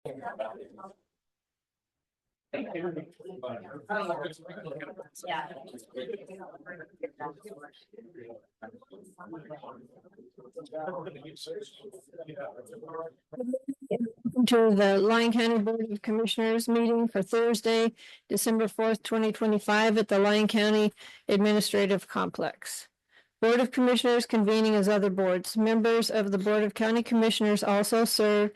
To the Lyon County Board of Commissioners meeting for Thursday, December 4th, 2025 at the Lyon County Administrative Complex. Board of Commissioners convening as other boards. Members of the Board of County Commissioners also serve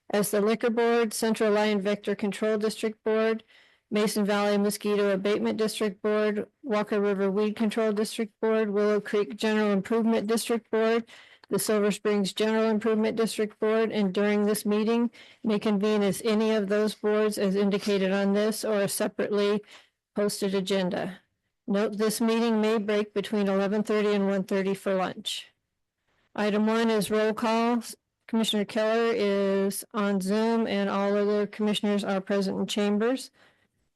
as the Liquor Board, Central Lyon Vector Control District Board, Mason Valley Mosquito Abatement District Board, Walker River Weed Control District Board, Willow Creek General Improvement District Board, the Silver Springs General Improvement District Board, and during this meeting may convene as any of those boards as indicated on this or a separately posted agenda. Note this meeting may break between 11:30 and 1:30 for lunch. Item 1 is roll call. Commissioner Keller is on Zoom and all other commissioners are present in chambers.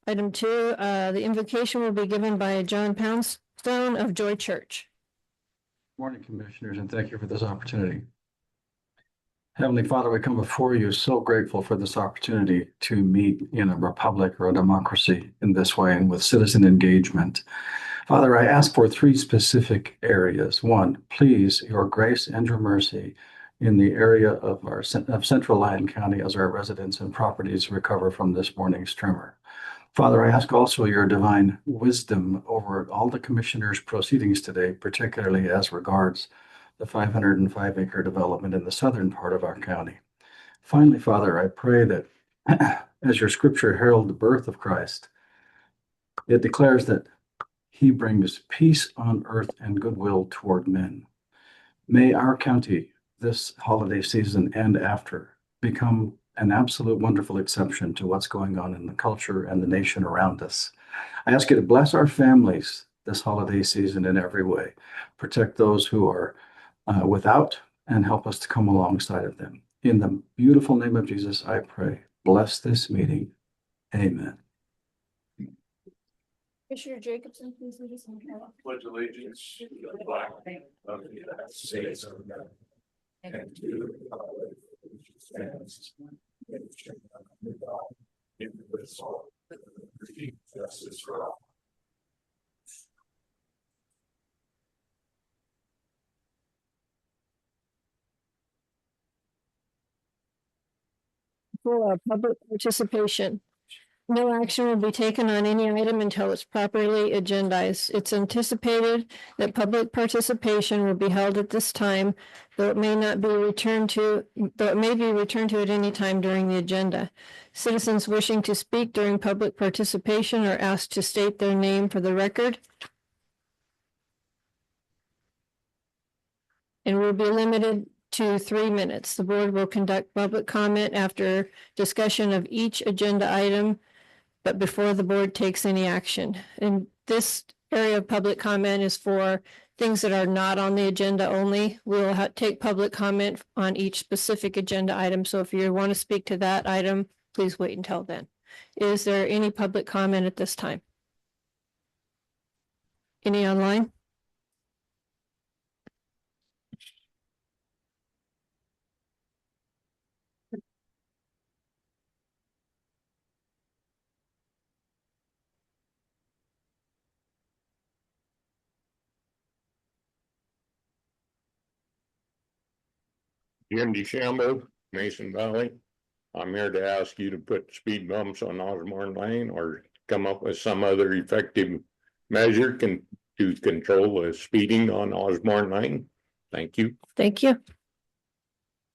Item 2, the invocation will be given by John Poundstone of Joy Church. Morning, Commissioners, and thank you for this opportunity. Heavenly Father, we come before you so grateful for this opportunity to meet in a republic or a democracy in this way and with citizen engagement. Father, I ask for 3 specific areas. 1, please, your grace and your mercy in the area of Central Lyon County as our residents and properties recover from this morning's tremor. Father, I ask also your divine wisdom over all the commissioners' proceedings today, particularly as regards the 505-acre development in the southern part of our county. Finally, Father, I pray that as your scripture heralded the birth of Christ, it declares that he brings peace on earth and goodwill toward men. May our county this holiday season and after become an absolute wonderful exception to what's going on in the culture and the nation around us. I ask you to bless our families this holiday season in every way. Protect those who are without and help us to come alongside of them. In the beautiful name of Jesus, I pray. Bless this meeting. Amen. Commissioner Jacobson, please lead us in prayer. Pledge allegiance to the flag of the United States of America and to the republic which stands one nation under God, indivisible, with liberty and justice for all. For public participation. No action will be taken on any item until it's properly agendized. It's anticipated that public participation will be held at this time, though it may be returned to at any time during the agenda. Citizens wishing to speak during public participation are asked to state their name for the record. And will be limited to 3 minutes. The board will conduct public comment after discussion of each agenda item, but before the board takes any action. And this area of public comment is for things that are not on the agenda only. We'll take public comment on each specific agenda item. So if you want to speak to that item, please wait until then. Is there any public comment at this time? Any online? Jim DeChambeau, Mason Valley. I'm here to ask you to put speed bumps on Osborne Lane or come up with some other effective measure to control the speeding on Osborne Lane. Thank you. Thank you.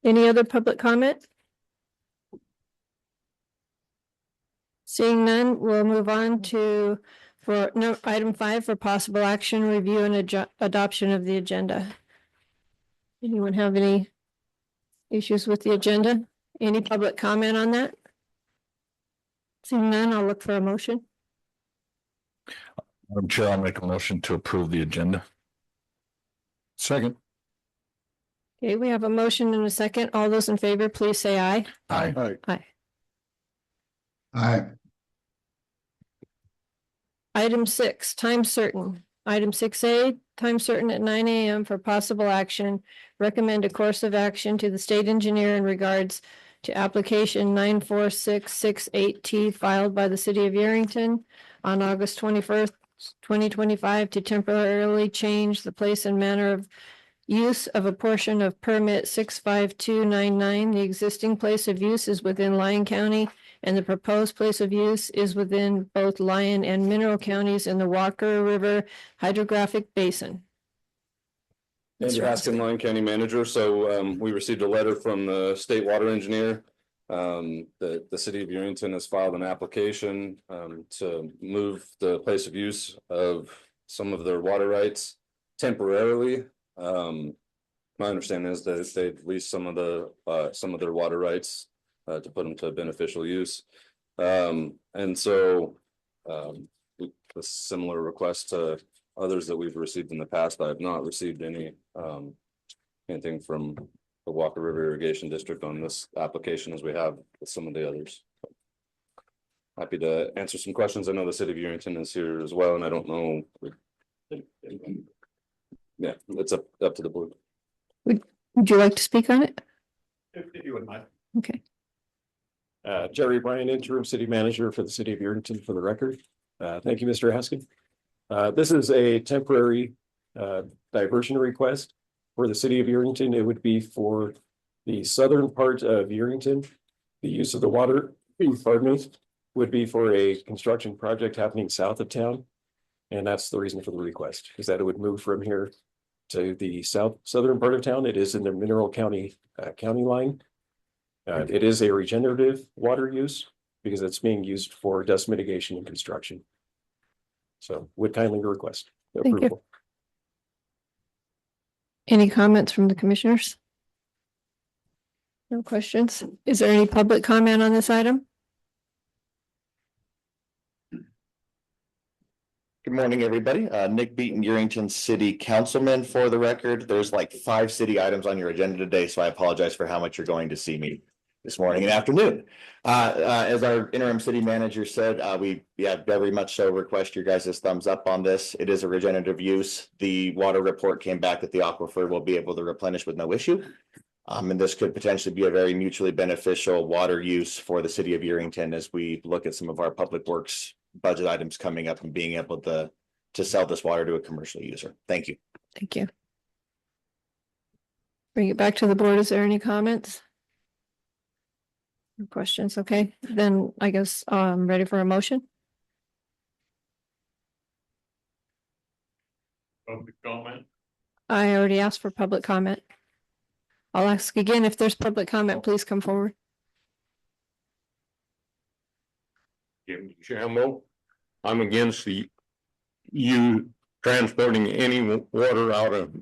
Any other public comment? Seeing none, we'll move on to item 5 for possible action, review and adoption of the agenda. Anyone have any issues with the agenda? Any public comment on that? Seeing none, I'll look for a motion. Madam Chair, I'll make a motion to approve the agenda. Second. Okay, we have a motion and a second. All those in favor, please say aye. Aye. Aye. Aye. Item 6, time certain. Item 6A, time certain at 9 a.m. for possible action. Recommend a course of action to the state engineer in regards to application 94668T filed by the city of Yerington on August 21st, 2025 to temporarily change the place and manner of use of a portion of permit 65299. The existing place of use is within Lyon County, and the proposed place of use is within both Lyon and Mineral counties in the Walker River Hydrographic Basin. Andrew Haskin, Lyon County Manager. So we received a letter from the state water engineer. The city of Yerington has filed an application to move the place of use of some of their water rights temporarily. My understanding is that they've leased some of their water rights to put them to beneficial use. And so a similar request to others that we've received in the past. I have not received anything from the Walker River Irrigation District on this application as we have with some of the others. Happy to answer some questions. I know the city of Yerington is here as well, and I don't know. Yeah, it's up to the board. Would you like to speak on it? If you wouldn't mind. Okay. Jerry Bryan, interim city manager for the city of Yerington, for the record. Thank you, Mr. Haskin. This is a temporary diversion request for the city of Yerington. It would be for the southern part of Yerington. The use of the water, pardon me, would be for a construction project happening south of town. And that's the reason for the request, is that it would move from here to the southern part of town. It is in the Mineral County county line. It is a regenerative water use because it's being used for dust mitigation and construction. So would kindly request approval. Any comments from the commissioners? No questions. Is there any public comment on this item? Good morning, everybody. Nick Beaton, Yerington City Councilman, for the record. There's like 5 city items on your agenda today, so I apologize for how much you're going to see me this morning and afternoon. As our interim city manager said, we very much so request your guys' thumbs up on this. It is a regenerative use. The water report came back that the aquifer will be able to replenish with no issue. And this could potentially be a very mutually beneficial water use for the city of Yerington as we look at some of our public works budget items coming up and being able to sell this water to a commercial user. Thank you. Thank you. Bring it back to the board. Is there any comments? No questions? Okay, then I guess I'm ready for a motion. Public comment. I already asked for public comment. I'll ask again. If there's public comment, please come forward. Jim DeChambeau. I'm against you transporting any water out of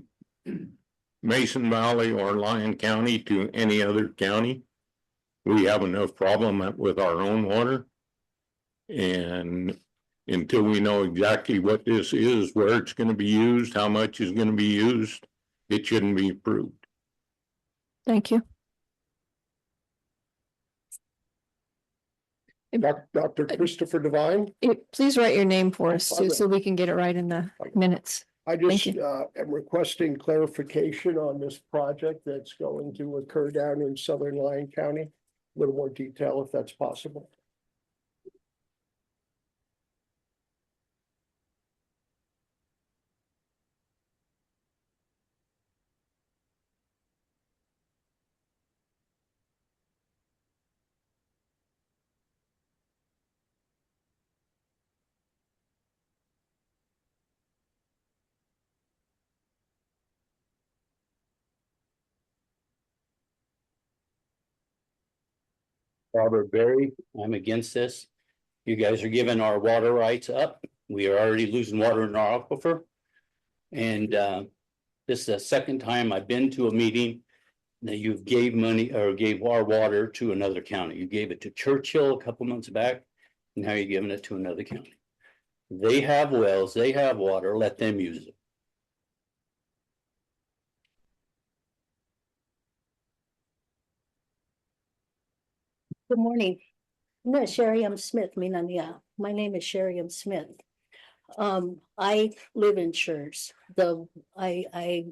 Mason Valley or Lyon County to any other county. We have enough problem with our own water. And until we know exactly what this is, where it's going to be used, how much is going to be used, it shouldn't be approved. Thank you. Dr. Christopher Devine. Please write your name for us too, so we can get it right in the minutes. I just am requesting clarification on this project that's going to occur down in southern Lyon County. A little more detail if that's possible. Robert Berry, I'm against this. You guys are giving our water rights up. We are already losing water in our aquifer. And this is the second time I've been to a meeting that you've gave money or gave our water to another county. You gave it to Churchill a couple months back. And now you're giving it to another county. They have wells, they have water, let them use it. Good morning. I'm not Sherry M. Smith, Minania. My name is Sherry M. Smith. I live in Schurz. I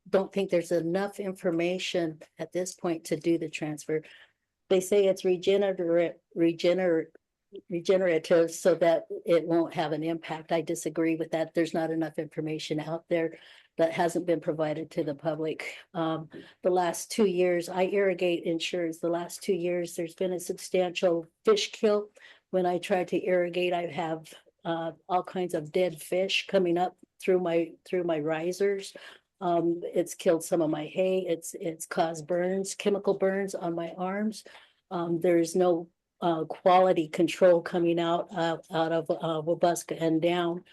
don't think there's enough information at this point to do the transfer. they say it's regenerative so that it won't have an impact. I disagree with that. There's not enough information out there that hasn't been provided to the public. The last 2 years, I irrigate insurers. The last 2 years, there's been a substantial fish kill. When I try to irrigate, I have all kinds of dead fish coming up through my risers. It's killed some of my hay. It's caused burns, chemical burns on my arms. There's no quality control coming out of Wabuska and down.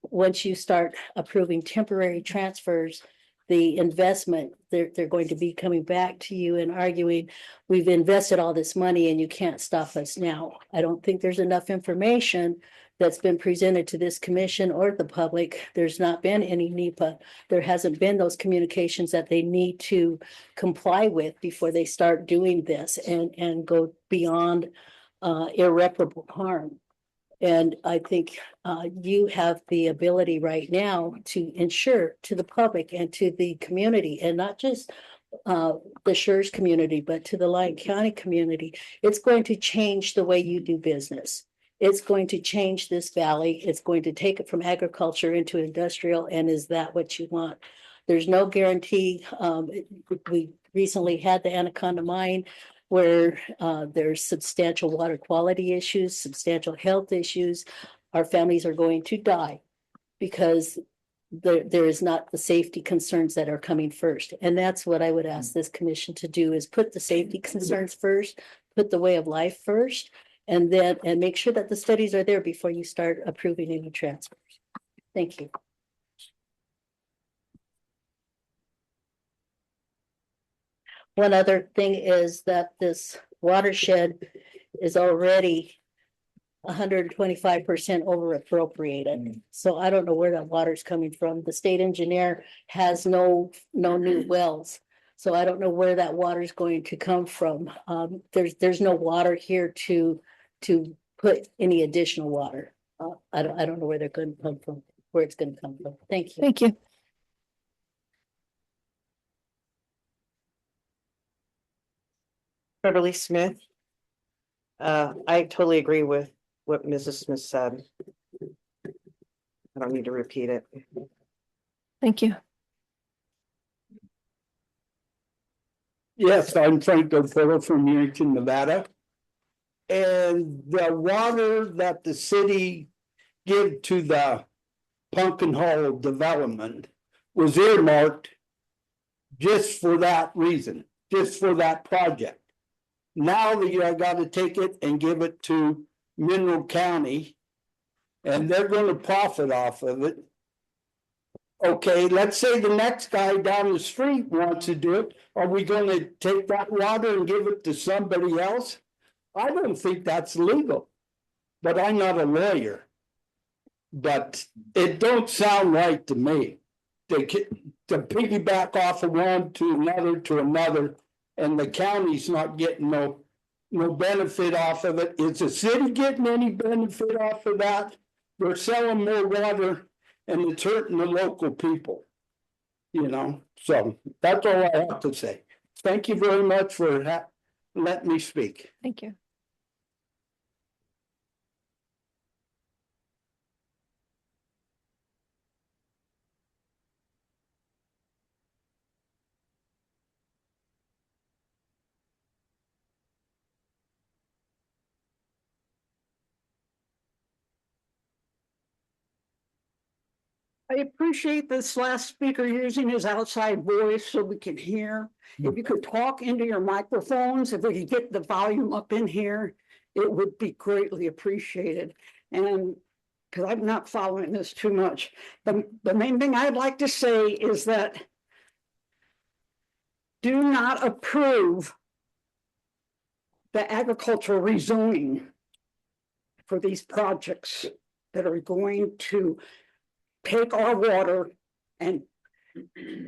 Once you start approving temporary transfers, the investment, they're going to be coming back to you and arguing, we've invested all this money and you can't stop us now. I don't think there's enough information that's been presented to this commission or the public. There's not been any NEPA. There hasn't been those communications that they need to comply with before they start doing this and go beyond irreparable harm. And I think you have the ability right now to ensure to the public and to the community, and not just the Shores community, but to the Lyon County community. It's going to change the way you do business. It's going to change this valley. It's going to take it from agriculture into industrial. And is that what you want? There's no guarantee. We recently had the Anaconda mine where there's substantial water quality issues, substantial health issues. Our families are going to die because there is not the safety concerns that are coming first. And that's what I would ask this commission to do, is put the safety concerns first, put the way of life first, and make sure that the studies are there before you start approving any transfers. Thank you. One other thing is that this watershed is already 125% over appropriated. So I don't know where that water's coming from. The state engineer has no new wells. So I don't know where that water is going to come from. There's no water here to put any additional water. I don't know where they're going to come from, where it's going to come from. Thank you. Thank you. Beverly Smith. I totally agree with what Mrs. Smith said. I don't need to repeat it. Thank you. Yes, I'm Frank Delforo from Yankton, Nevada. And the water that the city give to the Pumpkin Hollow development was earmarked just for that reason, just for that project. Now that I got to take it and give it to Mineral County, and they're going to profit off of it. Okay, let's say the next guy down the street wants to do it. Are we going to take that water and give it to somebody else? I don't think that's legal, but I'm not a lawyer. But it don't sound right to me. To piggyback off of one to another, and the county's not getting no benefit off of it. Is the city getting any benefit off of that? They're selling more water and it's hurting the local people. You know, so that's all I have to say. Thank you very much for letting me speak. Thank you. I appreciate this last speaker using his outside voice so we can hear. If you could talk into your microphones, if we could get the volume up in here, it would be greatly appreciated. And because I'm not following this too much, the main thing I'd like to say is that do not approve the agricultural rezoning for these projects that are going to take our water and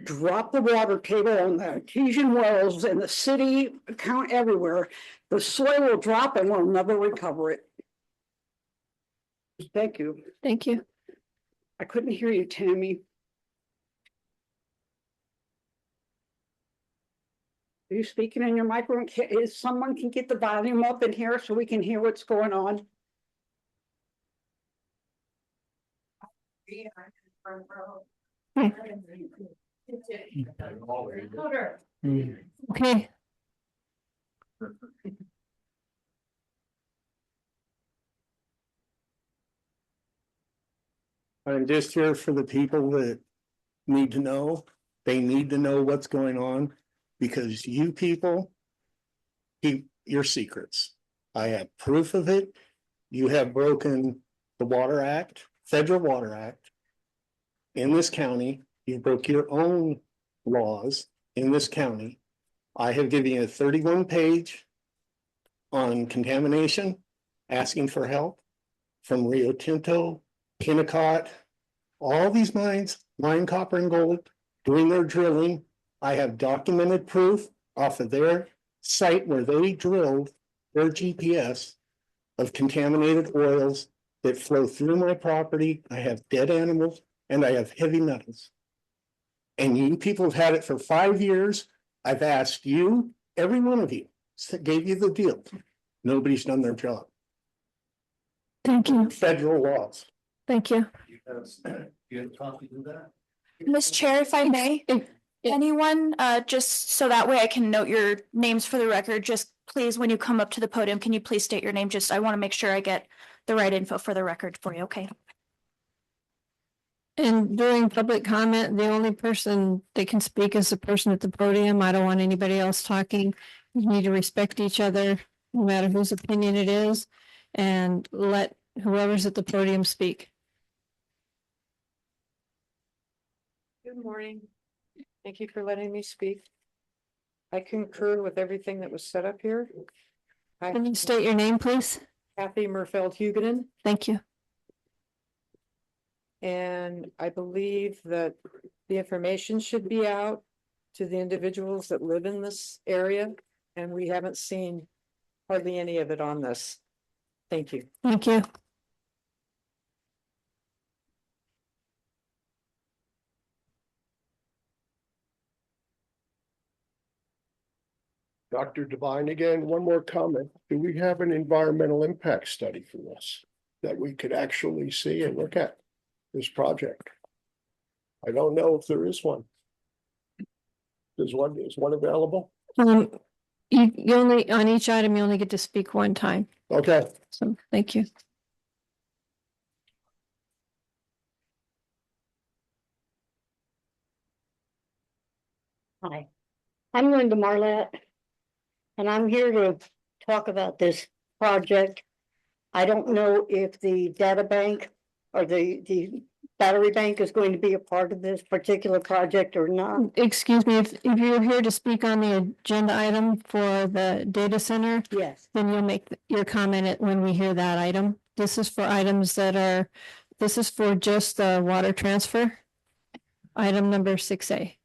drop the water table on the artesian wells in the city account everywhere. The soil will drop and we'll never recover it. Thank you. Thank you. I couldn't hear you, Tammy. Are you speaking in your microphone? Is someone can get the volume up in here so we can hear what's going on? Okay, I'm just here for the people that need to know. They need to know what's going on because you people keep your secrets. I have proof of it. You have broken the Water Act, Federal Water Act. In this county, you broke your own laws in this county. I have given you a 31-page on contamination, asking for help from Rio Tinto, Kennecott, all these mines, mine copper and gold, doing their drilling. I have documented proof off of their site where they drilled their GPS of contaminated oils that flow through my property. I have dead animals and I have heavy metals. And you people have had it for 5 years. I've asked you, every one of you, gave you the deal. Nobody's done their job. thank you, Federal laws. thank you. Ms. Chair, if I may, Yeah. anyone, just so that way I can note your names for the record, just please, when you come up to the podium, can you please state your name? Just, I want to make sure I get the right info for the record for you, okay? And during public comment, the only person that can speak is the person at the podium. I don't want anybody else talking. You need to respect each other, no matter whose opinion it is, and let whoever's at the podium speak. Good morning. Thank you for letting me speak. I concur with everything that was set up here. Can you state your name, please? Kathy Murfeld-Huguenin, Thank you. and I believe that the information should be out to the individuals that live in this area, and we haven't seen hardly any of it on this. Thank you. Thank you. Dr. Devine, again, one more comment. Do we have an environmental impact study for this that we could actually see and look at this project? I don't know if there is one. Is one available? You only, on each item, you only get to speak one time. Okay. So, thank you. Hi, I'm Linda Marlette. And I'm here to talk about this project. I don't know if the data bank or the battery bank is going to be a part of this particular project or not. Excuse me, if you're here to speak on the agenda item for the data center, Yes. then you'll make your comment when we hear that item. This is for items that are, this is for just the water transfer. Item number 6A.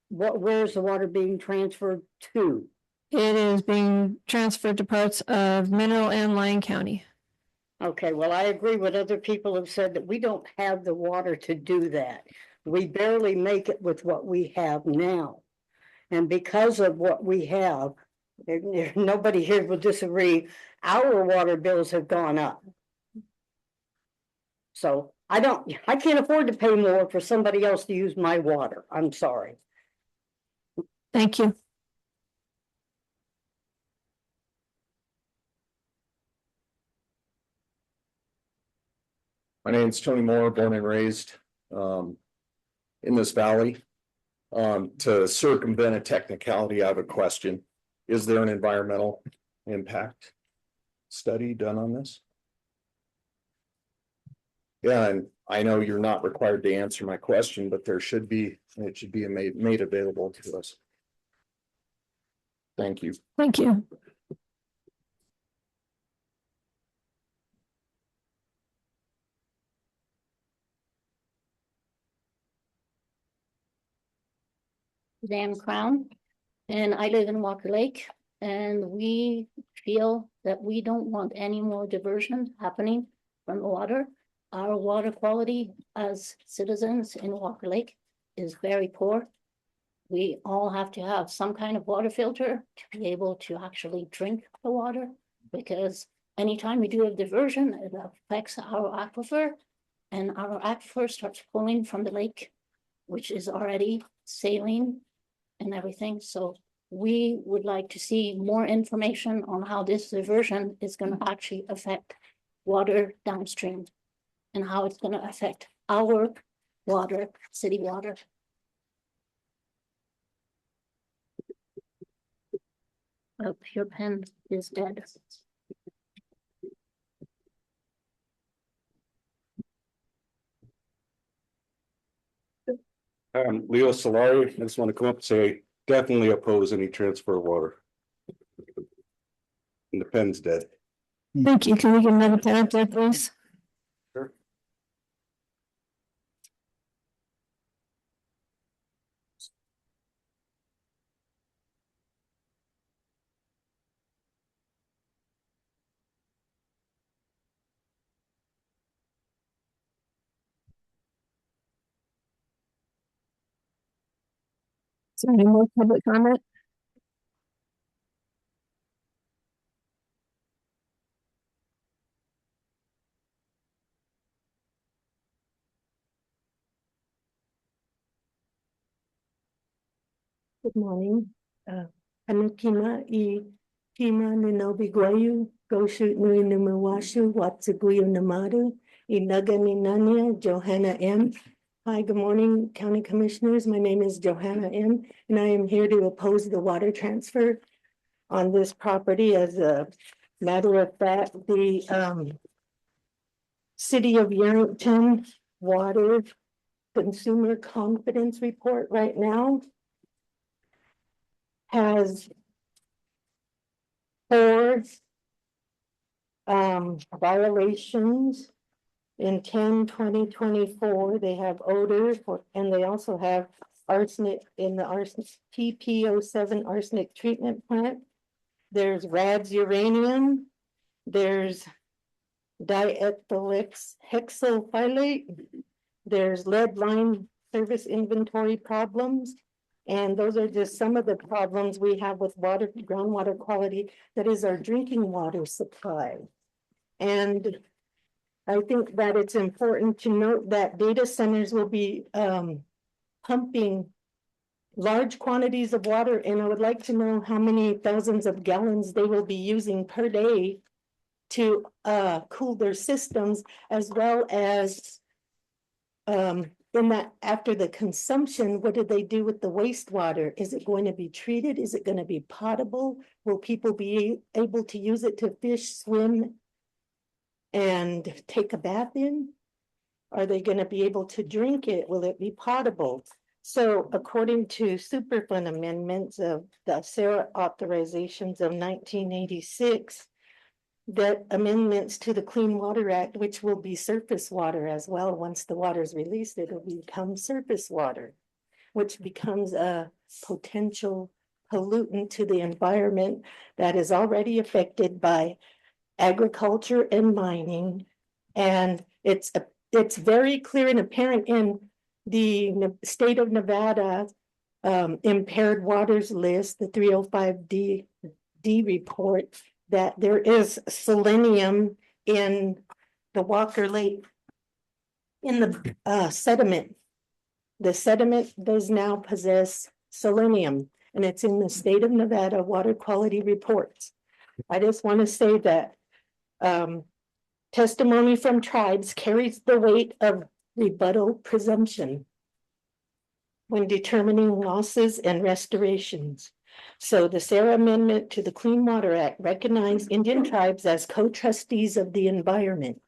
Where's the water being transferred to? It is being transferred to parts of Mineral and Lyon County. Okay, well, I agree with other people have said that we don't have the water to do that. We barely make it with what we have now. And because of what we have, nobody here will disagree, our water bills have gone up. So I can't afford to pay more for somebody else to use my water. I'm sorry. Thank you. My name's Tony Moore, born and raised in this valley. To circumvent a technicality, I have a question. Is there an environmental impact study done on this? Yeah, and I know you're not required to answer my question, but there should be, and it should be made available to us. Thank you. Thank you. Dan Crown, and I live in Walker Lake, and we feel that we don't want any more diversion happening from the water. Our water quality as citizens in Walker Lake is very poor. we all have to have some kind of water filter to be able to actually drink the water. Because anytime we do a diversion, it affects our aquifer. And our aquifer starts pulling from the lake, which is already saline and everything. So we would like to see more information on how this diversion is going to actually affect water downstream and how it's going to affect our water, city water. Oh, your pen is dead. Leo Solari, I just want to come up and say, definitely oppose any transfer of water. And the pen's dead. Thank you. Can we get another pen up there, please? Sure. Is there any more public comment? Good morning. Anukima I Kima Nunobi Guayu, Goshu Nui Numawashu, Watsuguyu Namadu, Inagani Nanya, Johanna M. Hi, good morning, County Commissioners. My name is Johanna M. And I am here to oppose the water transfer on this property. As a matter of fact, the City of Yerington Water Consumer Confidence Report right now has 4 violations in 10/20/24. They have odor and they also have arsenic in the arsenic TPO7 arsenic treatment plant. There's RADS uranium. There's diethylx hexylphthalate. There's lead line service inventory problems. And those are just some of the problems we have with water, groundwater quality, that is our drinking water supply. And I think that it's important to note that data centers will be pumping large quantities of water, and I would like to know how many thousands of gallons they will be using per day to cool their systems, as well as in that after the consumption, what do they do with the wastewater? Is it going to be treated? Is it going to be potable? Will people be able to use it to fish, swim, and take a bath in? Are they going to be able to drink it? Will it be potable? So according to Superfund amendments of the SARA authorizations of 1986, that amendments to the Clean Water Act, which will be surface water as well. Once the water is released, it will become surface water, which becomes a potential pollutant to the environment that is already affected by agriculture and mining. And it's very clear and apparent in the state of Nevada impaired waters list, the 305D report, that there is selenium in the Walker Lake in the sediment. The sediment does now possess selenium, and it's in the state of Nevada water quality reports. I just want to say that testimony from tribes carries the weight of rebuttal presumption when determining losses and restorations. So the SARA Amendment to the Clean Water Act recognized Indian tribes as co-trustees of the environment.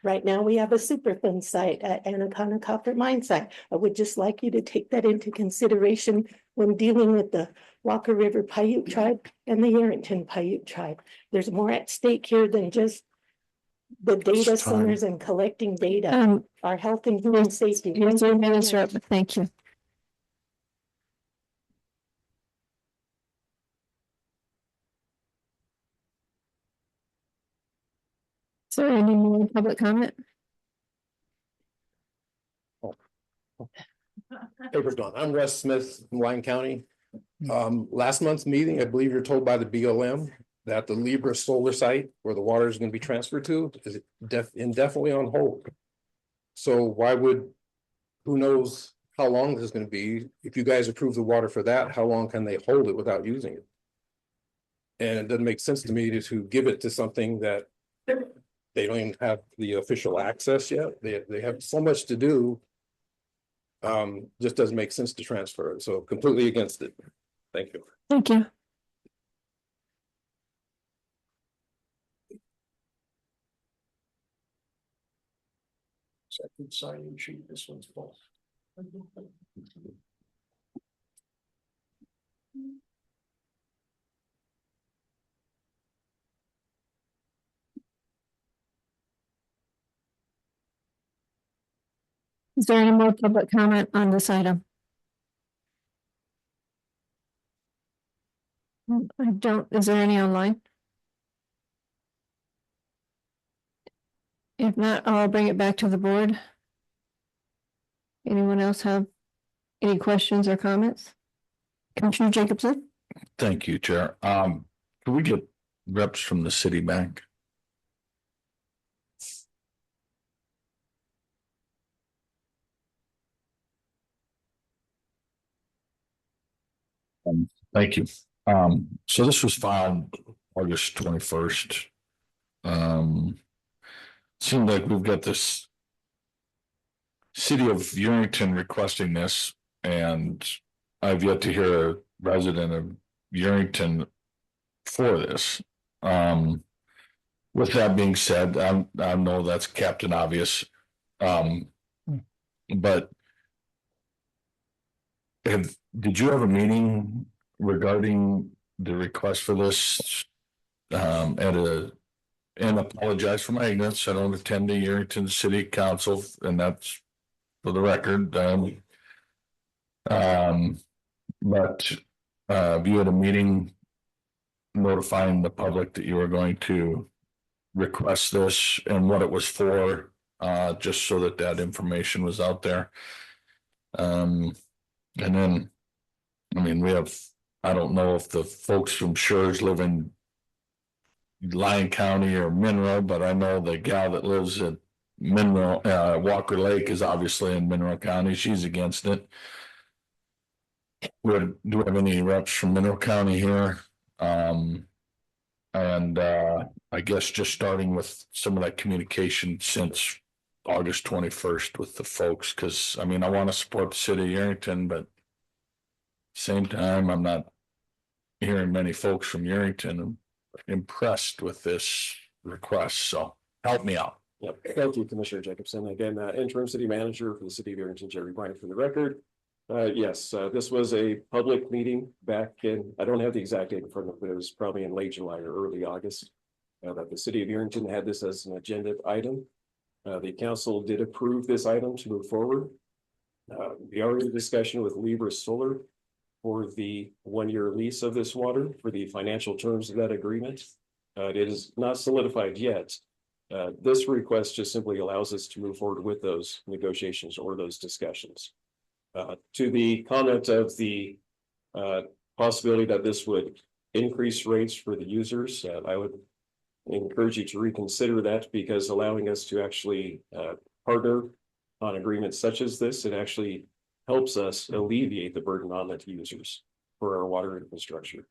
Right now, we have a Superfund site at Anaconda Copper Mine site. I would just like you to take that into consideration when dealing with the Walker River Paiute tribe and the Yerington Paiute tribe. There's more at stake here than just the data centers and collecting data. Our health and human safety. Yes, 3 minutes are up, but thank you. Is there any more public comment? Paper's gone. I'm Russ Smith from Lyon County. Last month's meeting, I believe you're told by the BLM that the Libra solar site where the water is going to be transferred to is indefinitely on hold. So why would, who knows how long this is going to be? If you guys approve the water for that, how long can they hold it without using it? And it doesn't make sense to me to give it to something that they don't even have the official access yet. They have so much to do. Just doesn't make sense to transfer it. So completely against it. Thank you. Thank you. Second signing sheet, this one's full. Is there any more public comment on this item? I don't, is there any online? If not, I'll bring it back to the board. Anyone else have any questions or comments? Commissioner Jacobson? Thank you, Chair. Can we get reps from the city bank? Thank you. So this was filed August 21st. Seems like we've got this city of Yerington requesting this, and I've yet to hear a resident of Yerington for this. With that being said, I know that's Captain Obvious. But did you have a meeting regarding the request for this? And apologize for my ignorance. I don't attend the Yerington City Council, and that's for the record. But you had a meeting notifying the public that you were going to request this and what it was for, just so that that information was out there. And then, I mean, I don't know if the folks from Schurz live in Lyon County or Mineral, but I know the gal that lives at Mineral, Walker Lake is obviously in Mineral County. She's against it. Do we have any reps from Mineral County here? I guess just starting with some of that communication since August 21st with the folks, because I mean, I want to support the city of Yerington, but same time, I'm not hearing many folks from Yerington impressed with this request. So help me out. Yep. Thank you, Commissioner Jacobson. Again, interim city manager for the city of Yerington, Jerry Bryant, for the record. Yes, this was a public meeting back in, I don't have the exact date in front of me, but it was probably in late July or early August. That the city of Yerington had this as an agenda item. The council did approve this item to move forward. We are in discussion with Libra Solar for the 1-year lease of this water for the financial terms of that agreement. It is not solidified yet. This request just simply allows us to move forward with those negotiations or those discussions. To the comment of the possibility that this would increase rates for the users, I would encourage you to reconsider that, because allowing us to actually partner on agreements such as this, it actually helps us alleviate the burden on the users for our water infrastructure.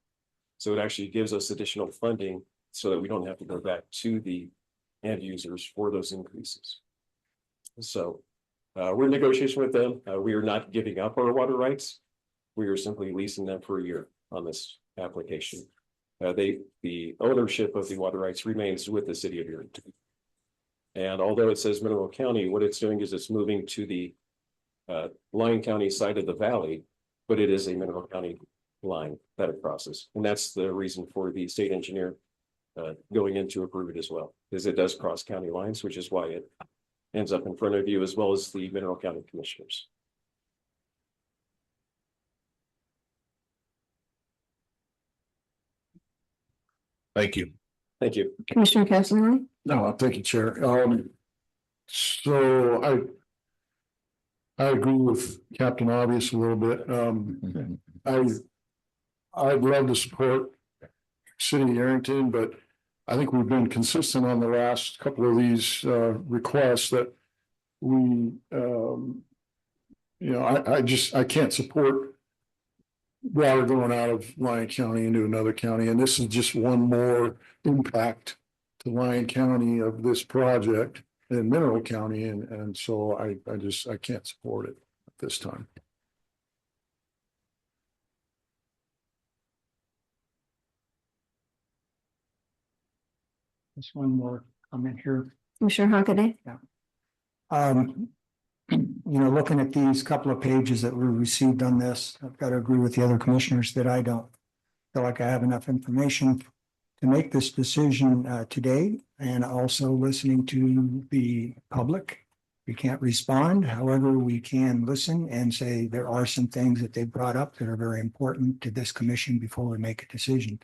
So it actually gives us additional funding so that we don't have to go back to the end users for those increases. So we're in negotiation with them. We are not giving up our water rights. We are simply leasing them for a year on this application. The ownership of the water rights remains with the city of Yerington. And although it says Mineral County, what it's doing is it's moving to the Lyon County side of the valley, but it is a Mineral County line that it crosses. And that's the reason for the state engineer going in to approve it as well, because it does cross county lines, which is why it ends up in front of you, as well as the Mineral County commissioners. Thank you. Thank you. Commissioner Castellani? No, thank you, Chair. So I agree with Captain Obvious a little bit. I'd love to support City of Yerington, but I think we've been consistent on the last couple of these requests that we, I can't support water going out of Lyon County into another county, and this is just one more impact to Lyon County of this project in Mineral County, and so I can't support it at this time. Just one more comment here. Commissioner Hockaday? Looking at these couple of pages that we received on this, I've got to agree with the other commissioners that I don't feel like I have enough information to make this decision today, and also listening to the public. We can't respond, however, we can listen and say there are some things that they brought up that are very important to this commission before we make a decision.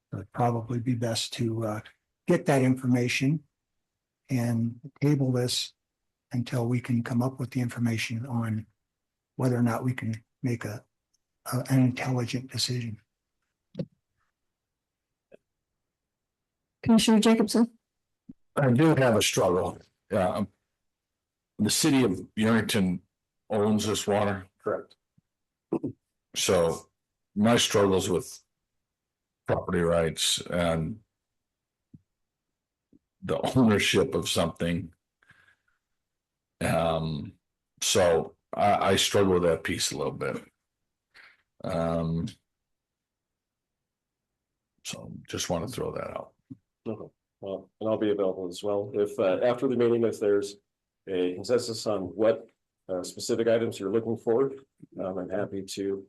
So it'd probably be best to get that information and table this until we can come up with the information on whether or not we can make an intelligent decision. Commissioner Jacobson? I do have a struggle. The city of Yerington owns this water. Correct. So my struggles with property rights and the ownership of something. So I struggle with that piece a little bit. So just want to throw that out. Okay, well, and I'll be available as well. If after the meeting, if there's a consensus on what specific items you're looking for, I'm happy to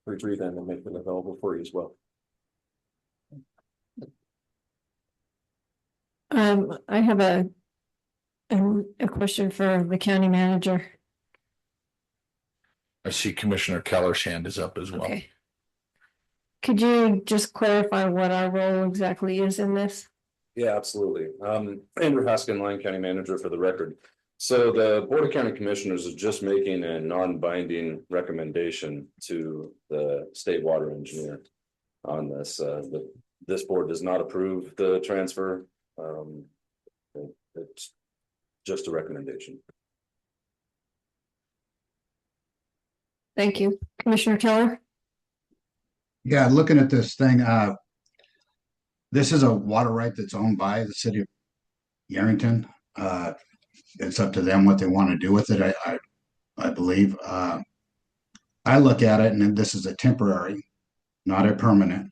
retrieve them and make them available for you as well. I have a question for the county manager. I see Commissioner Keller's hand is up as well. Okay. Could you just clarify what our role exactly is in this? Yeah, absolutely. Andrew Haskin, Lyon County Manager for the record. So the Board of County Commissioners is just making a non-binding recommendation to the state water engineer on this. This board does not approve the transfer. It's just a recommendation. Thank you. Commissioner Keller? Yeah, looking at this thing, this is a water right that's owned by the city of Yerington. It's up to them what they want to do with it, I believe. I look at it and this is a temporary, not a permanent.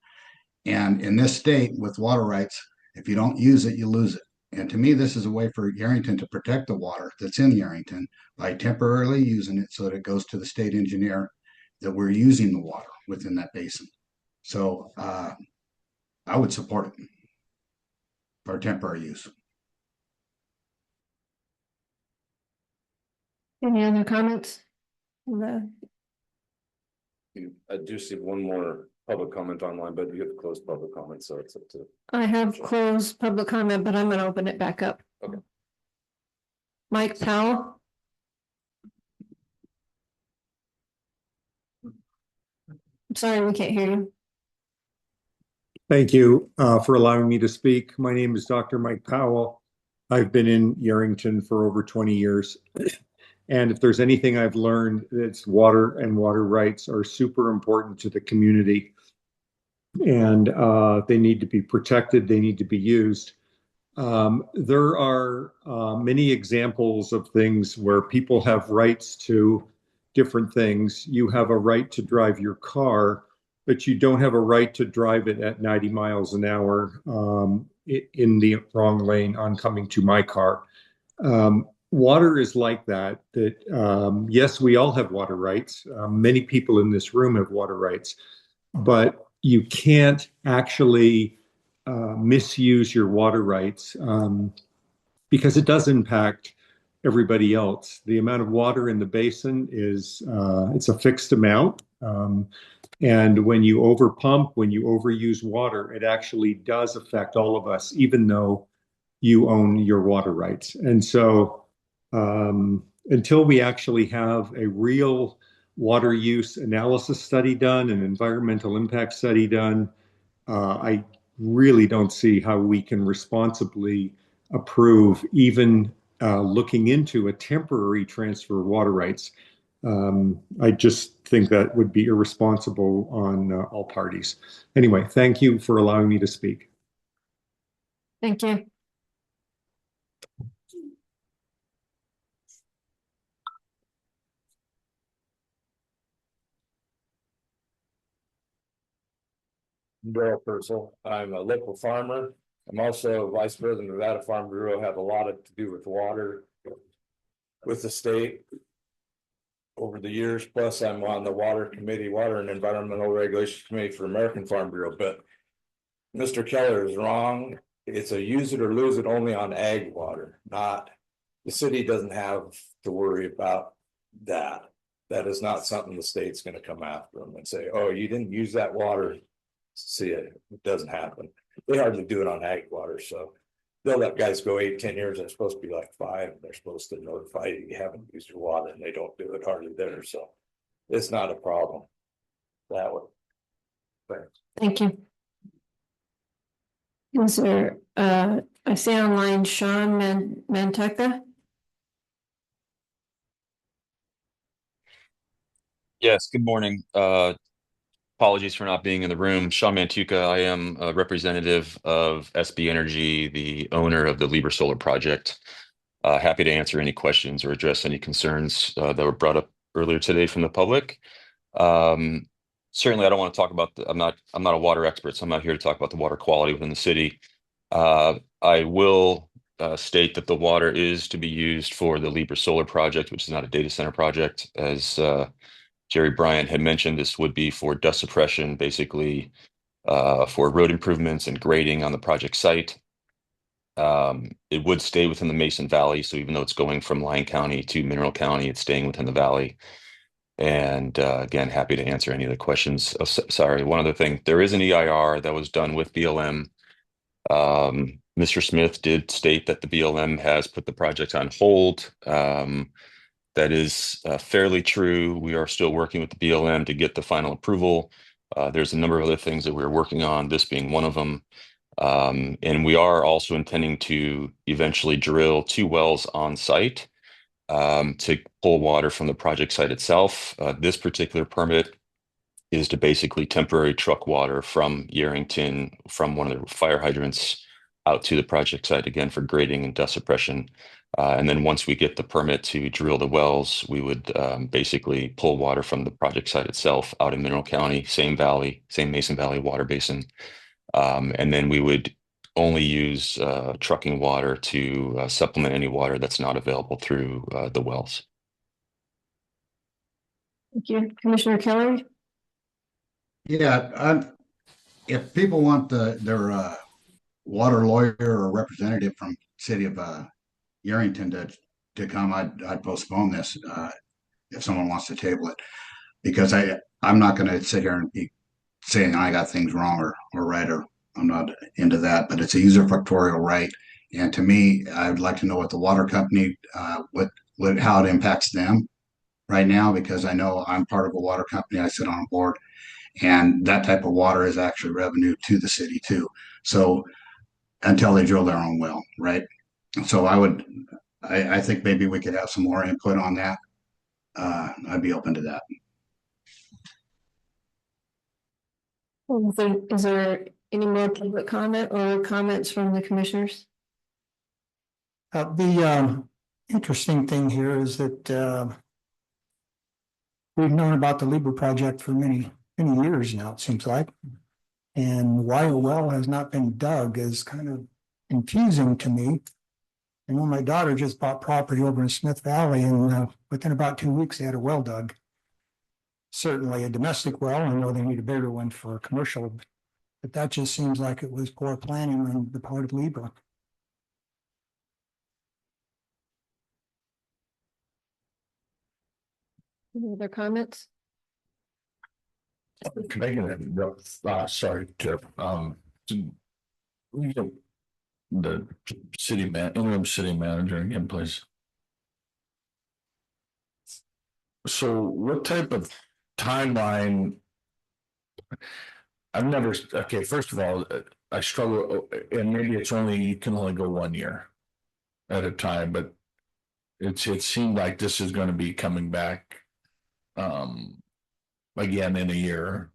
And in this state with water rights, if you don't use it, you lose it. And to me, this is a way for Yerington to protect the water that's in Yerington by temporarily using it so that it goes to the state engineer that we're using the water within that basin. So I would support it for temporary use. Any other comments? I do see one more public comment online, but you have closed public comment, so it's up to. I have closed public comment, but I'm going to open it back up. Okay. Mike Powell? I'm sorry, we can't hear you. Thank you for allowing me to speak. My name is Dr. Mike Powell. I've been in Yerington for over 20 years. And if there's anything I've learned, it's water and water rights are super important to the community. And they need to be protected, they need to be used. There are many examples of things where people have rights to different things. You have a right to drive your car, but you don't have a right to drive it at 90 miles an hour in the wrong lane oncoming to my car. Water is like that, yes, we all have water rights. Many people in this room have water rights, but you can't actually misuse your water rights because it does impact everybody else. The amount of water in the basin is, it's a fixed amount. And when you overpump, when you overuse water, it actually does affect all of us, even though you own your water rights. And so until we actually have a real water use analysis study done, an environmental impact study done, I really don't see how we can responsibly approve even looking into a temporary transfer of water rights. I just think that would be irresponsible on all parties. Anyway, thank you for allowing me to speak. Thank you. Darrell Purcell. I'm a local farmer. I'm also vice president of Nevada Farm Bureau, have a lot to do with water with the state over the years. Plus, I'm on the water committee, water and environmental regulation committee for American Farm Bureau. But Mr. Keller is wrong. It's a use it or lose it only on ag water, not the city doesn't have to worry about that. That is not something the state's going to come after them and say, oh, you didn't use that water. See it doesn't happen. They hardly do it on ag water, so they'll let guys go 8-10 years. It's supposed to be like 5, and they're supposed to notify you haven't used your water, and they don't do it hardly there. So it's not a problem that way. Thanks. Thank you. Is there, I see online Sean Manteca? Yes, good morning. Apologies for not being in the room. Sean Mantuca, I am a representative of SB Energy, the owner of the Libra Solar project. Happy to answer any questions or address any concerns that were brought up earlier today from the public. Certainly, I don't want to talk about I'm not a water expert, so I'm not here to talk about the water quality within the city. I will state that the water is to be used for the Libra Solar project, which is not a data center project, as Jerry Bryant had mentioned. This would be for dust suppression, basically for road improvements and grading on the project site. It would stay within the Mason Valley, so even though it's going from Lyon County to Mineral County, it's staying within the valley. And again, happy to answer any of the questions. Oh, sorry, one other thing. There is an EIR that was done with BLM. Mr. Smith did state that the BLM has put the project on hold. That is fairly true. We are still working with the BLM to get the final approval. There's a number of other things that we're working on, this being one of them. And we are also intending to eventually drill 2 wells on site to pull water from the project site itself. This particular permit is to basically temporary truck water from Yerington, from one of the fire hydrants out to the project site, again, for grading and dust suppression. And then once we get the permit to drill the wells, we would basically pull water from the project site itself out in Mineral County, same valley, same Mason Valley water basin. And then we would only use trucking water to supplement any water that's not available through the wells. Thank you. Commissioner Keller? Yeah, if people want their water lawyer or representative from city of Yerington to come, I'd postpone this if someone wants to table it, because I'm not going to sit here and be saying I got things wrong or right, or I'm not into that. But it's a usufructuarial right, and to me, I'd like to know what the water company how it impacts them right now, because I know I'm part of a water company. I sit on a board, and that type of water is actually revenue to the city too. So until they drill their own well, right? So I think maybe we could have some more input on that. I'd be open to that. Is there any more public comment or comments from the commissioners? The interesting thing here is that we've known about the Libra project for many years now, it seems like. And why a well has not been dug is kind of confusing to me. And when my daughter just bought property over in Smith Valley, and within about 2 weeks, they had a well dug. Certainly a domestic well. I know they need a bigger one for commercial, but that just seems like it was poor planning on the part of Libra. Any other comments? Can I get a, sorry, Jeff, the interim city manager again, please. So what type of timeline? I've never, okay, first of all, I struggle, and maybe it's only, you can only go 1 year at a time, but it seemed like this is gonna be coming back again in a year.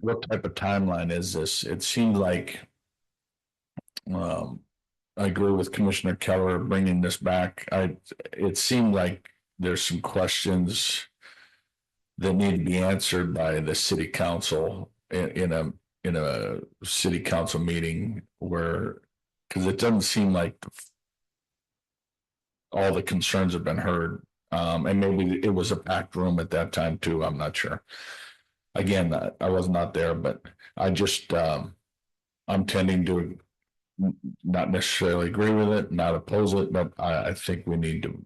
What type of timeline is this? It seemed like I agree with Commissioner Keller bringing this back. It seemed like there's some questions that need to be answered by the city council in a city council meeting where, because it doesn't seem like all the concerns have been heard. And maybe it was a packed room at that time too. I'm not sure. Again, I was not there, but I just, I'm tending to not necessarily agree with it, not oppose it, but I think we need to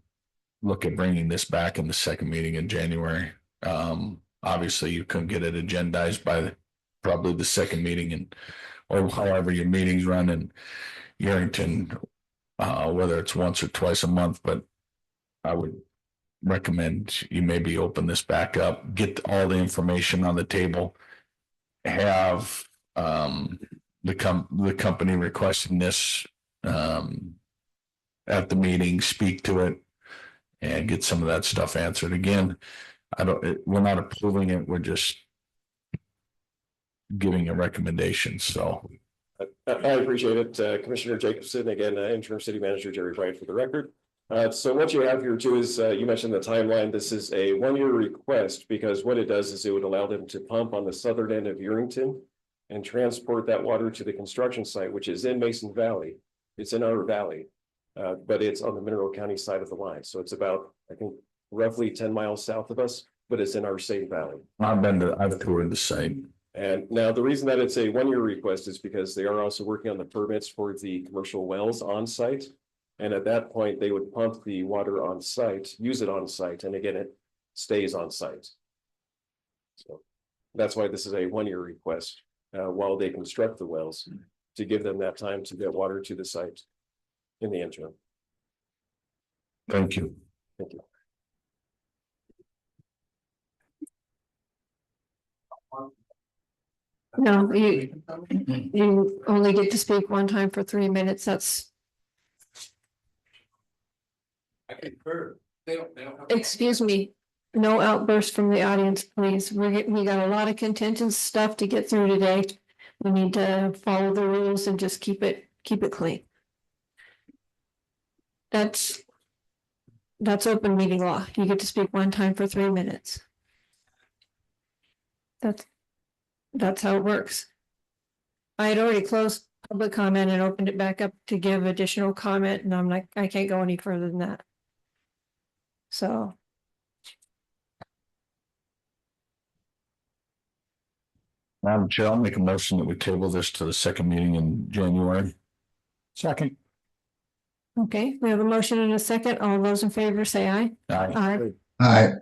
look at bringing this back in the second meeting in January. Obviously you couldn't get it agendized by probably the second meeting or however your meetings run in Yerington, whether it's once or twice a month, but I would recommend you maybe open this back up, get all the information on the table, have the company requesting this at the meeting, speak to it, and get some of that stuff answered. Again, we're not approving it, we're just giving a recommendation, so. I appreciate it. Commissioner Jacobson, again, interim city manager Jerry Bryant for the record. So what you have here too is, you mentioned the timeline. This is a 1 year request because what it does is it would allow them to pump on the southern end of Yerington and transport that water to the construction site, which is in Mason Valley. It's in our valley, but it's on the Mineral County side of the line. So it's about, I think, roughly 10 miles south of us, but it's in our same valley. I've toured the site. And now the reason that it's a 1 year request is because they are also working on the permits for the commercial wells on site. And at that point, they would pump the water on site, use it on site, and again, it stays on site. So that's why this is a 1 year request while they construct the wells to give them that time to get water to the site in the interim. Thank you. Thank you. No, you only get to speak one time for 3 minutes. That's. I concur. They don't have- Excuse me, no outburst from the audience, please. We got a lot of contentious stuff to get through today. We need to follow the rules and just keep it clean. That's open meeting law. You get to speak one time for 3 minutes. That's how it works. I had already closed public comment and opened it back up to give additional comment, and I'm like, I can't go any further than that. So. Madam Chair, I'll make a motion that we table this to the second meeting in January. Second. Okay, we have a motion and a second. All those in favor say aye. Aye. Aye.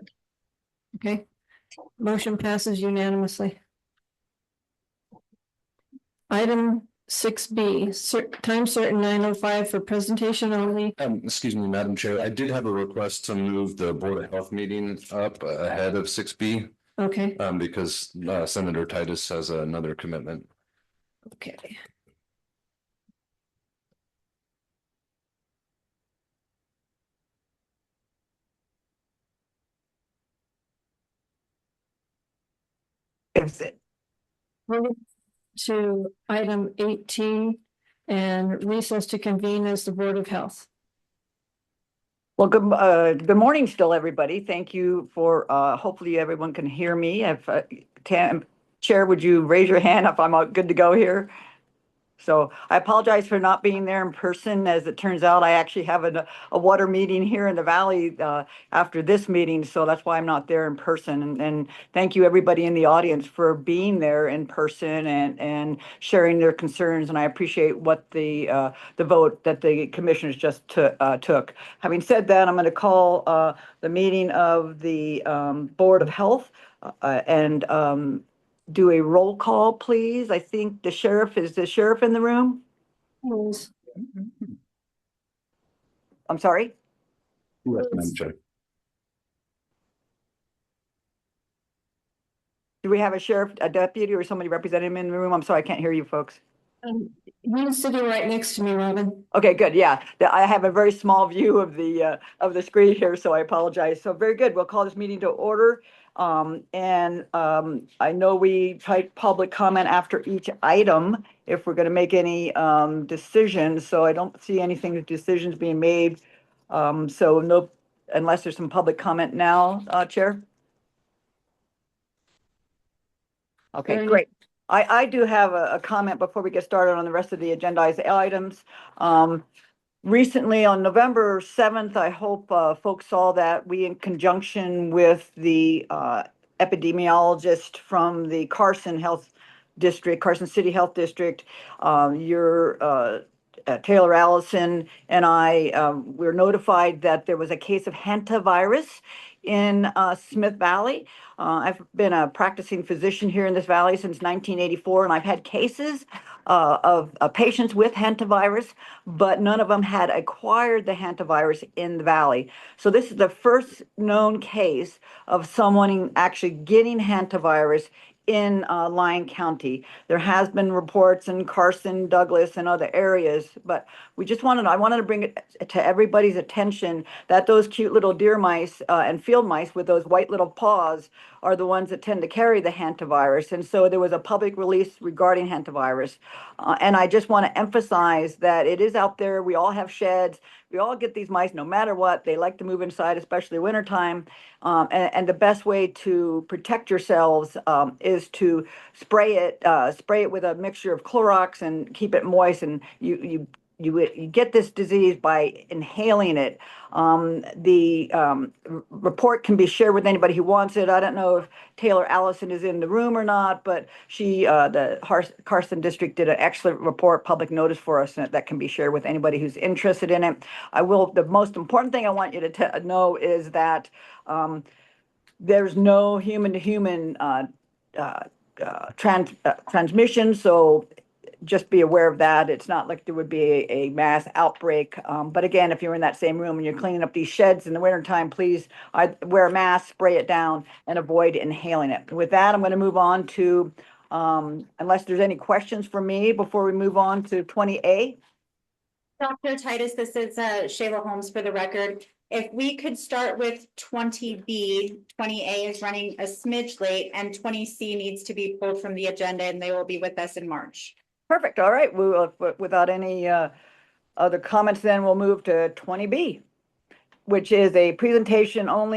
Okay, motion passes unanimously. Item 6B, time certain 9:05 for presentation only. Excuse me, Madam Chair, I did have a request to move the Board of Health meeting up ahead of 6B. Okay. Because Senator Titus has another commitment. Okay. Is it? To item 18 and recess to convene as the Board of Health. Well, good morning still, everybody. Thank you for, hopefully everyone can hear me. If, Chair, would you raise your hand if I'm good to go here? So I apologize for not being there in person. As it turns out, I actually have a water meeting here in the valley after this meeting, so that's why I'm not there in person. And thank you, everybody in the audience, for being there in person and sharing their concerns. And I appreciate what the vote that the commissioners just took. Having said that, I'm going to call the meeting of the Board of Health and do a roll call, please. I think is the sheriff in the room? Yes. I'm sorry? Yes, Madam Chair. Do we have a sheriff, a deputy, or somebody representing him in the room? I'm sorry, I can't hear you folks. He's sitting right next to me, Robin. Okay, good. Yeah, I have a very small view of the screen here, so I apologize. So very good. We'll call this meeting to order. I know we type public comment after each item if we're going to make any decisions. So I don't see anything with decisions being made. So no, unless there's some public comment now, Chair. Okay, great. I do have a comment before we get started on the rest of the agendized items. Recently, on November 7th, I hope folks saw that we, in conjunction with the epidemiologist from the Carson City Health District, Taylor Allison and I were notified that there was a case of hantavirus in Smith Valley. I've been a practicing physician here in this valley since 1984, and I've had cases of patients with hantavirus, but none of them had acquired the hantavirus in the valley. So this is the first known case of someone actually getting hantavirus in Lyon County. There has been reports in Carson, Douglas, and other areas, but I wanted to bring it to everybody's attention that those cute little deer mice and field mice with those white little paws are the ones that tend to carry the hantavirus. And so there was a public release regarding hantavirus. And I just want to emphasize that it is out there. We all have sheds. We all get these mice no matter what. They like to move inside, especially wintertime. And the best way to protect yourselves is to spray it with a mixture of Clorox and keep it moist. And you get this disease by inhaling it. The report can be shared with anybody who wants it. I don't know if Taylor Allison is in the room or not, but the Carson District did an excellent report, public notice for us that can be shared with anybody who's interested in it. The most important thing I want you to know is that there's no human-to-human transmission, so just be aware of that. It's not like there would be a mass outbreak. But again, if you're in that same room and you're cleaning up these sheds in the wintertime, please wear a mask, spray it down, and avoid inhaling it. With that, I'm going to move on to, unless there's any questions for me before we move on to 20A. Dr. Titus, this is Shayla Holmes for the record. If we could start with 20B, 20A is running a smidge late, and 20C needs to be pulled from the agenda, and they will be with us in March. Perfect. All right. Without any other comments, then we'll move to 20B, which is a presentation from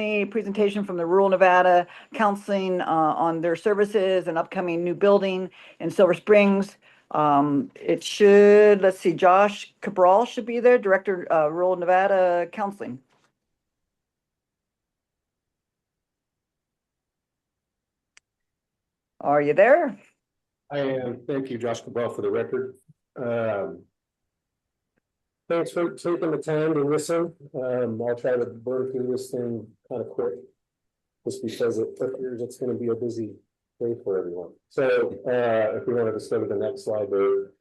the Rural Nevada Counseling on their services and upcoming new building in Silver Springs. Let's see, Josh Cabral should be there, Director Rural Nevada Counseling. Are you there? I am. Thank you, Josh Cabral, for the record. Thanks for taking the time to listen. I'll try to burn through this thing kind of quick, just because it appears it's going to be a busy day for everyone. So if we wanted to start with the next slide there.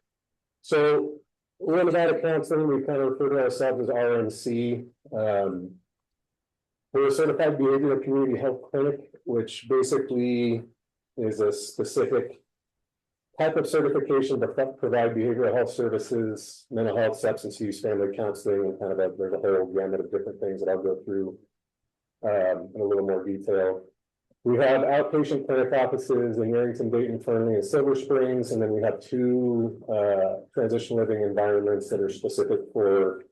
So Rural Nevada Counseling, we kind of refer to ourselves as RNC. We're a certified behavioral community health clinic, which basically is a specific type of certification to provide behavioral health services, mental health, substance use, family counseling, and kind of there's a whole gamut of different things that I'll go through in a little more detail. We have outpatient clinic offices in Yerington, Dayton, Fernley, and Silver Springs, and then we have 2 transition living environments that are specific for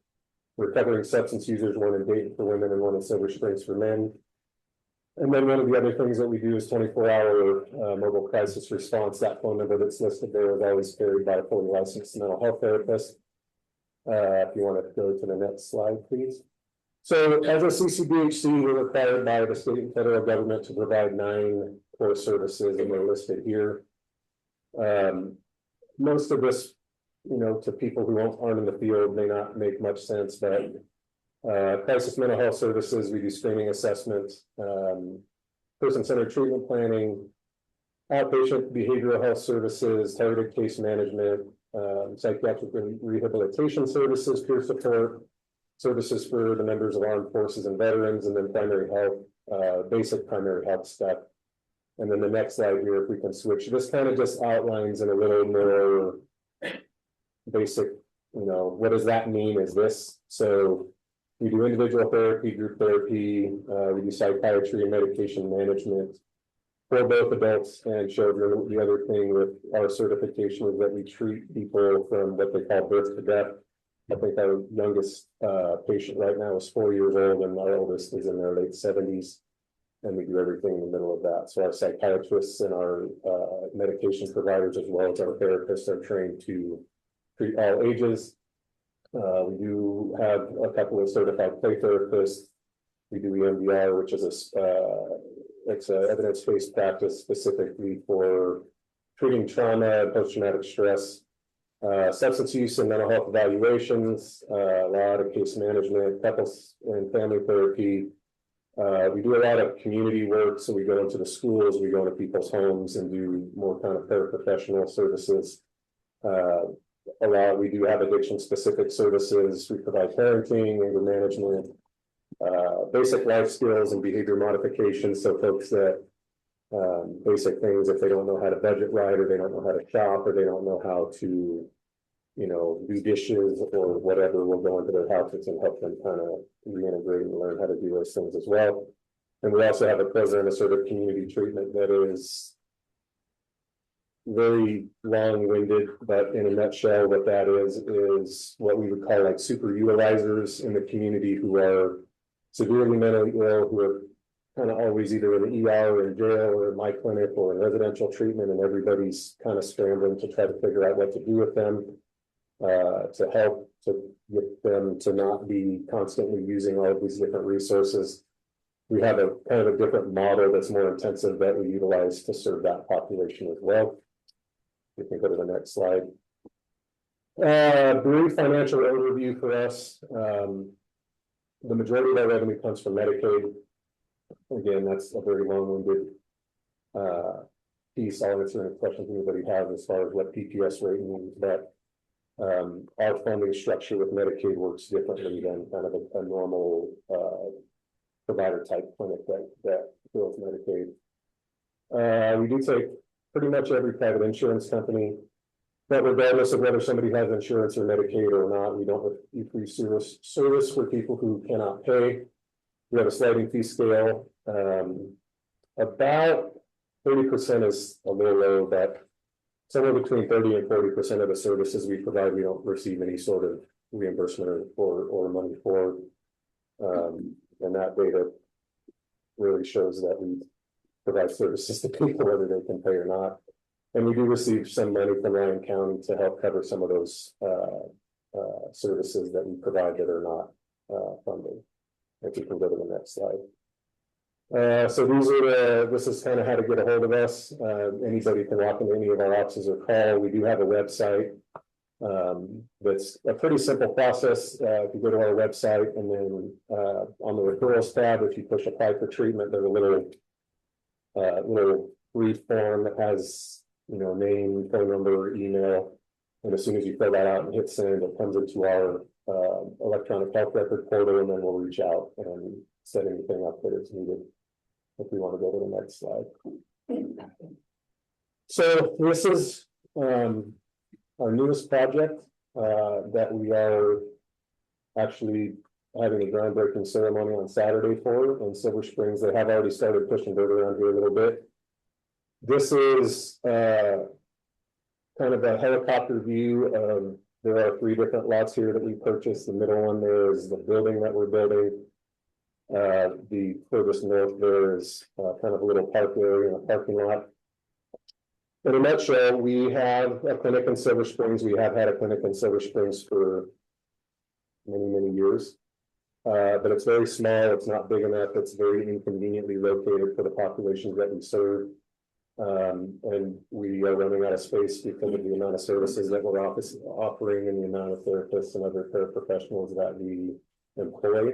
recovering substance users, one in Dayton for women and one in Silver Springs for men. And then one of the other things that we do is 24-hour mobile crisis response. That phone number that's listed there is always carried by a fully licensed mental health therapist. If you want to go to the next slide, please. So as a CCBHC, we're required by the state and federal government to provide 9 core services, and they're listed here. Most of this, to people who aren't in the field may not make much sense, but crisis mental health services, we do screening assessments, person-centered treatment planning, outpatient behavioral health services, targeted case management, psychiatric rehabilitation services, peer support, services for the members of armed forces and veterans, and then primary health, basic primary health stuff. And then the next slide here, if we can switch, this kind of just outlines in a little more basic, what does that mean is this? So we do individual therapy, group therapy, we do psychiatry and medication management for both adults and children. The other thing with our certification is that we treat people from what they call birth to death. I think our youngest patient right now is 4 years old, and our oldest is in their late 70s. And we do everything in the middle of that. So our psychiatrists and our medication providers, as well as our therapists, are trained to treat all ages. We do have a couple of certified play therapists. We do EMDR, which is it's an evidence-based practice specifically for treating trauma, post-traumatic stress, substance use and mental health evaluations, a lot of case management, couples and family therapy. We do a lot of community work, so we go into the schools, we go into people's homes and do more kind of paraprofessional services. We do have addiction-specific services. We provide parenting, anger management, basic life skills and behavior modification. So folks that basic things, if they don't know how to budget right, or they don't know how to shop, or they don't know how to, do dishes or whatever, we'll go into their houses and help them kind of reintegrate and learn how to do those things as well. And we also have a program of sort of community treatment that is very long-winded, but in a nutshell, what that is what we would call like super utilizers in the community who are severely mentally ill, who are kind of always either in the ER or in jail or in my clinic or in residential treatment, and everybody's kind of scrambling to try to figure out what to do with them, to help to get them to not be constantly using all of these different resources. We have a kind of a different model that's more intensive that we utilize to serve that population as well. We can go to the next slide. Brief financial overview for us. The majority of our revenue comes from Medicaid. Again, that's a very long-winded piece. I'll answer any questions anybody has as far as what PPS rate means, but our funding structure with Medicaid works differently than kind of a normal provider type clinic that fills Medicaid. We do take pretty much every private insurance company, but regardless of whether somebody has insurance or Medicaid or not, we don't free service for people who cannot pay. We have a sliding fee scale. About 30% is a little low, but somewhere between 30 and 40% of the services we provide, we don't receive any sort of reimbursement or money for. And that data really shows that we provide services to people whether they can pay or not. And we do receive some money from Lyon County to help cover some of those services that we provide that are not funded. If you can go to the next slide. So this is kind of how to get a hold of us. Anybody can walk into any of our offices or call. We do have a website. That's a pretty simple process. If you go to our website and then on the referrals tab, if you push apply for treatment, there's a little brief form that has name, phone number, email, and as soon as you fill that out and hit send, it comes into our electronic health record portal, and then we'll reach out and set anything up that is needed. If we want to go to the next slide. So this is our newest project that we are actually having a groundbreaking ceremony on Saturday for in Silver Springs. They have already started pushing dirt around here a little bit. This is kind of a helicopter view of, there are 3 different lots here that we purchased. The middle one there is the building that we're building. The furthest north there is kind of a little park area and a parking lot. In a nutshell, we have a clinic in Silver Springs. We have had a clinic in Silver Springs for many, many years. But it's very small. It's not big enough. It's very inconveniently located for the populations that we serve. And we are running out of space because of the amount of services that we're offering and the amount of therapists and other paraprofessionals that we employ.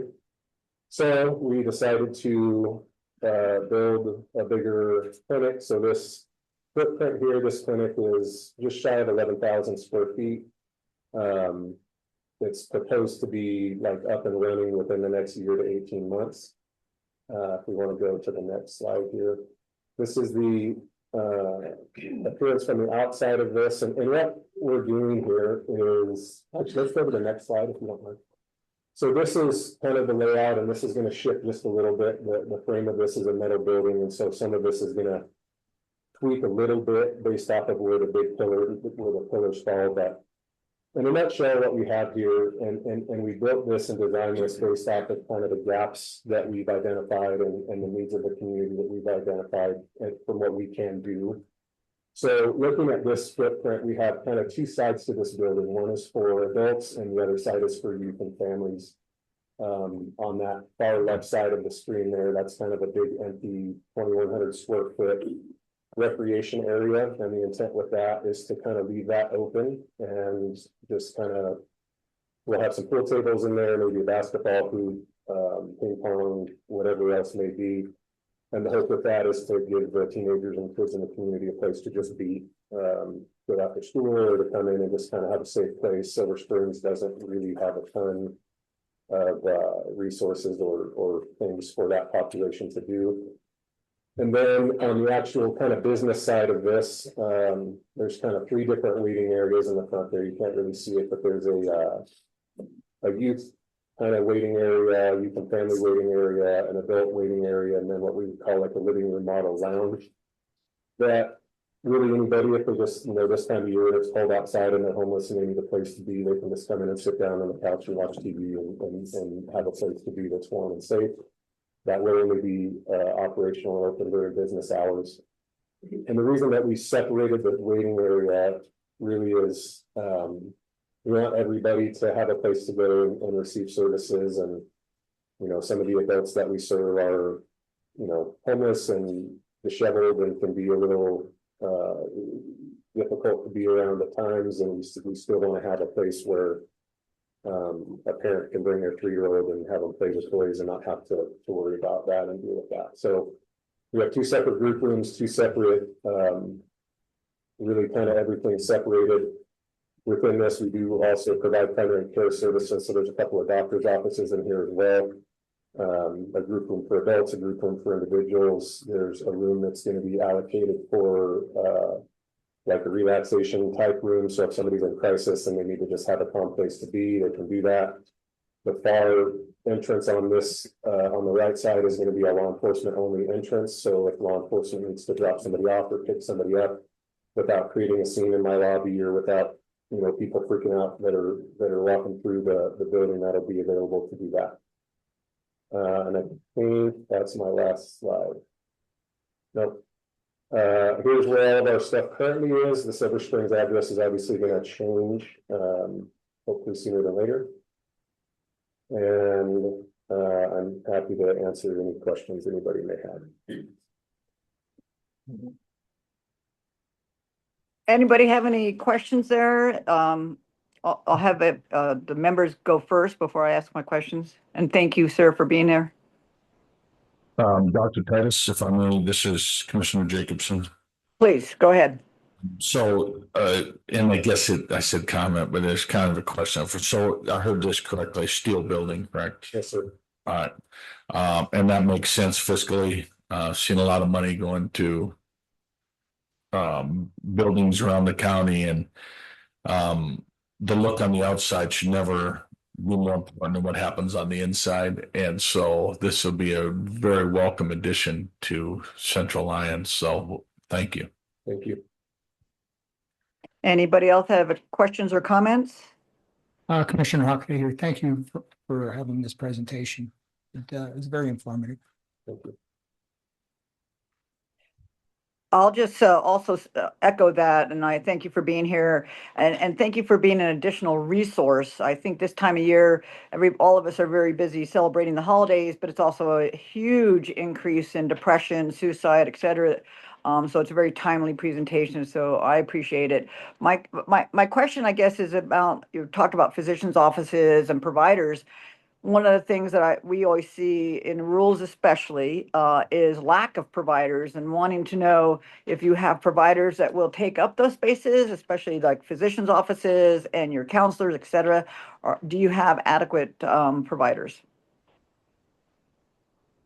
So we decided to build a bigger clinic. So this footprint here, this clinic is just shy of 11,000 square feet. it's proposed to be like up and running within the next year to 18 months. If we want to go to the next slide here, this is the appearance from the outside of this, and what we're doing here is, actually, let's go to the next slide if you don't mind. So this is kind of the layout, and this is going to shift just a little bit. The frame of this is a metal building, and so some of this is going to tweak a little bit based off of where the big pillar, where the pillars fall. But in a nutshell, what we have here, and we built this and designed this based off of kind of the gaps that we've identified and the needs of the community that we've identified and from what we can do. So looking at this footprint, we have kind of two sides to this building. One is for adults and the other side is for youth and families. On that far left side of the screen there, that's kind of a big empty 2,100 square foot recreation area. And the intent with that is to kind of leave that open and just kind of, we'll have some pool tables in there, maybe a basketball hoop, ping pong, whatever else may be. And the hope with that is to give the teenagers and kids in the community a place to just be, go after school or to come in and just kind of have a safe place. Silver Springs doesn't really have a ton of resources or things for that population to do. And then on the actual kind of business side of this, there's kind of three different waiting areas in the front there. You can't really see it, but there's a youth kind of waiting area, youth and family waiting area, an adult waiting area, and then what we would call like a living room model lounge. That really anybody, if they just, this time of year it's cold outside and they're homeless and they need a place to be, they can just come in and sit down on the couch and watch TV and have a place to be that's warm and safe. That will only be operational and open during business hours. And the reason that we separated the waiting area really is we want everybody to have a place to go and receive services. And, some of the adults that we serve are, homeless and disheveled and can be a little difficult to be around at times. And we still want to have a place where a parent can bring their 3-year-old and have them play with toys and not have to worry about that and deal with that. So we have two separate group rooms, two separate, really kind of everything separated. Within this, we do also provide primary care services. So there's a couple of doctor's offices in here as well. A group room for adults, a group room for individuals. There's a room that's going to be allocated for like a relaxation type room. So if somebody's in crisis and they need to just have a calm place to be, they can do that. The far entrance on this, on the right side is going to be a law enforcement only entrance. So if law enforcement needs to drop somebody off or pick somebody up without creating a scene in my lobby or without, people freaking out that are walking through the building, that'll be available to do that. And I think that's my last slide. Nope. Here's where all of our stuff currently is. The Silver Springs address is obviously going to change, hopefully sooner than later. And I'm happy to answer any questions anybody may have. Anybody have any questions there? I'll have the members go first before I ask my questions. And thank you, sir, for being here. Dr. Titus, if I may, this is Commissioner Jacobson. Please, go ahead. So, and I guess I said comment, but there's kind of a question. So I heard this correctly, steel building, correct? Yes, sir. All right. And that makes sense fiscally. Seen a lot of money going to buildings around the county, and the look on the outside should never be more important than what happens on the inside. And so this will be a very welcome addition to Central Lyon. So thank you. Thank you. Anybody else have questions or comments? Commissioner Hockley here. Thank you for having this presentation. It is very informative. Thank you. I'll just also echo that, and I thank you for being here, and thank you for being an additional resource. I think this time of year, all of us are very busy celebrating the holidays, but it's also a huge increase in depression, suicide, etc. So it's a very timely presentation, so I appreciate it. My question, I guess, is about, you talked about physicians' offices and providers. one of the things that we always see in rules especially, is lack of providers and wanting to know if you have providers that will take up those spaces, especially like physicians' offices and your counselors, et cetera. Or do you have adequate, providers?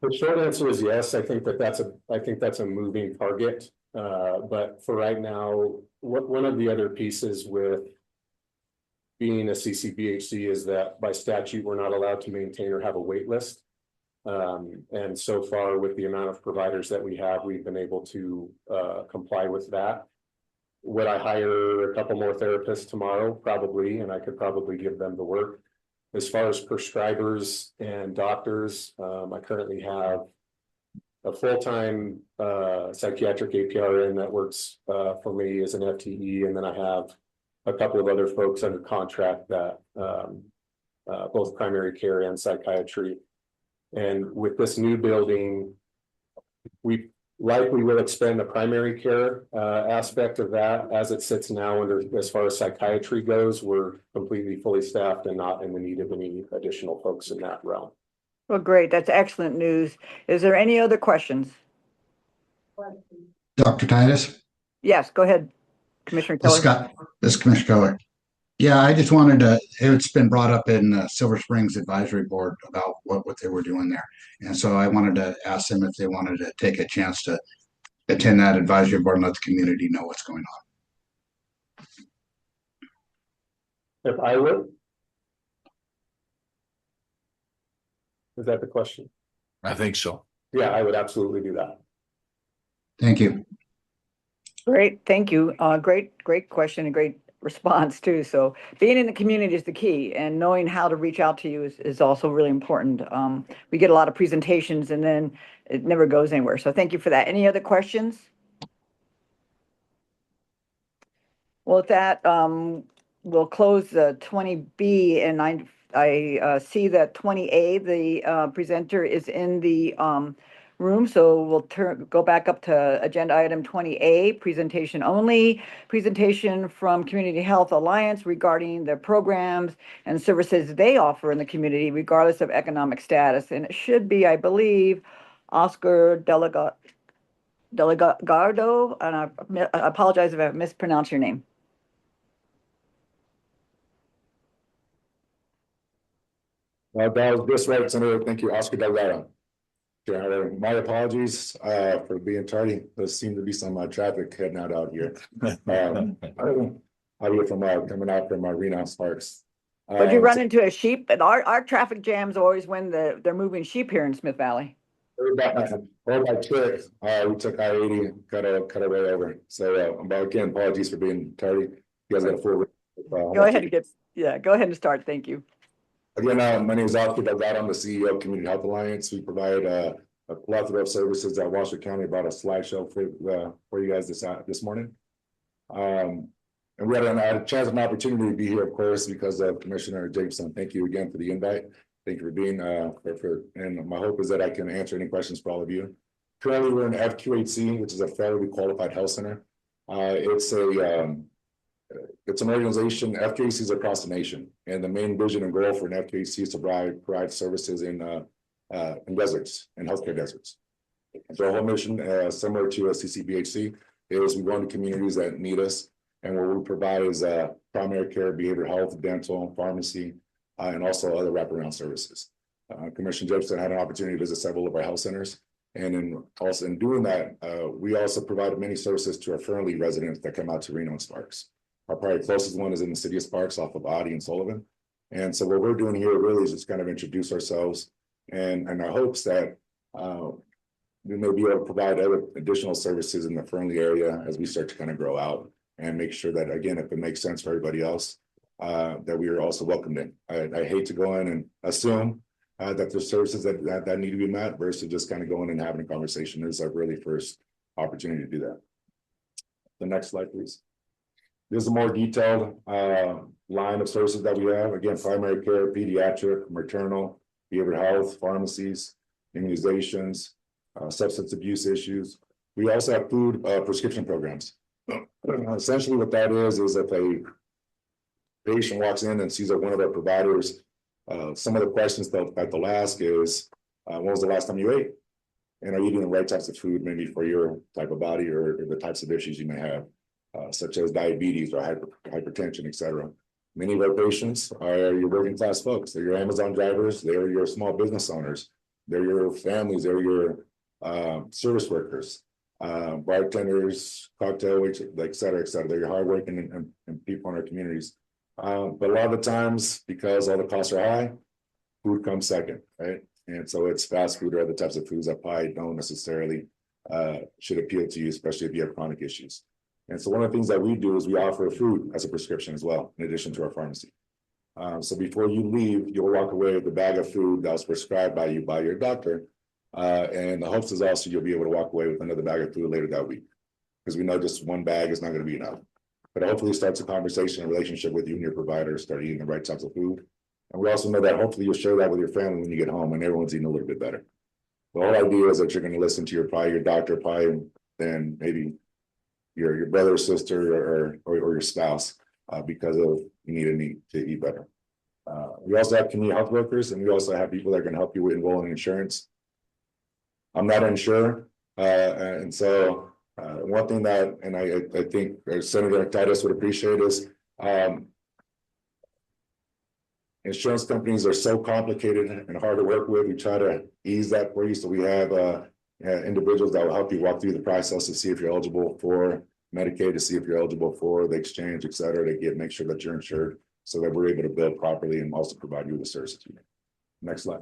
The short answer is yes. I think that's a moving target. But for right now, one of the other pieces with being a CCBHC is that by statute, we're not allowed to maintain or have a wait list. And so far with the amount of providers that we have, we've been able to comply with that. Would I hire a couple more therapists tomorrow? Probably, and I could probably give them the work. As far as prescribers and doctors, I currently have a full-time psychiatric APRN that works for me as an FTE, and then I have a couple of other folks under contract that both primary care and psychiatry. And with this new building, we likely will expand the primary care aspect of that. As it sits now, as far as psychiatry goes, we're completely fully staffed and not in the need of any additional folks in that realm. Well, great. That's excellent news. Is there any other questions? Dr. Titus? Yes, go ahead, Commissioner Keller. This is Commissioner Keller. Yeah, I just wanted to, it's been brought up in Silver Springs Advisory Board about what they were doing there. And so I wanted to ask them if they wanted to take a chance to attend that advisory board and let the community know what's going on. If I would? Is that the question? I think so. Yeah, I would absolutely do that. Thank you. Great, thank you. Great question and great response too. So being in the community is the key, and knowing how to reach out to you is also really important. We get a lot of presentations and then it never goes anywhere. So thank you for that. Any other questions? Well, with that, we'll close the 20B, and I see that 20A, the presenter is in the room, so we'll go back up to agenda item 20A, presentation only. Presentation from Community Health Alliance regarding the programs and services they offer in the community regardless of economic status. And it should be, I believe, Oscar Delegardo, and I apologize if I mispronounced your name. That was just right, Senator. Thank you, Oscar Delgado. My apologies for being tardy. There seemed to be some traffic heading out here. I'll be from coming out from Reno Sparks. But you run into a sheep, and our traffic jams always when they're moving sheep here in Smith Valley. By trick, we took I-80, cut a way over. So, but again, apologies for being tardy. You guys got a full. Go ahead and start. Thank you. Again, my name is Oscar Delgado. I'm the CEO of Community Health Alliance. We provide a plethora of services at Washoe County. About a slideshow for you guys this morning. And we had a chance and opportunity to be here, of course, because of Commissioner Jacobson. Thank you again for the invite. Thank you for being and my hope is that I can answer any questions for all of you. Currently, we're in FQHC, which is a federally qualified health center. It's an organization, FQHCs across the nation, and the main vision and goal for an FQHC is to provide services in deserts, in healthcare deserts. So our whole mission, similar to a CCBHC, is we go into communities that need us, and what we provide is primary care, behavioral health, dental, pharmacy, and also other wraparound services. Commissioner Jacobson had an opportunity to visit several of our health centers, and in doing that, we also provide many services to our friendly residents that come out to Reno and Sparks. Our probably closest one is in the city of Sparks off of Oddie and Sullivan. And so what we're doing here really is just kind of introduce ourselves and our hopes that we may be able to provide other additional services in the friendly area as we start to kind of grow out and make sure that, again, if it makes sense for everybody else, that we are also welcomed in. I hate to go in and assume that there's services that need to be met versus just kind of going and having a conversation. This is our really first opportunity to do that. The next slide, please. This is a more detailed line of services that we have. Again, primary care, pediatric, maternal, behavioral health, pharmacies, immunizations, substance abuse issues. We also have food prescription programs. Essentially what that is if a patient walks in and sees that one of our providers Some of the questions that they'll ask is, when was the last time you ate? And are you eating the right types of food, maybe for your type of body or the types of issues you may have, such as diabetes or hypertension, et cetera. Many of our patients are your working class folks. They're your Amazon drivers. They're your small business owners. They're your families. They're your service workers, bartenders, cocktail waiters, et cetera, et cetera. They're your hardworking and people in our communities. But a lot of the times, because all the costs are high, food comes second, right? And so it's fast food or other types of foods that probably don't necessarily should appeal to you, especially if you have chronic issues. And so one of the things that we do is we offer food as a prescription as well, in addition to our pharmacy. So before you leave, you'll walk away with a bag of food that was prescribed by you by your doctor. And the hopes is also you'll be able to walk away with another bag of food later that week. Because we know just one bag is not going to be enough. But hopefully it starts a conversation, a relationship with you and your provider, start eating the right types of food. And we also know that hopefully you'll share that with your family when you get home and everyone's eating a little bit better. The whole idea is that you're going to listen to your doctor, probably then maybe your brother or sister or your spouse because of you need to eat better. We also have community health workers, and we also have people that can help you with enrolling insurance. I'm not an insurer, and so one thing that, and I think Senator Titus would appreciate is insurance companies are so complicated and hard to work with. We try to ease that for you. So we have individuals that will help you walk through the process to see if you're eligible for Medicaid, to see if you're eligible for the exchange, et cetera, to make sure that you're insured so that we're able to bill properly and also provide you with the services you need. Next slide.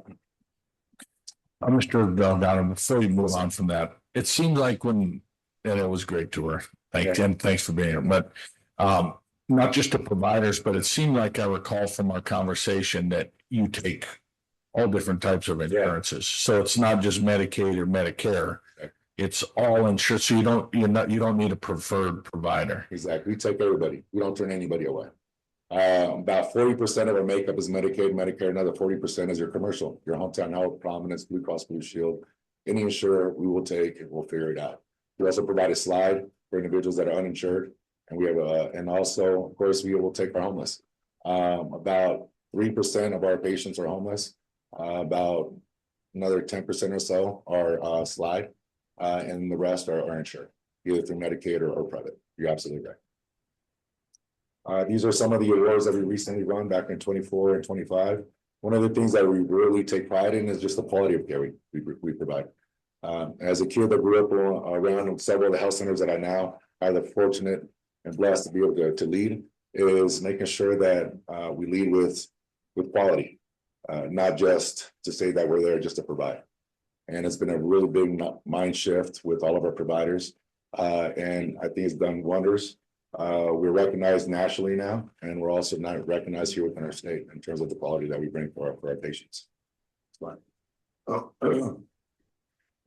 Mr. Delgado, before you move on from that, it seemed like and it was great tour. Thanks for being here. But not just to providers, but it seemed like I recall from our conversation that you take all different types of insurances. So it's not just Medicaid or Medicare. It's all insured. So you don't need a preferred provider. Exactly. We take everybody. We don't turn anybody away. About 40% of our makeup is Medicaid, Medicare. Another 40% is your commercial, your Hometown Health, Providence, Blue Cross Blue Shield. Any insurer we will take and we'll figure it out. We also provide a slide for individuals that are uninsured. And we have and also, of course, we will take our homeless. About 3% of our patients are homeless. About another 10% or so are slide, and the rest are insured, either through Medicaid or private. You're absolutely right. These are some of the awards that we recently won back in 24 and 25. One of the things that we really take pride in is just the quality of care we provide. As a kid that grew up around several of the health centers that I now have the fortunate and blessed to be able to lead, is making sure that we lead with quality, not just to say that we're there just to provide. And it's been a really big mind shift with all of our providers, and I think it's done wonders. We're recognized nationally now, and we're also not recognized here within our state in terms of the quality that we bring for our patients.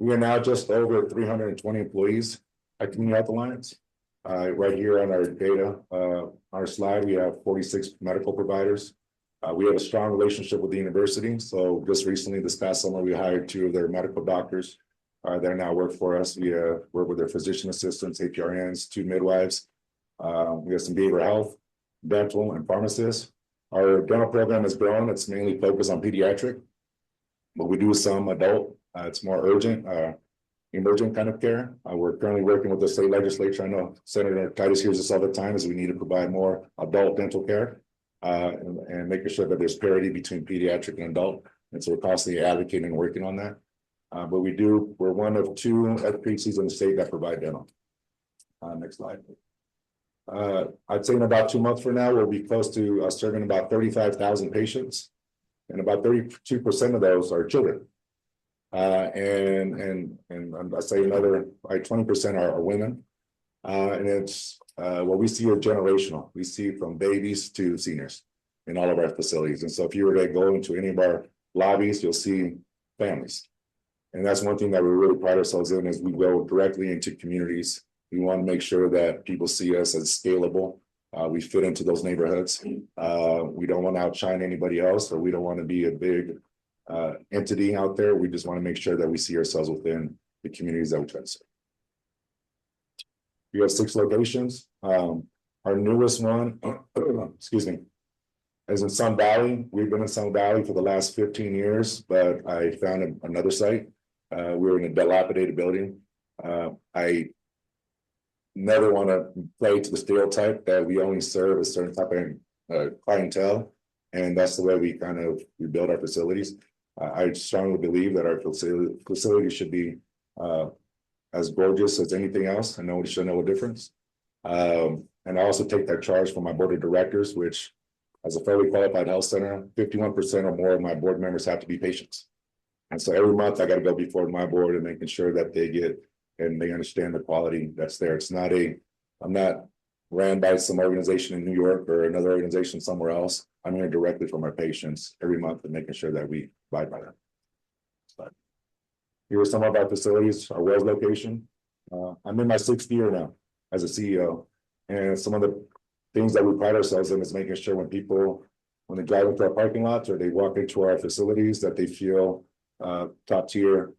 We are now just over 320 employees at Community Health Alliance. Right here on our data, our slide, we have 46 medical providers. We have a strong relationship with the university. So just recently, this past summer, we hired 2 of their medical doctors that now work for us. We work with their physician assistants, APRNs, 2 midwives. We have some behavioral health, dental, and pharmacists. Our dental program has grown. It's mainly focused on pediatric, but we do some adult. It's more urgent, emergent kind of care. We're currently working with the state legislature. I know Senator Titus hears this all the time, is we need to provide more adult dental care and making sure that there's parity between pediatric and adult. And so we're constantly advocating and working on that. But we're one of 2 FPCs in the state that provide dental. Next slide. I'd say in about 2 months from now, we'll be close to serving about 35,000 patients, and about 32% of those are children. And I say another like 20% are women. And it's what we see are generational. We see from babies to seniors in all of our facilities. And so if you were to go into any of our lobbies, you'll see families. And that's one thing that we really pride ourselves in, is we go directly into communities. We want to make sure that people see us as scalable. We fit into those neighborhoods. We don't want to outshine anybody else, or we don't want to be a big entity out there. We just want to make sure that we see ourselves within the communities that we try to serve. We have 6 locations. Our newest one, excuse me, as in Sun Valley. We've been in Sun Valley for the last 15 years, but I found another site. We were in a dilapidated building. I never want to play to the stereotype that we only serve a certain type of clientele, and that's the way we build our facilities. I strongly believe that our facility should be as gorgeous as anything else, and nobody should know a difference. And I also take that charge from my board of directors, which, as a federally qualified health center, 51% or more of my board members have to be patients. And so every month I got to go before my board and making sure that they get and they understand the quality that's there. I'm not ran by some organization in New York or another organization somewhere else. I'm here directly from our patients every month and making sure that we abide by that. But here are some of our facilities, our Wells location. I'm in my 6th year now as a CEO. And some of the things that we pride ourselves in is making sure when they drive into our parking lots or they walk into our facilities, that they feel top tier,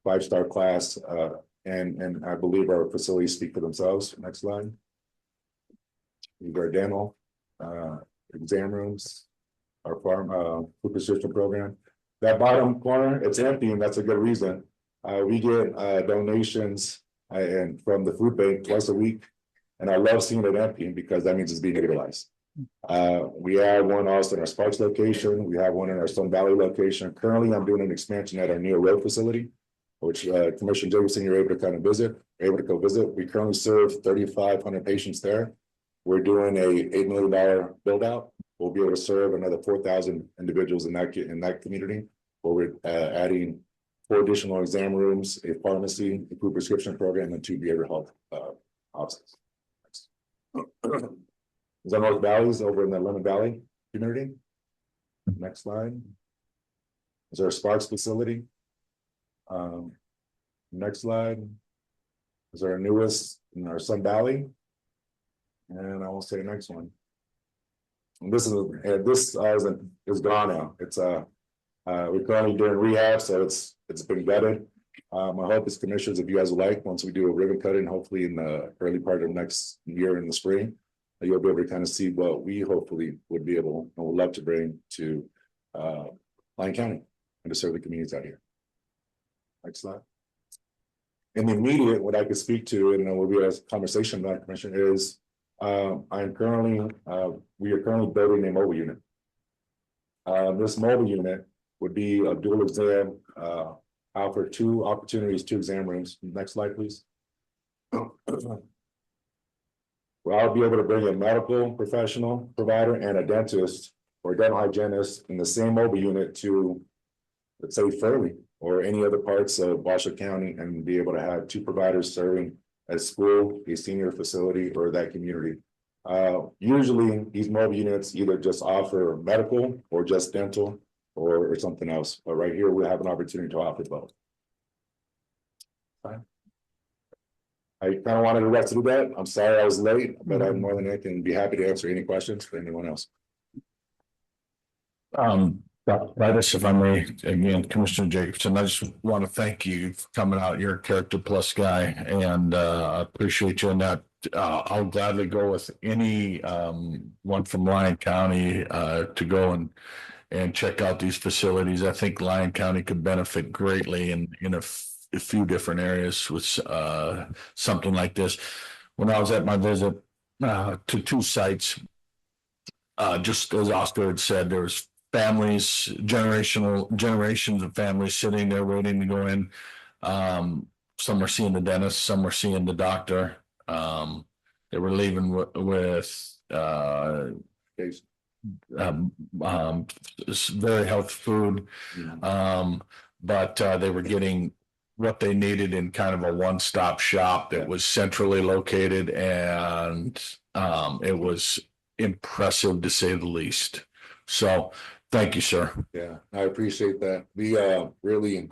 5-star class. And I believe our facilities speak for themselves. Next slide. These are our dental, exam rooms, our farm food prescription program. That bottom corner, it's empty, and that's a good reason. We get donations and from the food bank twice a week. And I love seeing it empty because that means it's being utilized. We have one also in our Sparks location. We have one in our Sun Valley location. Currently, I'm doing an expansion at our Neil Road facility, which Commissioner Jacobson, you're able to go visit. We currently serve 3,500 patients there. We're doing a $8 million build out. We'll be able to serve another 4,000 individuals in that community, where we're adding 4 additional exam rooms, a pharmacy, a food prescription program, and 2 behavioral health offices. Is our North Valleys over in the Lemon Valley community. Next slide. Is our Sparks facility. Next slide. Is our newest in our Sun Valley. And I will say the next one. And this is gone now. It's we're currently doing rehab, so it's been gutted. My hope is, commissioners, if you guys would like, once we do a ribbon cutting, hopefully in the early part of next year in the spring, you'll be able to kind of see what we hopefully would be able and would love to bring to Lyon County and to serve the communities out here. Next slide. In the immediate, what I could speak to, and we'll be a conversation about, Commissioner, is we are currently building a mobile unit. This mobile unit would be a dual exam, offer 2 opportunities, 2 exam rooms. Next slide, please. Well, I'll be able to bring a medical professional provider and a dentist or dental hygienist in the same mobile unit to, let's say, Fairleigh or any other parts of Washoe County, and be able to have 2 providers serving a school, a senior facility, or that community. Usually these mobile units either just offer medical or just dental or something else. But right here, we have an opportunity to offer both. Fine. I kind of wanted to rush through that. I'm sorry I was late, but I'm more than anything be happy to answer any questions for anyone else. Titus, if I may, again, Commissioner Jacobson, I just want to thank you for coming out. You're a character plus guy, and I appreciate you in that. I'll gladly go with any one from Lyon County to go and check out these facilities. I think Lyon County could benefit greatly in a few different areas with something like this. When I was at my visit to 2 sites, just as Oscar had said, there was families, generations of families sitting there waiting to go in. Some were seeing the dentist, some were seeing the doctor. They were leaving with very healthy food, but they were getting what they needed in kind of a one-stop shop that was centrally located, and it was impressive to say the least. So thank you, sir. Yeah, I appreciate that. We really,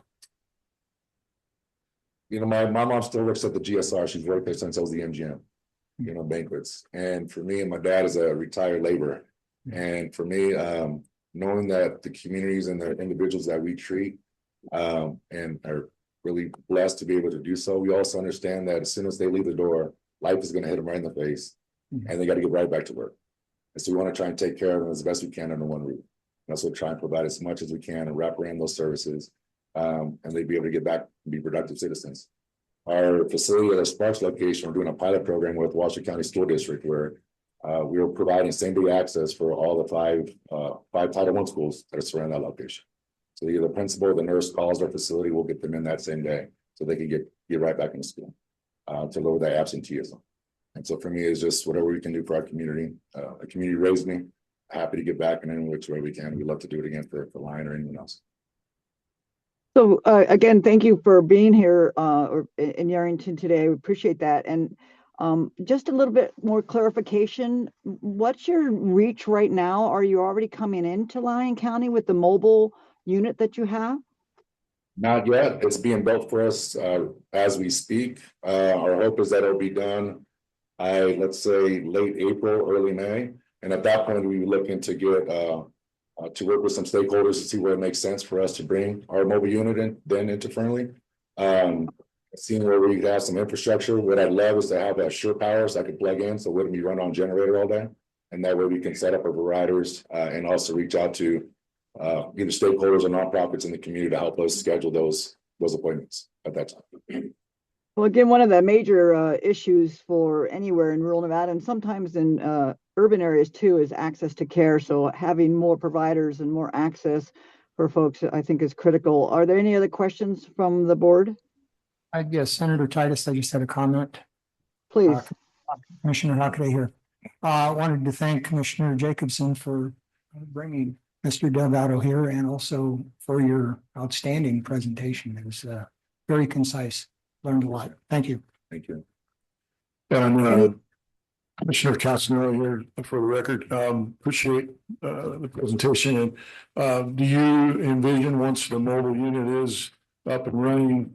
my mom still works at the GSR. She's worked there since I was the MGM, banquets. And for me, and my dad is a retired laborer. And for me, knowing that the communities and the individuals that we treat and are really blessed to be able to do so, we also understand that as soon as they leave the door, life is going to hit them right in the face, and they got to get right back to work. And so we want to try and take care of them as best we can under one roof. And also try and provide as much as we can and wrap around those services. And they'd be able to get back and be productive citizens. Our facility at our Sparks location, we're doing a pilot program with Washington County School District where we are providing same-day access for all the five Title I schools that are surrounding that location. So either the principal or the nurse calls our facility, we'll get them in that same day so they can get right back into school to lower that absenteeism. And so for me, it's just whatever we can do for our community. The community raised me, happy to get back in any which way we can. We'd love to do it again for Lyon or anyone else. So again, thank you for being here in Yerington today. We appreciate that. And just a little bit more clarification. What's your reach right now? Are you already coming into Lyon County with the mobile unit that you have? Not yet. It's being built for us as we speak. Our hope is that it'll be done, let's say late April, early May. And at that point, we will look into get to work with some stakeholders to see where it makes sense for us to bring our mobile unit into Fernley. Seeing where we have some infrastructure, what I'd love is to have that sure power so I could plug in so it wouldn't be run on generator all day. And that way we can set up our providers and also reach out to either stakeholders or nonprofits in the community to help us schedule those appointments at that time. Well, again, one of the major issues for anywhere in rural Nevada and sometimes in urban areas too is access to care. So having more providers and more access for folks, I think, is critical. Are there any other questions from the board? I guess Senator Titus, I just had a comment. Please. Commissioner Hockaday here. I wanted to thank Commissioner Jacobson for bringing Mr. Delgado here and also for your outstanding presentation. It was very concise. Learned a lot. Thank you. Thank you. And Commissioner Casanero here for the record. Appreciate the presentation. And do you envision once the mobile unit is up and running,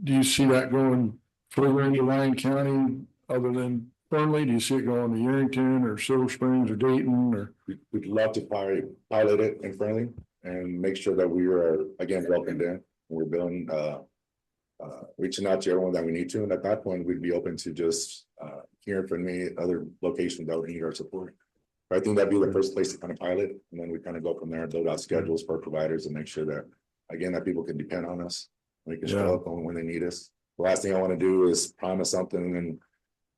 do you see that going further into Lyon County other than Fernley? Do you see it going to Yerington or Silver Springs or Dayton? Or we'd love to pilot it in Fernley and make sure that we are again welcomed in. We're building reaching out to everyone that we need to, and at that point we'd be open to just hearing from me other locations that would need our support. But I think that'd be the first place to kind of pilot, and then we kind of go from there and build out schedules for providers and make sure that again that people can depend on us. We can show up when they need us. The last thing I want to do is promise something and then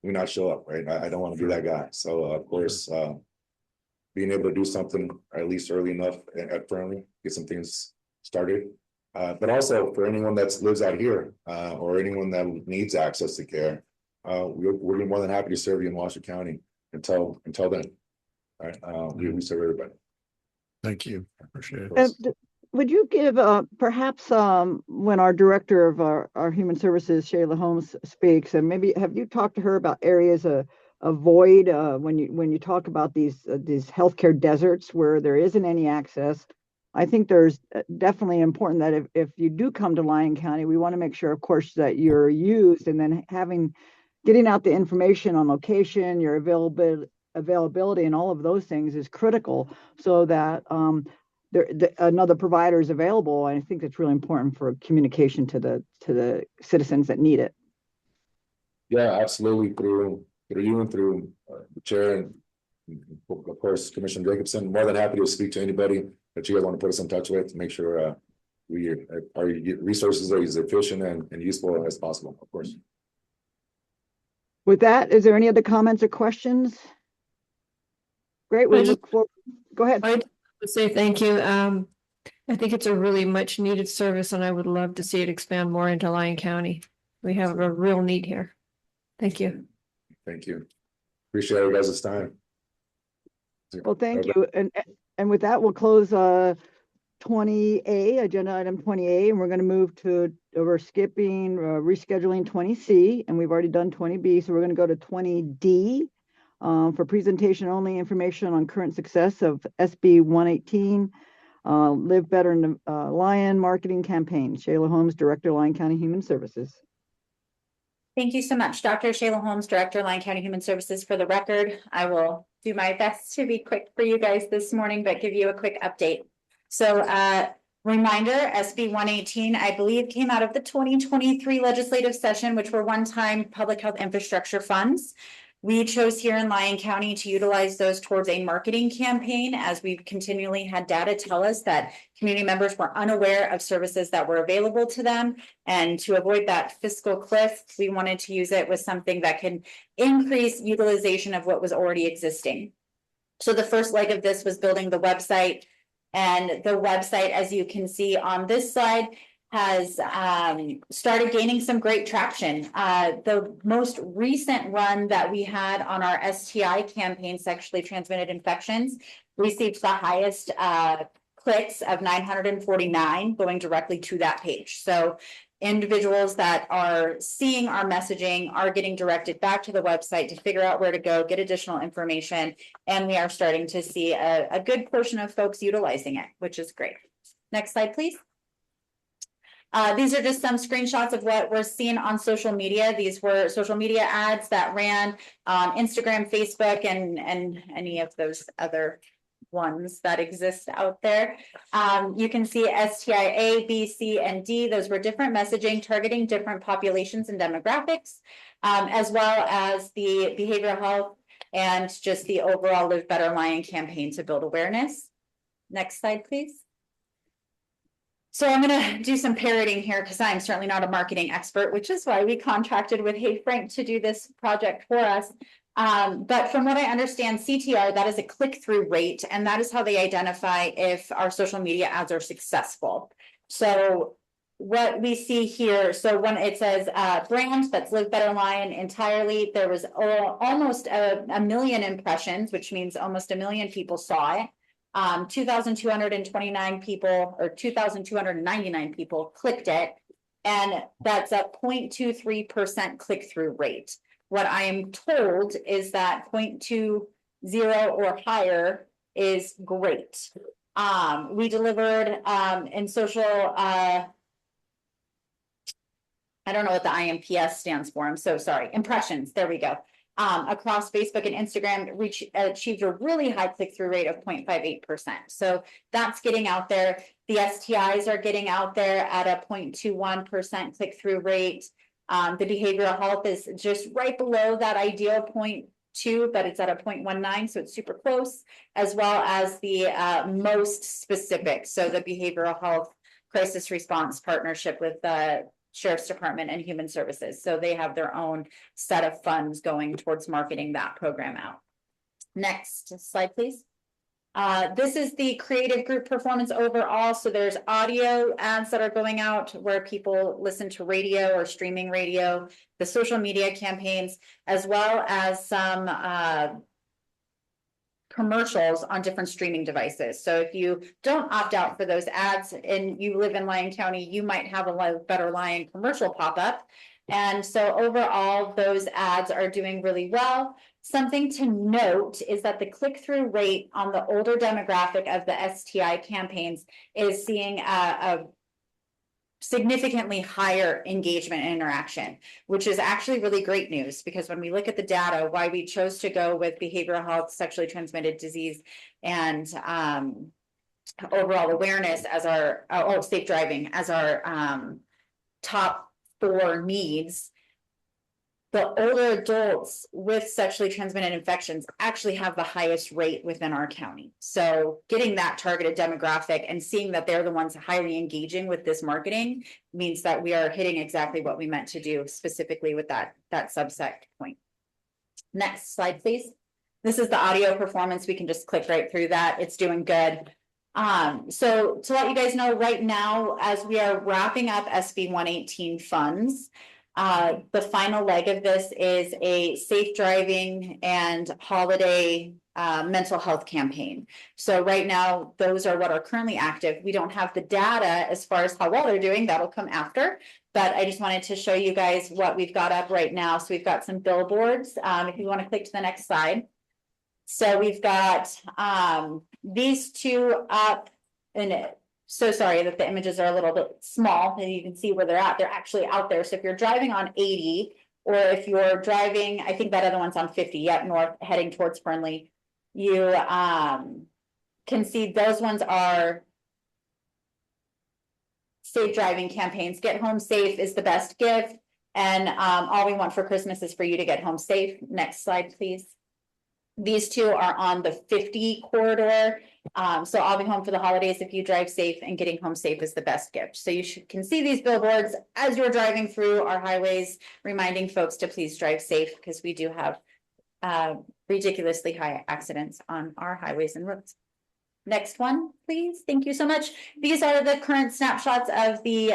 we not show up, right? I don't want to be that guy. So of course, being able to do something at least early enough at Fernley, get some things started. But also for anyone that lives out here or anyone that needs access to care, we're more than happy to serve you in Washington County until then. All right, we serve everybody. Thank you. I appreciate it. Would you give perhaps when our director of our human services, Shayla Holmes, speaks, and maybe have you talked to her about areas of void when you talk about these healthcare deserts where there isn't any access? I think there's definitely important that if you do come to Lyon County, we want to make sure, of course, that you're used, and then getting out the information on location, your availability, and all of those things is critical, so that another provider is available. I think that's really important for communication to the citizens that need it. Yeah, absolutely. Through you and through the chair and of course Commissioner Jacobson, more than happy to speak to anybody that you guys want to put us in touch with to make sure our resources are as efficient and useful as possible, of course. With that, is there any other comments or questions? Great, we look forward. Go ahead. I'd say thank you. I think it's a really much needed service and I would love to see it expand more into Lyon County. We have a real need here. Thank you. Thank you. Appreciate you guys' time. Well, thank you. And with that, we'll close 20A, agenda item 20A, and we're going to move to, we're skipping, rescheduling 20C, and we've already done 20B, so we're going to go to 20D for presentation only, information on current success of SB 118, Live Better in Lyon marketing campaign. Shayla Holmes, Director, Lyon County Human Services. Thank you so much, Dr. Shayla Holmes, Director, Lyon County Human Services. For the record, I will do my best to be quick for you guys this morning, but give you a quick update. So reminder, SB 118, I believe, came out of the 2023 legislative session, which were one-time public health infrastructure funds. We chose here in Lyon County to utilize those towards a marketing campaign, as we've continually had data tell us that community members were unaware of services that were available to them. And to avoid that fiscal cliff, we wanted to use it with something that can increase utilization of what was already existing. So the first leg of this was building the website. And the website, as you can see on this slide, has started gaining some great traction. The most recent run that we had on our STI campaign, sexually transmitted infections, received the highest clicks of 949 going directly to that page. So individuals that are seeing our messaging are getting directed back to the website to figure out where to go, get additional information, and we are starting to see a good portion of folks utilizing it, which is great. Next slide, please. These are just some screenshots of what we're seeing on social media. These were social media ads that ran on Instagram, Facebook, and any of those other ones that exist out there. You can see STI A, B, C, and D. Those were different messaging targeting different populations and demographics, as well as the behavioral health and just the overall Live Better Lyon campaign to build awareness. Next slide, please. So I'm going to do some parroting here because I'm certainly not a marketing expert, which is why we contracted with Hey Frank to do this project for us. But from what I understand, CTR, that is a click-through rate, and that is how they identify if our social media ads are successful. So what we see here, so when it says brand, that's Live Better Lyon entirely, there was almost a million impressions, which means almost a million people saw it. 2,229 people or 2,299 people clicked it, and that's a 0.23% click-through rate. What I am told is that 0.20 or higher is great. We delivered in social, I don't know what the IMPS stands for. I'm so sorry. Impressions. There we go. Across Facebook and Instagram, achieved a really high click-through rate of 0.58%. So that's getting out there. The STIs are getting out there at a 0.21% click-through rate. The behavioral health is just right below that ideal 0.2, but it's at a 0.19, so it's super close, as well as the most specific. So the behavioral health crisis response partnership with the Sheriff's Department and Human Services. So they have their own set of funds going towards marketing that program out. Next slide, please. This is the creative group performance overall. So there's audio ads that are going out where people listen to radio or streaming radio, the social media campaigns, as well as some commercials on different streaming devices. So if you don't opt out for those ads and you live in Lyon County, you might have a Live Better Lyon commercial pop up. And so overall, those ads are doing really well. Something to note is that the click-through rate on the older demographic of the STI campaigns is seeing a significantly higher engagement and interaction, which is actually really great news, because when we look at the data, why we chose to go with behavioral health, sexually transmitted disease, and overall awareness as our safe driving as our top 4 needs, the older adults with sexually transmitted infections actually have the highest rate within our county. So getting that targeted demographic and seeing that they're the ones highly engaging with this marketing means that we are hitting exactly what we meant to do specifically with that subset point. Next slide, please. This is the audio performance. We can just click right through that. It's doing good. So to let you guys know right now, as we are wrapping up SB 118 funds, the final leg of this is a safe driving and holiday mental health campaign. So right now, those are what are currently active. We don't have the data as far as how well they're doing. That'll come after. But I just wanted to show you guys what we've got up right now. So we've got some billboards. If you want to click to the next slide. So we've got these 2 up in it. So sorry that the images are a little bit small and you can see where they're at. They're actually out there. So if you're driving on 80, or if you're driving, I think that other one's on 50 up north heading towards Fernley, you can see those ones are safe driving campaigns. Get home safe is the best gift. And all we want for Christmas is for you to get home safe. Next slide, please. These two are on the 50 corridor. So I'll be home for the holidays if you drive safe, and getting home safe is the best gift. So you can see these billboards as you're driving through our highways, reminding folks to please drive safe, because we do have ridiculously high accidents on our highways and roads. Next one, please. Thank you so much. These are the current snapshots of the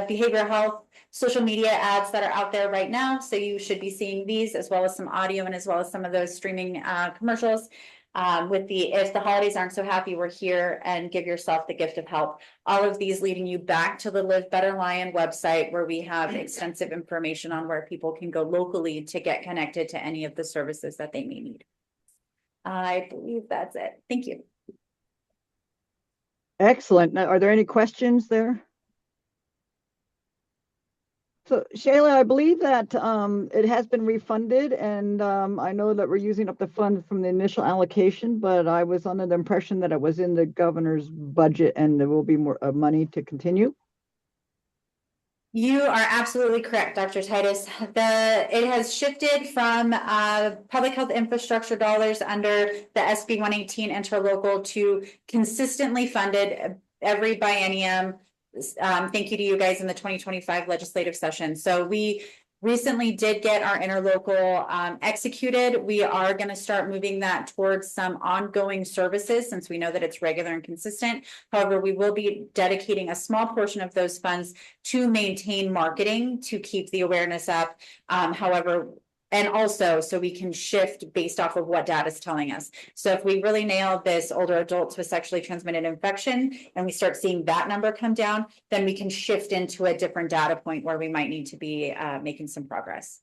behavioral health social media ads that are out there right now. So you should be seeing these, as well as some audio, and as well as some of those streaming commercials. If the holidays aren't so happy, we're here, and give yourself the gift of help. All of these leading you back to the Live Better Lyon website, where we have extensive information on where people can go locally to get connected to any of the services that they may need. I believe that's it. Thank you. Excellent. Now, are there any questions there? So Shayla, I believe that it has been refunded, and I know that we're using up the fund from the initial allocation, but I was under the impression that it was in the governor's budget and there will be more money to continue. You are absolutely correct, Dr. Titus. It has shifted from public health infrastructure dollars under the SB 118 interlocal to consistently funded every biennium. Thank you to you guys in the 2025 legislative session. So we recently did get our interlocal executed. We are going to start moving that towards some ongoing services, since we know that it's regular and consistent. However, we will be dedicating a small portion of those funds to maintain marketing, to keep the awareness up. However, and also so we can shift based off of what data is telling us. So if we really nail this older adults with sexually transmitted infection, and we start seeing that number come down, then we can shift into a different data point where we might need to be making some progress.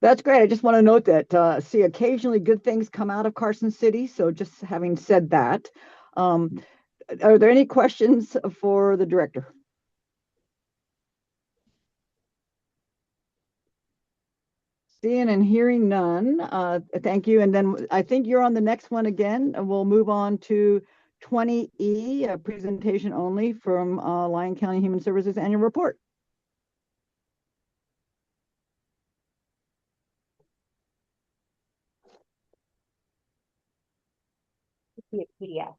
That's great. I just want to note that see, occasionally good things come out of Carson City. So just having said that, are there any questions for the director? Seeing and hearing none, thank you. And then I think you're on the next one again. We'll move on to 20E, a presentation only from Lyon County Human Services Annual Report. PDF.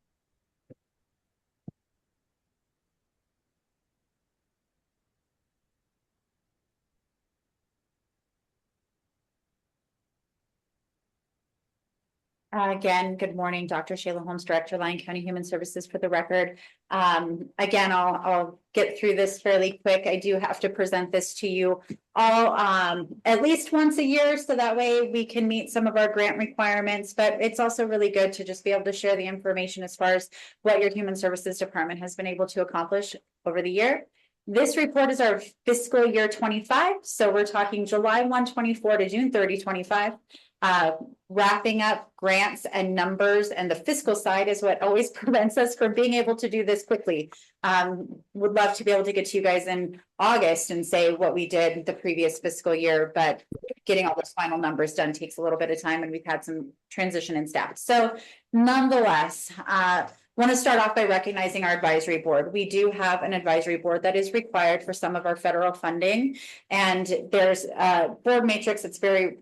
Again, good morning, Dr. Shayla Holmes, Director, Lyon County Human Services, for the record. Again, I'll get through this fairly quick. I do have to present this to you all at least once a year, so that way we can meet some of our grant requirements. But it's also really good to just be able to share the information as far as what your Human Services Department has been able to accomplish over the year. This report is our fiscal year 25. So we're talking July 1, 24 to June 30, 25. Wrapping up grants and numbers, and the fiscal side is what always prevents us from being able to do this quickly. Would love to be able to get to you guys in August and say what we did the previous fiscal year, but getting all those final numbers done takes a little bit of time, and we've had some transition in staff. So nonetheless, want to start off by recognizing our advisory board. We do have an advisory board that is required for some of our federal funding, and there's a board matrix that's very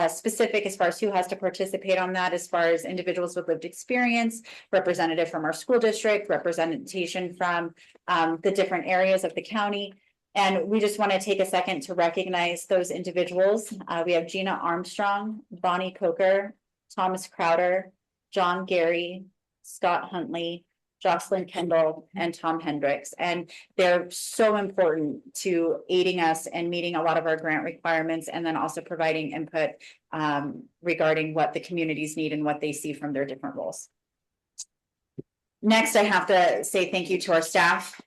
specific as far as who has to participate on that, as far as individuals with lived experience, representative from our school district, representation from the different areas of the county. And we just want to take a second to recognize those individuals. We have Gina Armstrong, Bonnie Coker, Thomas Crowder, John Gary, Scott Huntley, Jocelyn Kendall, and Tom Hendricks. And they're so important to aiding us and meeting a lot of our grant requirements, and then also providing input regarding what the communities need and what they see from their different roles. Next, I have to say thank you to our staff.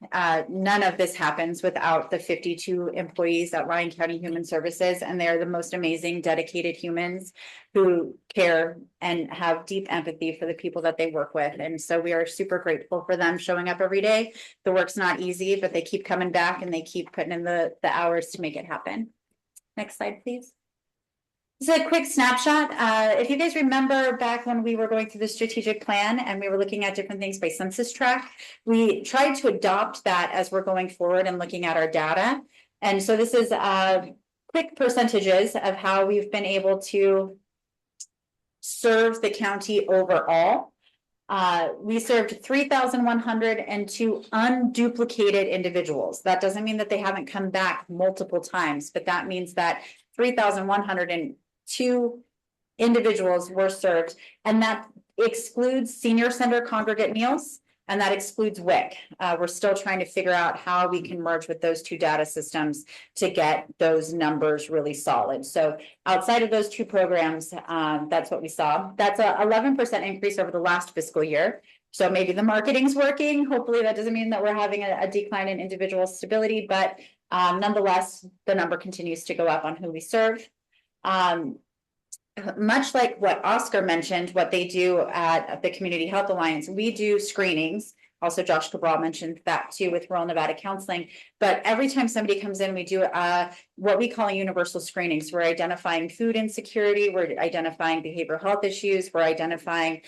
None of this happens without the 52 employees at Lyon County Human Services, and they're the most amazing, dedicated humans who care and have deep empathy for the people that they work with. And so we are super grateful for them showing up every day. The work's not easy, but they keep coming back and they keep putting in the hours to make it happen. Next slide, please. This is a quick snapshot. If you guys remember back when we were going through the strategic plan and we were looking at different things by census tract, we tried to adopt that as we're going forward and looking at our data. And so this is quick percentages of how we've been able to serve the county overall. We served 3,102 unduplicated individuals. That doesn't mean that they haven't come back multiple times, but that means that 3,102 individuals were served, and that excludes senior center congregate meals, and that excludes WIC. We're still trying to figure out how we can merge with those two data systems to get those numbers really solid. So outside of those two programs, that's what we saw. That's a 11% increase over the last fiscal year. So maybe the marketing's working. Hopefully that doesn't mean that we're having a decline in individual stability, but nonetheless, the number continues to go up on who we serve. Much like what Oscar mentioned, what they do at the Community Health Alliance, we do screenings. Also, Josh Cabral mentioned that too with Rural Nevada Counseling. But every time somebody comes in, we do what we call a universal screening. So we're identifying food insecurity, we're identifying behavioral health issues, we're identifying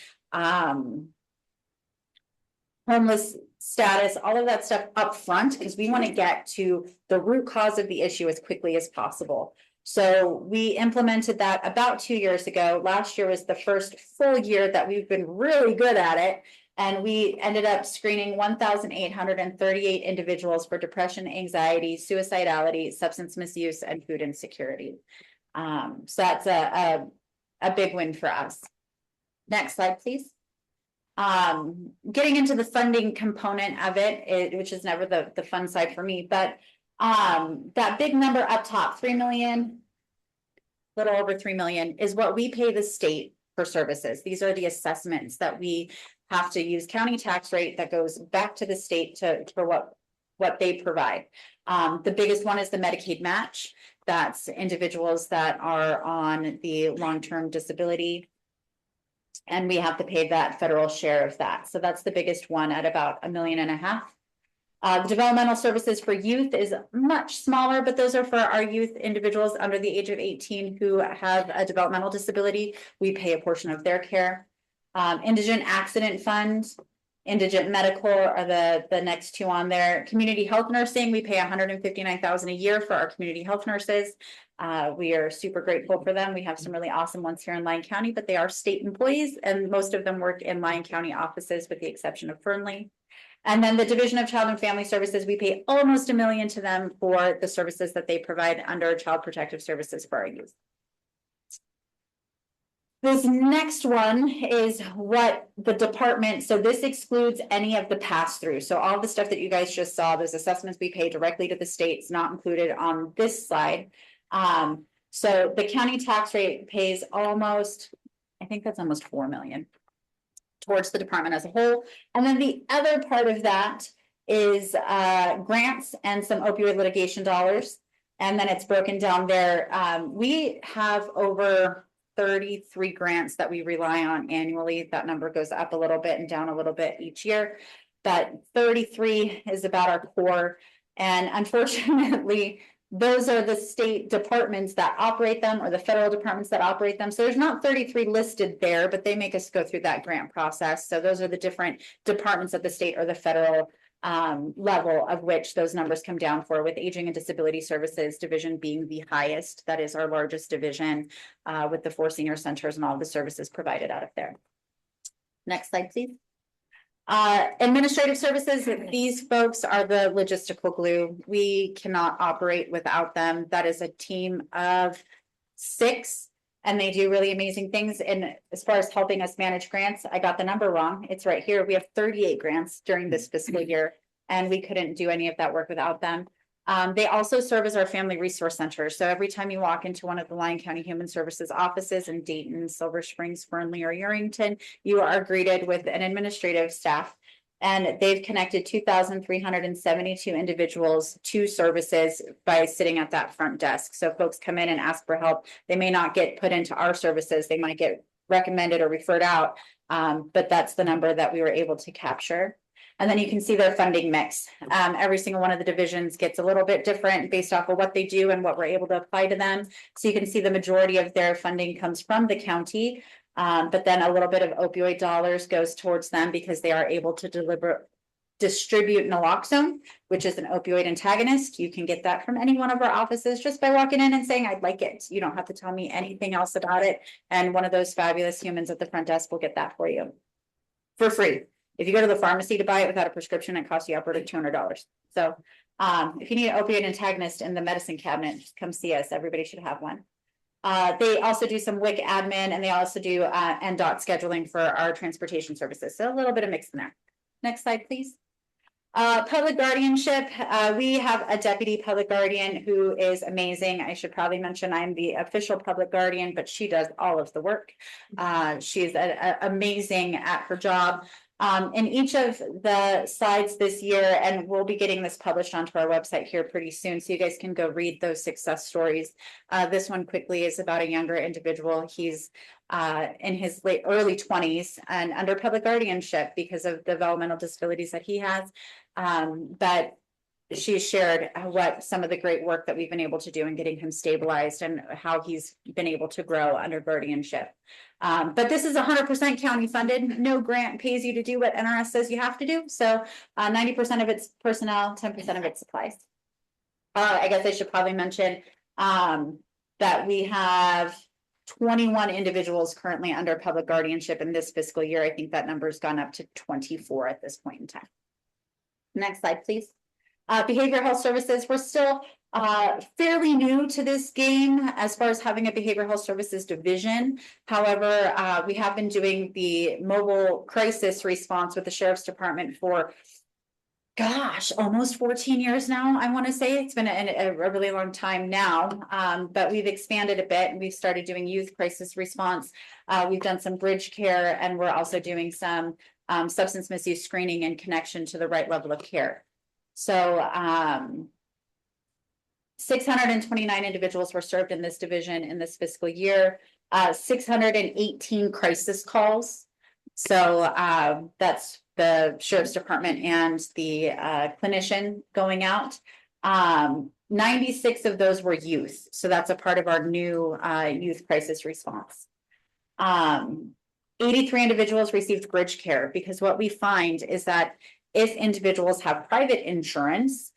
homeless status, all of that stuff up front, because we want to get to the root cause of the issue as quickly as possible. So we implemented that about 2 years ago. Last year was the first full year that we've been really good at it. And we ended up screening 1,838 individuals for depression, anxiety, suicidality, substance misuse, and food insecurity. So that's a big win for us. Next slide, please. Getting into the funding component of it, which is never the fun side for me, but that big number up top, 3 million, little over 3 million, is what we pay the state for services. These are the assessments that we have to use, county tax rate that goes back to the state for what they provide. The biggest one is the Medicaid match. That's individuals that are on the long-term disability, and we have to pay that federal share of that. So that's the biggest one at about $1.5 million. The developmental services for youth is much smaller, but those are for our youth individuals under the age of 18 who have a developmental disability. We pay a portion of their care. Indigent accident fund, indigent medical are the next two on there. Community health nursing, we pay $159,000 a year for our community health nurses. We are super grateful for them. We have some really awesome ones here in Lyon County, but they are state employees, and most of them work in Lyon County offices with the exception of Fernley. And then the Division of Child and Family Services, we pay almost $1 million to them for the services that they provide under Child Protective Services for our youth. This next one is what the department, so this excludes any of the pass-through. So all the stuff that you guys just saw, those assessments we pay directly to the states, not included on this slide. So the county tax rate pays almost, I think that's almost 4 million. Towards the department as a whole. And then the other part of that is grants and some opioid litigation dollars. And then it's broken down there. We have over 33 grants that we rely on annually. That number goes up a little bit and down a little bit each year, but 33 is about our core. And unfortunately, those are the state departments that operate them or the federal departments that operate them. So there's not 33 listed there, but they make us go through that grant process. So those are the different departments at the state or the federal level of which those numbers come down for, with Aging and Disability Services Division being the highest. That is our largest division with the 4 senior centers and all the services provided out of there. Next slide, please. Administrative services, these folks are the logistical glue. We cannot operate without them. That is a team of 6, and they do really amazing things. And as far as helping us manage grants, I got the number wrong. It's right here. We have 38 grants during this fiscal year, and we couldn't do any of that work without them. They also serve as our family resource center. So every time you walk into one of the Lyon County Human Services offices in Dayton, Silver Springs, Fernley, or Yerington, you are greeted with an administrative staff, and they've connected 2,372 individuals to services by sitting at that front desk. So folks come in and ask for help. They may not get put into our services. They might get recommended or referred out, but that's the number that we were able to capture. And then you can see their funding mix. Every single one of the divisions gets a little bit different based off of what they do and what we're able to apply to them. So you can see the majority of their funding comes from the county, but then a little bit of opioid dollars goes towards them because they are able to distribute naloxone, which is an opioid antagonist. You can get that from any one of our offices just by walking in and saying, I'd like it. You don't have to tell me anything else about it. And one of those fabulous humans at the front desk will get that for you for free. If you go to the pharmacy to buy it without a prescription, it costs you upward of $200. So if you need an opioid antagonist in the medicine cabinet, just come see us. Everybody should have one. They also do some WIC admin, and they also do NDOT scheduling for our transportation services. So a little bit of mix in there. Next slide, please. Public guardianship. We have a deputy public guardian who is amazing. I should probably mention I'm the official public guardian, but she does all of the work. She's amazing at her job. In each of the slides this year, and we'll be getting this published onto our website here pretty soon, so you guys can go read those success stories. This one quickly is about a younger individual. He's in his early 20s and under public guardianship because of developmental disabilities that he has. But she shared what some of the great work that we've been able to do in getting him stabilized and how he's been able to grow under guardianship. But this is 100% county funded. No grant pays you to do what NRS says you have to do. So 90% of it's personnel, 10% of it's supplies. I guess I should probably mention that we have 21 individuals currently under public guardianship in this fiscal year. I think that number's gone up to 24 at this point in time. Next slide, please. Behavioral health services, we're still fairly new to this game as far as having a behavioral health services division. However, we have been doing the mobile crisis response with the sheriff's department for, gosh, almost 14 years now. I want to say it's been a really long time now, but we've expanded a bit and we've started doing youth crisis response. We've done some bridge care, and we're also doing some substance misuse screening in connection to the right level of care. So 629 individuals were served in this division in this fiscal year, 618 crisis calls. So that's the sheriff's department and the clinician going out. 96 of those were youth. So that's a part of our new youth crisis response. 83 individuals received bridge care, because what we find is that if individuals have private insurance,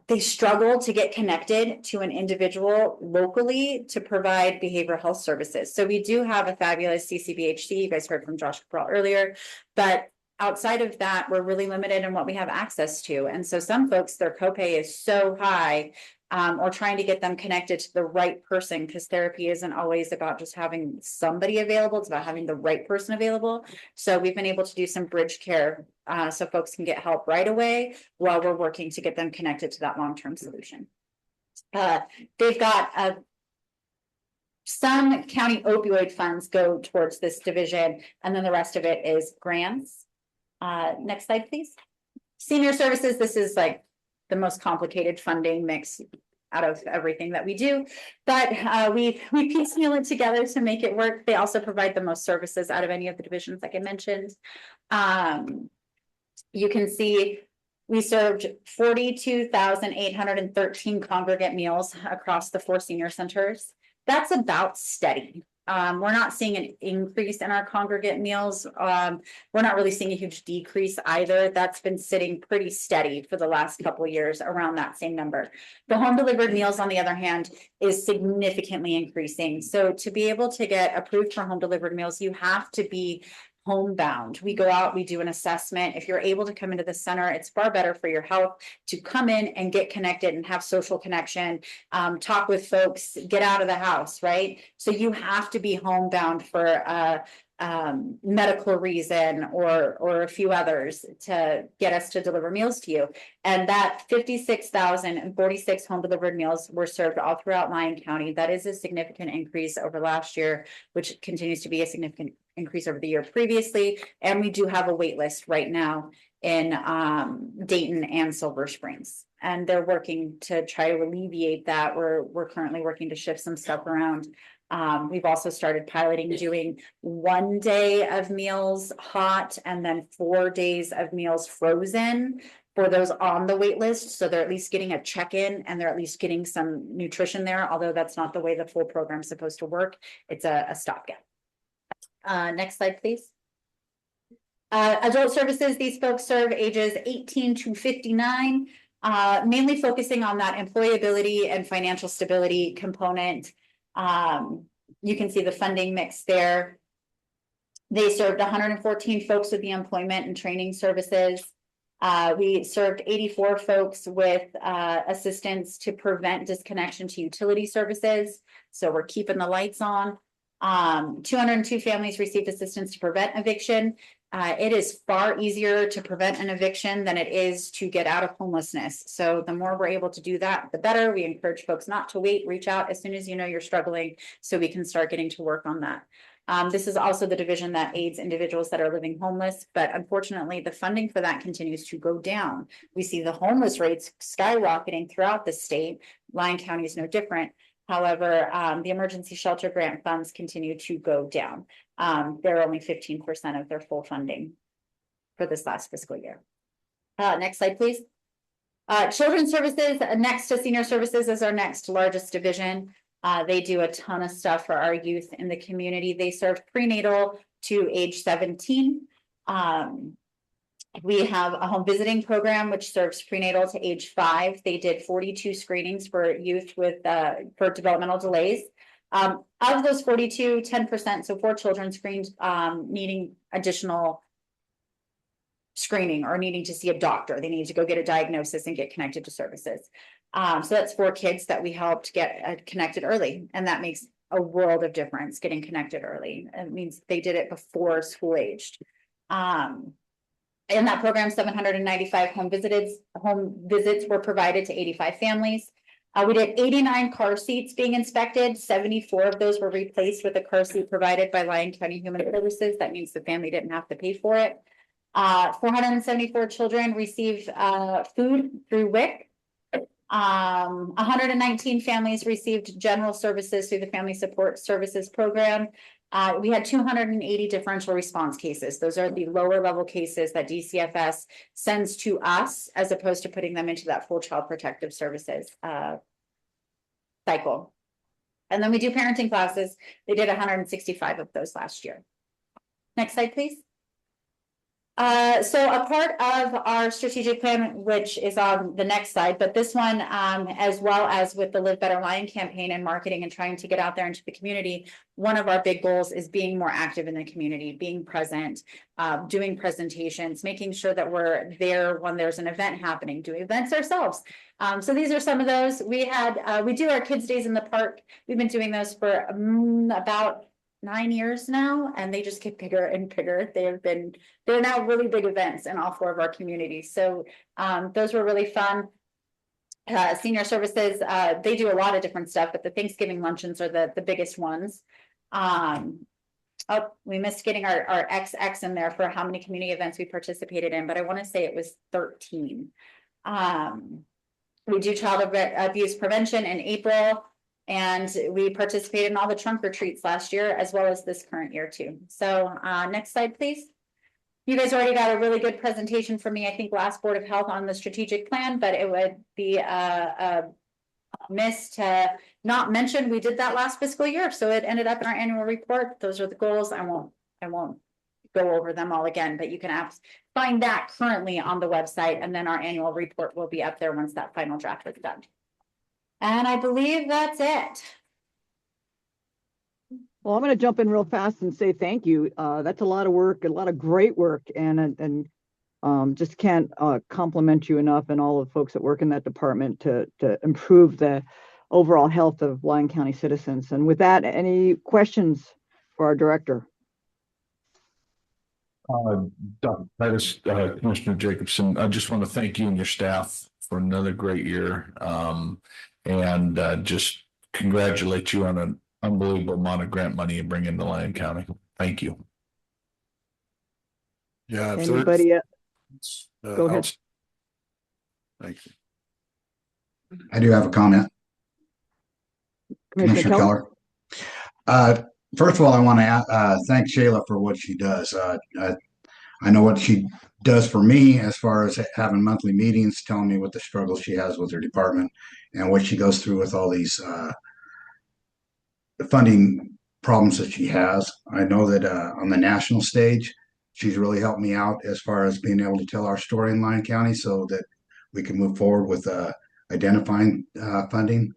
they struggle to get connected to an individual locally to provide behavioral health services. So we do have a fabulous CCBHC. You guys heard from Josh Cabral earlier, but outside of that, we're really limited in what we have access to. And so some folks, their copay is so high, or trying to get them connected to the right person, because therapy isn't always about just having somebody available. It's about having the right person available. So we've been able to do some bridge care so folks can get help right away while we're working to get them connected to that long-term solution. They've got some county opioid funds go towards this division, and then the rest of it is grants. Next slide, please. Senior services, this is like the most complicated funding mix out of everything that we do, but we piecemeal it together to make it work. They also provide the most services out of any of the divisions, like I mentioned. You can see we served 42,813 congregate meals across the 4 senior centers. That's about steady. We're not seeing an increase in our congregate meals. We're not really seeing a huge decrease either. That's been sitting pretty steady for the last couple of years around that same number. The home delivered meals, on the other hand, is significantly increasing. So to be able to get approved for home delivered meals, you have to be homebound. We go out, we do an assessment. If you're able to come into the center, it's far better for your health to come in and get connected and have social connection, talk with folks, get out of the house, right? So you have to be homebound for a medical reason or a few others to get us to deliver meals to you. And that 56,046 home delivered meals were served all throughout Lyon County. That is a significant increase over last year, which continues to be a significant increase over the year previously. And we do have a wait list right now in Dayton and Silver Springs, and they're working to try to alleviate that. We're currently working to shift some stuff around. We've also started piloting doing 1 day of meals hot and then 4 days of meals frozen for those on the wait list. So they're at least getting a check-in and they're at least getting some nutrition there, although that's not the way the full program is supposed to work. It's a stopgap. Next slide, please. Adult services, these folks serve ages 18 to 59, mainly focusing on that employability and financial stability component. You can see the funding mix there. They served 114 folks with the employment and training services. We served 84 folks with assistance to prevent disconnection to utility services. So we're keeping the lights on. 202 families received assistance to prevent eviction. It is far easier to prevent an eviction than it is to get out of homelessness. So the more we're able to do that, the better. We encourage folks not to wait, reach out as soon as you know you're struggling so we can start getting to work on that. This is also the division that aids individuals that are living homeless, but unfortunately the funding for that continues to go down. We see the homeless rates skyrocketing throughout the state. Lyon County is no different. However, the emergency shelter grant funds continue to go down. They're only 15% of their full funding for this last fiscal year. Next slide, please. Children's services, next to senior services, is our next largest division. They do a ton of stuff for our youth in the community. They serve prenatal to age 17. We have a home visiting program which serves prenatal to age 5. They did 42 screenings for youth with for developmental delays. Of those 42, 10%, so 4 children screened needing additional screening or needing to see a doctor. They needed to go get a diagnosis and get connected to services. So that's 4 kids that we helped get connected early. And that makes a world of difference getting connected early. It means they did it before school aged. In that program, 795 home visits were provided to 85 families. We did 89 car seats being inspected. 74 of those were replaced with a car seat provided by Lyon County Human Services. That means the family didn't have to pay for it. 474 children received food through WIC. 119 families received general services through the Family Support Services Program. We had 280 differential response cases. Those are the lower level cases that DCFS sends to us as opposed to putting them into that full child protective services cycle. And then we do parenting classes. They did 165 of those last year. Next slide, please. So a part of our strategic plan, which is on the next slide, but this one, as well as with the Live Better Lyon campaign and marketing and trying to get out there into the community, one of our big goals is being more active in the community, being present, doing presentations, making sure that we're there when there's an event happening, doing events ourselves. So these are some of those. We do our Kids Days in the Park. We've been doing those for about 9 years now, and they just get bigger and bigger. They're now really big events in all 4 of our communities. So those were really fun. Senior services, they do a lot of different stuff, but the Thanksgiving luncheons are the biggest ones. Oh, we missed getting our XX in there for how many community events we participated in, but I want to say it was 13. We do child abuse prevention in April. And we participated in all the trunk retreats last year, as well as this current year too. So next slide, please. You guys already got a really good presentation from me, I think last Board of Health on the strategic plan, but it would be a miss to not mention we did that last fiscal year. So it ended up in our annual report. Those are the goals. I won't go over them all again, but you can find that currently on the website, and then our annual report will be up there once that final draft is done. And I believe that's it. Well, I'm going to jump in real fast and say thank you. That's a lot of work, a lot of great work, and just can't compliment you enough and all the folks that work in that department to improve the overall health of Lyon County citizens. And with that, any questions for our director? Dr. Titus, Commissioner Jacobson, I just want to thank you and your staff for another great year. And just congratulate you on an unbelievable amount of grant money you bring into Lyon County. Thank you. Yeah. Anybody else? Go ahead. Thank you. I do have a comment. Commissioner Keller? First of all, I want to thank Shayla for what she does. I know what she does for me as far as having monthly meetings, telling me what the struggles she has with her department and what she goes through with all these funding problems that she has. I know that on the national stage, she's really helped me out as far as being able to tell our story in Lyon County so that we can move forward with identifying funding.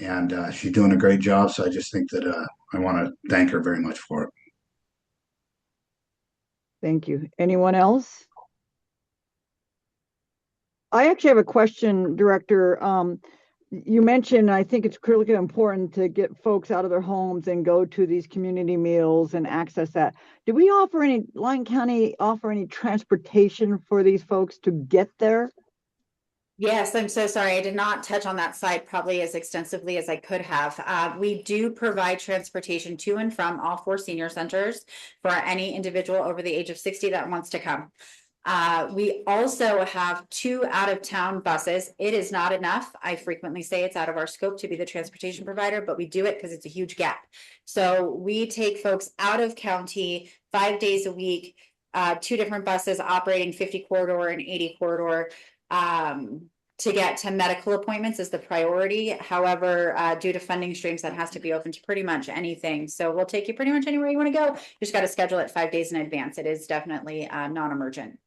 And she's doing a great job. So I just think that I want to thank her very much for it. Thank you. Anyone else? I actually have a question, Director. You mentioned, I think it's critically important to get folks out of their homes and go to these community meals and access that. Do we offer Lyon County offer any transportation for these folks to get there? Yes, I'm so sorry. I did not touch on that side probably as extensively as I could have. We do provide transportation to and from all 4 senior centers for any individual over the age of 60 that wants to come. We also have 2 out-of-town buses. It is not enough. I frequently say it's out of our scope to be the transportation provider, but we do it because it's a huge gap. So we take folks out of county 5 days a week, 2 different buses operating 50 corridor and 80 corridor. To get to medical appointments is the priority. However, due to funding streams, that has to be open to pretty much anything. So we'll take you pretty much anywhere you want to go. You just got to schedule it 5 days in advance. It is definitely non-emergent.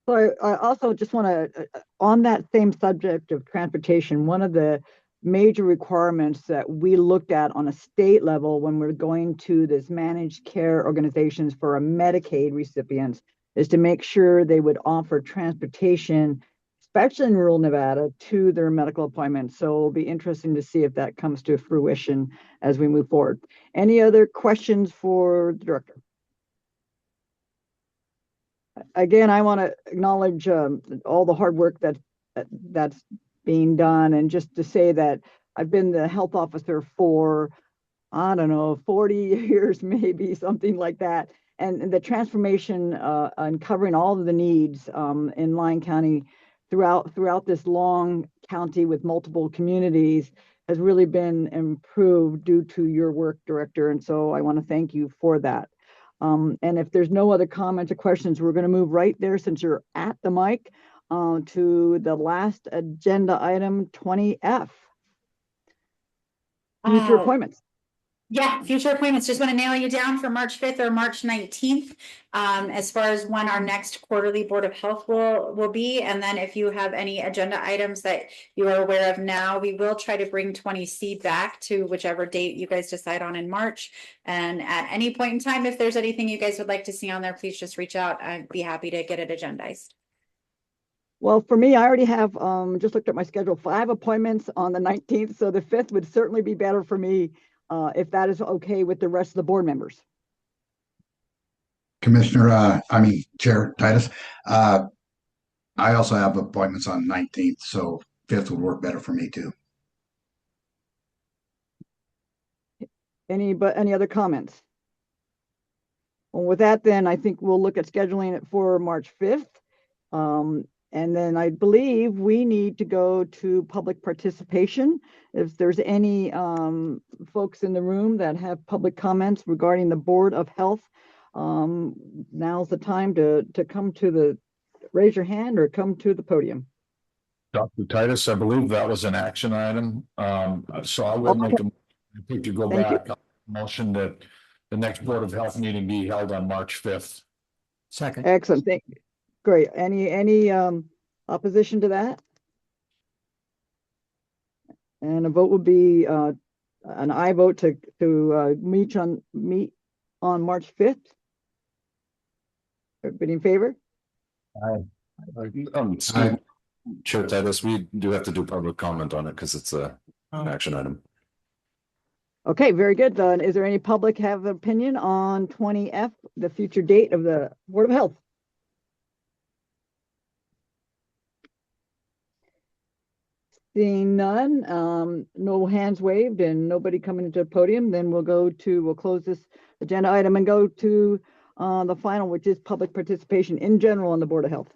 So I also just want to, on that same subject of transportation, one of the major requirements that we looked at on a state level when we're going to this managed care organizations for a Medicaid recipients is to make sure they would offer transportation, especially in rural Nevada, to their medical appointments. So it'll be interesting to see if that comes to fruition as we move forward. Any other questions for the Director? Again, I want to acknowledge all the hard work that's being done, and just to say that I've been the health officer for, I don't know, 40 years, maybe something like that. And the transformation and covering all of the needs in Lyon County throughout this long county with multiple communities has really been improved due to your work, Director. And so I want to thank you for that. And if there's no other comments or questions, we're going to move right there, since you're at the mic, to the last agenda item, 20F. Future appointments. Yeah, future appointments. Just want to nail you down for March 5th or March 19th. As far as when our next quarterly Board of Health will be. And then if you have any agenda items that you are aware of now, we will try to bring 20C back to whichever date you guys decide on in March. And at any point in time, if there's anything you guys would like to see on there, please just reach out. I'd be happy to get it agendized. Well, for me, I already have just looked at my schedule, 5 appointments on the 19th. So the 5th would certainly be better for me. If that is okay with the rest of the board members. Chair Titus, I also have appointments on 19th, so 5th would work better for me too. Any other comments? Well, with that, then I think we'll look at scheduling it for March 5th. And then I believe we need to go to public participation. If there's any folks in the room that have public comments regarding the Board of Health, now's the time to come to raise your hand or come to the podium. Dr. Titus, I believe that was an action item. So I will make a, if you go back, motion that the next Board of Health meeting be held on March 5th. Second. Excellent. Thank you. Great. Any opposition to that? And a vote would be an aye vote to meet on March 5th. Everybody in favor? Aye. Chair Titus, we do have to do public comment on it because it's an action item. Okay, very good. Is there any public have an opinion on 20F, the future date of the Board of Health? Seeing none, no hands waved and nobody coming into the podium, then we'll close this agenda item and go to the final, which is public participation in general on the Board of Health.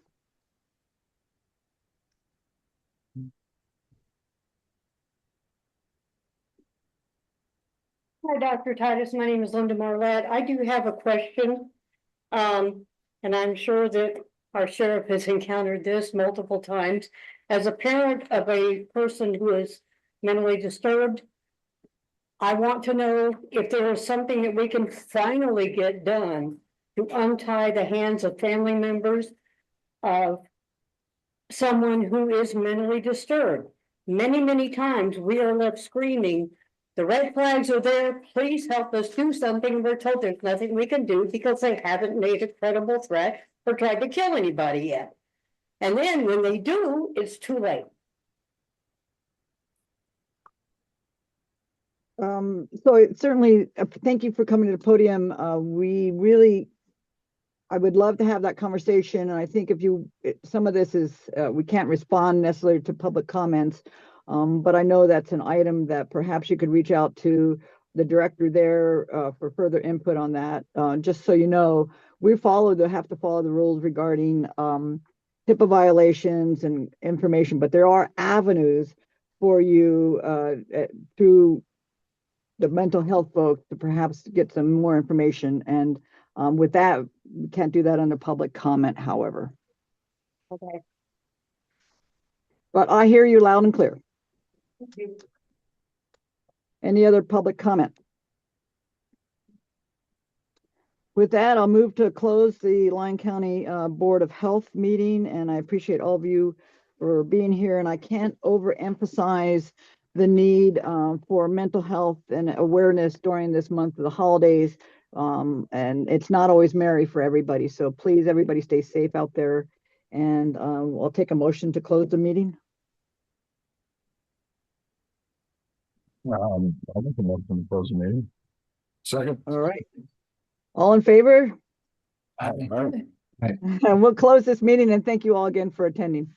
Hi, Dr. Titus. My name is Linda Marlette. I do have a question. And I'm sure that our sheriff has encountered this multiple times. As a parent of a person who is mentally disturbed, I want to know if there is something that we can finally get done to untie the hands of family members of someone who is mentally disturbed. Many, many times we are left screaming, the red flags are there, please help us do something. We're told there's nothing we can do because they haven't made a credible threat or tried to kill anybody yet. And then when they do, it's too late. So it certainly, thank you for coming to the podium. We really, I would love to have that conversation. And I think some of this is, we can't respond necessarily to public comments. But I know that's an item that perhaps you could reach out to the director there for further input on that. Just so you know, we have to follow the rules regarding HIPAA violations and information, but there are avenues for you through the mental health folks to perhaps get some more information. And with that, we can't do that under public comment, however. Okay. But I hear you loud and clear. Any other public comment? With that, I'll move to close the Lyon County Board of Health meeting, and I appreciate all of you for being here. And I can't overemphasize the need for mental health and awareness during this month of the holidays. And it's not always merry for everybody. So please, everybody stay safe out there. And I'll take a motion to close the meeting. I'll make a motion to close the meeting. Second. All right. All in favor? All right. And we'll close this meeting and thank you all again for attending.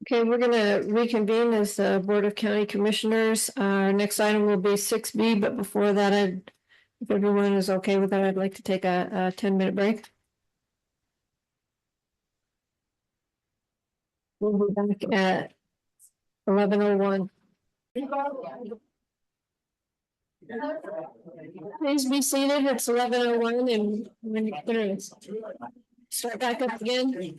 Okay, we're gonna reconvene as the Board of County Commissioners. Our next item will be 6B, but before that, if everyone is okay with that, I'd like to take a 10-minute break. We'll be back at 11:01. Please be seated. It's 11:01 and we're gonna start back up again.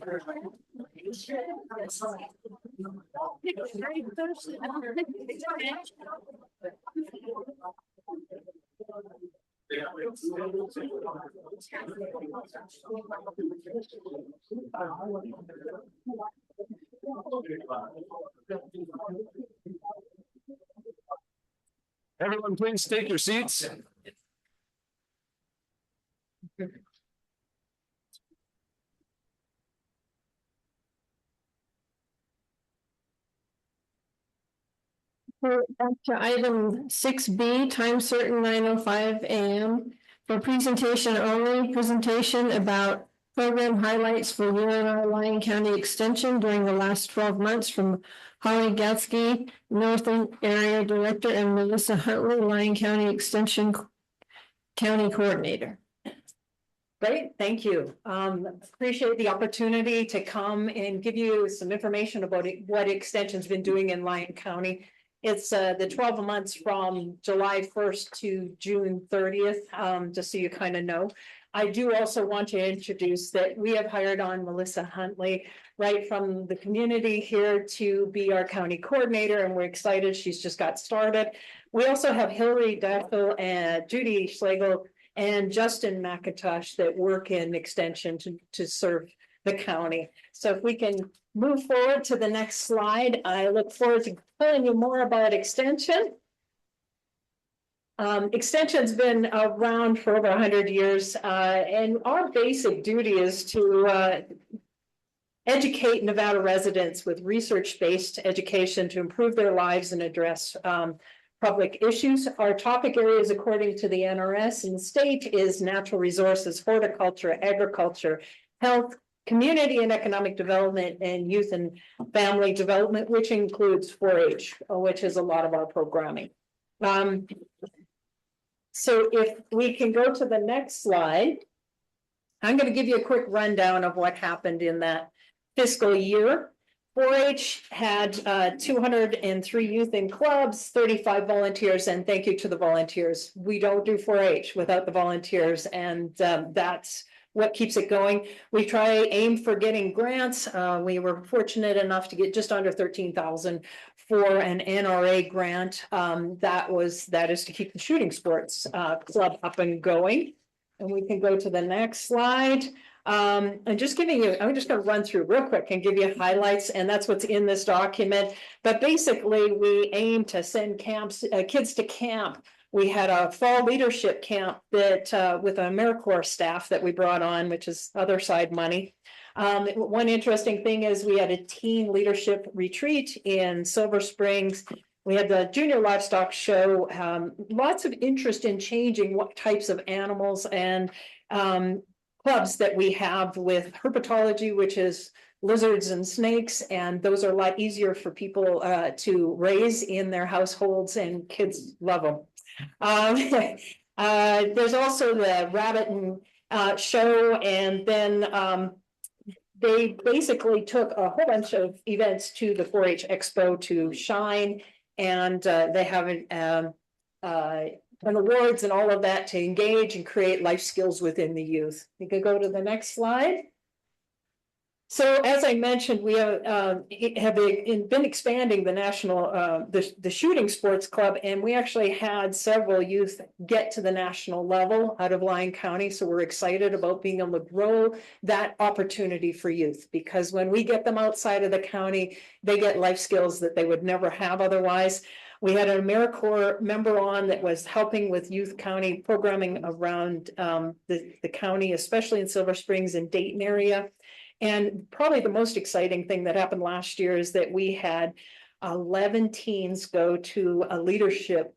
Everyone, please take your seats. We're back to item 6B, time certain 9:05 a.m. For presentation only, presentation about program highlights for UNR Lyon County Extension during the last 12 months from Holly Gatsky, Northern Area Director, and Melissa Huntley, Lyon County Extension County Coordinator. Great, thank you. Appreciate the opportunity to come and give you some information about what Extension's been doing in Lyon County. It's the 12 months from July 1st to June 30th, just so you kind of know. I do also want to introduce that we have hired on Melissa Huntley right from the community here to be our county coordinator, and we're excited. She's just got started. We also have Hillary Daffel and Judy Schlegel and Justin McIntosh that work in Extension to serve the county. So if we can move forward to the next slide, I look forward to telling you more about Extension. Extension's been around for over 100 years, and our basic duty is to educate Nevada residents with research-based education to improve their lives and address public issues. Our topic areas, according to the NRS and the state, is natural resources, horticulture, agriculture, health, community and economic development, and youth and family development, which includes 4-H, which is a lot of our programming. So if we can go to the next slide, I'm going to give you a quick rundown of what happened in that fiscal year. 4-H had 203 youth in clubs, 35 volunteers, and thank you to the volunteers. We don't do 4-H without the volunteers, and that's what keeps it going. We aim for getting grants. We were fortunate enough to get just under 13,000 for an NRA grant. That is to keep the shooting sports club up and going. And we can go to the next slide. I'm just giving you, I'm just gonna run through real quick and give you highlights, and that's what's in this document. But basically, we aim to send kids to camp. We had a fall leadership camp that with an AmeriCorps staff that we brought on, which is other side money. One interesting thing is we had a teen leadership retreat in Silver Springs. We had the junior livestock show, lots of interest in changing what types of animals and clubs that we have with herpetology, which is lizards and snakes, and those are a lot easier for people to raise in their households, and kids love them. There's also the rabbit and show, and then they basically took a whole bunch of events to the 4-H Expo to shine, and they have an awards and all of that to engage and create life skills within the youth. You could go to the next slide. So as I mentioned, we have been expanding the national, the shooting sports club, and we actually had several youth get to the national level out of Lyon County. So we're excited about being able to grow that opportunity for youth, because when we get them outside of the county, they get life skills that they would never have otherwise. We had an AmeriCorps member on that was helping with youth county programming around the county, especially in Silver Springs and Dayton area. And probably the most exciting thing that happened last year is that we had 11 teens go to a leadership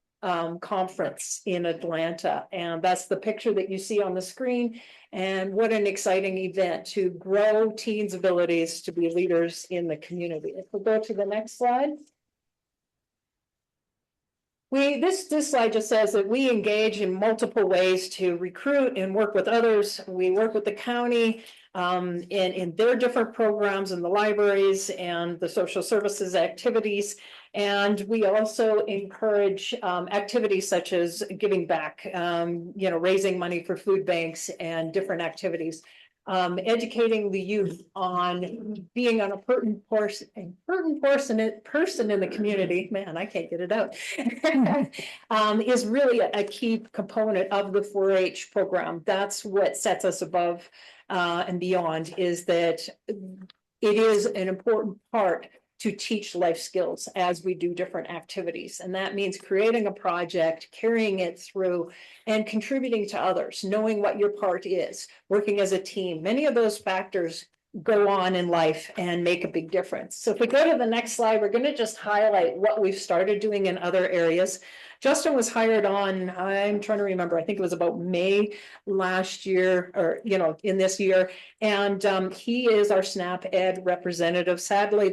conference in Atlanta. And that's the picture that you see on the screen. And what an exciting event to grow teens' abilities to be leaders in the community. If we go to the next slide. This slide just says that we engage in multiple ways to recruit and work with others. We work with the county in their different programs in the libraries and the social services activities. And we also encourage activities such as giving back, raising money for food banks and different activities. Educating the youth on being an important person in the community, man, I can't get it out, is really a key component of the 4-H program. That's what sets us above and beyond, is that it is an important part to teach life skills as we do different activities. And that means creating a project, carrying it through, and contributing to others, knowing what your part is, working as a team. Many of those factors go on in life and make a big difference. So if we go to the next slide, we're going to just highlight what we've started doing in other areas. Justin was hired on, I'm trying to remember, I think it was about May last year, or, in this year. And he is our SNAP Ed representative. Sadly,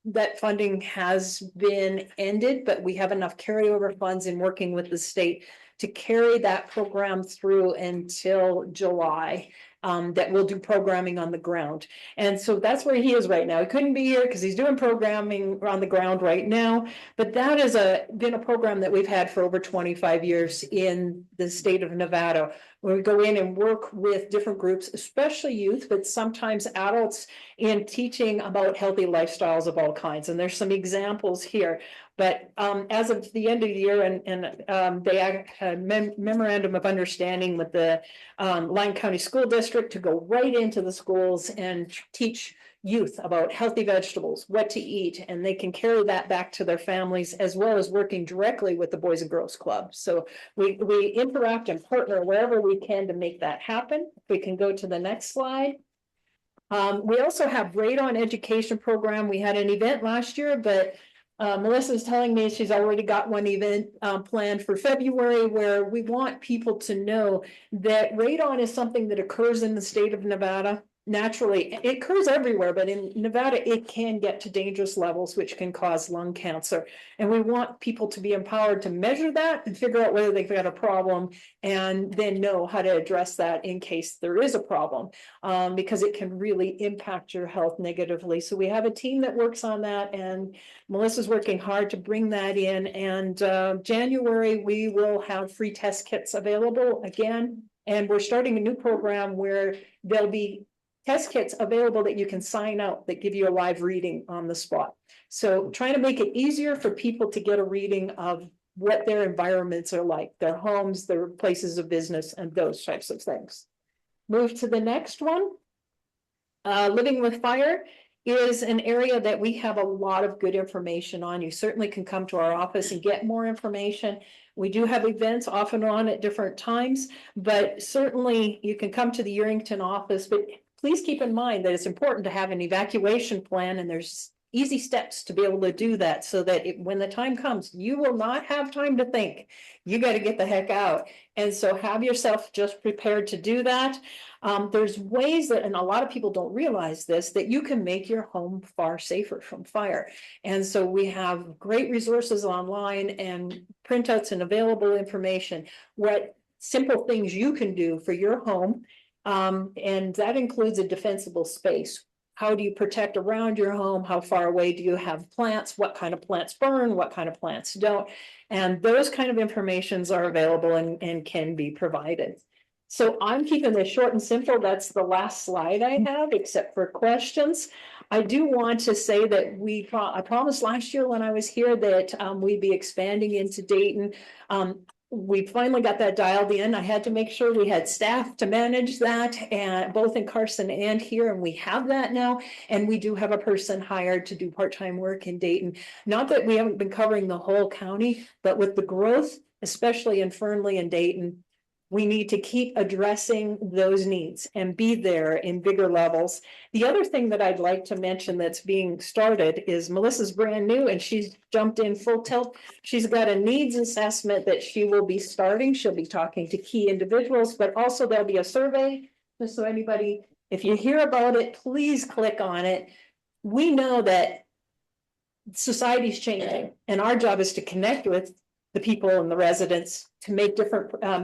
that funding has been ended, but we have enough carryover funds in working with the state to carry that program through until July. That we'll do programming on the ground. And so that's where he is right now. He couldn't be here because he's doing programming on the ground right now, but that has been a program that we've had for over 25 years in the state of Nevada, where we go in and work with different groups, especially youth, but sometimes adults, in teaching about healthy lifestyles of all kinds. And there's some examples here. But as of the end of the year, and they had a memorandum of understanding with the Lyon County School District to go right into the schools and teach youth about healthy vegetables, what to eat, and they can carry that back to their families, as well as working directly with the Boys and Girls Club. So we interact and partner wherever we can to make that happen. We can go to the next slide. We also have Radon Education Program. We had an event last year, but Melissa's telling me she's already got one event planned for February, where we want people to know that radon is something that occurs in the state of Nevada. Naturally, it occurs everywhere, but in Nevada, it can get to dangerous levels, which can cause lung cancer. And we want people to be empowered to measure that and figure out whether they've got a problem, and then know how to address that in case there is a problem, because it can really impact your health negatively. So we have a team that works on that, and Melissa's working hard to bring that in. And January, we will have free test kits available again. And we're starting a new program where there'll be test kits available that you can sign out that give you a live reading on the spot. So trying to make it easier for people to get a reading of what their environments are like, their homes, their places of business, and those types of things. Move to the next one. Living with fire is an area that we have a lot of good information on. You certainly can come to our office and get more information. We do have events off and on at different times, but certainly you can come to the Yerington office, but please keep in mind that it's important to have an evacuation plan, and there's easy steps to be able to do that so that when the time comes, you will not have time to think. You got to get the heck out. And so have yourself just prepared to do that. There's ways that, and a lot of people don't realize this, that you can make your home far safer from fire. And so we have great resources online and printouts and available information, what simple things you can do for your home. And that includes a defensible space. How do you protect around your home? How far away do you have plants? What kind of plants burn? What kind of plants don't? And those kind of informations are available and can be provided. So I'm keeping this short and simple. That's the last slide I have, except for questions. I do want to say that I promised last year when I was here that we'd be expanding into Dayton. We finally got that dialed in. I had to make sure we had staff to manage that, and both in Carson and here, and we have that now. And we do have a person hired to do part-time work in Dayton. Not that we haven't been covering the whole county, but with the growth, especially in Fernley and Dayton, we need to keep addressing those needs and be there in bigger levels. The other thing that I'd like to mention that's being started is Melissa's brand new and she's jumped in full tilt. She's got a needs assessment that she will be starting. She'll be talking to key individuals, but also there'll be a survey. Just so anybody, if you hear about it, please click on it. We know that society's changing and our job is to connect with the people and the residents to make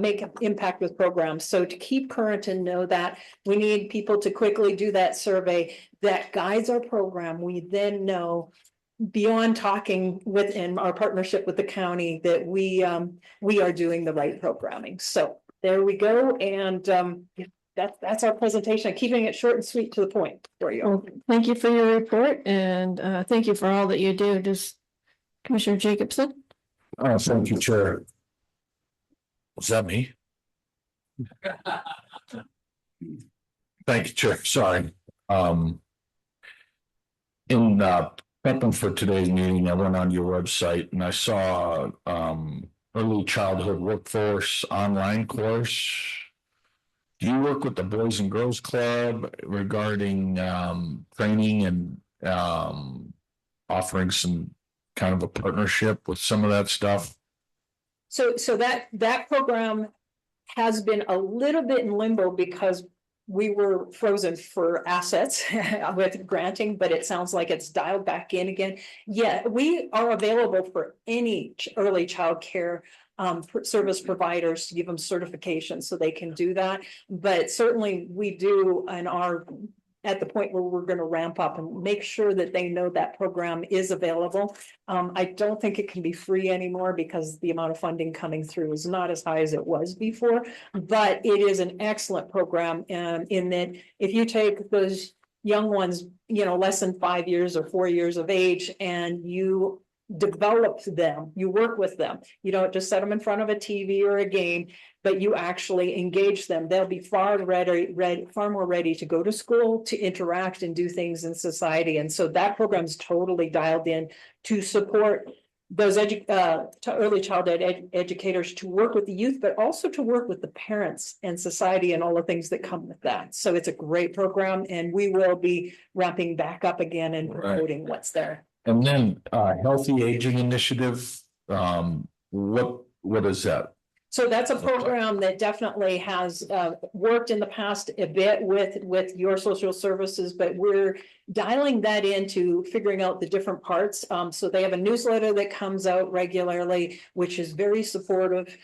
make impact with programs. So to keep current and know that, we need people to quickly do that survey that guides our program. We then know, beyond talking with in our partnership with the county, that we are doing the right programming. So there we go. And that's our presentation. Keeping it short and sweet to the point for you. Well, thank you for your report, and thank you for all that you do. Does Commissioner Jacobson? Thank you, Chair. Was that me? Thank you, Chair. Sorry. In prepping for today's meeting, I went on your website and I saw early childhood workforce online course. Do you work with the Boys and Girls Club regarding training and offering some kind of a partnership with some of that stuff? So that program has been a little bit in limbo because we were frozen for assets with granting, but it sounds like it's dialed back in again. Yeah, we are available for any early child care service providers to give them certification so they can do that. But certainly we do and are at the point where we're going to ramp up and make sure that they know that program is available. I don't think it can be free anymore because the amount of funding coming through is not as high as it was before, but it is an excellent program. And in that, if you take those young ones, less than 5 years or 4 years of age, and you develop them, you work with them, you don't just set them in front of a TV or a game, but you actually engage them, they'll be far more ready to go to school, to interact and do things in society. And so that program's totally dialed in to support those early childhood educators to work with the youth, but also to work with the parents and society and all the things that come with that. So it's a great program, and we will be ramping back up again and promoting what's there. And then Healthy Aging Initiative, what is that? So that's a program that definitely has worked in the past a bit with your social services, but we're dialing that into figuring out the different parts. So they have a newsletter that comes out regularly, which is very supportive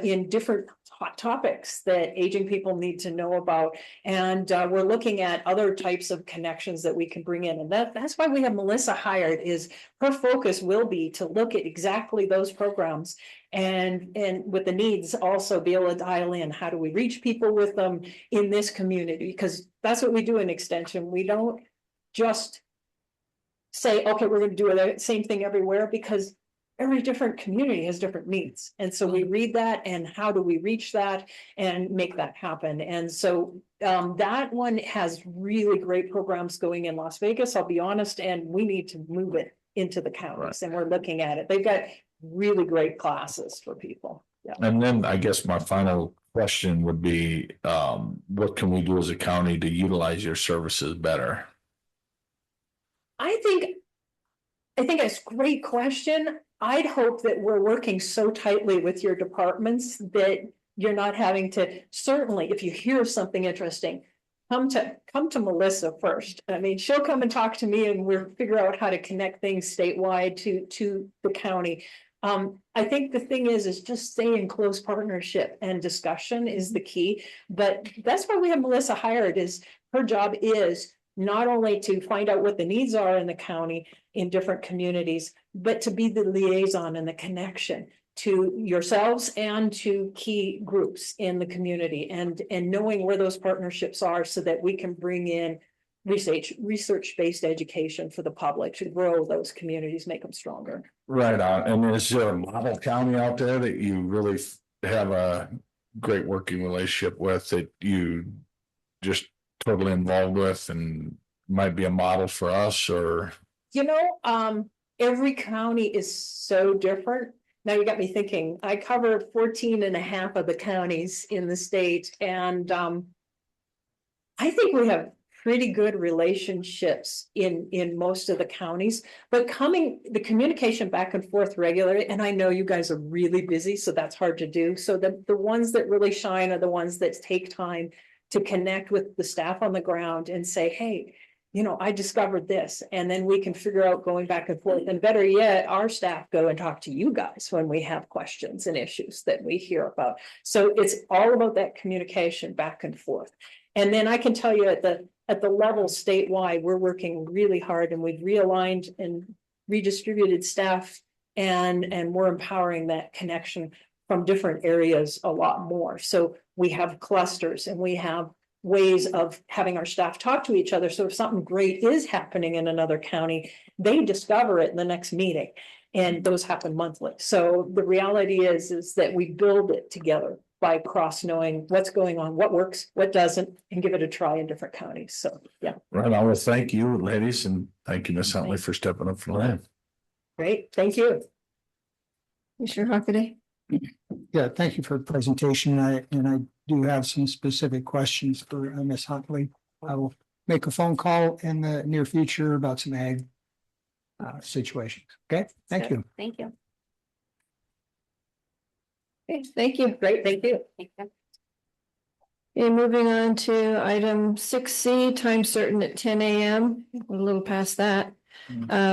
in different hot topics that aging people need to know about. And we're looking at other types of connections that we can bring in. And that's why we have Melissa hired, is her focus will be to look at exactly those programs and with the needs also be able to dial in. How do we reach people with them in this community? Because that's what we do in Extension. We don't just say, okay, we're going to do the same thing everywhere, because every different community has different needs. And so we read that and how do we reach that and make that happen? And so that one has really great programs going in Las Vegas, I'll be honest, and we need to move it into the counties and we're looking at it. They've got really great classes for people. Yeah. And then I guess my final question would be, what can we do as a county to utilize your services better? I think it's a great question. I'd hope that we're working so tightly with your departments that you're not having to, certainly, if you hear something interesting, come to Melissa first. I mean, she'll come and talk to me and we'll figure out how to connect things statewide to the county. I think the thing is just stay in close partnership and discussion is the key. But that's why we have Melissa hired, is her job is not only to find out what the needs are in the county in different communities, but to be the liaison and the connection to yourselves and to key groups in the community and knowing where those partnerships are so that we can bring in research-based education for the public to grow those communities, make them stronger. Right on. And is there a model county out there that you really have a great working relationship with, that you just totally involved with and might be a model for us? Or every county is so different. Now you got me thinking. I cover 14 and a half of the counties in the state, and I think we have pretty good relationships in most of the counties, but the communication back and forth regularly, and I know you guys are really busy, so that's hard to do. So the ones that really shine are the ones that take time to connect with the staff on the ground and say, hey, I discovered this, and then we can figure out going back and forth. And better yet, our staff go and talk to you guys when we have questions and issues that we hear about. So it's all about that communication back and forth. And then I can tell you at the level statewide, we're working really hard, and we've realigned and redistributed staff, and we're empowering that connection from different areas a lot more. So we have clusters and we have ways of having our staff talk to each other. So if something great is happening in another county, they discover it in the next meeting, and those happen monthly. So the reality is that we build it together by knowing what's going on, what works, what doesn't, and give it a try in different counties. So, yeah. Right. I will thank you, ladies, and thank you, Ms. Huntley, for stepping up for that. Great. Thank you. Commissioner Hockaday. Yeah, thank you for the presentation. I do have some specific questions for Ms. Huntley. I will make a phone call in the near future about some ag situations. Okay, thank you. Thank you. Okay, thank you. Great, thank you. Okay, moving on to item 6C, time certain at 10 a.m. We're a little past that.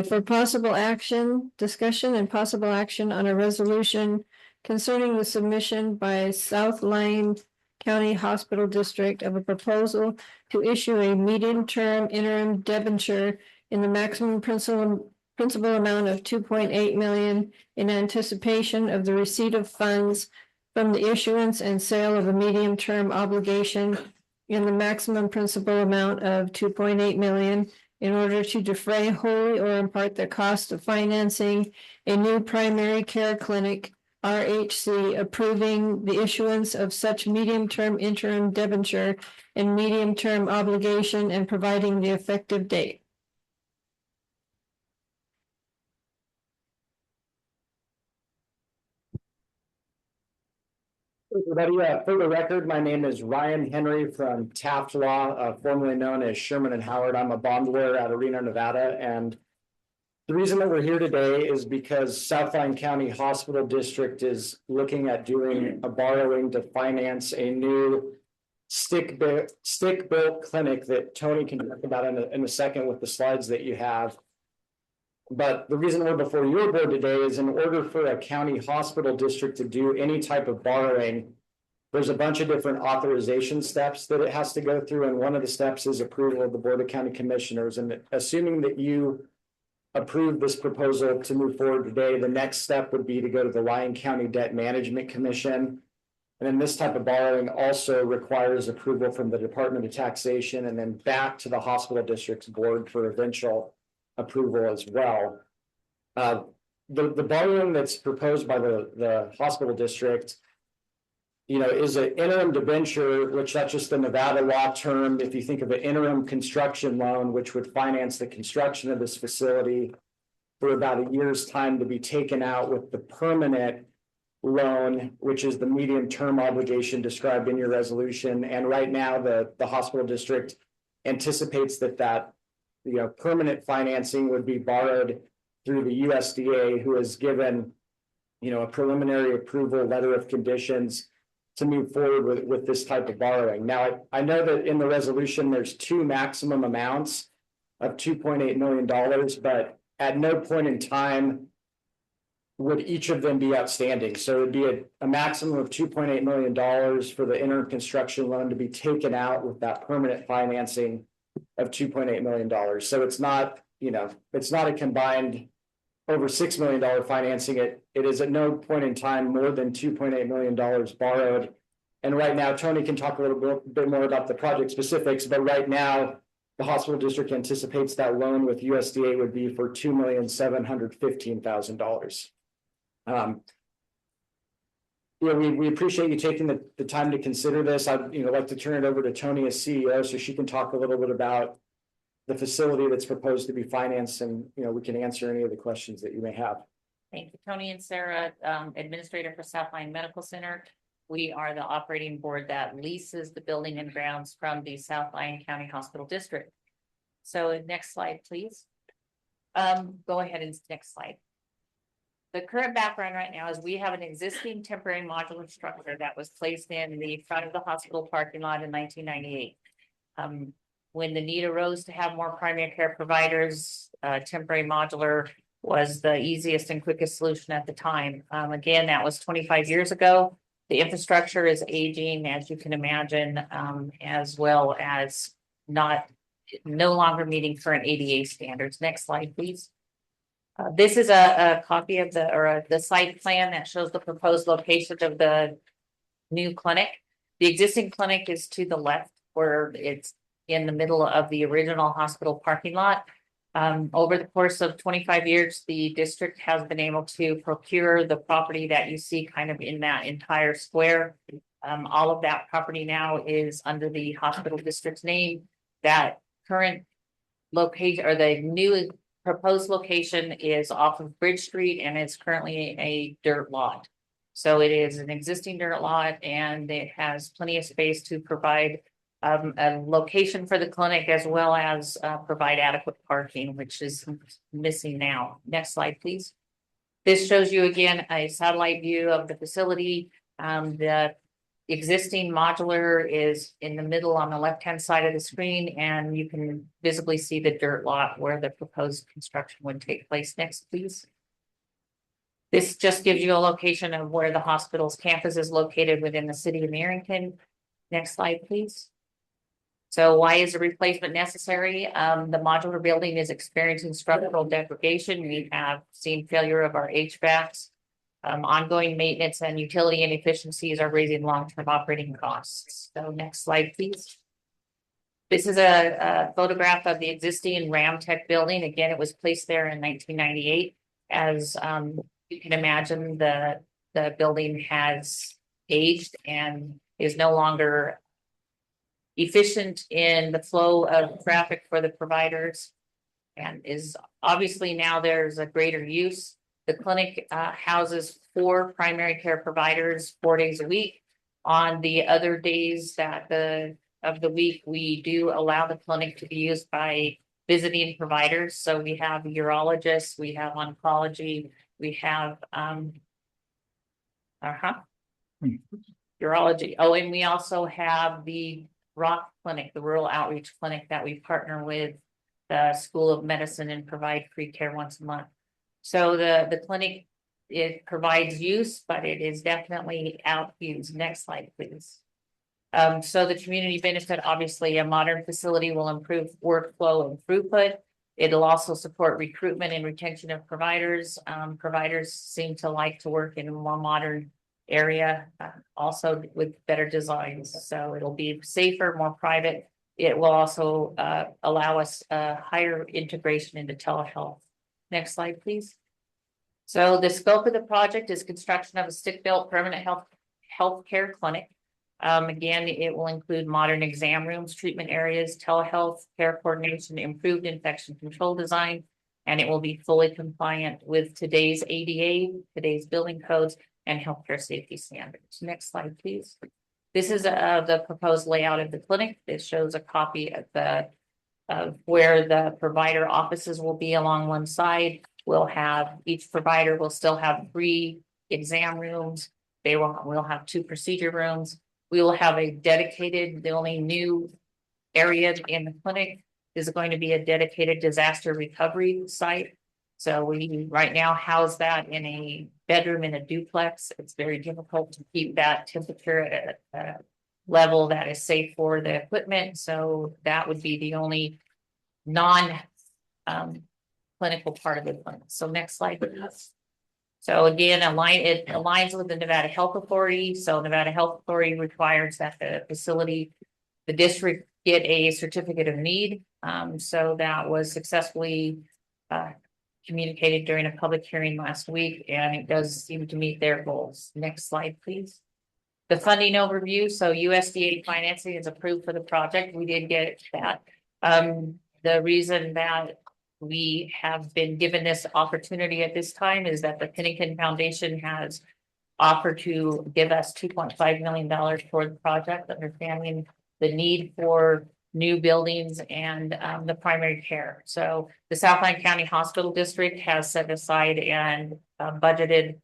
For possible action, discussion and possible action on a resolution concerning the submission by South Lyon County Hospital District of a proposal to issue a medium-term interim debenture in the maximum principal amount of 2.8 million in anticipation of the receipt of funds from the issuance and sale of a medium-term obligation in the maximum principal amount of 2.8 million in order to defray wholly or in part the cost of financing a new primary care clinic, RHC, approving the issuance of such medium-term interim debenture and medium-term obligation and providing the effective date. Everybody, for the record, my name is Ryan Henry from Taft Law, formerly known as Sherman and Howard. I'm a bond lawyer out of Reno, Nevada, and the reason that we're here today is because South Lyon County Hospital District is looking at doing a borrowing to finance a new stick-built clinic that Tony can talk about in a second with the slides that you have. But the reason we're before your board today is in order for a county hospital district to do any type of borrowing, there's a bunch of different authorization steps that it has to go through. And one of the steps is approval of the Board of County Commissioners. And assuming that you approve this proposal to move forward today, the next step would be to go to the Lyon County Debt Management Commission. And then this type of borrowing also requires approval from the Department of Taxation and then back to the hospital district's board for eventual approval as well. the borrowing that's proposed by the hospital district. You know, is an interim debenture, which that's just the Nevada law term. If you think of an interim construction loan, which would finance the construction of this facility for about a year's time to be taken out with the permanent loan, which is the medium term obligation described in your resolution. And right now, the hospital district anticipates that you know, permanent financing would be borrowed through the USDA, who has given, you know, a preliminary approval letter of conditions to move forward with this type of borrowing. Now, I know that in the resolution, there's two maximum amounts of $2.8 million, but at no point in time would each of them be outstanding. So it'd be a maximum of $2.8 million for the interim construction loan to be taken out with that permanent financing of $2.8 million. So it's not, you know, it's not a combined over $6 million financing. It is at no point in time more than $2.8 million borrowed. And right now, Tony can talk a little bit more about the project specifics, but right now, the hospital district anticipates that loan with USDA would be for $2,715,000. Yeah, we appreciate you taking the time to consider this. I'd like to turn it over to Tony as CEO so she can talk a little bit about the facility that's proposed to be financed, and we can answer any of the questions that you may have. Thank you, Tony and Sarah, administrator for South Lyon Medical Center. We are the operating board that leases the building and grounds from the South Lyon County Hospital District. So next slide, please. Go ahead and next slide. The current background right now is we have an existing temporary modular structure that was placed in the front of the hospital parking lot in 1998. When the need arose to have more primary care providers, temporary modular was the easiest and quickest solution at the time. Again, that was 25 years ago. The infrastructure is aging, as you can imagine, as well as no longer meeting current ADA standards. Next slide, please. This is a copy of the site plan that shows the proposed location of the new clinic. The existing clinic is to the left, where it's in the middle of the original hospital parking lot. Over the course of 25 years, the district has been able to procure the property that you see kind of in that entire square. All of that property now is under the hospital district's name. That current location, or the new proposed location, is off of Bridge Street, and it's currently a dirt lot. So it is an existing dirt lot, and it has plenty of space to provide a location for the clinic, as well as provide adequate parking, which is missing now. Next slide, please. This shows you again a satellite view of the facility. The existing modular is in the middle on the left-hand side of the screen, and you can visibly see the dirt lot where the proposed construction would take place. Next, please. This just gives you a location of where the hospital's campus is located within the city of Yerington. Next slide, please. So why is a replacement necessary? The modular building is experiencing structural degradation. We have seen failure of our HVACs. Ongoing maintenance and utility inefficiencies are raising long-term operating costs. So next slide, please. This is a photograph of the existing Ramtech building. Again, it was placed there in 1998. As you can imagine, the building has aged and is no longer efficient in the flow of traffic for the providers, and is obviously now there's a greater use. The clinic houses 4 primary care providers 4 days a week. On the other days of the week, we do allow the clinic to be used by visiting providers. So we have urologists, we have oncology, we have urology. Oh, and we also have the Rock Clinic, the rural outreach clinic that we partner with the School of Medicine and provide free care once a month. So the clinic, it provides use, but it is definitely out-used. Next slide, please. So the community benefit, obviously, a modern facility will improve workflow and throughput. It'll also support recruitment and retention of providers. Providers seem to like to work in a more modern area, also with better designs. So it'll be safer, more private. It will also allow us higher integration into telehealth. Next slide, please. So the scope of the project is construction of a stick-built permanent healthcare clinic. Again, it will include modern exam rooms, treatment areas, telehealth care coordination, improved infection control design, and it will be fully compliant with today's ADA, today's building codes, and healthcare safety standards. Next slide, please. This is the proposed layout of the clinic. This shows a copy of where the provider offices will be along one side. Each provider will still have 3 exam rooms. We'll have 2 procedure rooms. We will have the only new area in the clinic is going to be a dedicated disaster recovery site. So we right now house that in a bedroom in a duplex. It's very difficult to keep that temperature at a level that is safe for the equipment. So that would be the only clinical part of the clinic. So next slide, please. So again, it aligns with the Nevada Health Authority. So Nevada Health Authority requires that the district get a certificate of need. So that was successfully communicated during a public hearing last week, and it does seem to meet their goals. Next slide, please. The funding overview. So USDA financing is approved for the project. We did get that. The reason that we have been given this opportunity at this time is that the Pennington Foundation has offered to give us $2.5 million for the project, understanding the need for new buildings and the primary care. So the South Lyon County Hospital District has set aside and budgeted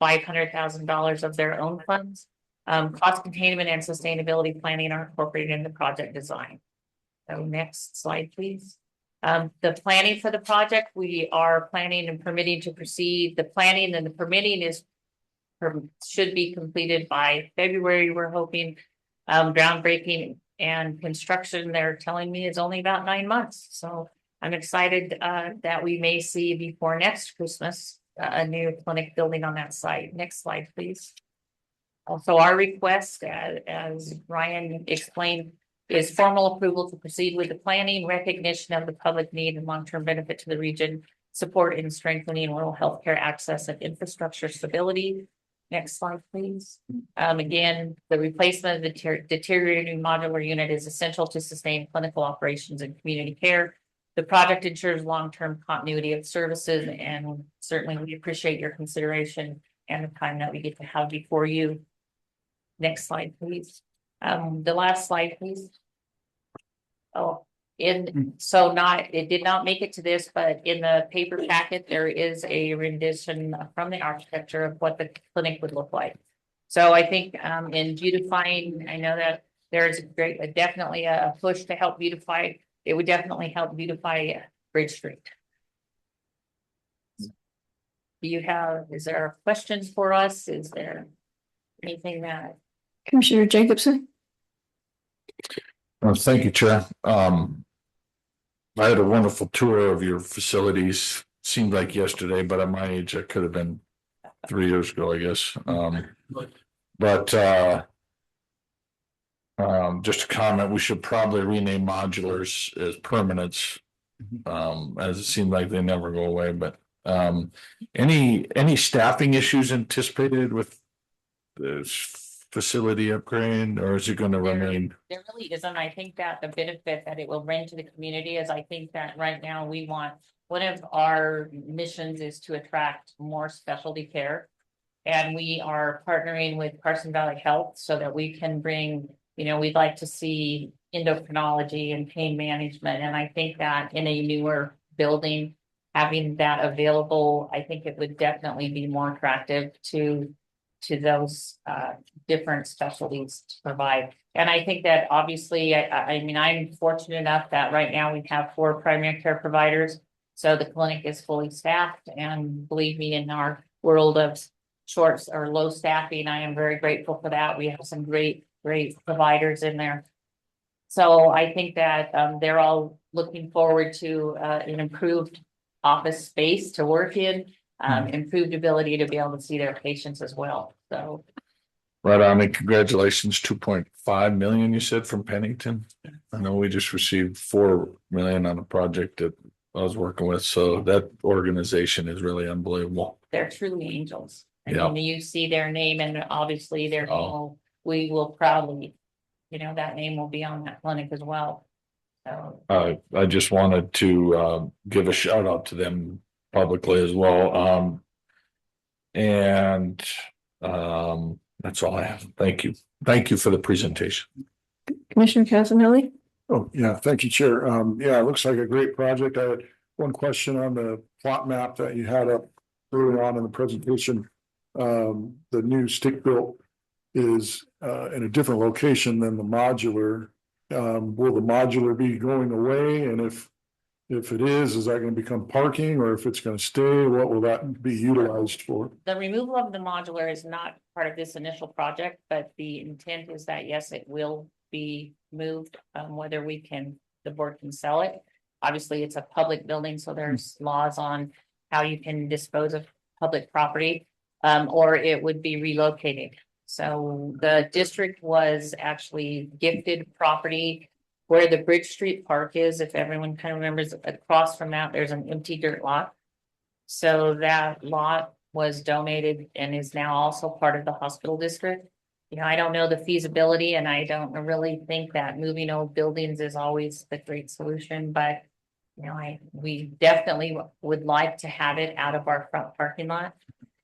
$500,000 of their own funds. Cost containment and sustainability planning are incorporated in the project design. So next slide, please. The planning for the project, we are planning and permitting to proceed. The planning and the permitting should be completed by February. We're hoping groundbreaking and construction, they're telling me, is only about 9 months. So I'm excited that we may see before next Christmas a new clinic building on that site. Next slide, please. Also, our request, as Ryan explained, is formal approval to proceed with the planning, recognition of the public need and long-term benefit to the region, support in strengthening rural healthcare access and infrastructure stability. Next slide, please. Again, the replacement of the deteriorating modular unit is essential to sustain clinical operations and community care. The project ensures long-term continuity of services, and certainly we appreciate your consideration and the time that we get to have before you. Next slide, please. The last slide, please. Oh, it did not make it to this, but in the paper packet, there is a rendition from the architecture of what the clinic would look like. So I think in beautifying, I know that there's definitely a push to help beautify. It would definitely help beautify Bridge Street. Is there questions for us? Is there anything that? Commissioner Jacobson? Thank you, Chair. I had a wonderful tour of your facilities. Seemed like yesterday, but at my age, it could have been 3 years ago, I guess. Just a comment, we should probably rename modulars as permanents. As it seemed like they never go away, but any staffing issues anticipated with this facility upgrade, or is it going to remain? There really isn't. I think that the benefit that it will bring to the community is, I think that right now one of our missions is to attract more specialty care. And we are partnering with Carson Valley Health so that we can bring, we'd like to see endocrinology and pain management. And I think that in a newer building, having that available, I think it would definitely be more attractive to those different specialties to provide. And I think that obviously, I'm fortunate enough that right now we have 4 primary care providers. So the clinic is fully staffed, and believe me, in our world of short or low staffing, I am very grateful for that. We have some great providers in there. So I think that they're all looking forward to an improved office space to work in. Improved ability to be able to see their patients as well. So Right on, and congratulations, 2.5 million you said from Pennington. I know we just received 4 million on a project that I was working with, so that organization is really unbelievable. they're truly angels. And Yeah. when you see their name and obviously their name, Oh. we will proudly, that name will be on that clinic as well. So, I just wanted to give a shout out to them publicly as well. And that's all I have. Thank you. Thank you for the presentation. Commissioner Casanelli? Oh, yeah, thank you, Chair. Yeah, it looks like a great project. I had one question on the plot map that you had up early on in the presentation. The new stick built is in a different location than the modular. Will the modular be going away? And if it is that going to become parking, or if it's going to stay, what will that be utilized for? the removal of the modular is not part of this initial project, but the intent is that, yes, it will be moved, whether the board can sell it. Obviously, it's a public building, so there's laws on how you can dispose of public property, or it would be relocated. So the district was actually gifted property where the Bridge Street Park is. If everyone kind of remembers, across from that, there's an empty dirt lot. So that lot was donated and is now also part of the hospital district. I don't know the feasibility, and I don't really think that moving old buildings is always the great solution, but we definitely would like to have it out of our front parking lot.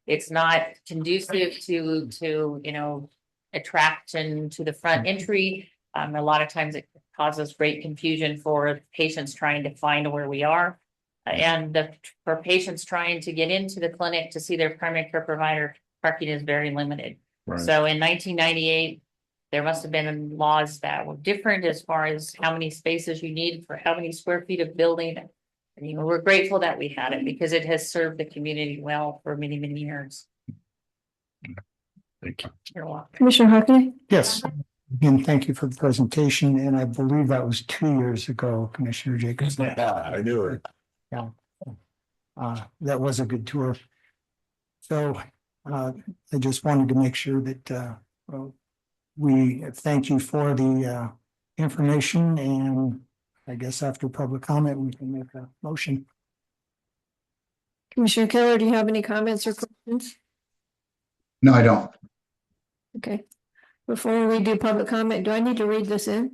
It's not conducive to attraction to the front entry. A lot of times it causes great confusion for patients trying to find where we are. And for patients trying to get into the clinic to see their primary care provider, parking is very limited. Right. So in 1998, there must have been laws that were different as far as how many spaces you need for how many square feet of building. And, we're grateful that we had it because it has served the community well for many, many years. Thank you. You're welcome. Commissioner Hockney? Yes, again, thank you for the presentation, and I believe that was 2 years ago, Commissioner Jacobs. Yeah, I knew it. Yeah. That was a good tour. So, I just wanted to make sure that, we thank you for the, information, and I guess after public comment, we can make a motion. Commissioner Keller, do you have any comments or questions? No, I don't. Okay. Before we do public comment, do I need to read this in?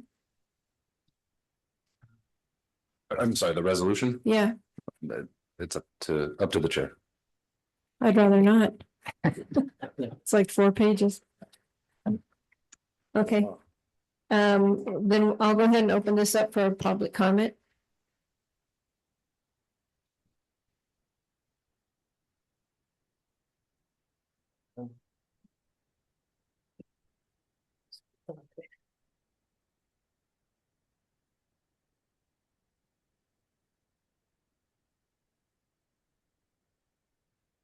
I'm sorry, the resolution, Yeah, it's up to the chair. I'd rather not. It's like 4 pages. Okay. Then I'll go ahead and open this up for public comment.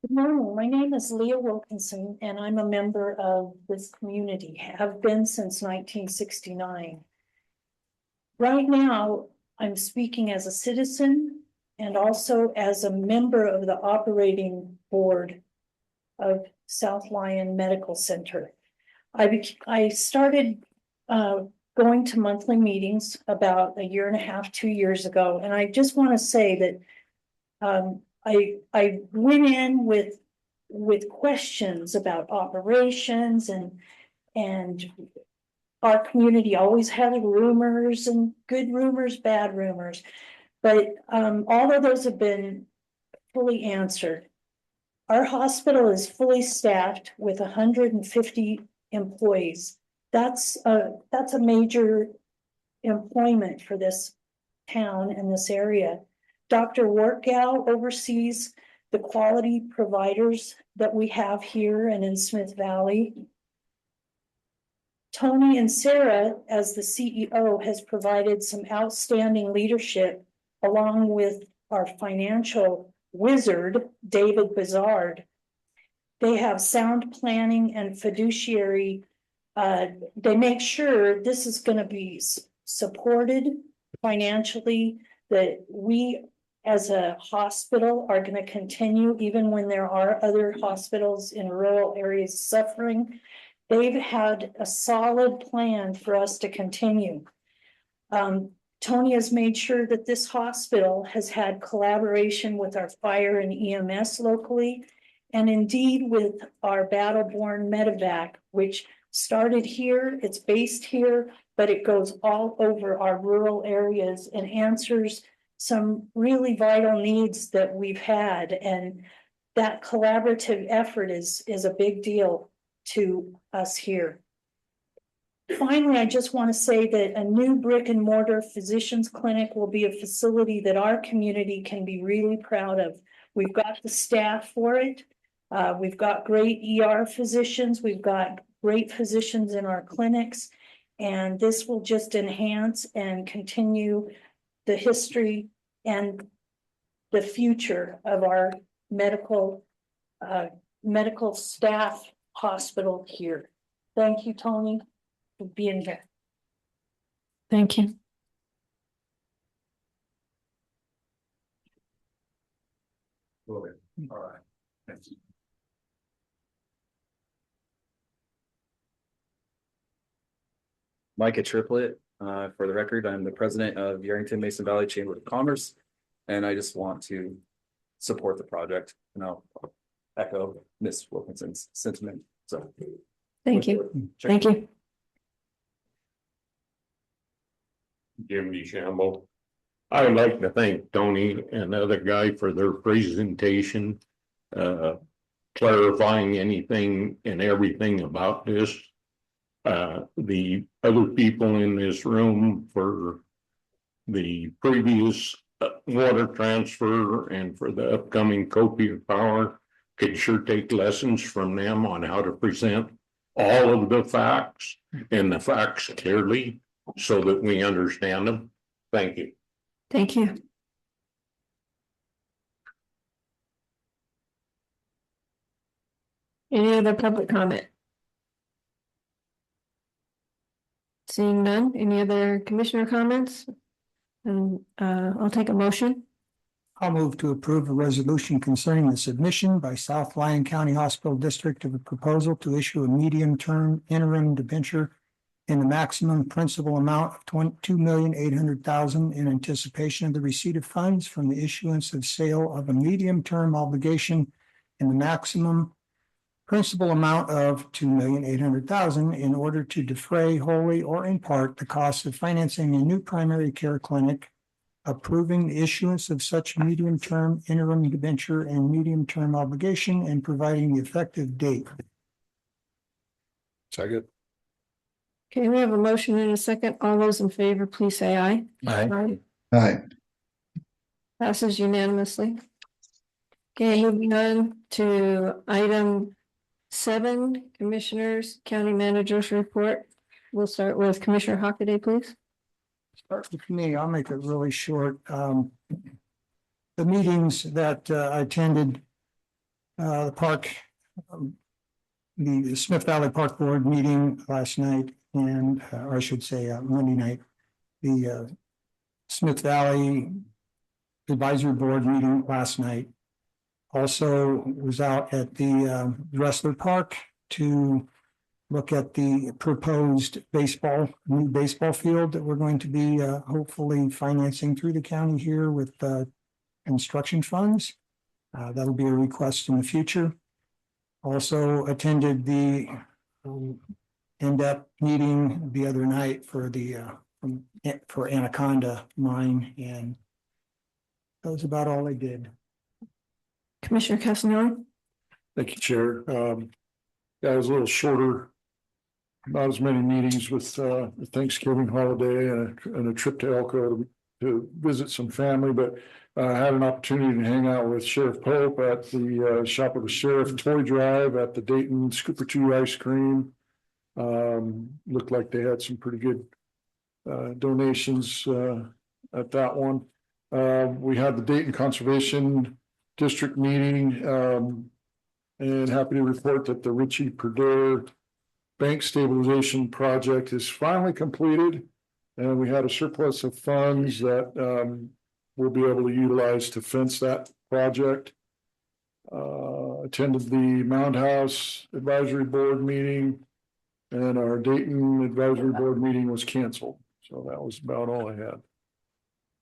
Good morning. My name is Leah Wilkinson, and I'm a member of this community, have been since 1969. Right now, I'm speaking as a citizen and also as a member of the operating board of South Lyon Medical Center. I started going to monthly meetings about 1.5 years, 2 years ago, and I just want to say that I went in with questions about operations, and our community always had rumors, and good rumors, bad rumors. But all of those have been fully answered. Our hospital is fully staffed with 150 employees. That's a major employment for this town and this area. Dr. Workow oversees the quality providers that we have here and in Smith Valley. Tony and Sarah, as the CEO, has provided some outstanding leadership along with our financial wizard, David Bizard. They have sound planning and fiduciary. They make sure this is going to be supported financially, that we as a hospital are going to continue even when there are other hospitals in rural areas suffering. They've had a solid plan for us to continue. Tony has made sure that this hospital has had collaboration with our fire and EMS locally, and indeed with our battle-born medevac, which started here, it's based here, but it goes all over our rural areas and answers some really vital needs that we've had. And that collaborative effort is a big deal to us here. Finally, I just want to say that a new brick and mortar physicians clinic will be a facility that our community can be really proud of. We've got the staff for it. We've got great ER physicians. We've got great physicians in our clinics. And this will just enhance and continue the history and the future of our medical staff hospital here. Thank you, Tony, for being here. Thank you. All right. Thanks. Micah Triplet, for the record, I'm the president of Yerington Mason Valley Chamber of Commerce. And I just want to support the project, and I'll echo Ms. Wilkinson's sentiment, so. Thank you. Thank you. Jimmy Shamble. I would like to thank Tony and the other guy for their presentation, clarifying anything and everything about this. The other people in this room for the previous water transfer and for the upcoming Copia Power could sure take lessons from them on how to present all of the facts and the facts clearly so that we understand them. Thank you. Thank you. Any other public comment? Seeing none, any other commissioner comments? And I'll take a motion. I'll move to approve a resolution concerning the submission by South Lyon County Hospital District of a proposal to issue a medium-term interim debenture in the maximum principal amount of $2,800,000 in anticipation of the receipt of funds from the issuance of sale of a medium-term obligation in the maximum principal amount of $2,800,000 in order to defray wholly or in part the cost of financing a new primary care clinic, approving the issuance of such medium-term interim debenture and medium-term obligation, and providing the effective date. Second. Okay, we have a motion and a second. All those in favor, please say aye. Aye. Aye. Passes unanimously. Okay, moving on to item 7, Commissioners, County Managers Report. We'll start with Commissioner Hockaday, please. Start with me, I'll make it really short. The meetings that I attended, the park, the Smith Valley Park Board meeting last night, and or I should say Monday night, the Smith Valley Advisory Board meeting last night. Also was out at the Wrestler Park to look at the proposed new baseball field that we're going to be hopefully financing through the county here with construction funds. That'll be a request in the future. Also attended the in-depth meeting the other night for the for Anaconda Mine, and that was about all I did. Commissioner Casanelli. Thank you, Chair. Yeah, it was a little shorter, not as many meetings with the Thanksgiving holiday and a trip to Elko to visit some family, but I had an opportunity to hang out with Sheriff Pope at the Shop of the Sheriff toy drive at the Dayton Scooper 2 ice cream. Looked like they had some pretty good donations at that one. We had the Dayton Conservation District meeting, and happy to report that the Ritchie Perdue Bank Stabilization Project is finally completed, and we had a surplus of funds that we'll be able to utilize to fence that project. Attended the Mound House Advisory Board meeting, and our Dayton Advisory Board meeting was canceled. So that was about all I had.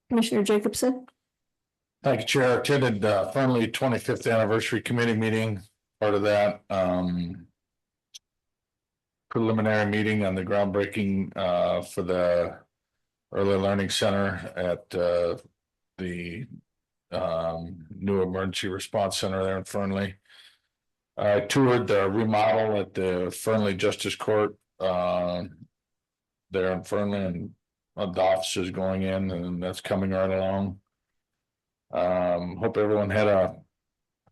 Commissioner Jacobson. Thank you, Chair. Attended friendly 25th anniversary committee meeting part of that, preliminary meeting on the groundbreaking, for the Early Learning Center at, the, new emergency response center there in Fernley. I toured the remodel at the Fernley Justice Court, there in Fernley, and the office is going in, and that's coming right along. Hope everyone had a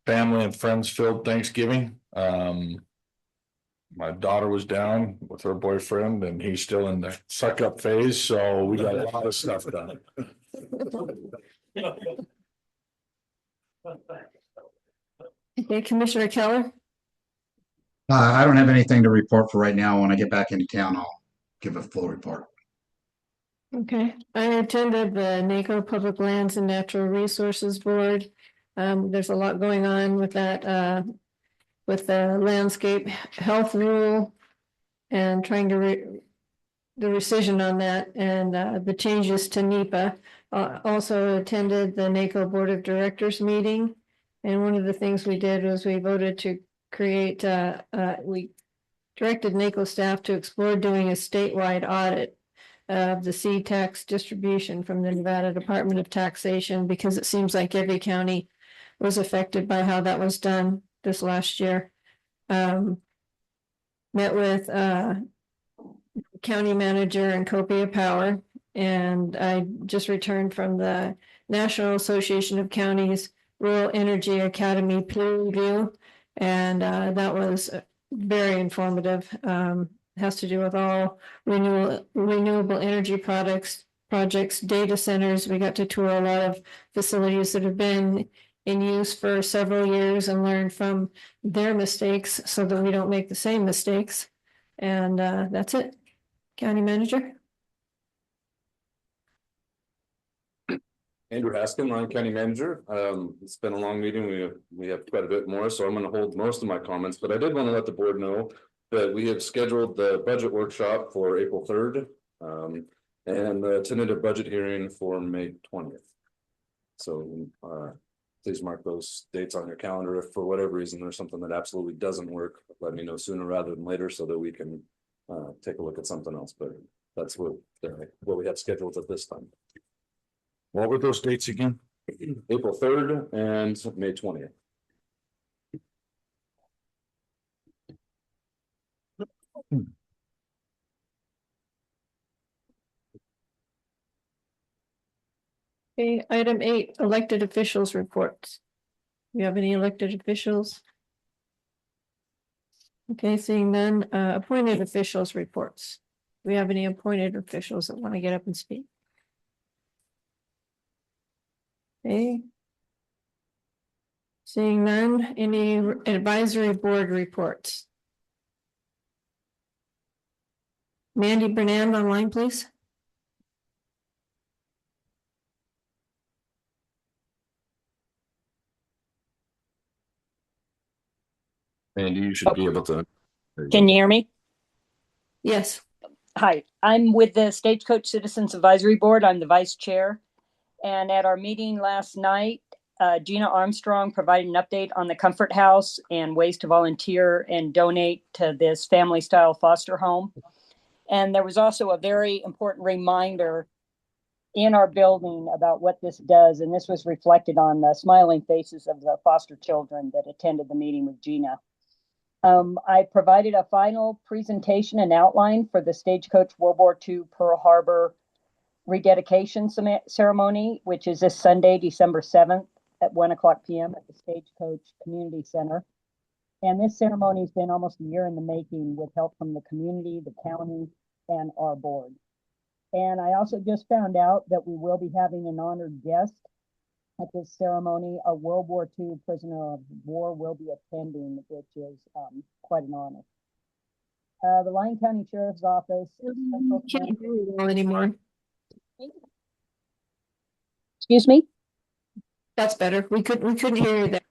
family and friends filled Thanksgiving. My daughter was down with her boyfriend, and he's still in the suck up phase, so we got a lot of stuff done. Okay, Commissioner Keller. I don't have anything to report for right now. When I get back into town, I'll give a full report. Okay, I attended the NACO Public Lands and Natural Resources Board. There's a lot going on with that, with the landscape health rule and trying to the rescission on that and the changes to NEPA. Also attended the NACO Board of Directors meeting. And one of the things we did was we voted to create, we directed NACO staff to explore doing a statewide audit of the seed tax distribution from the Nevada Department of Taxation, because it seems like every county was affected by how that was done this last year. Met with county manager and Copia Power, and I just returned from the National Association of Counties Rural Energy Academy peer review, and that was very informative. Has to do with all renewable energy projects, data centers. We got to tour a lot of facilities that have been in use for several years and learn from their mistakes so that we don't make the same mistakes. And that's it. County manager. Andrew Haskin, Lyon County Manager. It's been a long meeting. We have quite a bit more, so I'm going to hold most of my comments, but I did want to let the board know that we have scheduled the budget workshop for April 3rd, and the tentative budget hearing for May 20th. So please mark those dates on your calendar. If for whatever reason there's something that absolutely doesn't work, let me know sooner rather than later so that we can take a look at something else. But that's what we have scheduled at this time. What were those dates again? April 3rd and May 20th. Okay, item 8, elected officials reports. You have any elected officials? Okay, seeing none, appointed officials reports. Do we have any appointed officials that want to get up and speak? Okay. Seeing none, any advisory board reports? Mandy Bernand online, please. And you should be able to. Can you hear me? Yes. Hi, I'm with the Stagecoach Citizens Advisory Board. I'm the vice chair. And at our meeting last night, Gina Armstrong provided an update on the Comfort House and ways to volunteer and donate to this family style foster home. And there was also a very important reminder in our building about what this does. And this was reflected on the smiling faces of the foster children that attended the meeting with Gina. I provided a final presentation and outline for the Stagecoach World War II Pearl Harbor rededication ceremony, which is this Sunday, December 7th at 1:00 p.m. at the Stagecoach Community Center. And this ceremony has been almost a year in the making with help from the community, the county, and our board. And I also just found out that we will be having an honored guest at this ceremony. A World War II prisoner of war will be attending, which is quite an honor. The Lyon County Sheriff's Office. Can't hear you well anymore. Excuse me? That's better. We couldn't hear you there.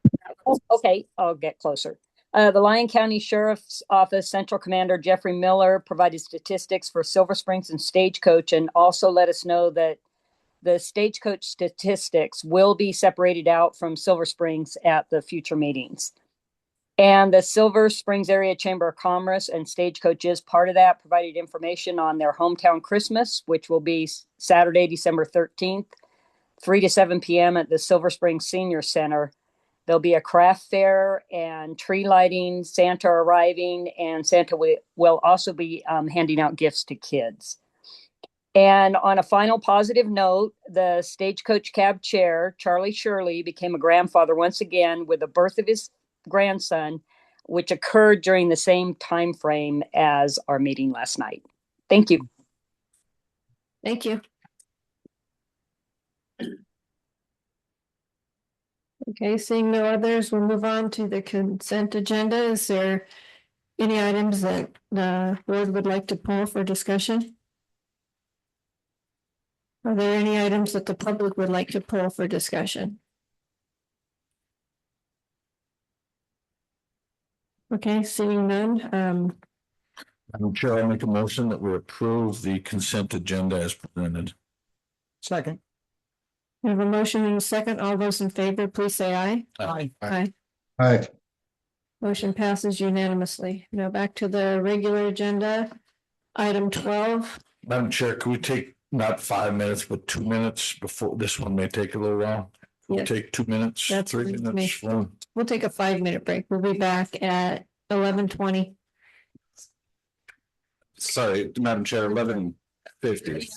Oh, okay, I'll get closer. The Lyon County Sheriff's Office Central Commander Jeffrey Miller provided statistics for Silver Springs and Stagecoach, and also let us know that the Stagecoach statistics will be separated out from Silver Springs at the future meetings. And the Silver Springs Area Chamber of Commerce and Stagecoach is part of that, provided information on their hometown Christmas, which will be Saturday, December 13th, 3 to 7 p.m. at the Silver Springs Senior Center. There'll be a craft fair and tree lighting, Santa arriving, and Santa will also be handing out gifts to kids. And on a final positive note, the Stagecoach Cab chair, Charlie Shirley, became a grandfather once again with the birth of his grandson, which occurred during the same time frame as our meeting last night. Thank you. Thank you. Okay, seeing no others, we'll move on to the consent agenda. Is there any items that the board would like to pull for discussion? Are there any items that the public would like to pull for discussion? Okay, seeing none, Madam Chair, I make a motion that we approve the consent agenda as presented. Second. we have a motion and a second. All those in favor, please say aye. Aye. Aye. Aye. Motion passes unanimously. Now back to the regular agenda. Item 12. Madam Chair, can we take not 5 minutes, but 2 minutes before this one may take a little while? We'll Yes. take 2 minutes, That's 3 fine with minutes. me. We'll take a 5-minute break. We'll be back at 11:20. Sorry, Madam Chair, 11:50.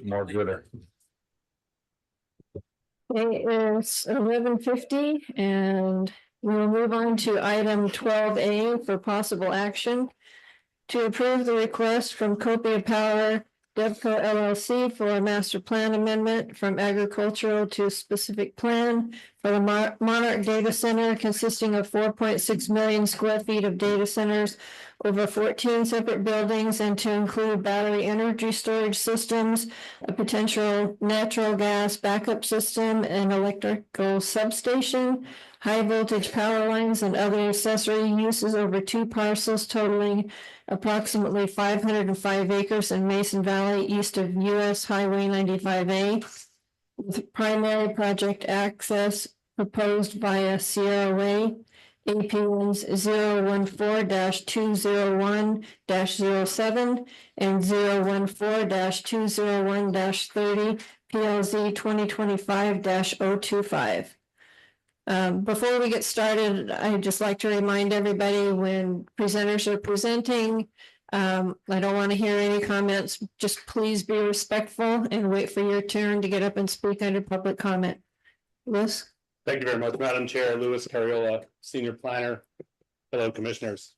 More gooder. Okay, it's 11:50 and we'll move on to item 12A for possible action. To approve the request from Copia Power Devco LLC for a master plan amendment from agricultural to specific plan for the Monarch Data Center consisting of 4.6 million square feet of data centers over 14 separate buildings and to include battery energy storage systems, a potential natural gas backup system, an electrical substation, high voltage power lines, and other accessory uses over 2 parcels totaling approximately 505 acres in Mason Valley, east of US Highway 95A, with primary project access proposed via Sierra Way, APNs 014-201-07 and 014-201-30, PLZ 2025-025. Before we get started, I'd just like to remind everybody when presenters are presenting, I don't want to hear any comments. Just please be respectful and wait for your turn to get up and speak under public comment. Louis? Thank you very much, Madam Chair. Louis Carriola, Senior Planner. Hello, Commissioners.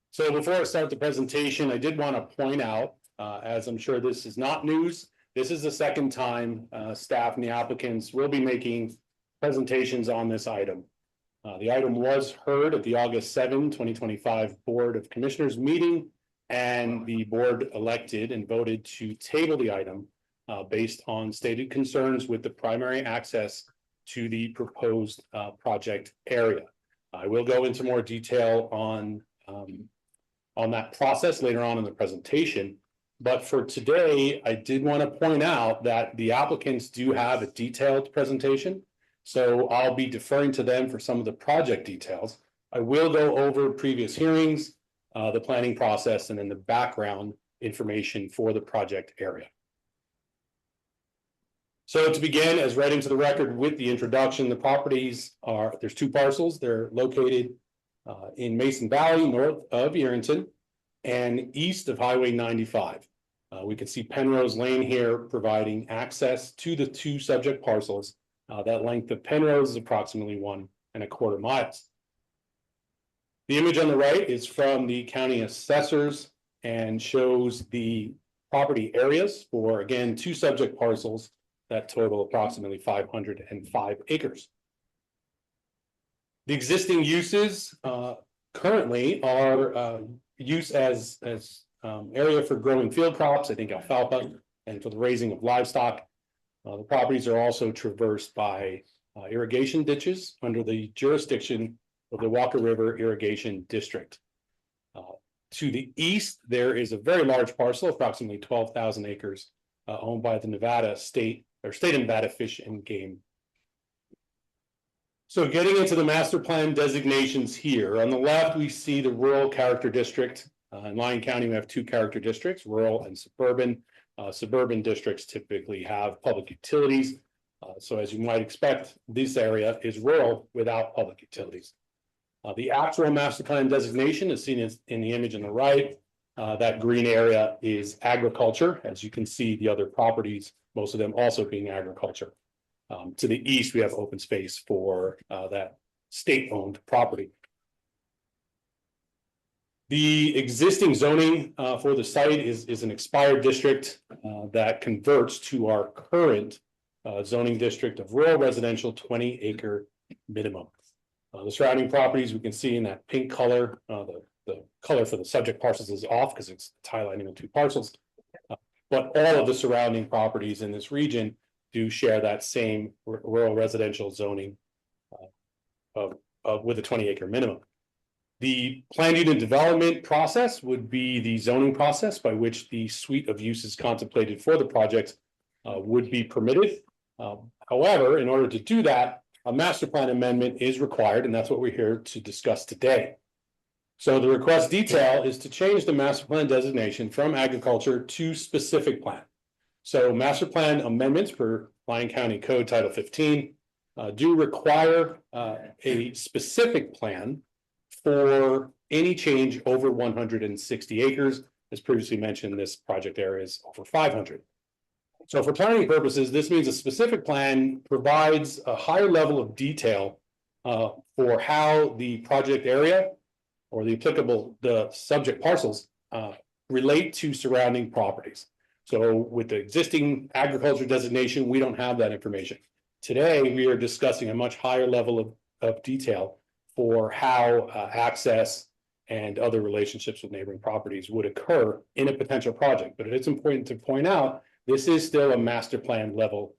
So before I start the presentation, I did want to point out, as I'm sure this is not news, this is the second time staff and the applicants will be making presentations on this item. The item was heard at the August 7, 2025 Board of Commissioners meeting, and the board elected and voted to table the item based on stated concerns with the primary access to the proposed project area. I will go into more detail on that process later on in the presentation. But for today, I did want to point out that the applicants do have a detailed presentation. So I'll be deferring to them for some of the project details. I will go over previous hearings, the planning process, and then the background information for the project area. So to begin, as read into the record with the introduction, the properties there's 2 parcels. They're located in Mason Valley, north of Yerington, and east of Highway 95. We can see Penrose Lane here providing access to the 2 subject parcels. That length of Penrose is approximately 1.25 miles. The image on the right is from the county assessors and shows the property areas for, again, 2 subject parcels that total approximately 505 acres. The existing uses currently are use as area for growing field crops, I think alfalfa, and for the raising of livestock. The properties are also traversed by irrigation ditches under the jurisdiction of the Walker River Irrigation District. To the east, there is a very large parcel, approximately 12,000 acres, owned by the Nevada State of Nevada Fish and Game. So getting into the master plan designations here, on the left, we see the rural character district. In Lyon County, we have two character districts, rural and suburban. Suburban districts typically have public utilities. So as you might expect, this area is rural without public utilities. The actual master plan designation is seen in the image on the right. That green area is agriculture. As you can see, the other properties, most of them also being agriculture. To the east, we have open space for that state-owned property. The existing zoning for the site is an expired district that converts to our current zoning district of rural residential 20-acre minimum. The surrounding properties we can see in that pink color, the color for the subject parcels is off because it's highlighting the two parcels. But all of the surrounding properties in this region do share that same rural residential zoning with a 20-acre minimum. The planned unit development process would be the zoning process by which the suite of uses contemplated for the project would be permitted. However, in order to do that, a master plan amendment is required, and that's what we're here to discuss today. So the request detail is to change the master plan designation from agriculture to specific plan. So master plan amendments per Lyon County Code Title 15 do require a specific plan for any change over 160 acres. As previously mentioned, this project area is over 500. So for planning purposes, this means a specific plan provides a higher level of detail for how the project area or the subject parcels relate to surrounding properties. So with the existing agriculture designation, we don't have that information. Today, we are discussing a much higher level of detail for how access and other relationships with neighboring properties would occur in a potential project. But it's important to point out, this is still a master plan level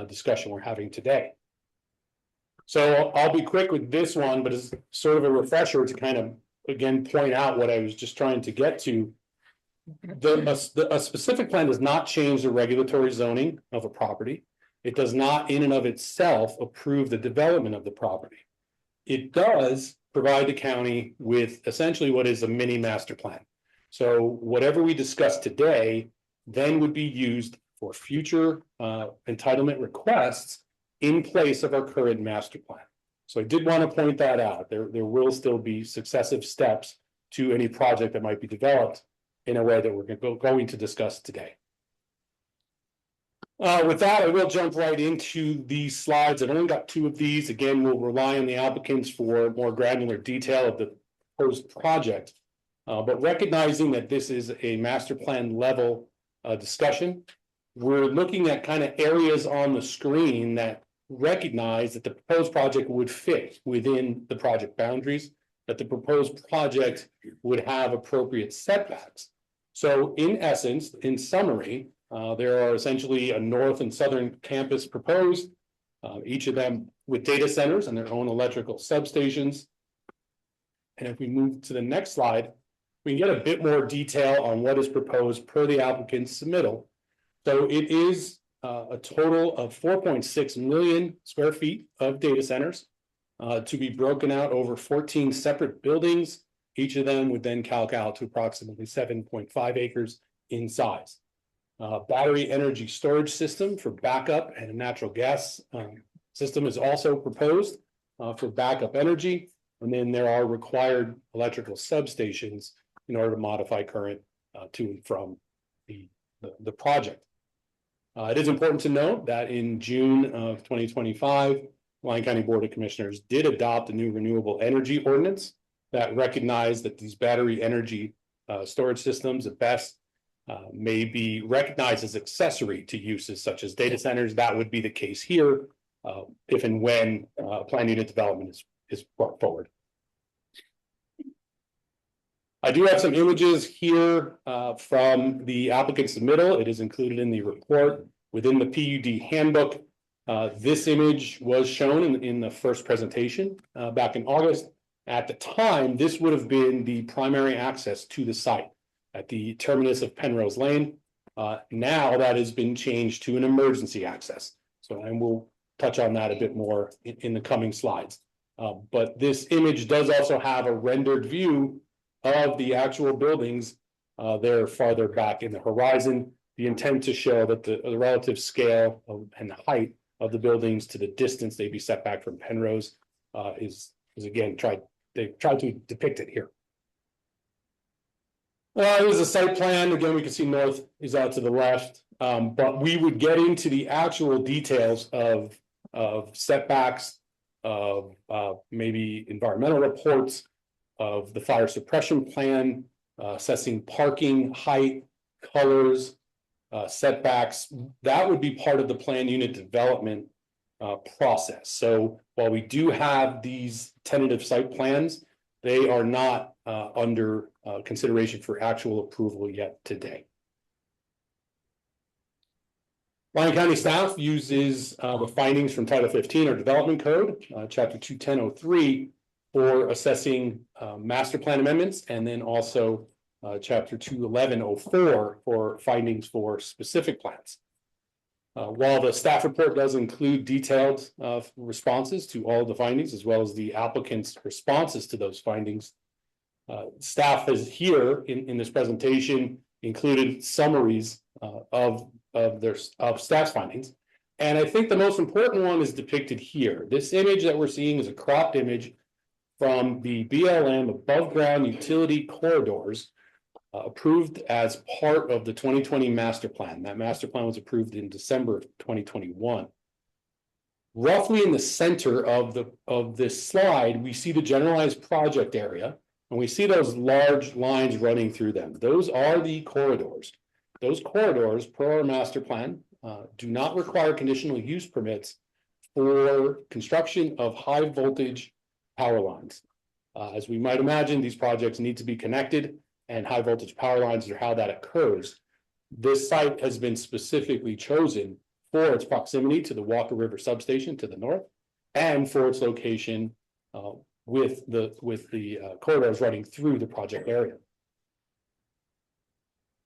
discussion we're having today. So I'll be quick with this one, but it's sort of a refresher to kind of, again, point out what I was just trying to get to. A specific plan does not change the regulatory zoning of a property. It does not in and of itself approve the development of the property. It does provide the county with essentially what is a mini master plan. So whatever we discuss today then would be used for future entitlement requests in place of our current master plan. So I did want to point that out. There will still be successive steps to any project that might be developed in a way that we're going to discuss today. With that, I will jump right into these slides. I've only got two of these. Again, we'll rely on the applicants for more granular detail of the proposed project. But recognizing that this is a master plan level discussion, we're looking at kind of areas on the screen that recognize that the proposed project would fit within the project boundaries, that the proposed project would have appropriate setbacks. So in essence, in summary, there are essentially a north and southern campus proposed, each of them with data centers and their own electrical substations. And if we move to the next slide, we can get a bit more detail on what is proposed per the applicant's submittal. So it is a total of 4.6 million square feet of data centers to be broken out over 14 separate buildings. Each of them would then calc out to approximately 7.5 acres in size. Battery energy storage system for backup and a natural gas system is also proposed for backup energy. And then there are required electrical substations in order to modify current to and from the project. It is important to note that in June of 2025, Lyon County Board of Commissioners did adopt a new renewable energy ordinance that recognized that these battery energy storage systems at best may be recognized as accessory to uses such as data centers. That would be the case here if and when planned unit development is brought forward. I do have some images here from the applicant's submittal. It is included in the report within the PUD handbook. This image was shown in the first presentation back in August. At the time, this would have been the primary access to the site at the terminus of Penrose Lane. Now that has been changed to an emergency access. So, and we'll touch on that a bit more in the coming slides. But this image does also have a rendered view of the actual buildings. They're farther back in the horizon. The intent to show that the relative scale and the height of the buildings to the distance they'd be set back from Penrose is again they've tried to depict it here. There's a site plan. Again, we can see north is out to the left, but we would get into the actual details of setbacks, of maybe environmental reports, of the fire suppression plan, assessing parking, height, colors, setbacks. That would be part of the plan unit development process. So while we do have these tentative site plans, they are not under consideration for actual approval yet today. Lyon County staff uses the findings from Title 15 or Development Code, Chapter 210.03, for assessing master plan amendments, and then also Chapter 211.04 for findings for specific plans. While the staff report does include detailed responses to all of the findings, as well as the applicant's responses to those findings, staff has here in this presentation included summaries of staff's findings. And I think the most important one is depicted here. This image that we're seeing is a cropped image from the BLM above ground utility corridors approved as part of the 2020 master plan. That master plan was approved in December of 2021. Roughly in the center of this slide, we see the generalized project area, and we see those large lines running through them. Those are the corridors. Those corridors, per our master plan, do not require conditional use permits for construction of high voltage power lines. As we might imagine, these projects need to be connected, and high voltage power lines are how that occurs. This site has been specifically chosen for its proximity to the Walker River substation to the north, and for its location with the corridors running through the project area.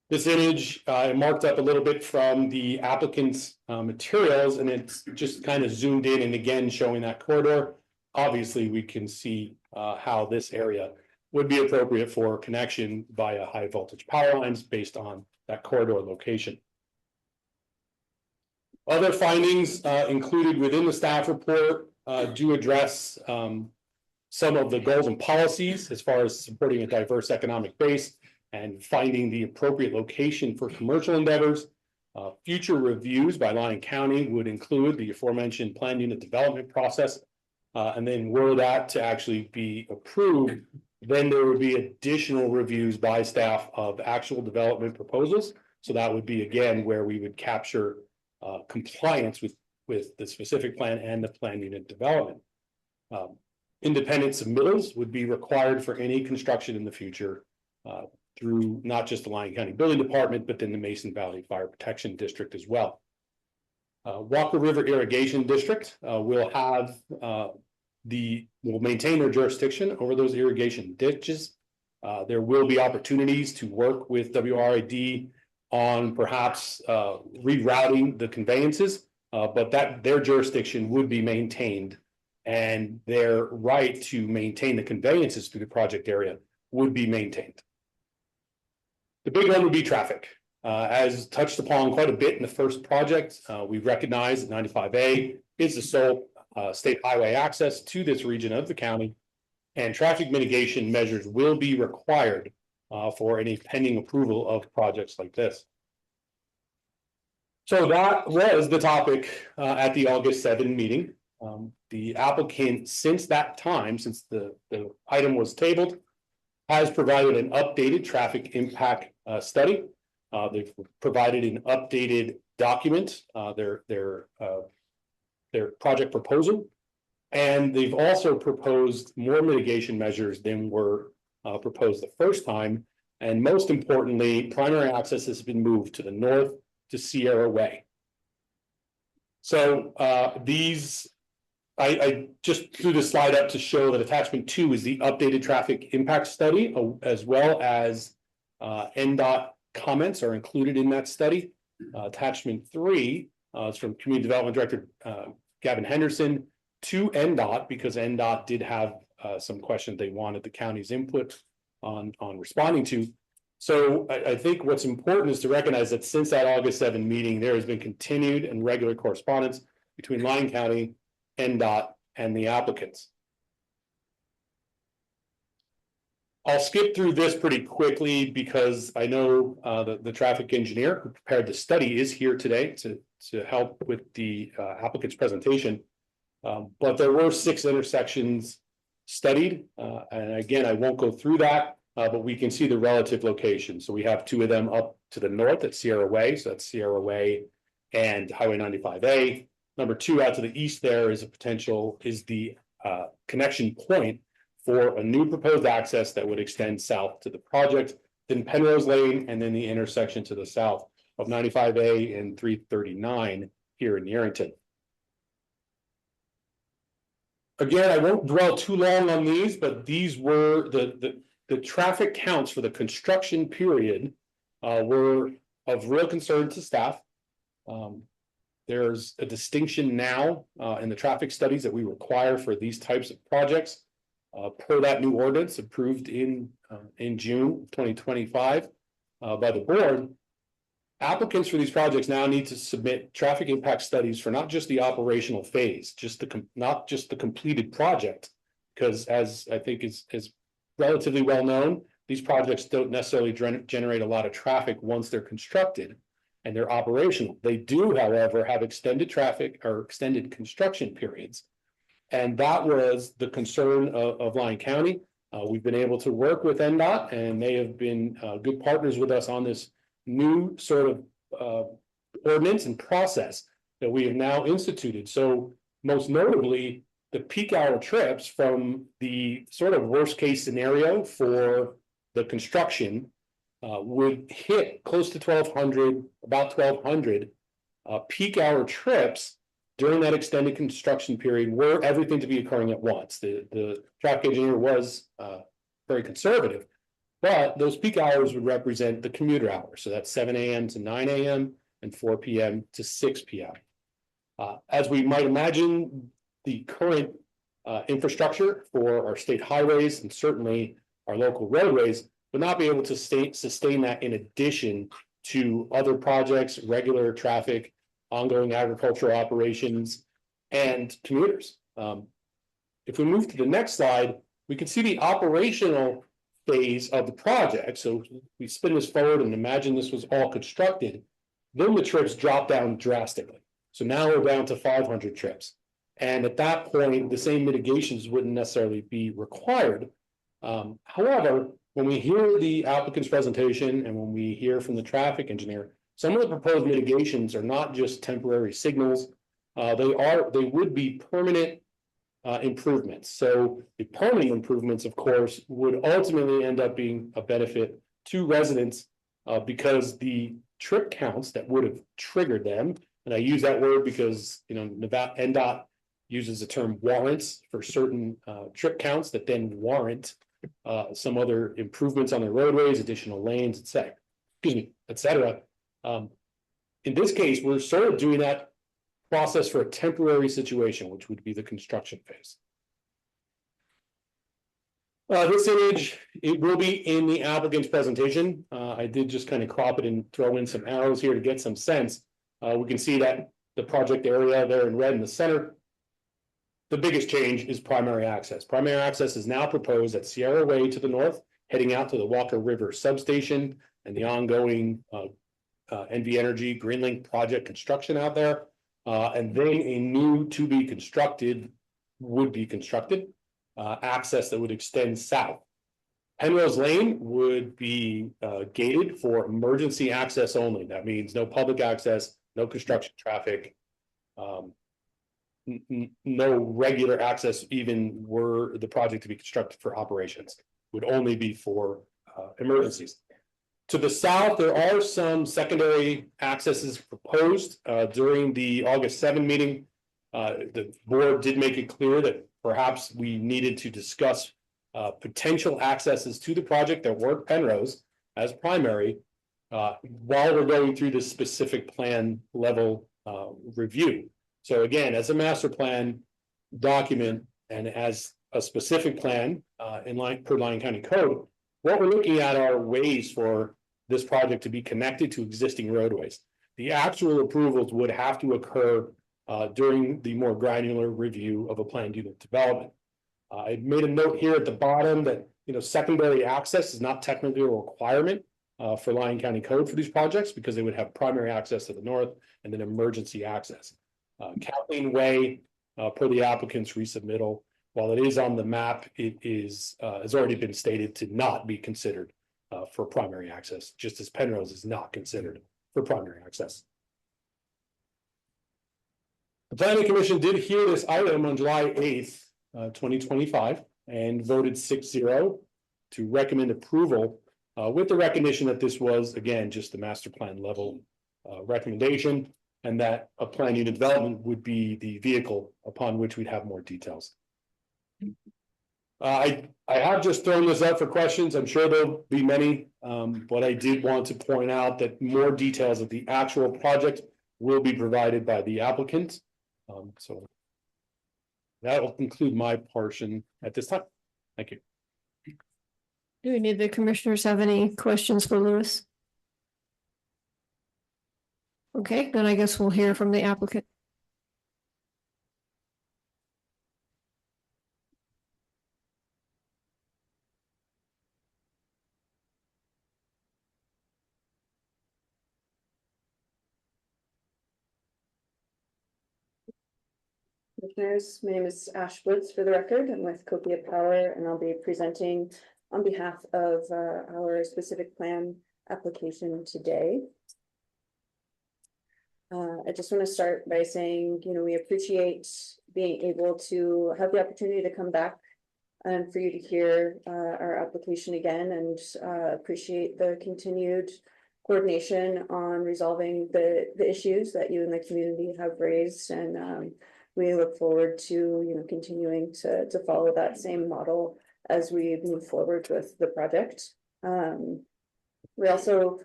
This image marked up a little bit from the applicant's materials, and it's just kind of zoomed in and again showing that corridor. Obviously, we can see how this area would be appropriate for connection via high voltage power lines based on that corridor location. Other findings included within the staff report do address some of the goals and policies as far as supporting a diverse economic base and finding the appropriate location for commercial endeavors. Future reviews by Lyon County would include the aforementioned plan unit development process. And then were that to actually be approved, then there would be additional reviews by staff of actual development proposals. So that would be, again, where we would capture compliance with the specific plan and the plan unit development. Independent submittals would be required for any construction in the future through not just the Lyon County Building Department, but then the Mason Valley Fire Protection District as well. Walker River Irrigation District will maintain their jurisdiction over those irrigation ditches. There will be opportunities to work with WRID on perhaps rerouting the conveyances, but their jurisdiction would be maintained, and their right to maintain the conveyances through the project area would be maintained. The big one would be traffic. As touched upon quite a bit in the first project, we recognize that 95A is the sole state highway access to this region of the county, and traffic mitigation measures will be required for any pending approval of projects like this. So that was the topic at the August 7 meeting. The applicant, since that time, since the item was tabled, has provided an updated traffic impact study. They've provided an updated document, their project proposal, and they've also proposed more mitigation measures than were proposed the first time. And most importantly, primary access has been moved to the north to Sierra Way. So I just threw this slide up to show that attachment 2 is the updated traffic impact study, as well as NDOT comments are included in that study. Attachment 3 is from Community Development Director Gavin Henderson to NDOT, because NDOT did have some questions they wanted the county's input on responding to. So I think what's important is to recognize that since that August 7 meeting, there has been continued and regular correspondence between Lyon County, NDOT, and the applicants. I'll skip through this pretty quickly because I know the traffic engineer who prepared the study is here today to help with the applicant's presentation. But there were 6 intersections studied. And again, I won't go through that, but we can see the relative location. So we have 2 of them up to the north at Sierra Way. So that's Sierra Way and Highway 95A. Number 2 out to the east there is the connection point for a new proposed access that would extend south to the project, then Penrose Lane, and then the intersection to the south of 95A and 339 here in Yerington. Again, I won't dwell too long on these, but these were the traffic counts for the construction period were of real concern to staff. There's a distinction now in the traffic studies that we require for these types of projects per that new ordinance approved in June 2025 by the board. Applicants for these projects now need to submit traffic impact studies for not just the operational phase, not just the completed project, because as I think is relatively well known, these projects don't necessarily generate a lot of traffic once they're constructed and they're operational. They do, however, have extended traffic or extended construction periods. And that was the concern of Lyon County. We've been able to work with NDOT, and they have been good partners with us on this new sort of ordinance and process that we have now instituted. So most notably, the peak hour trips from the sort of worst case scenario for the construction would hit close to 1,200, about 1,200 peak hour trips during that extended construction period, were everything to be occurring at once. The traffic engineer was very conservative, but those peak hours would represent the commuter hours. So that's 7 a.m. to 9 a.m. and 4 p.m. to 6 p.m. As we might imagine, the current infrastructure for our state highways and certainly our local roadways would not be able to sustain that in addition to other projects, regular traffic, ongoing agricultural operations, and commuters. If we move to the next slide, we can see the operational phase of the project. So we spin this forward and imagine this was all constructed, then the trips drop down drastically. So now we're down to 500 trips. And at that point, the same mitigations wouldn't necessarily be required. However, when we hear the applicant's presentation and when we hear from the traffic engineer, some of the proposed mitigations are not just temporary signals. They would be permanent improvements. So the permanent improvements, of course, would ultimately end up being a benefit to residents because the trip counts that would have triggered them, and I use that word because Nevada NDOT uses the term warrants for certain trip counts that then warrant some other improvements on the roadways, additional lanes, et cetera. In this case, we're sort of doing that process for a temporary situation, which would be the construction phase. This image, it will be in the applicant's presentation. I did just kind of crop it and throw in some arrows here to get some sense. We can see that the project area there in red in the center. The biggest change is primary access. Primary access is now proposed at Sierra Way to the north, heading out to the Walker River substation and the ongoing NV Energy Greenlink project construction out there. And then a new to be constructed would be constructed access that would extend south. Penrose Lane would be gated for emergency access only. That means no public access, no construction traffic, no regular access, even were the project to be constructed for operations. would only be for emergencies. To the south, there are some secondary accesses proposed during the August 7 meeting. The board did make it clear that perhaps we needed to discuss potential accesses to the project that work Penrose as primary while we're going through this specific plan level review. So again, as a master plan document and as a specific plan in line per Lyon County Code, what we're looking at are ways for this project to be connected to existing roadways. The actual approvals would have to occur during the more granular review of a planned unit development. I made a note here at the bottom that secondary access is not technically a requirement for Lyon County Code for these projects because they would have primary access to the north and then emergency access. Kathleen Way, per the applicant's resubmittal, while it is on the map, it is has already been stated to not be considered for primary access, just as Penrose is not considered for primary access. The Planning Commission did hear this item on July 8th, 2025, and voted 6-0 to recommend approval with the recognition that this was, again, just the master plan level recommendation, and that a plan unit development would be the vehicle upon which we'd have more details. I have just thrown this out for questions. I'm sure there'll be many, but I did want to point out that more details of the actual project will be provided by the applicant. So that will conclude my portion at this time. Thank you. Do any of the commissioners have any questions for Lewis? Okay, then I guess we'll hear from the applicant. Commissioners, my name is Ash Woods for the record. I'm with Copia Power and I'll be presenting on behalf of our specific plan application today. I just want to start by saying, we appreciate being able to have the opportunity to come back and for you to hear our application again, and appreciate the continued coordination on resolving the issues that you and the community have raised. And we look forward to, continuing to follow that same model as we move forward with the project. We also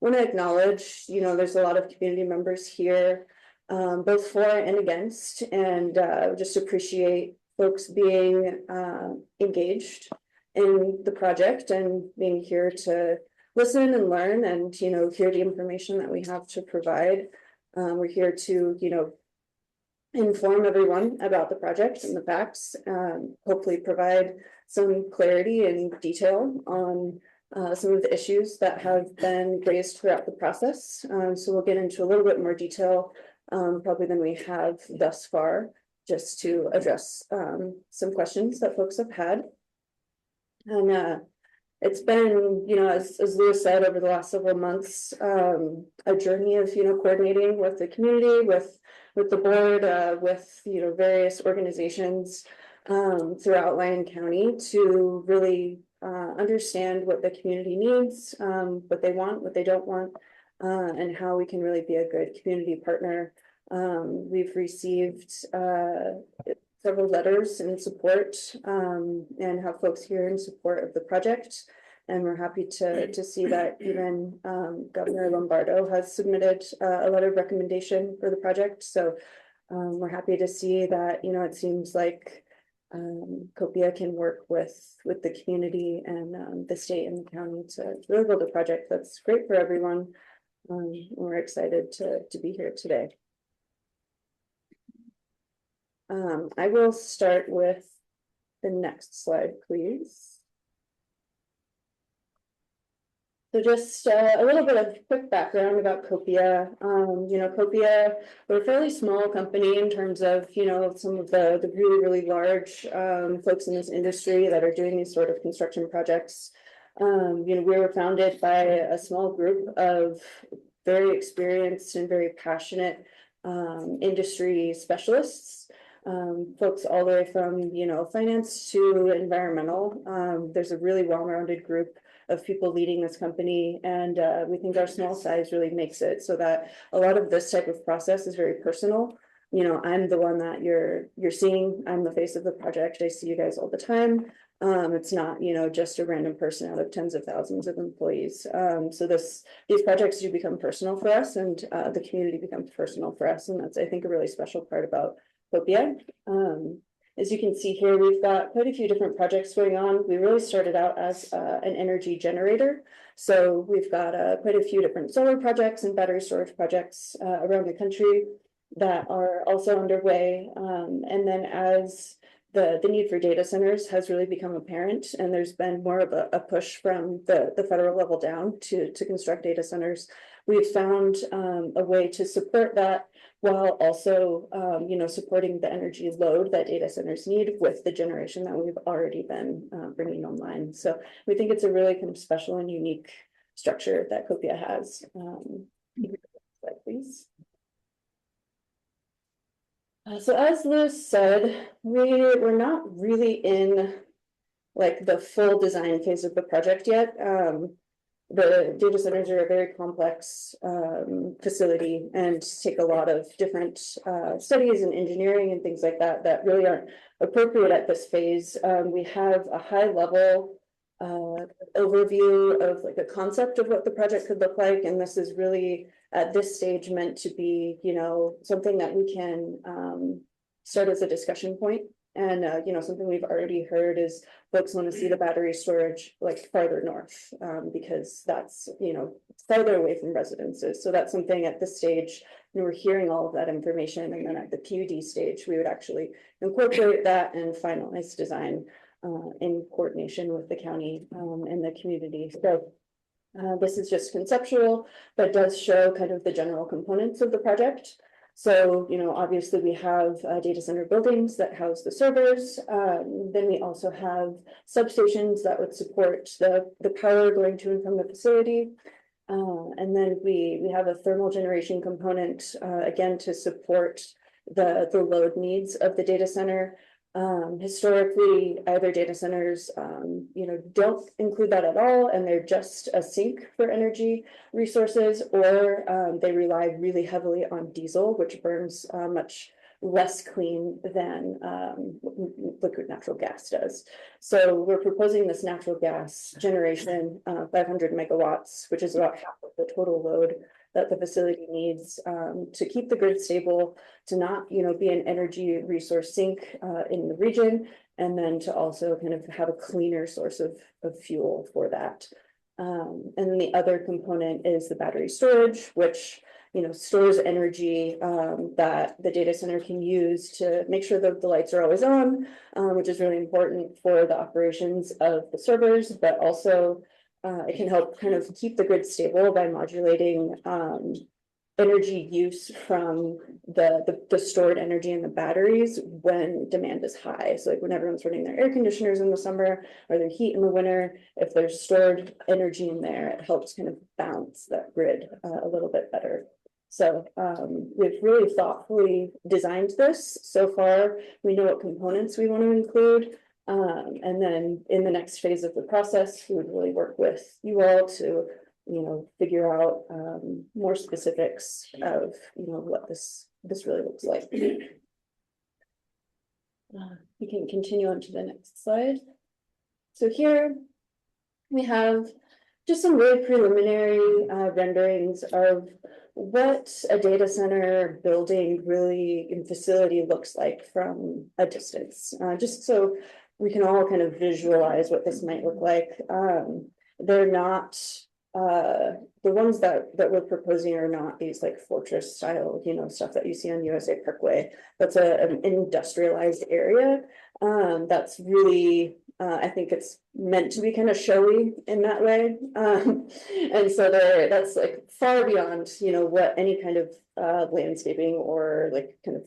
want to acknowledge, there's a lot of community members here, both for and against, and just appreciate folks being engaged in the project and being here to listen and learn and, hear the information that we have to provide. We're here to, inform everyone about the project and the facts, hopefully provide some clarity and detail on some of the issues that have been raised throughout the process. So we'll get into a little bit more detail probably than we have thus far, just to address some questions that folks have had. And it's been, as Lewis said, over the last several months, a journey of, coordinating with the community, with the board, with, various organizations throughout Lyon County to really understand what the community needs, what they want, what they don't want, and how we can really be a good community partner. We've received several letters in support and have folks here in support of the project. And we're happy to see that even Governor Lombardo has submitted a letter of recommendation for the project. So we're happy to see that, it seems like Copia can work with the community and the state and the county to really build a project that's great for everyone. We're excited to be here today. I will start with the next slide, please. So just a little bit of quick background about Copia. Copia, we're a fairly small company in terms of, some of the really, really large folks in this industry that are doing these sort of construction projects. We were founded by a small group of very experienced and very passionate industry specialists folks all the way from, you know, finance to environmental. There's a really well-rounded group of people leading this company, and we think our small size really makes it so that a lot of this type of process is very personal. You know, I'm the one that you're seeing. I'm the face of the project. I see you guys all the time. It's not, you know, just a random person out of tens of thousands of employees. So these projects do become personal for us, and the community becomes personal for us, and that's, I think, a really special part about Copia. As you can see here, we've got quite a few different projects going on. We really started out as an energy generator. So we've got quite a few different solar projects and battery storage projects around the country that are also underway. And then as the need for data centers has really become apparent, and there's been more of a push from the federal level down to construct data centers, we've found a way to support that while also, you know, supporting the energy load that data centers need with the generation that we've already been bringing online. So we think it's a really kind of special and unique structure that Copia has. Please. So as Liz said, we're not really in like the full design phase of the project yet. The data centers are a very complex facility and take a lot of different studies and engineering and things like that that really aren't appropriate at this phase. We have a high level overview of like a concept of what the project could look like, and this is really at this stage meant to be, you know, something that we can start as a discussion point. And, you know, something we've already heard is folks want to see the battery storage like farther north because that's, you know, farther away from residences. So that's something at this stage, you know, we're hearing all of that information. And then at the PUD stage, we would actually incorporate that and finalize design in coordination with the county and the community. So this is just conceptual, but does show kind of the general components of the project. So, you know, obviously we have data center buildings that house the servers. Then we also have substations that would support the power going to and from the facility. And then we have a thermal generation component, again, to support the load needs of the data center. Historically, either data centers, you know, don't include that at all, and they're just a sink for energy resources, or they rely really heavily on diesel, which burns much less clean than liquid natural gas does. So we're proposing this natural gas generation, 500 megawatts, which is about half of the total load that the facility needs to keep the grid stable, to not, you know, be an energy resource sink in the region, and then to also kind of have a cleaner source of fuel for that. And then the other component is the battery storage, which, you know, stores energy that the data center can use to make sure that the lights are always on, which is really important for the operations of the servers, but also it can help kind of keep the grid stable by modulating energy use from the stored energy in the batteries when demand is high. So like when everyone's running their air conditioners in the summer or their heat in the winter, if there's stored energy in there, it helps kind of balance that grid a little bit better. So we've really thoughtfully designed this. So far, we know what components we want to include. And then in the next phase of the process, we would really work with you all to, you know, figure out more specifics of, you know, what this really looks like. We can continue on to the next slide. So here we have just some really preliminary renderings of what a data center building really in facility looks like from a distance, just so we can all kind of visualize what this might look like. They're not, the ones that we're proposing are not these like fortress style, you know, stuff that you see on USA Parkway. That's an industrialized area. That's really, I think it's meant to be kind of showy in that way. And so that's like far beyond, you know, what any kind of landscaping or like kind of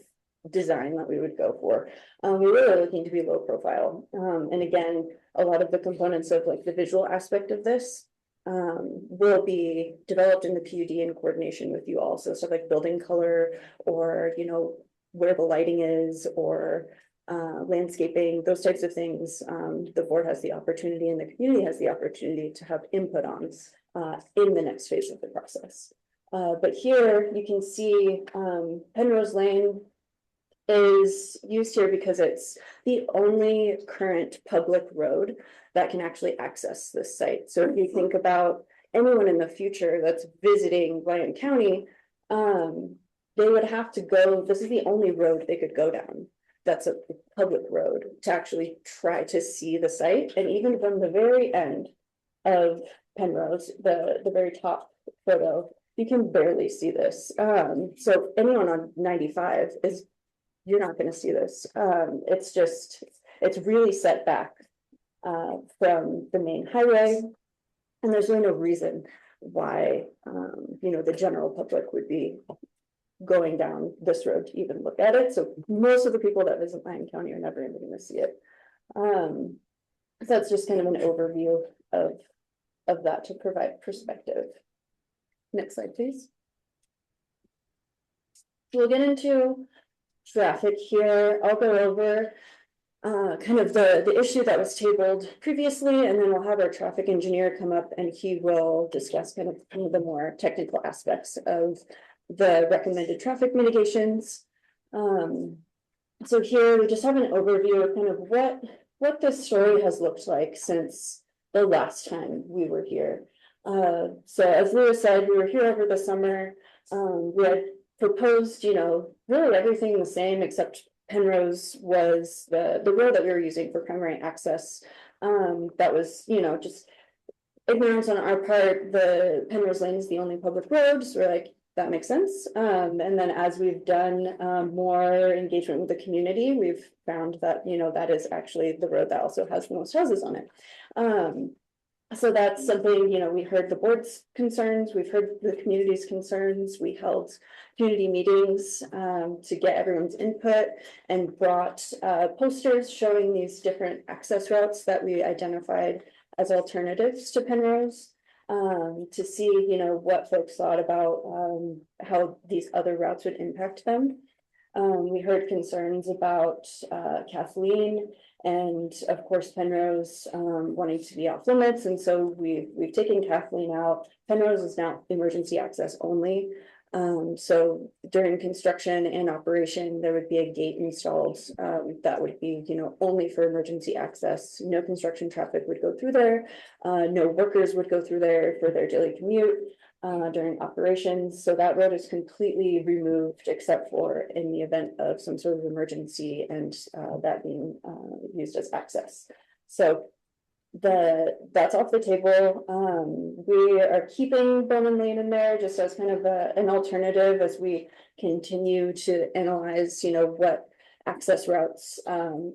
design that we would go for. We're really looking to be low profile. And again, a lot of the components of like the visual aspect of this will be developed in the PUD in coordination with you all. So stuff like building color or, you know, where the lighting is or landscaping, those types of things, the board has the opportunity and the community has the opportunity to have input on in the next phase of the process. But here you can see Penrose Lane is used here because it's the only current public road that can actually access this site. So if you think about anyone in the future that's visiting Lyon County, they would have to go, this is the only road they could go down. That's a public road to actually try to see the site. And even from the very end of Penrose, the very top photo, you can barely see this. So anyone on 95 is, you're not going to see this. It's really set back from the main highway. And there's really no reason why, the general public would be going down this road to even look at it. So most of the people that visit Lyon County are never even going to see it. So that's just kind of an overview of that to provide perspective. Next slide, please. We'll get into traffic here. I'll go over kind of the issue that was tabled previously, and then we'll have our traffic engineer come up and he will discuss kind of the more technical aspects of the recommended traffic mitigations. So here we just have an overview of kind of what this story has looked like since the last time we were here. So as Lewis said, we were here over the summer. We had proposed, really everything the same except Penrose was the road that we were using for primary access. That was, just ignorance on our part. The Penrose Lane is the only public road, so we're like, that makes sense. And then as we've done more engagement with the community, we've found that, that is actually the road that also has the most houses on it. So that's something, we heard the board's concerns, we've heard the community's concerns, we held community meetings to get everyone's input and brought posters showing these different access routes that we identified as alternatives to Penrose to see, what folks thought about how these other routes would impact them. We heard concerns about Kathleen and of course Penrose wanting to be off limits, and so we've taken Kathleen out. Penrose is now emergency access only. So during construction and operation, there would be a gate installed that would be, only for emergency access. No construction traffic would go through there. No workers would go through there for their daily commute during operations. So that road is completely removed except for in the event of some sort of emergency and that being used as access. So that's off the table. We are keeping Bowman Lane in there just as kind of an alternative as we continue to analyze, what access routes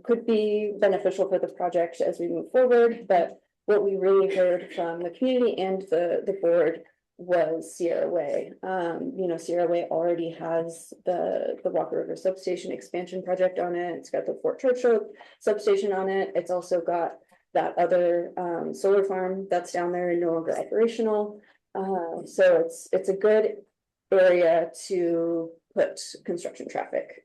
could be beneficial for the project as we move forward. But what we really heard from the community and the board was Sierra Way. Sierra Way already has the Walker River substation expansion project on it. It's got the Fort Churchill substation on it. It's also got that other solar farm that's down there and no longer operational. So it's a good area to put construction traffic.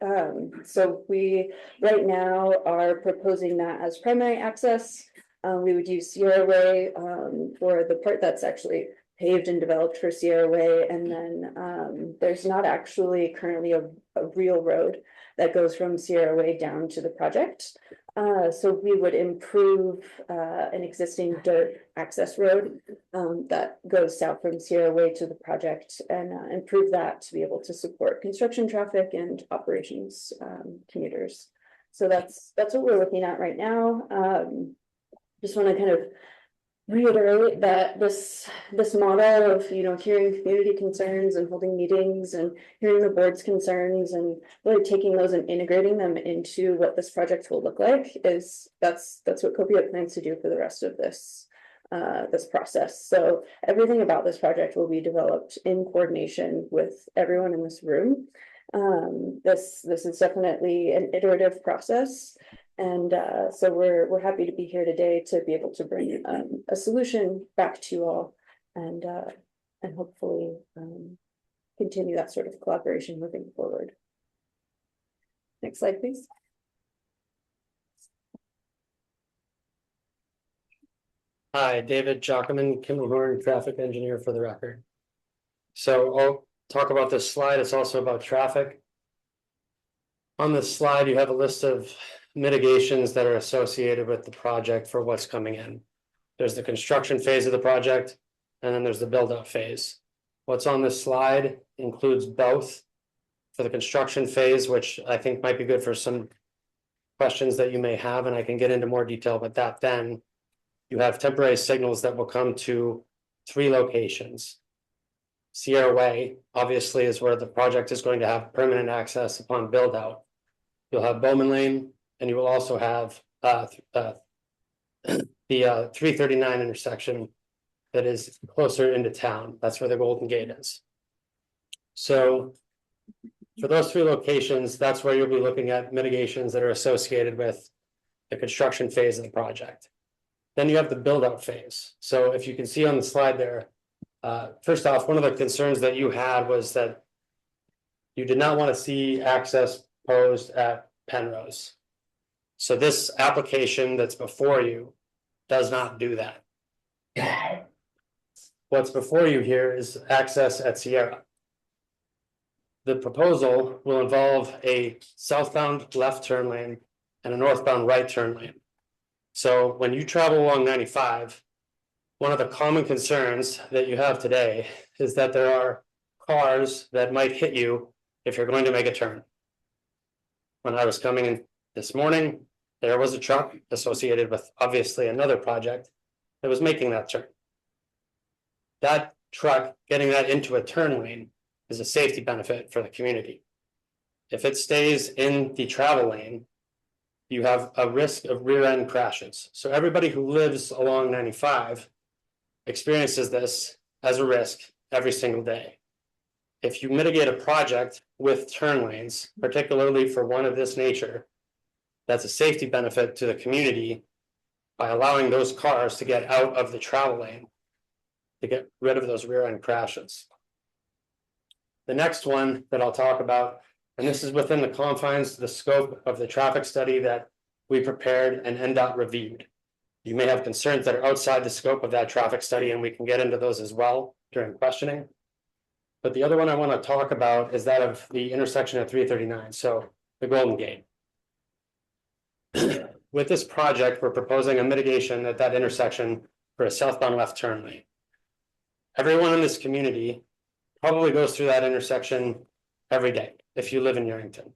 So we right now are proposing that as primary access. We would use Sierra Way for the part that's actually paved and developed for Sierra Way. And then there's not actually currently a real road that goes from Sierra Way down to the project. So we would improve an existing dirt access road that goes south from Sierra Way to the project and improve that to be able to support construction traffic and operations commuters. So that's what we're looking at right now. Just want to kind of reiterate that this model of hearing community concerns and holding meetings and hearing the board's concerns and really taking those and integrating them into what this project will look like is that's what COPIA plans to do for the rest of this process. So everything about this project will be developed in coordination with everyone in this room. This is definitely an iterative process. And so we're happy to be here today to be able to bring a solution back to you all and hopefully continue that sort of collaboration moving forward. Next slide, please. Hi, David Jockman, Kimmelhorn, traffic engineer for the record. So I'll talk about this slide. It's also about traffic. On this slide, you have a list of mitigations that are associated with the project for what's coming in. There's the construction phase of the project, and then there's the build-out phase. What's on this slide includes both. For the construction phase, which I think might be good for some questions that you may have, and I can get into more detail about that then. You have temporary signals that will come to 3 locations. Sierra Way, obviously, is where the project is going to have permanent access upon build out. You'll have Bowman Lane, and you will also have the 339 intersection that is closer into town. That's where the Golden Gate is. So for those 3 locations, that's where you'll be looking at mitigations that are associated with the construction phase of the project. Then you have the build out phase. So if you can see on the slide there, first off, one of the concerns that you had was that you did not want to see access posed at Penrose. So this application that's before you does not do that. What's before you here is access at Sierra. The proposal will involve a southbound left turn lane and a northbound right turn lane. So when you travel along 95, one of the common concerns that you have today is that there are cars that might hit you if you're going to make a turn. When I was coming in this morning, there was a truck associated with obviously another project that was making that turn. That truck getting that into a turn lane is a safety benefit for the community. If it stays in the travel lane, you have a risk of rear end crashes. So everybody who lives along 95 experiences this as a risk every single day. If you mitigate a project with turn lanes, particularly for one of this nature, that's a safety benefit to the community by allowing those cars to get out of the travel lane to get rid of those rear end crashes. The next one that I'll talk about, and this is within the confines, the scope of the traffic study that we prepared and NDOT reviewed. You may have concerns that are outside the scope of that traffic study, and we can get into those as well during questioning. But the other one I want to talk about is that of the intersection at 339, so the Golden Gate. With this project, we're proposing a mitigation at that intersection for a southbound left turn lane. Everyone in this community probably goes through that intersection every day if you live in Yerington.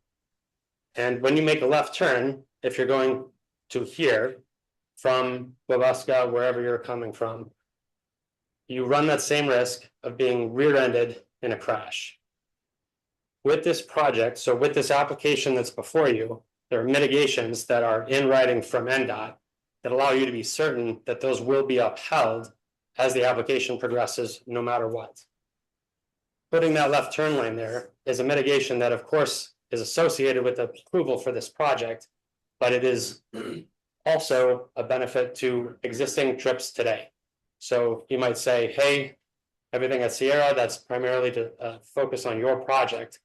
And when you make a left turn, if you're going to here from Wabuska, wherever you're coming from, you run that same risk of being rear-ended in a crash. With this project, so with this application that's before you, there are mitigations that are in writing from NDOT that allow you to be certain that those will be upheld as the application progresses, no matter what. Putting that left turn lane there is a mitigation that, of course, is associated with the approval for this project, but it is also a benefit to existing trips today. So you might say, hey, everything at Sierra, that's primarily to focus on your project.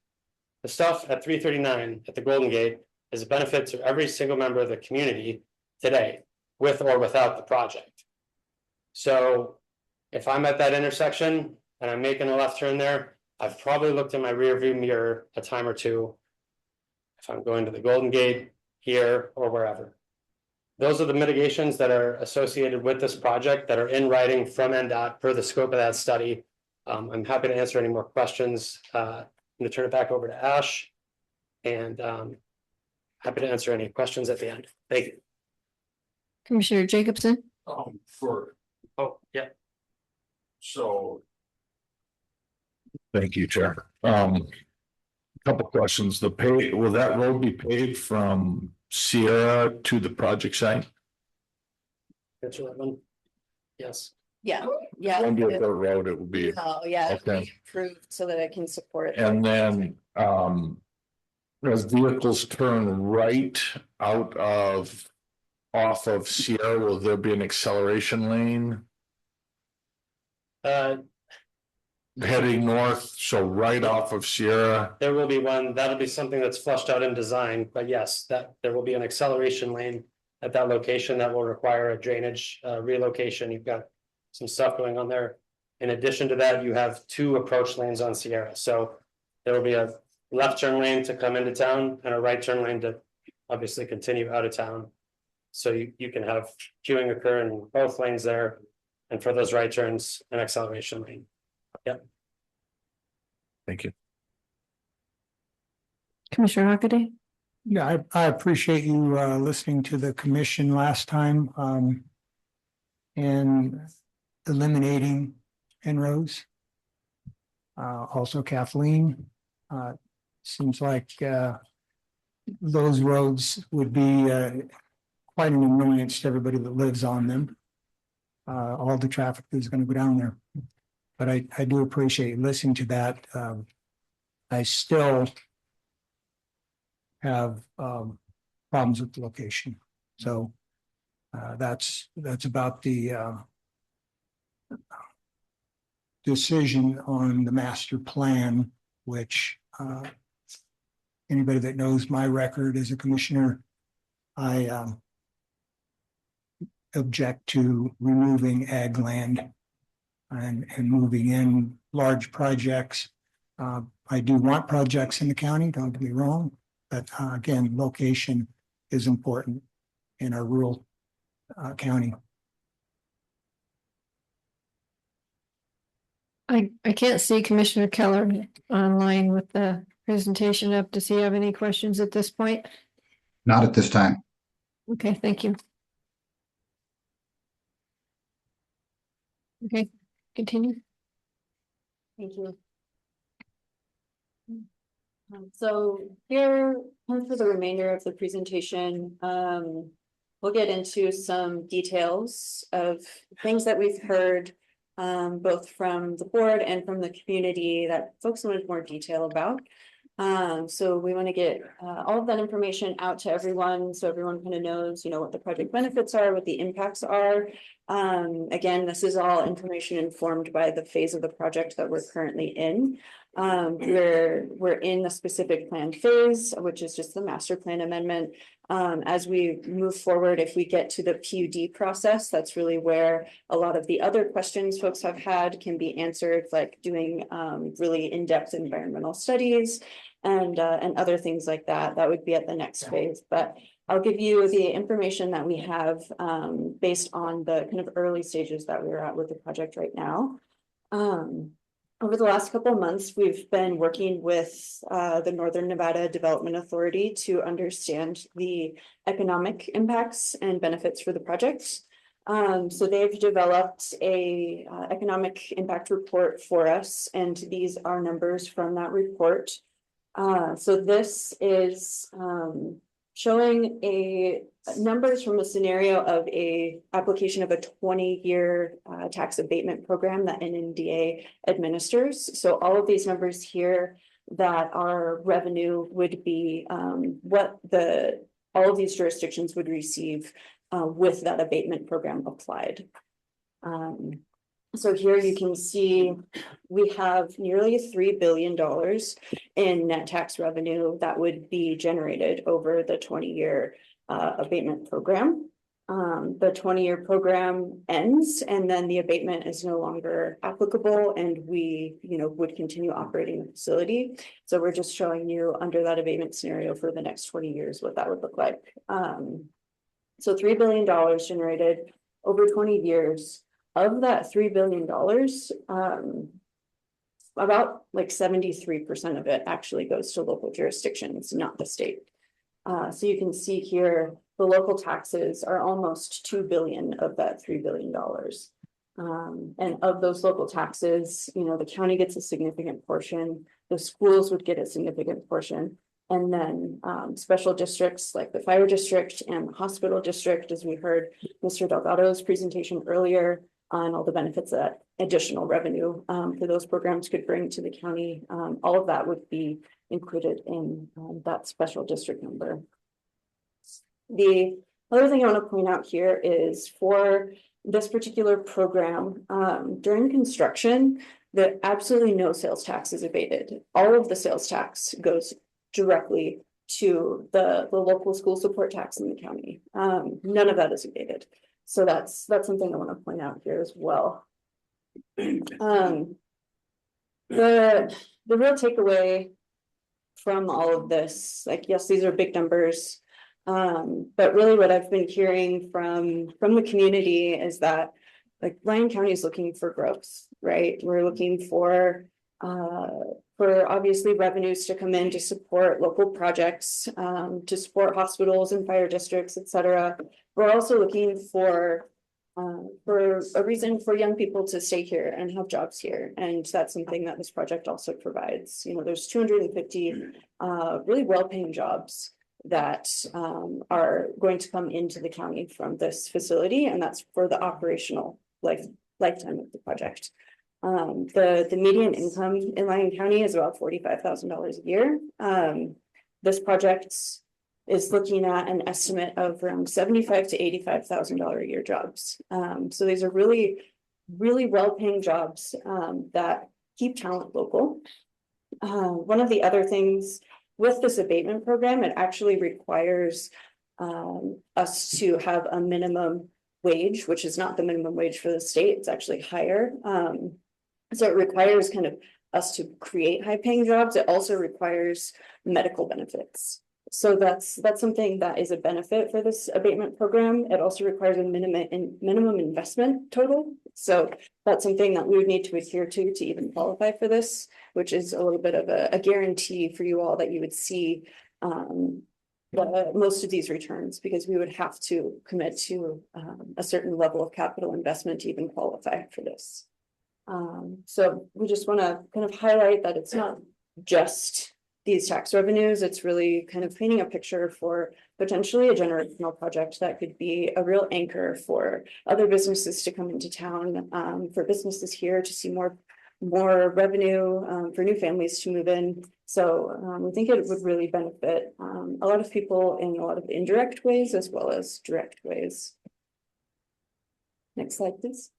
The stuff at 339 at the Golden Gate is a benefit to every single member of the community today, with or without the project. So if I'm at that intersection and I'm making a left turn there, I've probably looked in my rear view mirror a time or two if I'm going to the Golden Gate here or wherever. Those are the mitigations that are associated with this project that are in writing from NDOT per the scope of that study. I'm happy to answer any more questions. I'm going to turn it back over to Ash, and happy to answer any questions at the end. Thank you. Commissioner Jacobson? Oh, yeah. So Thank you, Chair. Couple questions. Will that road be paved from Sierra to the project site? Answer that one. Yes. Yeah, Won't be a dirt road, it will be. Oh, yeah, Okay. approved so that I can support it. And then, as vehicles turn right out of, off of Sierra, will there be an acceleration lane? heading north, so right off of Sierra. There will be one, that'll be something that's flushed out in design, but yes, that there will be an acceleration lane at that location that will require a drainage relocation. You've got some stuff going on there. In addition to that, you have 2 approach lanes on Sierra, so there will be a left turn lane to come into town and a right turn lane to obviously continue out of town. So you can have queuing occur in both lanes there, and for those right turns, an acceleration lane. Yep. Thank you. Commissioner Hockaday? Yeah, I appreciate you listening to the commission last time and eliminating En-ROADS. Also Kathleen, seems like those roads would be quite an annoyance to everybody that lives on them. All the traffic is going to go down there. But I do appreciate listening to that. I still have problems with the location. So that's about the decision on the master plan, which anybody that knows my record as a commissioner, I object to removing ag land and moving in large projects. I do want projects in the county, don't get me wrong, but again, location is important in our rural county. I can't see Commissioner Keller online with the presentation up. Does he have any questions at this point? Not at this time. Okay, thank you. Okay, continue. Thank you. So here, for the remainder of the presentation, we'll get into some details of things that we've heard, both from the board and from the community that folks wanted more detail about. So we want to get all of that information out to everyone, so everyone kind of knows, what the project benefits are, what the impacts are. Again, this is all information informed by the phase of the project that we're currently in. We're in the specific plan phase, which is just the master plan amendment. As we move forward, if we get to the PUD process, that's really where a lot of the other questions folks have had can be answered, like doing really in-depth environmental studies and other things like that. That would be at the next phase. But I'll give you the information that we have based on the kind of early stages that we're at with the project right now. Over the last couple of months, we've been working with the Northern Nevada Development Authority to understand the economic impacts and benefits for the project. So they've developed a economic impact report for us, and these are numbers from that report. So this is showing numbers from a scenario of a application of a 20-year tax abatement program that NNDA administers. So all of these numbers here that our revenue would be what all of these jurisdictions would receive with that abatement program applied. So here you can see we have nearly $3 billion in net tax revenue that would be generated over the 20-year abatement program. The 20-year program ends, and then the abatement is no longer applicable, and we would continue operating the facility. So we're just showing you under that abatement scenario for the next 20 years what that would look like. So $3 billion generated over 20 years. Of that $3 billion, about like 73% of it actually goes to local jurisdictions, not the state. So you can see here, the local taxes are almost $2 billion of that $3 billion. And of those local taxes, the county gets a significant portion, the schools would get a significant portion. And then special districts like the fire district and the hospital district, as we heard Mr. Delgado's presentation earlier, on all the benefits that additional revenue for those programs could bring to the county. All of that would be included in that special district number. The other thing I want to point out here is for this particular program, during construction, that absolutely no sales tax is abated. All of the sales tax goes directly to the local school support tax in the county. None of that is abated. So that's something I want to point out here as well. The real takeaway from all of this, like, yes, these are big numbers. But really what I've been hearing from the community is that, like, Lyon County is looking for growth, right? We're looking for obviously revenues to come in to support local projects, to support hospitals and fire districts, et cetera. We're also looking for a reason for young people to stay here and have jobs here. And that's something that this project also provides. You know, there's 250 really well-paying jobs that are going to come into the county from this facility, and that's for the operational lifetime of the project. The median income in Lyon County is about $45,000 a year. This project is looking at an estimate of around $75,000 to $85,000 a year jobs. So these are really, really well-paying jobs that keep talent local. One of the other things with this abatement program, it actually requires us to have a minimum wage, which is not the minimum wage for the state, it's actually higher. So it requires kind of us to create high-paying jobs. It also requires medical benefits. So that's something that is a benefit for this abatement program. It also requires a minimum investment total. So that's something that we would need to adhere to even qualify for this, which is a little bit of a guarantee for you all that you would see most of these returns, because we would have to commit to a certain level of capital investment to even qualify for this. So we just want to kind of highlight that it's not just these tax revenues, it's really kind of painting a picture for potentially a generational project that could be a real anchor for other businesses to come into town, for businesses here to see more revenue, for new families to move in. So we think it would really benefit a lot of people in a lot of indirect ways as well as direct ways. Next slide, please.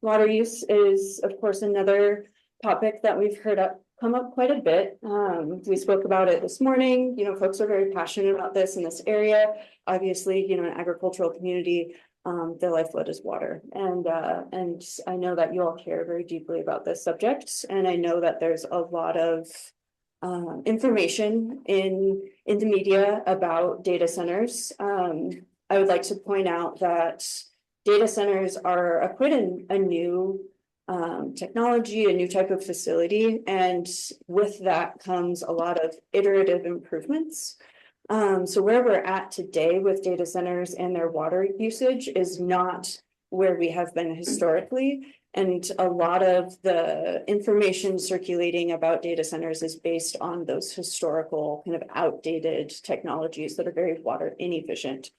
Water use is, of course, another topic that we've heard come up quite a bit. We spoke about it this morning. You know, folks are very passionate about this in this area. Obviously, you know, an agricultural community, their lifeblood is water. And I know that you all care very deeply about this subject. And I know that there's a lot of information in the media about data centers. I would like to point out that data centers are quite a new technology, a new type of facility, and with that comes a lot of iterative improvements. So where we're at today with data centers and their water usage is not where we have been historically. And a lot of the information circulating about data centers is based on those historical kind of outdated technologies that are very water inefficient.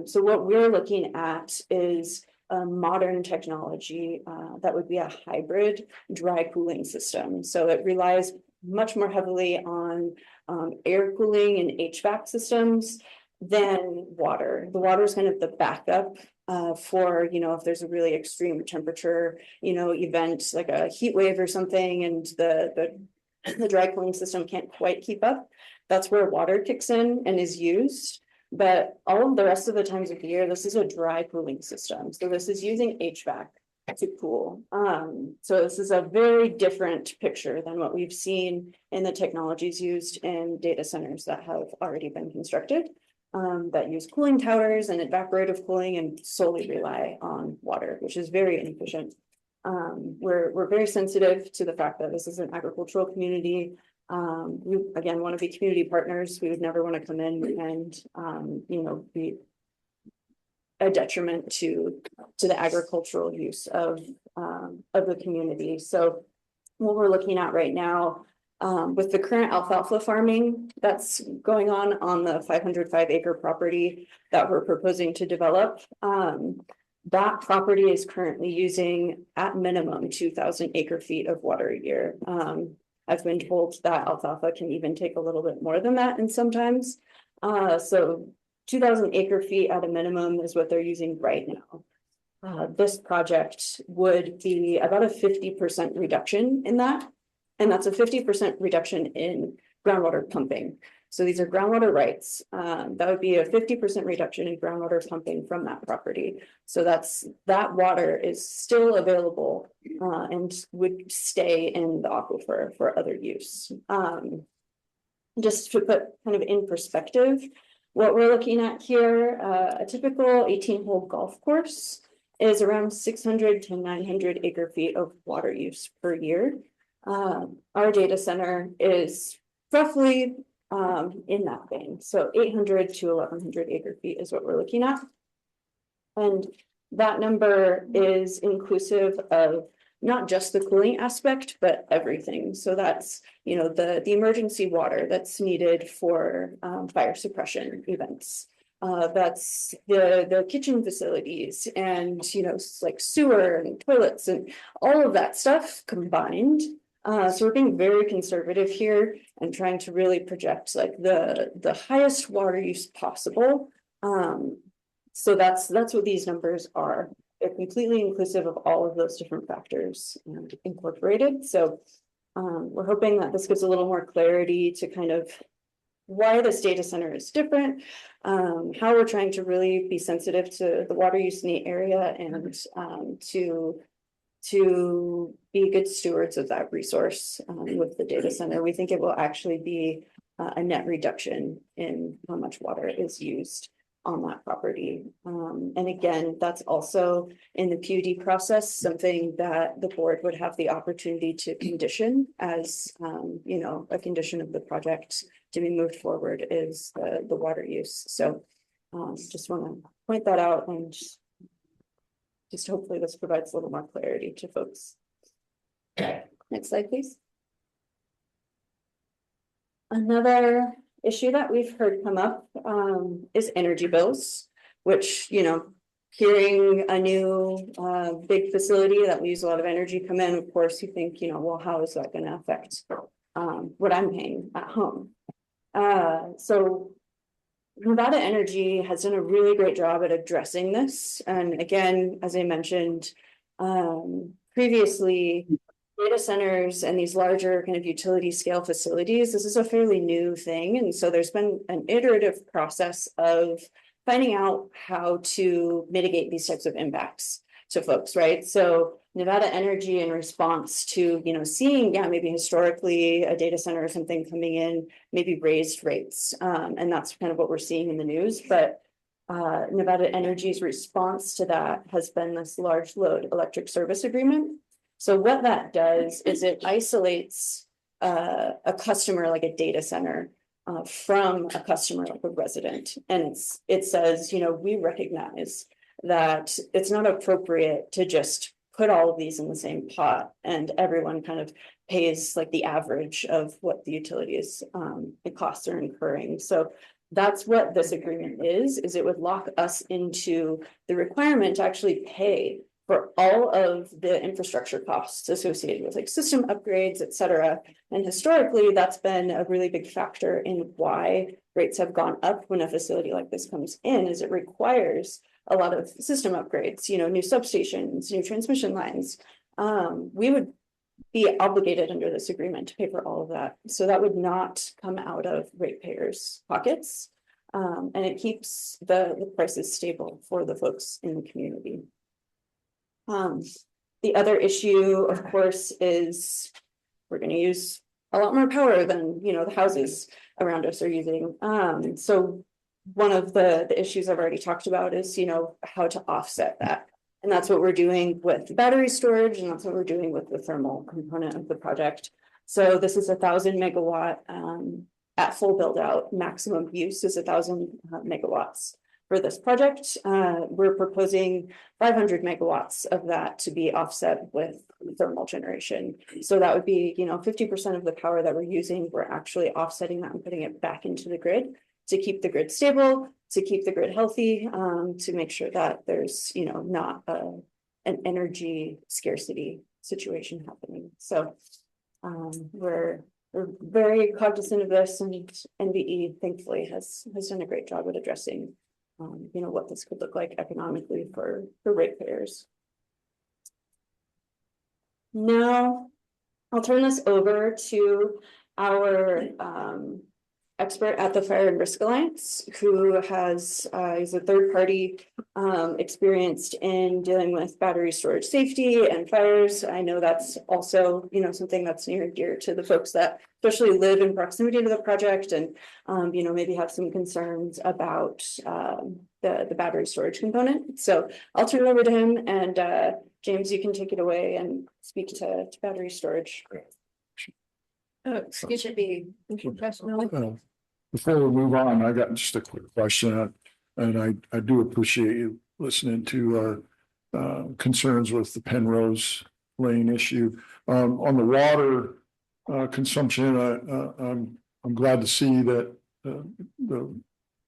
So what we're looking at is a modern technology that would be a hybrid dry cooling system. So it relies much more heavily on air cooling and HVAC systems than water. The water is kind of the backup for, you know, if there's a really extreme temperature, you know, event like a heat wave or something, and the dry cooling system can't quite keep up. That's where water kicks in and is used. But all of the rest of the times of the year, this is a dry cooling system. So this is using HVAC to cool. So this is a very different picture than what we've seen in the technologies used in data centers that have already been constructed, that use cooling towers and evaporative cooling and solely rely on water, which is very inefficient. We're very sensitive to the fact that this is an agricultural community. We again want to be community partners. We would never want to come in and you know, be a detriment to the agricultural use of the community. So what we're looking at right now with the current alfalfa farming that's going on the 505 acre property that we're proposing to develop, that property is currently using at minimum 2,000 acre feet of water a year. I've been told that alfalfa can even take a little bit more than that, and sometimes. So 2,000 acre feet at a minimum is what they're using right now. this project would be about a 50% reduction in that. And that's a 50% reduction in groundwater pumping. So these are groundwater rights. That would be a 50% reduction in groundwater pumping from that property. So that water is still available and would stay in the aquifer for other use. Just to put kind of in perspective, what we're looking at here, a typical 18-hole golf course is around 600 to 900 acre feet of water use per year. Our data center is roughly in that vein. So 800 to 1100 acre feet is what we're looking at. And that number is inclusive of not just the cooling aspect, but everything. So that's, you know, the emergency water that's needed for fire suppression events. That's the kitchen facilities and, you know, like sewer and toilets and all of that stuff combined. So we're being very conservative here and trying to really project like the highest water use possible. So that's what these numbers are. They're completely inclusive of all of those different factors incorporated. So we're hoping that this gives a little more clarity to kind of why this data center is different, how we're trying to really be sensitive to the water use in the area and to be good stewards of that resource with the data center. We think it will actually be a net reduction in how much water is used on that property. And again, that's also in the PUD process, something that the board would have the opportunity to condition as, you know, a condition of the project to be moved forward is the water use. So just want to point that out and just hopefully this provides a little more clarity to folks. Next slide, please. Another issue that we've heard come up is energy bills, which, you know, hearing a new big facility that we use a lot of energy come in, of course, you think, you know, well, how is that going to affect what I'm paying at home? So Nevada Energy has done a really great job at addressing this. And again, as I mentioned previously, data centers and these larger kind of utility scale facilities, this is a fairly new thing. And so there's been an iterative process of finding out how to mitigate these types of impacts to folks, right? So Nevada Energy, in response to, you know, seeing, yeah, maybe historically a data center or something coming in, maybe raised rates. And that's kind of what we're seeing in the news. But Nevada Energy's response to that has been this large load electric service agreement. So what that does is it isolates a customer like a data center from a customer like a resident. And it says, you know, we recognize that it's not appropriate to just put all of these in the same pot and everyone kind of pays like the average of what the utilities the costs are incurring. So that's what this agreement is it would lock us into the requirement to actually pay for all of the infrastructure costs associated with like system upgrades, et cetera. And historically, that's been a really big factor in why rates have gone up when a facility like this comes in, is it requires a lot of system upgrades, you know, new substations, new transmission lines. We would be obligated under this agreement to pay for all of that. So that would not come out of ratepayers' pockets. And it keeps the prices stable for the folks in the community. The other issue, of course, is we're going to use a lot more power than, you know, the houses around us are using. So one of the issues I've already talked about is, you know, how to offset that. And that's what we're doing with battery storage, and that's what we're doing with the thermal component of the project. So this is 1,000 megawatt at full build out. Maximum use is 1,000 megawatts. For this project, we're proposing 500 megawatts of that to be offset with thermal generation. So that would be, you know, 50% of the power that we're using, we're actually offsetting that and putting it back into the grid to keep the grid stable, to keep the grid healthy, to make sure that there's, you know, not an energy scarcity situation happening. So we're very cognizant of this, and NVE thankfully has done a great job at addressing you know, what this could look like economically for ratepayers. Now, I'll turn this over to our expert at the Fire and Risk Alliance, who has is a third party experienced in dealing with battery storage safety and fires. I know that's also, you know, something that's near and dear to the folks that especially live in proximity to the project and you know, maybe have some concerns about the battery storage component. So I'll turn it over to him, and James, you can take it away and speak to battery storage. Excuse me. Before we move on, I got just a quick question, and I do appreciate you listening to our concerns with the Penrose Lane issue. On the water consumption, I'm glad to see that the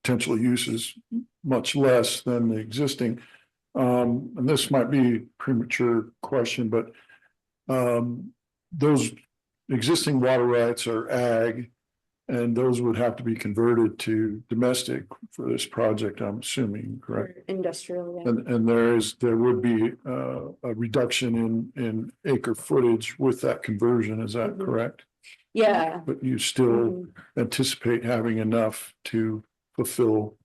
potential use is much less than the existing. And this might be a premature question, but those existing water rights are ag, and those would have to be converted to domestic for this project, I'm assuming, correct? Industrial, yeah. And there would be a reduction in acre footage with that conversion, is that correct? Yeah. But you still anticipate having enough to fulfill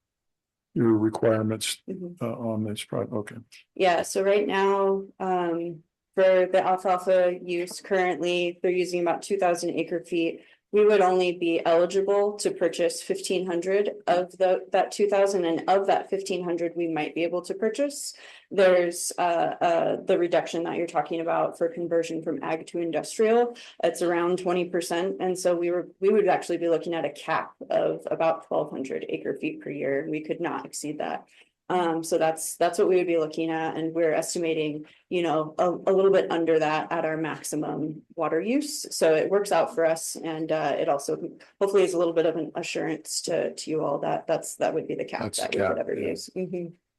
your requirements on this project, okay. Yeah, so right now, for the alfalfa use currently, they're using about 2,000 acre feet. We would only be eligible to purchase 1,500 of that 2,000, and of that 1,500, we might be able to purchase. There's the reduction that you're talking about for conversion from ag to industrial. It's around 20%, and so we would actually be looking at a cap of about 1,200 acre feet per year. We could not exceed that. So that's what we would be looking at, and we're estimating, you know, a little bit under that at our maximum water use. So it works out for us, and it also hopefully is a little bit of an assurance to you all that that would be the cap that we would ever use.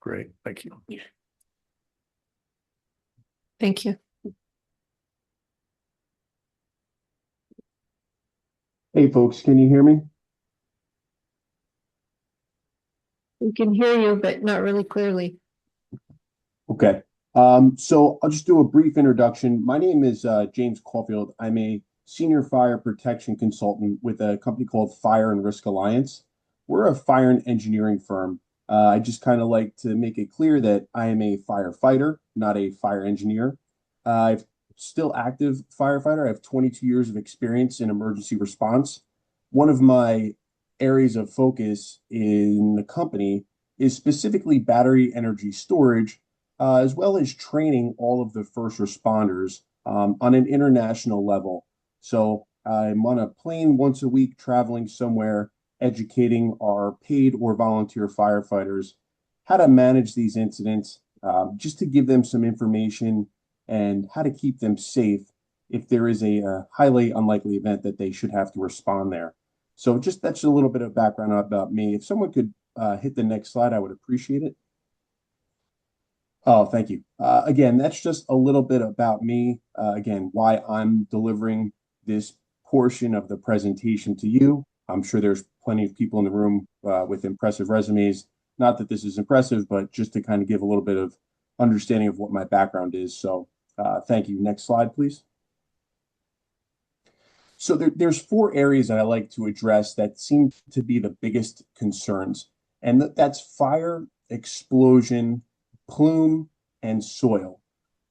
Great, thank you. Yeah. Thank you. Hey, folks, can you hear me? We can hear you, but not really clearly. Okay. So I'll just do a brief introduction. My name is James Caulfield. I'm a senior fire protection consultant with a company called Fire and Risk Alliance. We're a fire and engineering firm. I just kind of like to make it clear that I am a firefighter, not a fire engineer. I'm still active firefighter. I have 22 years of experience in emergency response. One of my areas of focus in the company is specifically battery energy storage, as well as training all of the first responders on an international level. So I'm on a plane once a week traveling somewhere, educating our paid or volunteer firefighters how to manage these incidents, just to give them some information and how to keep them safe if there is a highly unlikely event that they should have to respond there. So just that's a little bit of background about me. If someone could hit the next slide, I would appreciate it. Oh, thank you. Again, that's just a little bit about me. Again, why I'm delivering this portion of the presentation to you. I'm sure there's plenty of people in the room with impressive resumes. Not that this is impressive, but just to kind of give a little bit of understanding of what my background is. So thank you. Next slide, please. So there's four areas that I like to address that seem to be the biggest concerns, and that's fire, explosion, plume, and soil.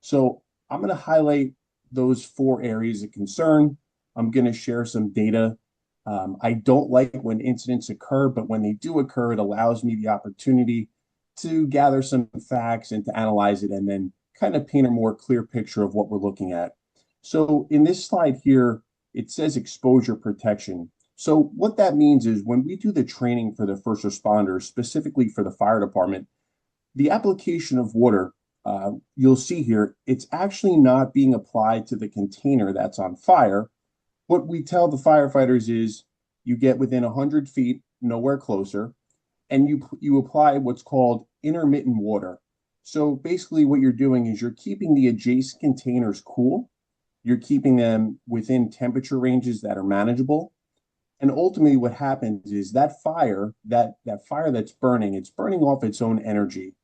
So I'm going to highlight those four areas of concern. I'm going to share some data. I don't like when incidents occur, but when they do occur, it allows me the opportunity to gather some facts and to analyze it and then kind of paint a more clear picture of what we're looking at. So in this slide here, it says exposure protection. So what that means is when we do the training for the first responders, specifically for the fire department, the application of water, you'll see here, it's actually not being applied to the container that's on fire. What we tell the firefighters is you get within 100 feet, nowhere closer, and you apply what's called intermittent water. So basically what you're doing is you're keeping the adjacent containers cool. You're keeping them within temperature ranges that are manageable. And ultimately what happens is that fire, that fire that's burning, it's burning off its own energy.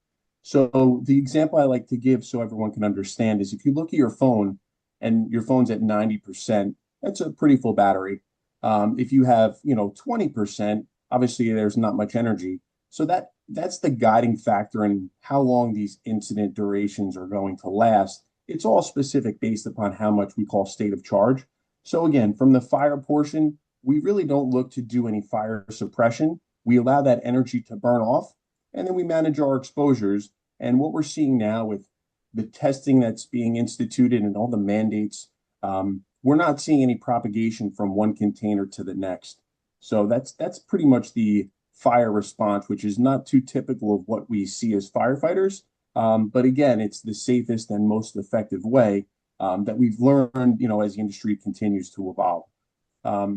So the example I like to give so everyone can understand is if you look at your phone and your phone's at 90%, that's a pretty full battery. If you have, 20%, obviously there's not much energy. So that's the guiding factor in how long these incident durations are going to last. It's all specific based upon how much we call state of charge. So again, from the fire portion, we really don't look to do any fire suppression. We allow that energy to burn off, and then we manage our exposures. And what we're seeing now with the testing that's being instituted and all the mandates, we're not seeing any propagation from one container to the next. So that's pretty much the fire response, which is not too typical of what we see as firefighters. But again, it's the safest and most effective way that we've learned, as the industry continues to evolve.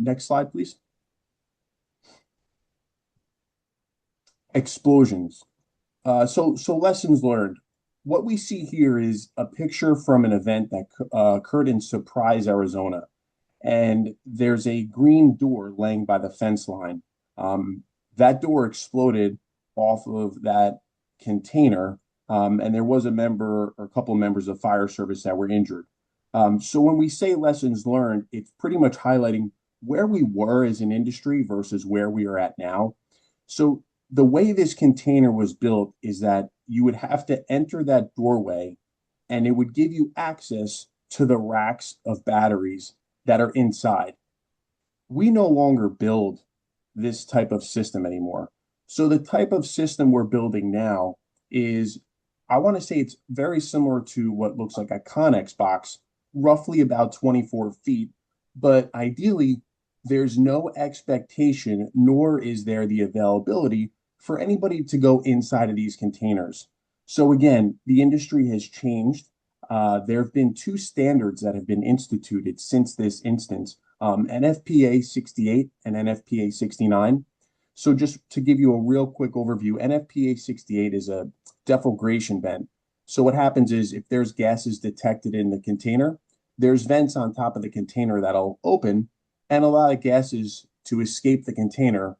Next slide, please. Explosions. So lessons learned. What we see here is a picture from an event that occurred in Surprise, Arizona. And there's a green door laying by the fence line. That door exploded off of that container, and there was a member or a couple of members of fire service that were injured. So when we say lessons learned, it's pretty much highlighting where we were as an industry versus where we are at now. So the way this container was built is that you would have to enter that doorway and it would give you access to the racks of batteries that are inside. We no longer build this type of system anymore. So the type of system we're building now is, I want to say it's very similar to what looks like a Connex box, roughly about 24 feet, but ideally there's no expectation, nor is there the availability for anybody to go inside of these containers. So again, the industry has changed. There have been two standards that have been instituted since this instance, NFPA 68 and NFPA 69. So just to give you a real quick overview, NFPA 68 is a deflagration vent. So what happens is if there's gases detected in the container, there's vents on top of the container that'll open and allow the gases to escape the container,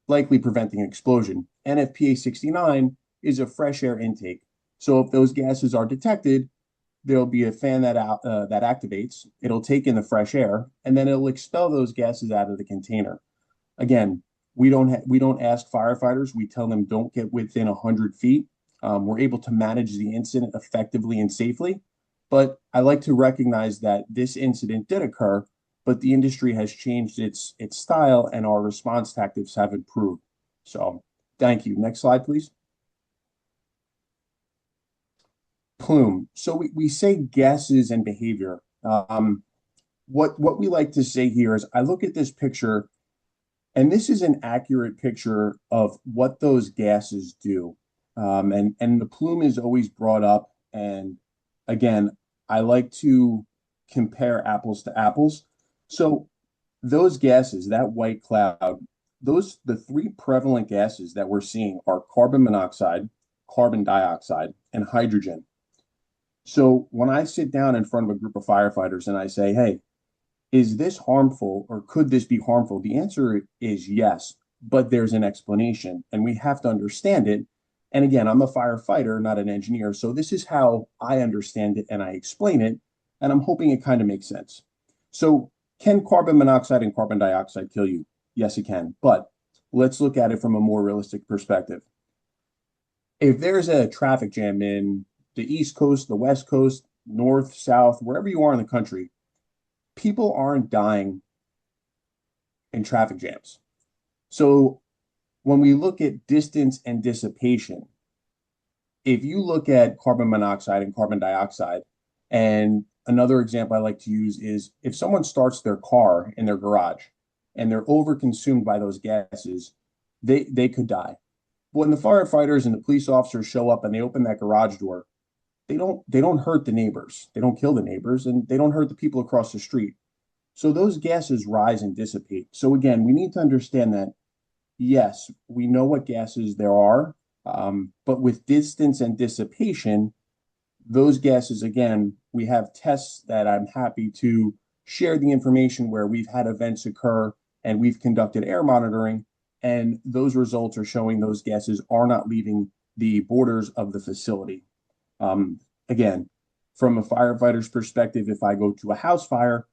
likely preventing explosion. NFPA 69 is a fresh air intake. So if those gases are detected, there'll be a fan that activates. It'll take in the fresh air, and then it'll expel those gases out of the container. Again, we don't ask firefighters. We tell them don't get within 100 feet. We're able to manage the incident effectively and safely. But I like to recognize that this incident did occur, but the industry has changed its style and our response tactics have improved. So thank you. Next slide, please. Plume. So we say gases and behavior. What we like to say here is I look at this picture, and this is an accurate picture of what those gases do. And the plume is always brought up. And again, I like to compare apples to apples. So those gases, that white cloud, the three prevalent gases that we're seeing are carbon monoxide, carbon dioxide, and hydrogen. So when I sit down in front of a group of firefighters and I say, hey, is this harmful or could this be harmful? The answer is yes, but there's an explanation and we have to understand it. And again, I'm a firefighter, not an engineer. So this is how I understand it and I explain it. And I'm hoping it kind of makes sense. So can carbon monoxide and carbon dioxide kill you? Yes, it can. But let's look at it from a more realistic perspective. If there's a traffic jam in the East Coast, the West Coast, North, South, wherever you are in the country, people aren't dying in traffic jams. So when we look at distance and dissipation, if you look at carbon monoxide and carbon dioxide, and another example I like to use is if someone starts their car in their garage and they're overconsumed by those gases, they could die. When the firefighters and the police officers show up and they open that garage door, they don't hurt the neighbors. They don't kill the neighbors and they don't hurt the people across the street. So those gases rise and dissipate. So again, we need to understand that, yes, we know what gases there are, but with distance and dissipation, those gases, again, we have tests that I'm happy to share the information where we've had events occur and we've conducted air monitoring, and those results are showing those gases are not leaving the borders of the facility. Again, from a firefighter's perspective, if I go to a house fire,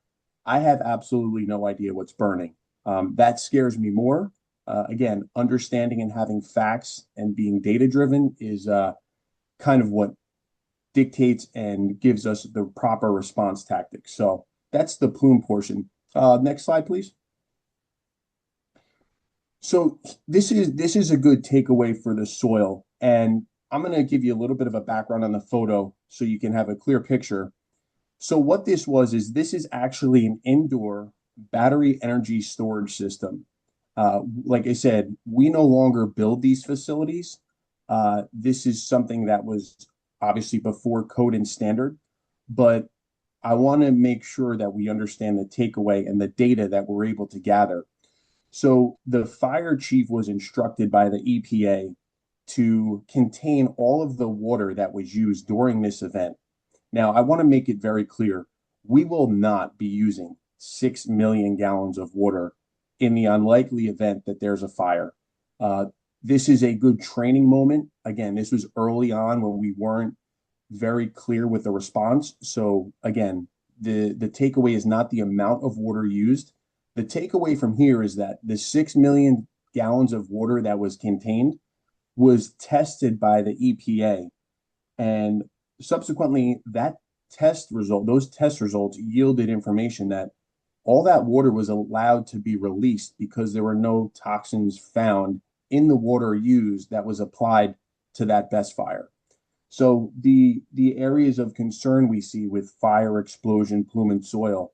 I have absolutely no idea what's burning. That scares me more. Again, understanding and having facts and being data driven is kind of what dictates and gives us the proper response tactics. So that's the plume portion. Next slide, please. So this is a good takeaway for the soil, and I'm going to give you a little bit of a background on the photo so you can have a clear picture. So what this was is this is actually an indoor battery energy storage system. Like I said, we no longer build these facilities. This is something that was obviously before code and standard, but I want to make sure that we understand the takeaway and the data that we're able to gather. So the fire chief was instructed by the EPA to contain all of the water that was used during this event. Now, I want to make it very clear, we will not be using 6 million gallons of water in the unlikely event that there's a fire. This is a good training moment. Again, this was early on when we weren't very clear with the response. So again, the takeaway is not the amount of water used. The takeaway from here is that the 6 million gallons of water that was contained was tested by the EPA. And subsequently, those test results yielded information that all that water was allowed to be released because there were no toxins found in the water used that was applied to that best fire. So the areas of concern we see with fire, explosion, plume, and soil,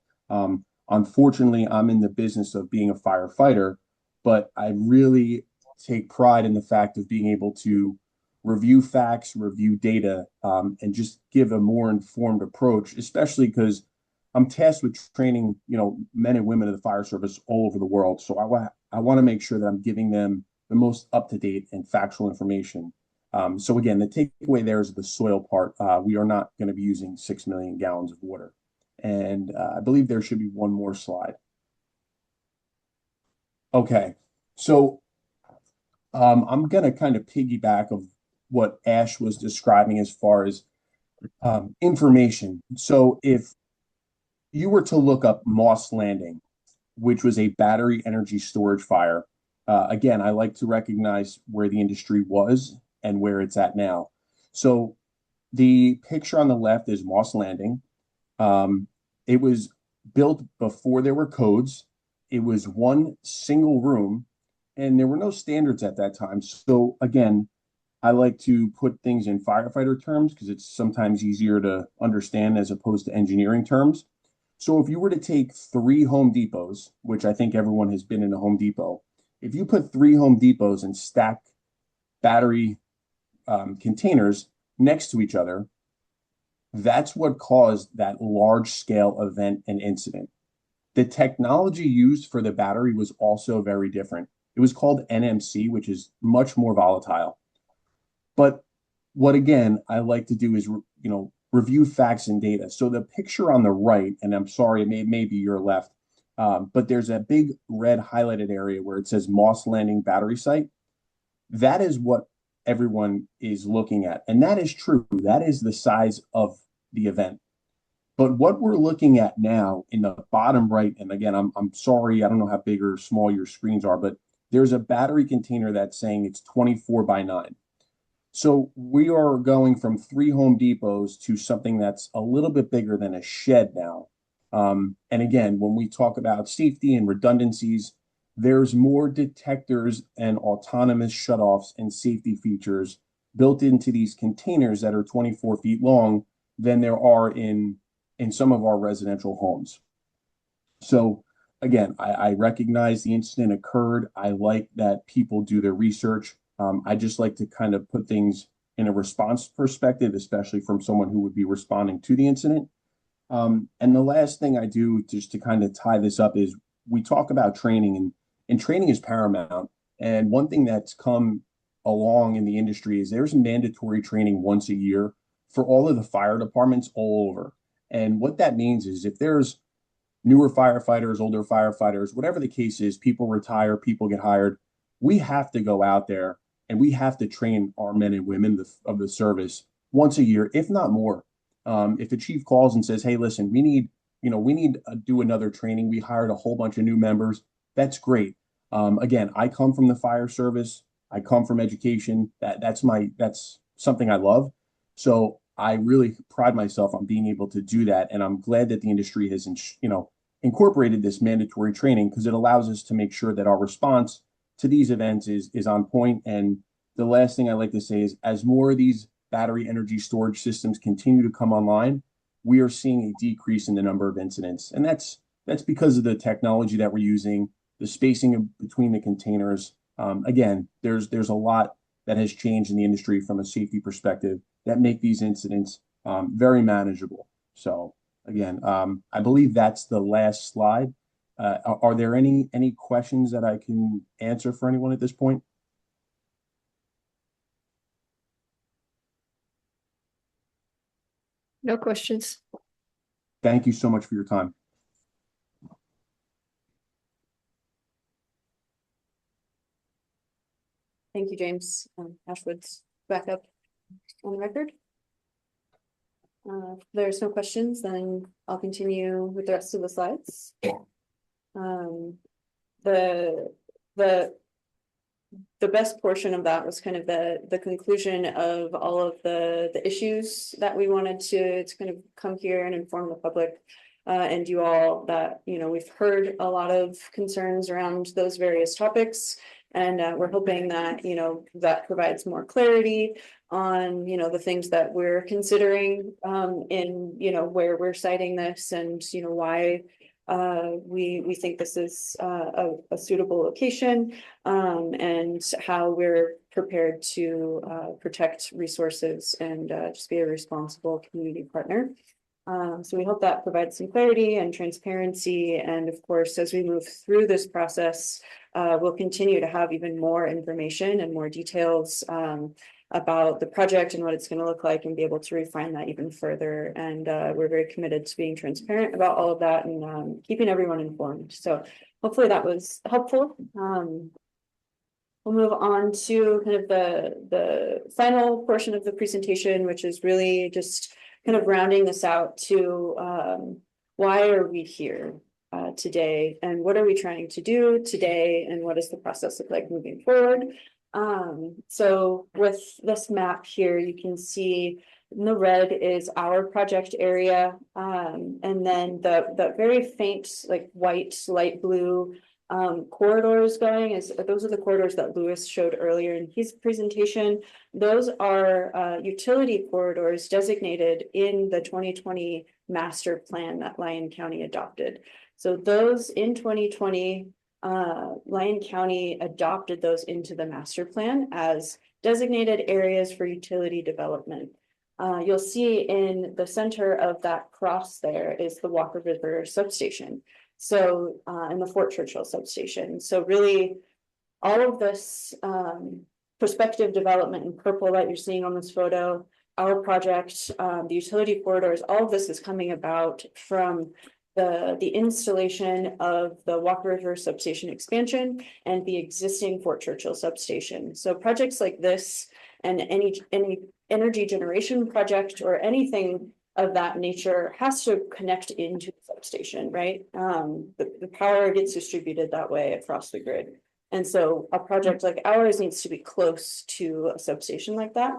unfortunately, I'm in the business of being a firefighter, but I really take pride in the fact of being able to review facts, review data, and just give a more informed approach, especially because I'm tasked with training, men and women of the fire service all over the world. So I want to make sure that I'm giving them the most up-to-date and factual information. So again, the takeaway there is the soil part. We are not going to be using 6 million gallons of water. And I believe there should be one more slide. Okay, so I'm going to kind of piggyback of what Ash was describing as far as information. So if you were to look up Moss Landing, which was a battery energy storage fire, again, I like to recognize where the industry was and where it's at now. So the picture on the left is Moss Landing. It was built before there were codes. It was one single room, and there were no standards at that time. So again, I like to put things in firefighter terms because it's sometimes easier to understand as opposed to engineering terms. So if you were to take 3 Home Depots, which I think everyone has been in a Home Depot, if you put 3 Home Depots and stack battery containers next to each other, that's what caused that large scale event and incident. The technology used for the battery was also very different. It was called NMC, which is much more volatile. But what again I like to do is review facts and data. So the picture on the right, and I'm sorry, it may be your left, but there's a big red highlighted area where it says Moss Landing Battery Site. That is what everyone is looking at. And that is true. That is the size of the event. But what we're looking at now in the bottom right, and again, I'm sorry, I don't know how big or small your screens are, but there's a battery container that's saying it's 24 by 9. So we are going from 3 Home Depots to something that's a little bit bigger than a shed now. And again, when we talk about safety and redundancies, there's more detectors and autonomous shutoffs and safety features built into these containers that are 24 feet long than there are in some of our residential homes. So again, I recognize the incident occurred. I like that people do their research. I just like to kind of put things in a response perspective, especially from someone who would be responding to the incident. And the last thing I do just to kind of tie this up is we talk about training, and training is paramount. And one thing that's come along in the industry is there's mandatory training once a year for all of the fire departments all over. And what that means is if there's newer firefighters, older firefighters, whatever the case is, people retire, people get hired. We have to go out there and we have to train our men and women of the service once a year, if not more. If a chief calls and says, hey, listen, we need to do another training. We hired a whole bunch of new members. That's great. Again, I come from the fire service. I come from education. That's something I love. So I really pride myself on being able to do that. And I'm glad that the industry has, incorporated this mandatory training because it allows us to make sure that our response to these events is on point. And the last thing I like to say is as more of these battery energy storage systems continue to come online, we are seeing a decrease in the number of incidents. And that's because of the technology that we're using, the spacing between the containers. Again, there's a lot that has changed in the industry from a safety perspective that make these incidents very manageable. So again, I believe that's the last slide. Are there any questions that I can answer for anyone at this point? No questions. Thank you so much for your time. Thank you, James. Ashwood's back up on the record. If there's no questions, then I'll continue with the rest of the slides. The best portion of that was kind of the conclusion of all of the issues that we wanted to kind of come here and inform the public and you all that, we've heard a lot of concerns around those various topics. And we're hoping that, that provides more clarity on, the things that we're considering in, where we're citing this and, why we think this is a suitable location and how we're prepared to protect resources and just be a responsible community partner. So we hope that provides some clarity and transparency. And of course, as we move through this process, we'll continue to have even more information and more details about the project and what it's going to look like and be able to refine that even further. And we're very committed to being transparent about all of that and keeping everyone informed. So hopefully that was helpful. We'll move on to kind of the final portion of the presentation, which is really just kind of rounding this out to why are we here today and what are we trying to do today and what does the process look like moving forward. So with this map here, you can see in the red is our project area and then the very faint like white light blue corridors going those are the corridors that Lewis showed earlier in his presentation. Those are utility corridors designated in the 2020 master plan that Lyon County adopted. So those in 2020, Lyon County adopted those into the master plan as designated areas for utility development. You'll see in the center of that cross there is the Walker River substation. So in the Fort Churchill substation. So really all of this prospective development in purple that you're seeing on this photo, our project, the utility corridors, all of this is coming about from the installation of the Walker River substation expansion and the existing Fort Churchill substation. So projects like this and any energy generation project or anything of that nature has to connect into the substation, right? The power gets distributed that way across the grid. And so a project like ours needs to be close to a substation like that.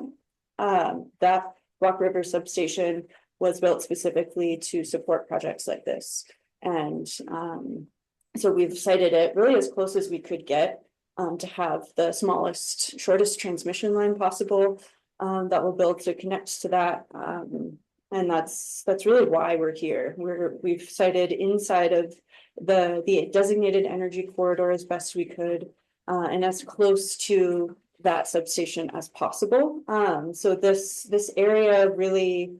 That Rock River substation was built specifically to support projects like this. And so we've cited it really as close as we could get to have the smallest, shortest transmission line possible that will build to connect to that. And that's really why we're here. We've cited inside of the designated energy corridor as best we could, and as close to that substation as possible. So this area really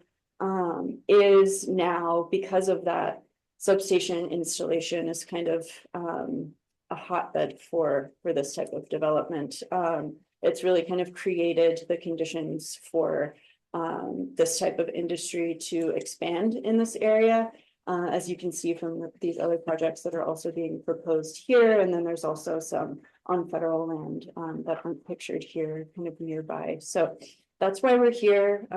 is now, because of that substation installation, is kind of a hotbed for this type of development. It's really kind of created the conditions for this type of industry to expand in this area. as you can see from these other projects that are also being proposed here. And then there's also some on federal land that aren't pictured here kind of nearby. So that's why we're here.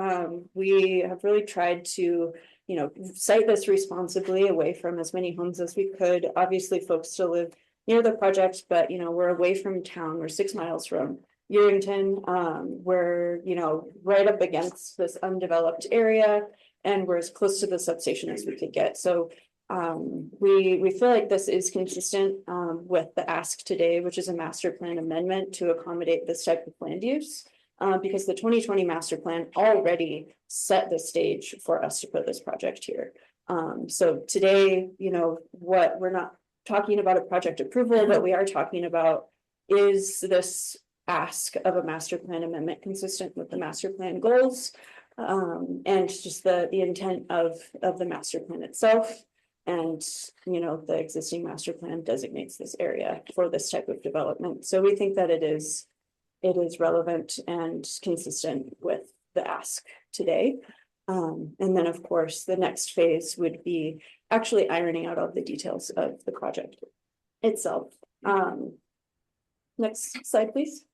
We have really tried to, site this responsibly away from as many homes as we could. Obviously, folks still live near the project, but we're away from town. We're 6 miles from Yerington. We're, right up against this undeveloped area, and we're as close to the substation as we could get. So we feel like this is consistent with the ask today, which is a master plan amendment to accommodate this type of land use. Because the 2020 master plan already set the stage for us to put this project here. So today, what we're not talking about a project approval, but we are talking about is this ask of a master plan amendment consistent with the master plan goals and just the intent of the master plan itself. And, the existing master plan designates this area for this type of development. So we think that it is relevant and consistent with the ask today. And then, of course, the next phase would be actually ironing out all the details of the project itself. Next slide, please.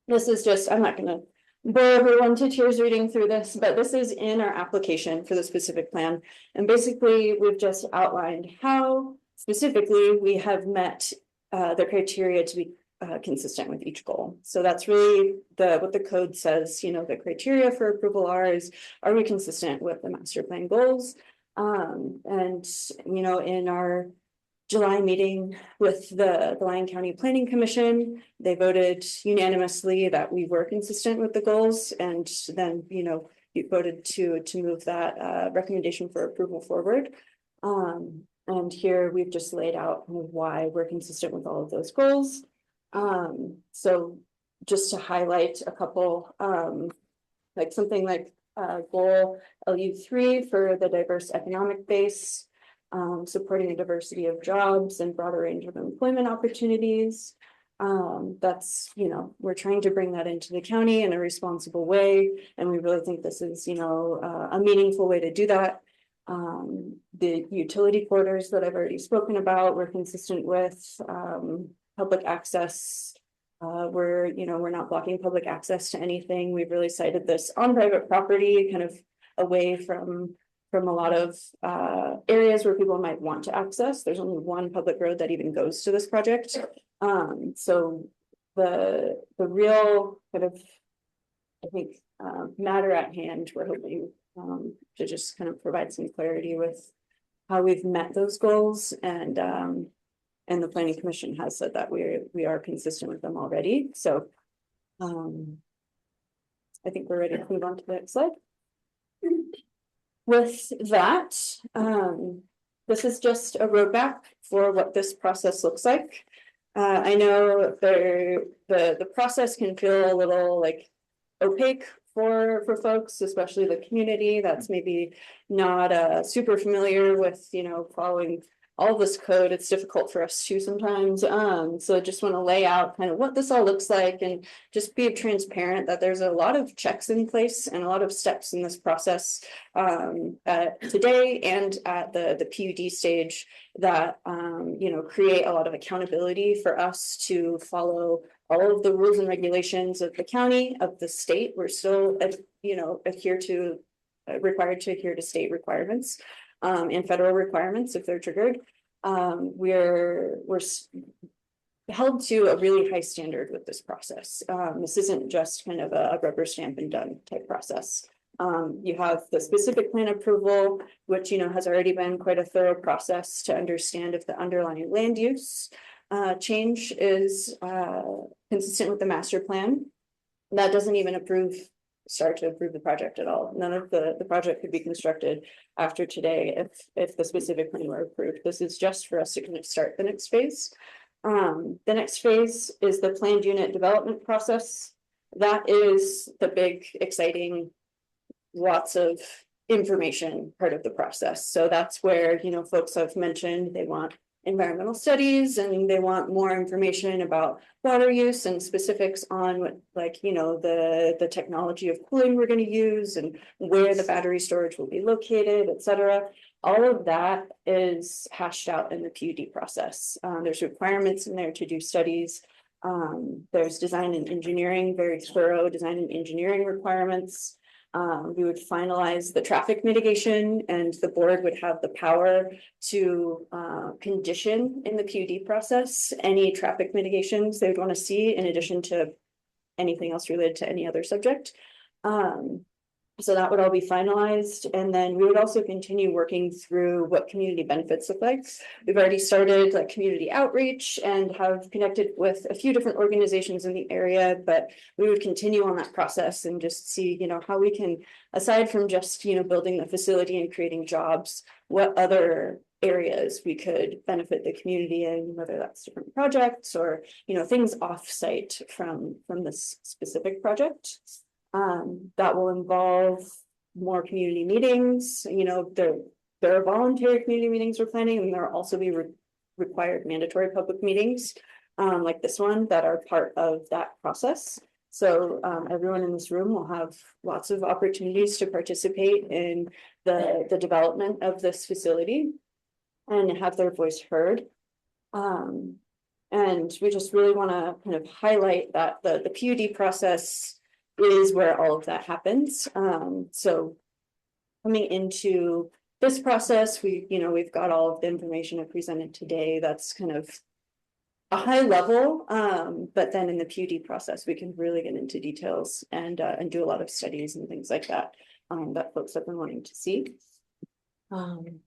This is just, I'm not going to bore everyone to tears reading through this, but this is in our application for the specific plan. And basically, we've just outlined how specifically we have met the criteria to be consistent with each goal. So that's really what the code says, the criteria for approval are we consistent with the master plan goals? And, in our July meeting with the Lyon County Planning Commission, they voted unanimously that we were consistent with the goals, and then, you voted to move that recommendation for approval forward. And here we've just laid out why we're consistent with all of those goals. So just to highlight a couple, like something like goal LU3 for the diverse economic base, supporting a diversity of jobs and broader range of employment opportunities. That's, we're trying to bring that into the county in a responsible way. And we really think this is, a meaningful way to do that. The utility corridors that I've already spoken about, we're consistent with, public access. We're not blocking public access to anything. We've really cited this on private property, kind of away from a lot of areas where people might want to access. There's only one public road that even goes to this project. So the real kind of, I think, matter at hand, we're hoping to just kind of provide some clarity with how we've met those goals, and the Planning Commission has said that we are consistent with them already. So I think we're ready to move on to the next slide. With that, this is just a roadmap for what this process looks like. I know the process can feel a little like opaque for folks, especially the community that's maybe not super familiar with, following all this code. It's difficult for us too sometimes. So I just want to lay out kind of what this all looks like and just be transparent that there's a lot of checks in place and a lot of steps in this process today and at the PUD stage that, create a lot of accountability for us to follow all of the rules and regulations of the county, of the state. We're still, required to adhere to state requirements. And federal requirements if they're triggered. We're held to a really high standard with this process. This isn't just kind of a rubber stamp and done type process. You have the specific plan approval, which has already been quite a thorough process to understand if the underlying land use change is consistent with the master plan. That doesn't even start to approve the project at all. None of the project could be constructed after today if the specific plan were approved. This is just for us to kind of start the next phase. The next phase is the planned unit development process. That is the big, exciting, lots of information part of the process. So that's where, folks have mentioned they want environmental studies and they want more information about water use and specifics on what, the technology of cooling we're going to use and where the battery storage will be located, etc. All of that is hashed out in the PUD process. There's requirements in there to do studies. There's design and engineering, very thorough design and engineering requirements. We would finalize the traffic mitigation, and the board would have the power to condition in the PUD process any traffic mitigations they would want to see in addition to anything else related to any other subject. So that would all be finalized, and then we would also continue working through what community benefits look like. We've already started like community outreach and have connected with a few different organizations in the area, but we would continue on that process and just see, you know, how we can, aside from just, you know, building the facility and creating jobs, what other areas we could benefit the community in, whether that's different projects or, you know, things off-site from this specific project. That will involve more community meetings. You know, there are voluntary community meetings we're planning, and there will also be required mandatory public meetings like this one that are part of that process. So everyone in this room will have lots of opportunities to participate in the development of this facility and have their voice heard. And we just really want to kind of highlight that the PUD process is where all of that happens. So coming into this process, we've got all of the information I presented today. That's kind of a high level, but then in the PUD process, we can really get into details and do a lot of studies and things like that that folks have been wanting to see.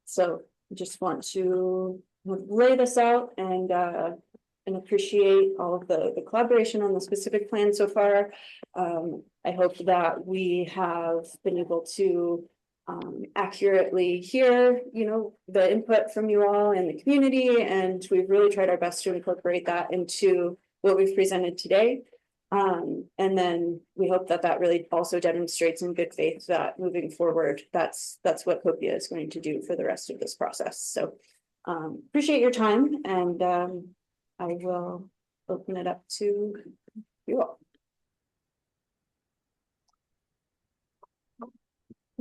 So I just want to lay this out and appreciate all of the collaboration on the specific plan so far. I hope that we have been able to accurately hear, you know, the input from you all in the community, and we've really tried our best to incorporate that into what we've presented today. And then we hope that that really also demonstrates in good faith that moving forward, that's what Copia is going to do for the rest of this process. So appreciate your time, and I will open it up to you all.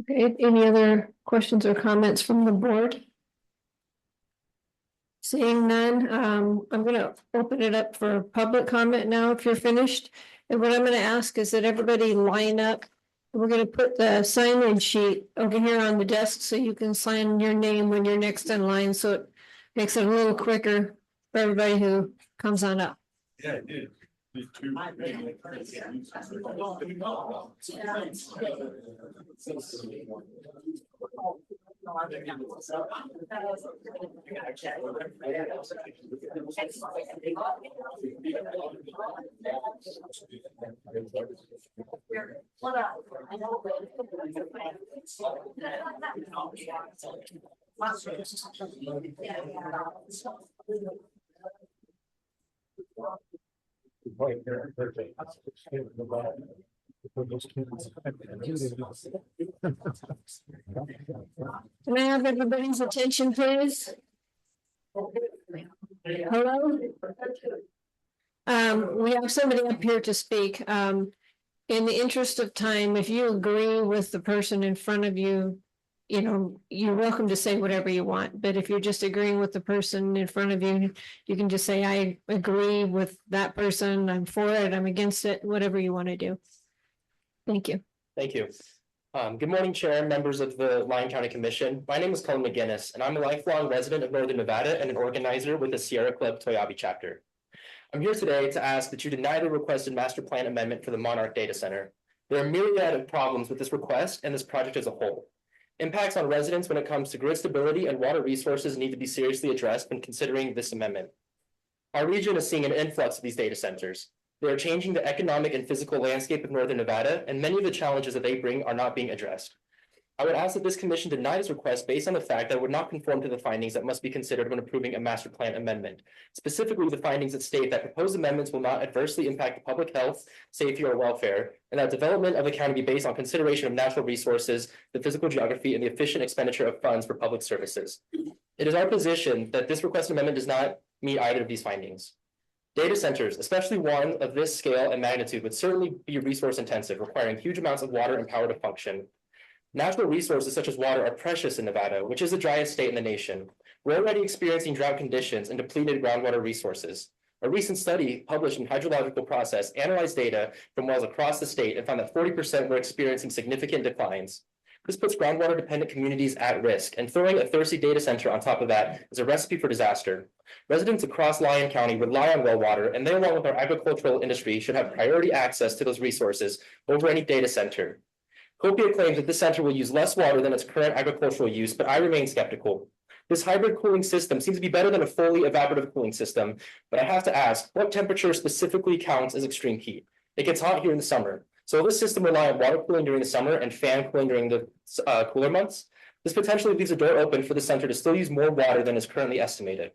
Okay, any other questions or comments from the board? Seeing none, I'm gonna open it up for public comment now if you're finished. And what I'm gonna ask is that everybody line up. We're gonna put the sign-in sheet over here on the desk so you can sign your name when you're next in line, so it makes it a little quicker for everybody who comes on up. Yeah, it did. Can I have everybody's attention, please? Hello? We have somebody up here to speak. In the interest of time, if you agree with the person in front of you, you know, you're welcome to say whatever you want, but if you're just agreeing with the person in front of you, you can just say, I agree with that person, I'm for it, I'm against it, whatever you want to do. Thank you. Thank you. Good morning, Chair and members of the Lyon County Commission. My name is Colin McGinnis, and I'm a lifelong resident of Northern Nevada and an organizer with the Sierra Club Toyabe chapter. I'm here today to ask that you deny the requested master plan amendment for the Monarch Data Center. There are a myriad of problems with this request and this project as a whole. Impacts on residents when it comes to grid stability and water resources need to be seriously addressed when considering this amendment. Our region is seeing an influx of these data centers. They are changing the economic and physical landscape of Northern Nevada, and many of the challenges that they bring are not being addressed. I would ask that this commission deny this request based on the fact that it would not conform to the findings that must be considered when approving a master plan amendment. Specifically, the findings that state that proposed amendments will not adversely impact the public health, safety, or welfare, and that development of the county be based on consideration of natural resources, the physical geography, and the efficient expenditure of funds for public services. It is our position that this requested amendment does not meet either of these findings. Data centers, especially one of this scale and magnitude, would certainly be resource intensive, requiring huge amounts of water and power to function. Natural resources such as water are precious in Nevada, which is the driest state in the nation. We're already experiencing drought conditions and depleted groundwater resources. A recent study published in Hydrological Process analyzed data from wells across the state and found that 40% were experiencing significant declines. This puts groundwater dependent communities at risk, and throwing a thirsty data center on top of that is a recipe for disaster. Residents across Lyon County rely on well water, and they, along with our agricultural industry, should have priority access to those resources over any data center. Copia claims that this center will use less water than its current agricultural use, but I remain skeptical. This hybrid cooling system seems to be better than a fully evaporative cooling system, but I have to ask, what temperature specifically counts as extreme heat? It gets hot here in the summer. So will this system rely on water cooling during the summer and fan cooling during the cooler months? This potentially leaves a door open for the center to still use more water than is currently estimated.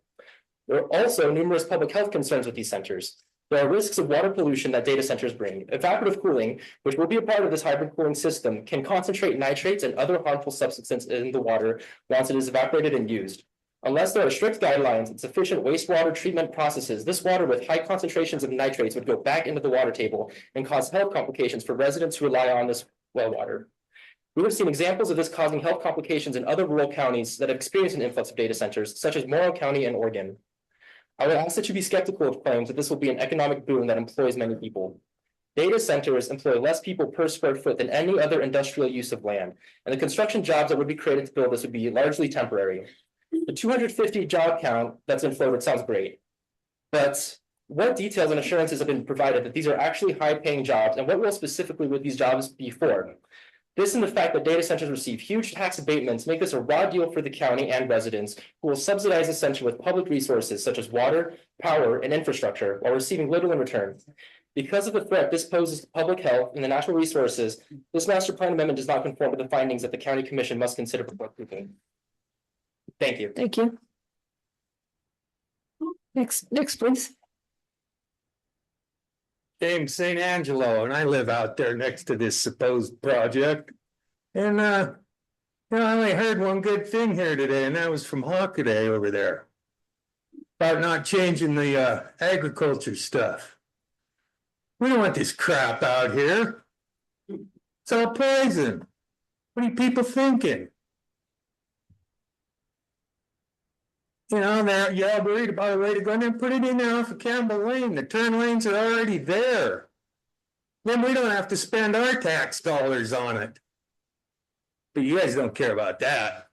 There are also numerous public health concerns with these centers. There are risks of water pollution that data centers bring. Evaporative cooling, which will be a part of this hybrid cooling system, can concentrate nitrates and other harmful substances in the water once it is evaporated and used. Unless there are strict guidelines and sufficient wastewater treatment processes, this water with high concentrations of nitrates would go back into the water table and cause health complications for residents who rely on this well water. We have seen examples of this causing health complications in other rural counties that have experienced an influx of data centers, such as Morrow County and Oregon. I would ask that you be skeptical of claims that this will be an economic boom that employs many people. Data centers employ less people per square foot than any other industrial use of land, and the construction jobs that would be created to build this would be largely temporary. The 250 job count that's been floated sounds great, but what details and assurances have been provided that these are actually high-paying jobs, and what will specifically would these jobs be for? This and the fact that data centers receive huge tax abatements make this a raw deal for the county and residents who will subsidize the center with public resources such as water, power, and infrastructure while receiving little in return. Because of the threat this poses to public health and the natural resources, this master plan amendment does not conform to the findings that the county commission must consider before approving. Thank you. Thank you. Next, please. James St. Angelo, and I live out there next to this supposed project. And I only heard one good thing here today, and that was from Hockaday over there. About not changing the agriculture stuff. We don't want this crap out here. It's all poison. What are you people thinking? They're all worried about a way to go in and put it in there off of Campbell Lane. The turn lanes are already there. Then we don't have to spend our tax dollars on it. But you guys don't care about that.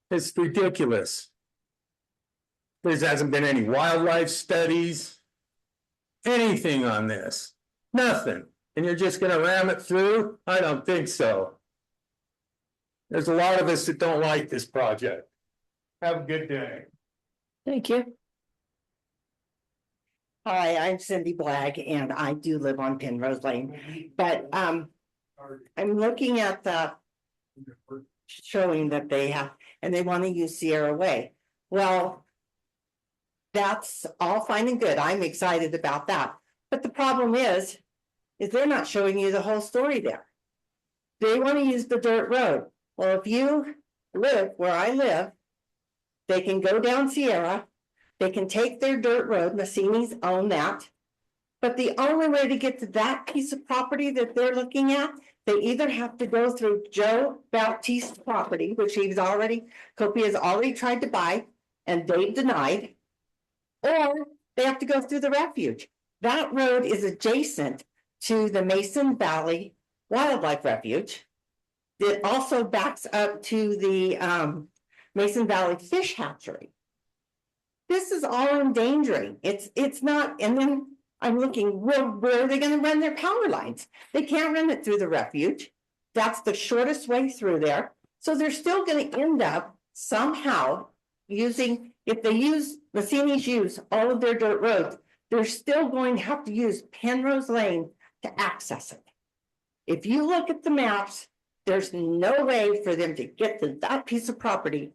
It's ridiculous. There hasn't been any wildlife studies, anything on this, nothing. And you're just gonna ram it through? I don't think so. There's a lot of us that don't like this project. Have a good day. Thank you. Hi, I'm Cindy Blagg and I do live on Penrose Lane, but I'm looking at the showing that they have, and they want to use Sierra Way. Well, that's all fine and good. I'm excited about that. But the problem is they're not showing you the whole story there. They want to use the dirt road. Well, if you live where I live, they can go down Sierra, they can take their dirt road, Massini's own that. But the only way to get to that piece of property that they're looking at, they either have to go through Joe Baptiste's property, which Copia has already tried to buy, and they've denied, or they have to go through the refuge. That road is adjacent to the Mason Valley Wildlife Refuge. It also backs up to the Mason Valley Fish Hatchery. This is all endangering. It's not, and then I'm looking, where are they going to run their power lines? They can't run it through the refuge. That's the shortest way through there. So they're still going to end up somehow using, if they use, Massini's use all of their dirt roads, they're still going to have to use Penrose Lane to access it. If you look at the maps, there's no way for them to get to that piece of property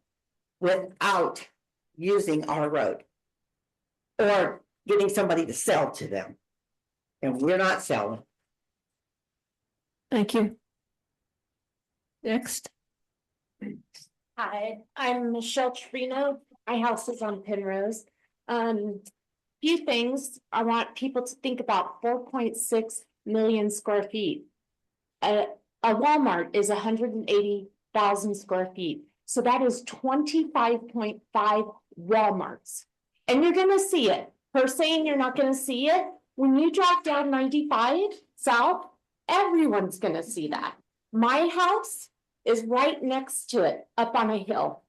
without using our road or getting somebody to sell to them. And we're not selling. Thank you. Next. Hi, I'm Michelle Trino. My house is on Penrose. Few things I want people to think about: 4.6 million square feet. A Walmart is 180,000 square feet. So that is 25.5 Walmarts. And you're gonna see it. Her saying you're not gonna see it, when you drive down 95 south, everyone's gonna see that. My house is right next to it, up on a hill.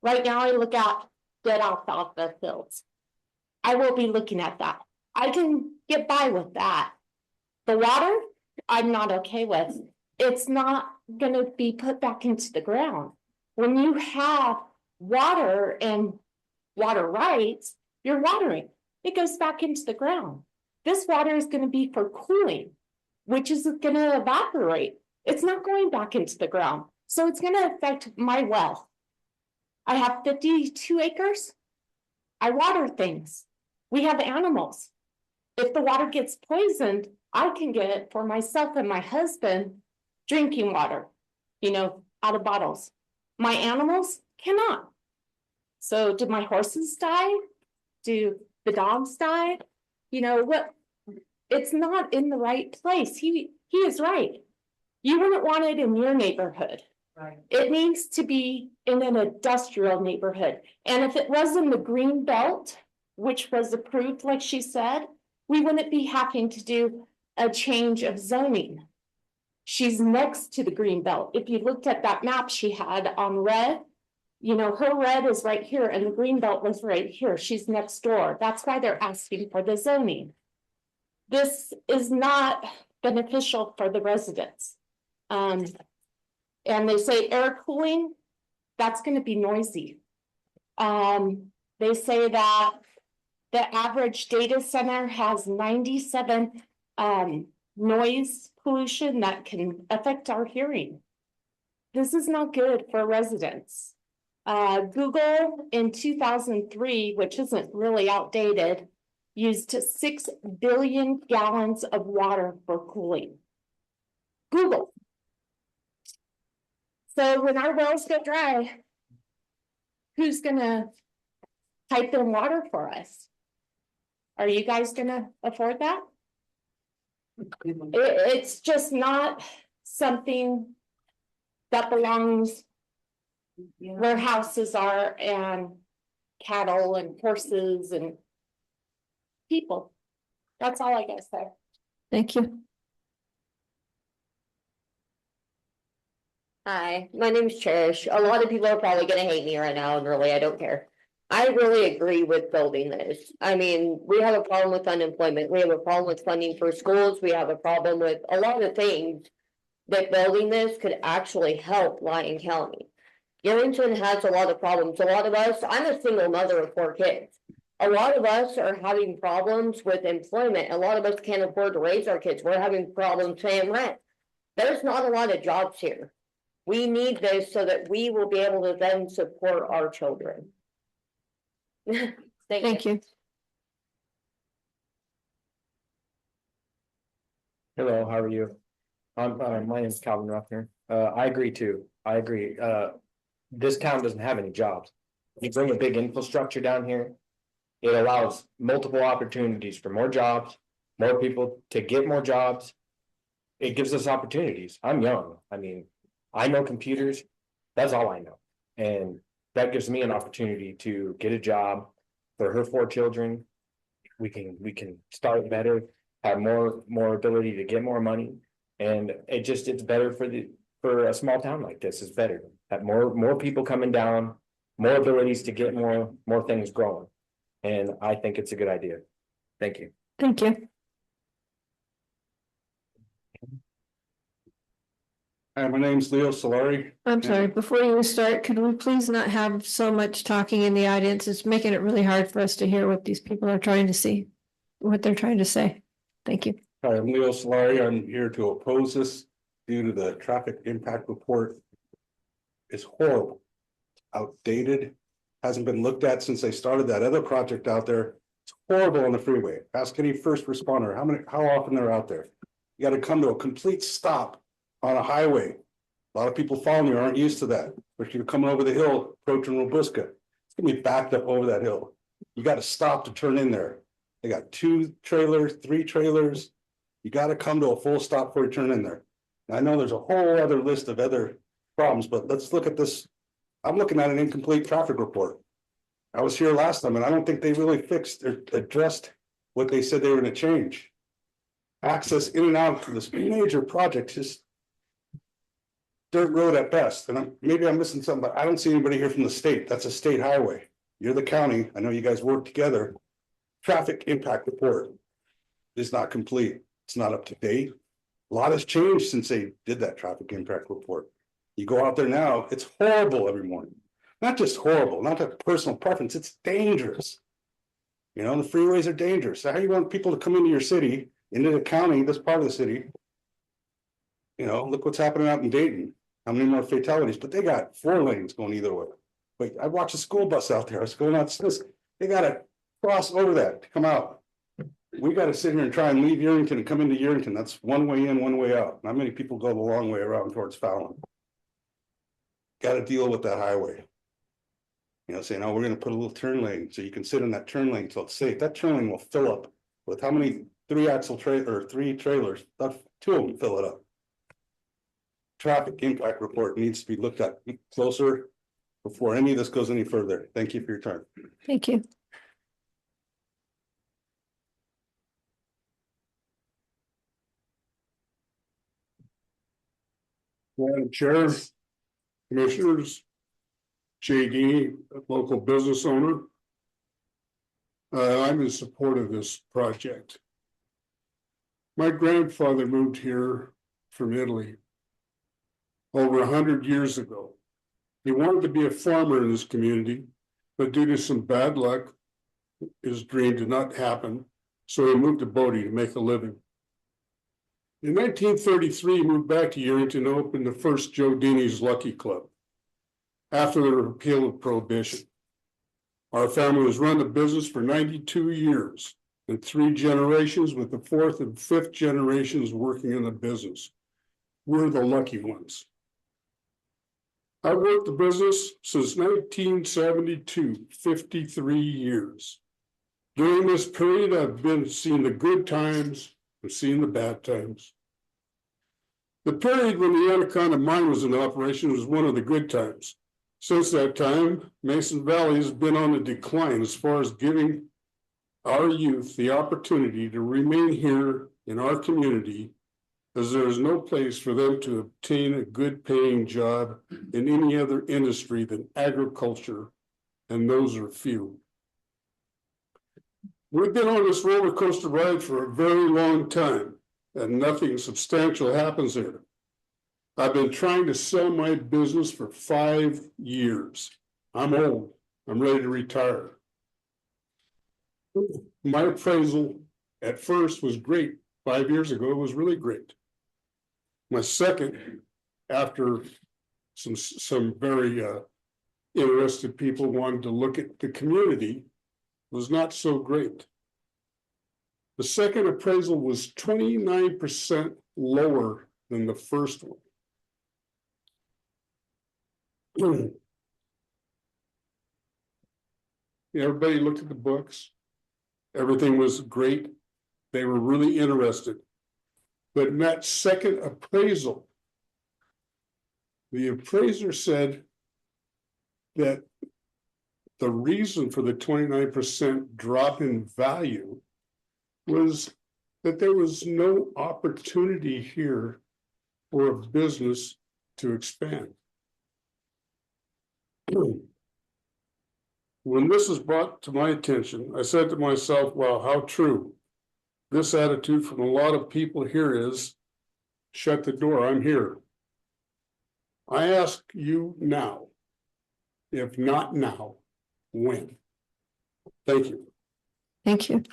Right now I look out dead alfalfa fields. I will be looking at that. I can get by with that. The water, I'm not okay with. It's not gonna be put back into the ground. When you have water and water rights, you're watering. It goes back into the ground. This water is gonna be for cooling, which is gonna evaporate. It's not going back into the ground. So it's gonna affect my well. I have 52 acres. I water things. We have animals. If the water gets poisoned, I can get it for myself and my husband drinking water, out of bottles. My animals cannot. So do my horses die? Do the dogs die? What? It's not in the right place. He is right. You wouldn't want it in your neighborhood. Right. It needs to be in an industrial neighborhood. And if it was in the green belt, which was approved, like she said, we wouldn't be having to do a change of zoning. She's next to the green belt. If you looked at that map she had on red, her red is right here and the green belt was right here. She's next door. That's why they're asking for the zoning. This is not beneficial for the residents. And they say air cooling, that's going to be noisy. They say that the average data center has 97 noise pollution that can affect our hearing. This is not good for residents. Google in 2003, which isn't really outdated, used 6 billion gallons of water for cooling. Google. So when our wells go dry, who's gonna pipe in water for us? Are you guys gonna afford that? It's just not something that belongs where houses are and cattle and horses and people. That's all I gotta say. Thank you. Hi, my name is Cherish. A lot of people are probably gonna hate me right now, and really, I don't care. I really agree with building this. I mean, we have a problem with unemployment. We have a problem with funding for schools. We have a problem with a lot of things that building this could actually help Lyon County. Yerington has a lot of problems. A lot of us, I'm a single mother of 4 kids. A lot of us are having problems with employment. A lot of us can't afford to raise our kids. We're having problems paying rent. There's not a lot of jobs here. We need this so that we will be able to then support our children. Thank you. Hello, how are you? My name is Calvin Ruffner. I agree too. I agree. This town doesn't have any jobs. You bring a big infrastructure down here. It allows multiple opportunities for more jobs, more people to get more jobs. It gives us opportunities. I'm young. I mean, I know computers. That's all I know. And that gives me an opportunity to get a job for her 4 children. We can start better, have more ability to get more money. And it's better for a small town like this. It's better. Have more people coming down, more abilities to get more things growing. And I think it's a good idea. Thank you. Thank you. Hi, my name's Leo Solari. I'm sorry, before you start, could we please not have so much talking in the audience? It's making it really hard for us to hear what these people are trying to see, what they're trying to say. Thank you. Hi, I'm Leo Solari. I'm here to oppose this due to the traffic impact report. It's horrible, outdated, hasn't been looked at since they started that other project out there. It's horrible on the freeway. Ask any first responder how often they're out there. You got to come to a complete stop on a highway. A lot of people following you aren't used to that. If you're coming over the hill, approaching Robuska, it's gonna be backed up over that hill. You got to stop to turn in there. They got 2 trailers, 3 trailers. You got to come to a full stop before you turn in there. I know there's a whole other list of other problems, but let's look at this. I'm looking at an incomplete traffic report. I was here last time and I don't think they really fixed or addressed what they said they were gonna change. Access in and out to this major project, just dirt road at best, and maybe I'm missing something, but I don't see anybody here from the state. That's a state highway. You're the county. I know you guys work together. Traffic impact report is not complete. It's not up to date. A lot has changed since they did that traffic impact report. You go out there now, it's horrible every morning. Not just horrible, not a personal preference, it's dangerous. You know, the freeways are dangerous. So how do you want people to come into your city, into the county, this part of the city? You know, look what's happening out in Dayton. How many more fatalities? But they got 4 lanes going either way. Wait, I watched a school bus out there. I was going out to this. They gotta cross over that to come out. We gotta sit here and try and leave Yerington and come into Yerington. That's one way in, one way out. Not many people go the long way around towards Fallon. Gotta deal with that highway. You know, saying, oh, we're gonna put a little turn lane so you can sit in that turn lane till it's safe. That turn lane will fill up with how many 3-axle trailer or 3 trailers? About 2 of them fill it up. Traffic impact report needs to be looked at closer before any of this goes any further. Thank you for your time. Thank you. Madam Chair, Commissioners, JD, a local business owner. I'm in support of this project. My grandfather moved here from Italy over 100 years ago. He wanted to be a farmer in this community, but due to some bad luck, his dream did not happen, so he moved to Bodie to make a living. In 1933, he moved back to Yerington and opened the first Joe Dini's Lucky Club after the repeal of Prohibition. Our family has run the business for 92 years and 3 generations, with the 4th and 5th generations working in the business. We're the lucky ones. I've worked the business since 1972, 53 years. During this period, I've seen the good times, I've seen the bad times. The period when the Anaconda mine was in operation was one of the good times. Since that time, Mason Valley has been on a decline as far as giving our youth the opportunity to remain here in our community, as there is no place for them to obtain a good paying job in any other industry than agriculture, and those are few. We've been on this roller coaster ride for a very long time, and nothing substantial happens there. I've been trying to sell my business for 5 years. I'm old. I'm ready to retire. My appraisal at first was great. 5 years ago, it was really great. My second, after some very interested people wanted to look at the community, was not so great. The second appraisal was 29% lower than the first one. Everybody looked at the books. Everything was great. They were really interested. But in that second appraisal, the appraiser said that the reason for the 29% drop in value was that there was no opportunity here for a business to expand. When this was brought to my attention, I said to myself, wow, how true. This attitude from a lot of people here is, shut the door, I'm here. I ask you now, if not now, when? Thank you. Thank you.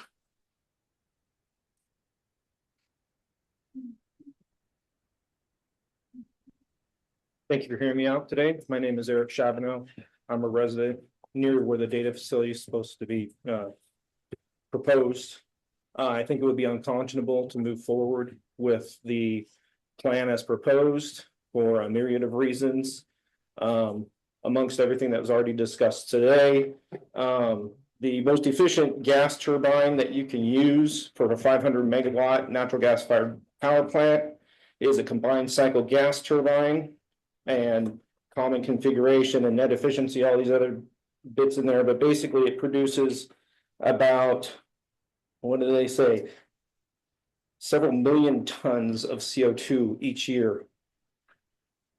Thank you for hearing me out today. My name is Eric Chabonneau. I'm a resident near where the data facility is supposed to be proposed. I think it would be unconscionable to move forward with the plan as proposed for a myriad of reasons. Amongst everything that was already discussed today, the most efficient gas turbine that you can use for a 500 megawatt natural gas fired power plant is a combined cycle gas turbine and common configuration and net efficiency, all these other bits in there, but basically it produces about, what do they say? Several million tons of CO2 each year.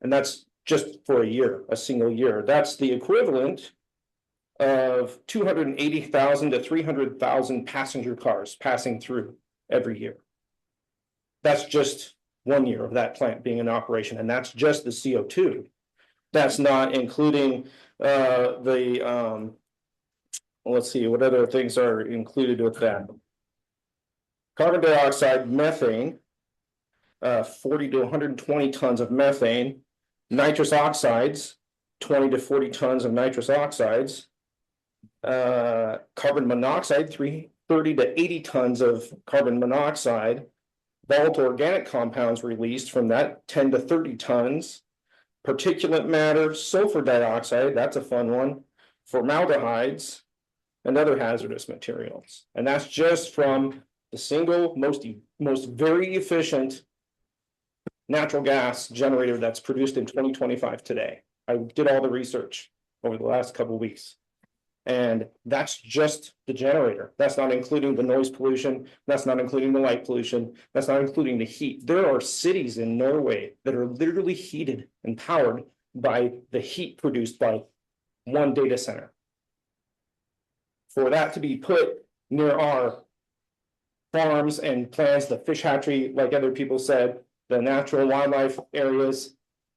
And that's just for a year, a single year. That's the equivalent of 280,000 to 300,000 passenger cars passing through every year. That's just 1 year of that plant being in operation, and that's just the CO2. That's not including let's see, what other things are included with that? Carbon dioxide, methane, 40 to 120 tons of methane, nitrous oxides, 20 to 40 tons of nitrous oxides, carbon monoxide, 30 to 80 tons of carbon monoxide, volatile organic compounds released from that, 10 to 30 tons, particulate matter, sulfur dioxide, that's a fun one, formaldehydes, and other hazardous materials. And that's just from the single most very efficient natural gas generator that's produced in 2025 today. I did all the research over the last couple of weeks. And that's just the generator. That's not including the noise pollution. That's not including the light pollution. That's not including the heat. There are cities in Norway that are literally heated and powered by the heat produced by one data center. For that to be put near our farms and plants, the fish hatchery, like other people said, the natural wildlife areas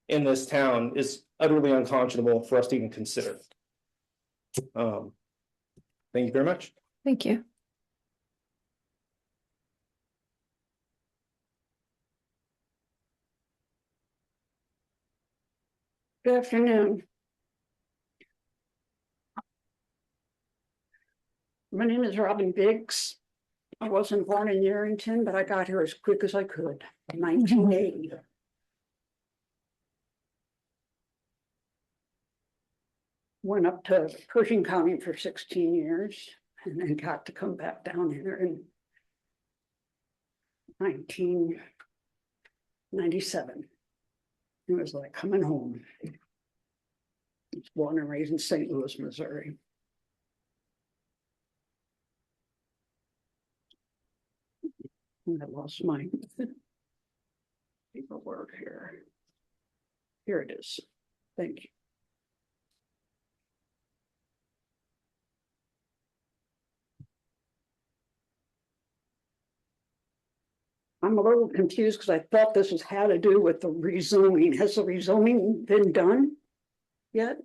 in this town is utterly unconscionable for us to even consider. Thank you very much. Thank you. Good afternoon. My name is Robin Biggs. I wasn't born in Yerington, but I got here as quick as I could in 1980. Went up to Pershing County for 16 years and then got to come back down here in 1997. It was like coming home. I was born and raised in St. Louis, Missouri. I lost my paperwork here. Here it is. Thank you. I'm a little confused because I thought this had to do with the rezoning. Has the rezoning been done yet?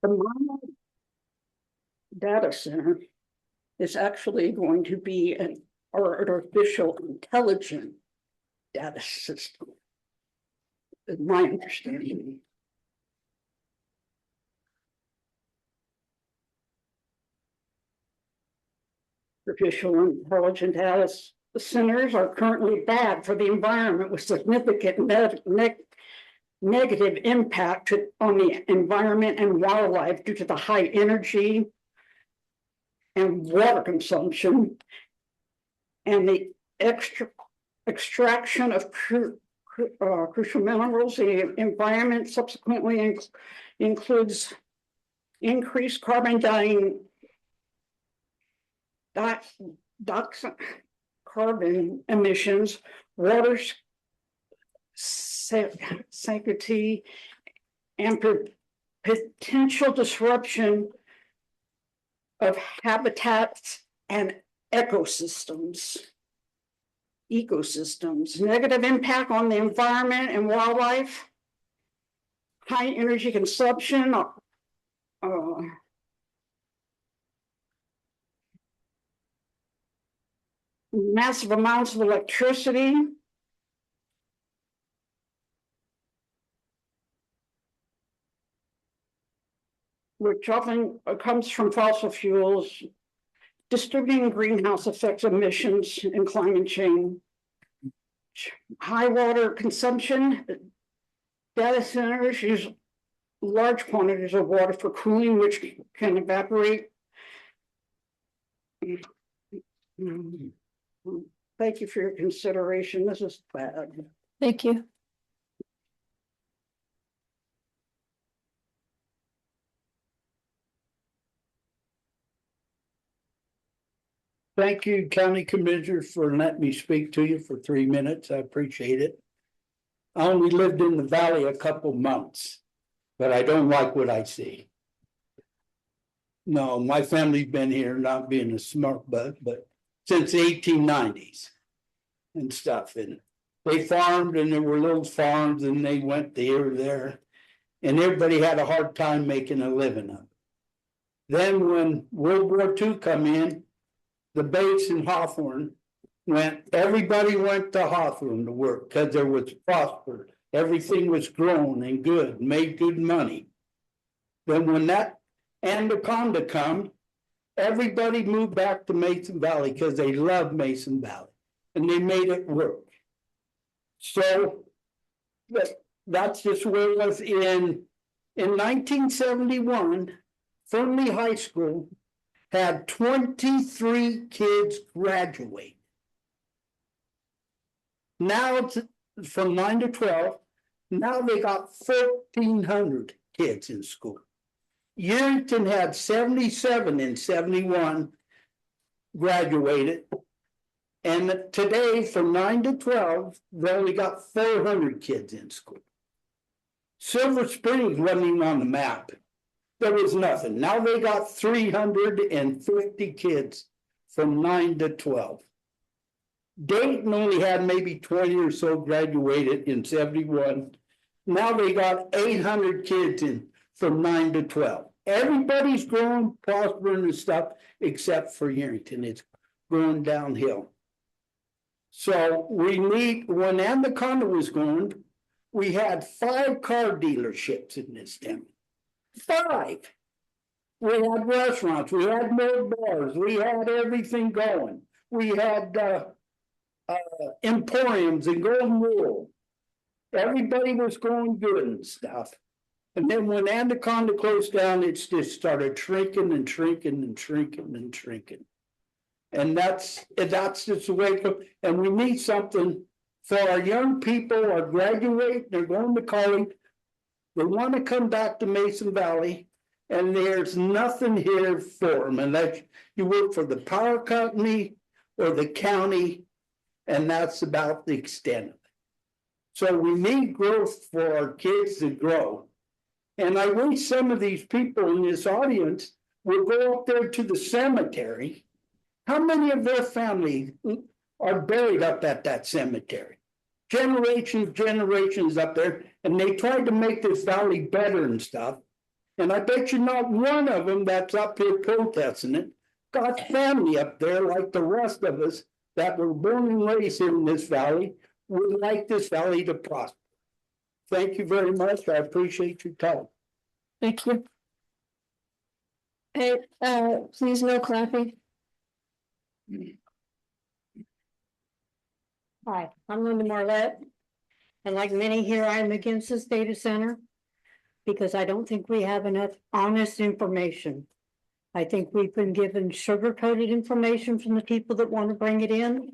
The Mama data center is actually going to be an artificial intelligent data system. Is my understanding. Artificial intelligent data centers are currently bad for the environment with significant negative impact on the environment and wildlife due to the high energy and water consumption and the extraction of crucial minerals. The environment subsequently includes increased carbon carbon emissions, water scarcity, and potential disruption of habitats and ecosystems. Negative impact on the environment and wildlife, high energy consumption, massive amounts of electricity, which often comes from fossil fuels, distributing greenhouse effect emissions and climate change, high water consumption. Data centers use large quantities of water for cooling, which can evaporate. Thank you for your consideration. This is bad. Thank you. Thank you, County Commissioners, for letting me speak to you for 3 minutes. I appreciate it. I only lived in the valley a couple months, but I don't like what I see. No, my family's been here, not being a smart butt, but since the 1890s and stuff. And they farmed, and there were little farms, and they went here or there, and everybody had a hard time making a living of it. Then when World War II come in, the base in Hawthorne everybody went to Hawthorne to work because there was prosper. Everything was grown and good, made good money. Then when that anaconda come, everybody moved back to Mason Valley because they loved Mason Valley and they made it work. So that's just where it was in 1971, Fernley High School had 23 kids graduate. Now it's from 9 to 12. Now they got 1,400 kids in school. Yerington had 77 in 71 graduated. And today from 9 to 12, they only got 400 kids in school. Silver Springs wasn't even on the map. There was nothing. Now they got 350 kids from 9 to 12. Dayton only had maybe 20 or so graduated in 71. Now they got 800 kids in from 9 to 12. Everybody's growing, prospering and stuff, except for Yerington. It's going downhill. So when Anaconda was going, we had 5 car dealerships in this town. 5. We had restaurants, we had more bars, we had everything going. We had emporiums and Golden Rule. Everybody was going good and stuff. And then when Anaconda closed down, it's just started shrinking and shrinking and shrinking and shrinking. And that's just the way it goes. And we need something for our young people are graduating, they're going to college. They want to come back to Mason Valley, and there's nothing here for them unless you work for the power company or the county, and that's about the extent of it. So we need growth for our kids to grow. And I wish some of these people in this audience will go up there to the cemetery. How many of their family are buried up at that cemetery? Generations up there, and they tried to make this valley better and stuff. And I bet you not one of them that's up here protesting it got family up there like the rest of us that were born and raised in this valley would like this valley to prosper. Thank you very much. I appreciate your time. Thank you. Hey, please no clapping. Hi, I'm Linda Marlette, and like many here, I'm against this data center because I don't think we have enough honest information. I think we've been given sugar-coated information from the people that want to bring it in,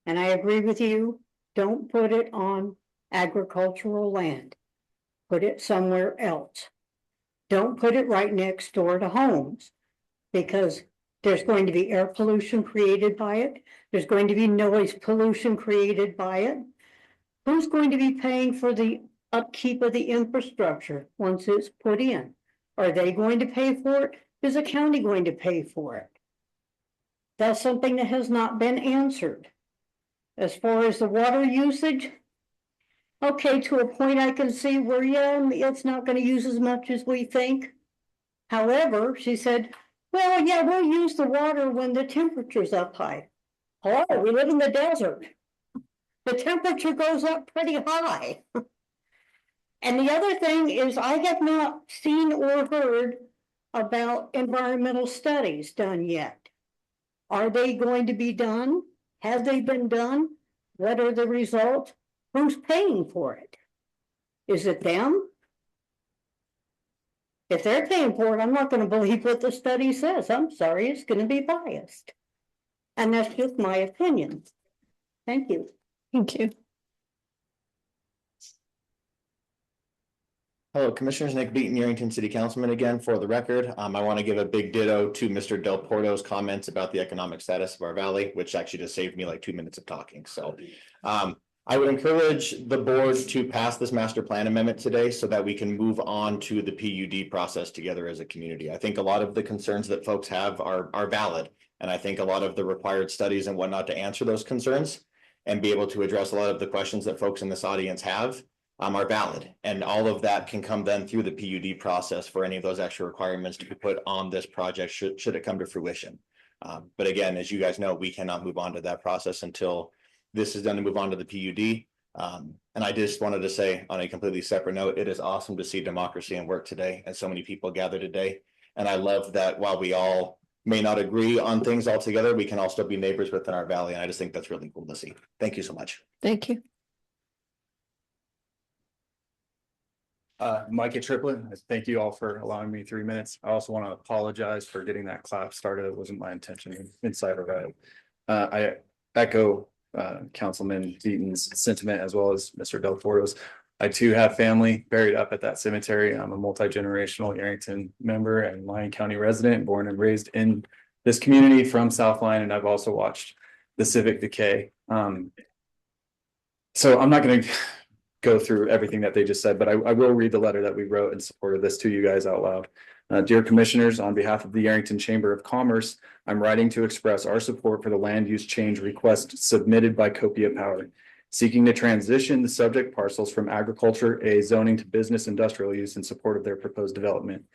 and I agree with you, don't put it on agricultural land. Put it somewhere else. Don't put it right next door to homes, because there's going to be air pollution created by it. There's going to be noise pollution created by it. Who's going to be paying for the upkeep of the infrastructure once it's put in? Are they going to pay for it? Is the county going to pay for it? That's something that has not been answered. As far as the water usage, okay, to a point I can see where, yeah, it's not going to use as much as we think. However, she said, well, yeah, we'll use the water when the temperature's up high. Hello, we live in the desert. The temperature goes up pretty high. And the other thing is I have not seen or heard about environmental studies done yet. Are they going to be done? Have they been done? What are the results? Who's paying for it? Is it them? If they're paying for it, I'm not gonna believe what the study says. I'm sorry, it's gonna be biased. And that's just my opinion. Thank you. Thank you. Hello, Commissioners, Nick Beaton, Yerington City Councilman again for the record. I want to give a big ditto to Mr. Del Porto's comments about the economic status of our valley, which actually just saved me like 2 minutes of talking. So I would encourage the board to pass this master plan amendment today so that we can move on to the PUD process together as a community. I think a lot of the concerns that folks have are valid. And I think a lot of the required studies and whatnot to answer those concerns and be able to address a lot of the questions that folks in this audience have are valid. And all of that can come then through the PUD process for any of those extra requirements to be put on this project should it come to fruition. But again, as you guys know, we cannot move on to that process until this is done to move on to the PUD. And I just wanted to say on a completely separate note, it is awesome to see democracy and work today and so many people gather today. And I love that while we all may not agree on things altogether, we can all still be neighbors within our valley. And I just think that's really cool to see. Thank you so much. Thank you. Micah Triplett, thank you all for allowing me 3 minutes. I also want to apologize for getting that clap started. It wasn't my intention inside of it. I echo Councilman Deaton's sentiment as well as Mr. Del Porto's. I too have family buried up at that cemetery. I'm a multi-generational Yerington member and Lyon County resident, born and raised in this community from South Lyon, and I've also watched the civic decay. So I'm not going to go through everything that they just said, but I will read the letter that we wrote in support of this to you guys out loud. Dear Commissioners, on behalf of the Yerington Chamber of Commerce, I'm writing to express our support for the land use change request submitted by Copia Power, seeking to transition the subject parcels from agriculture A zoning to business industrial use in support of their proposed development.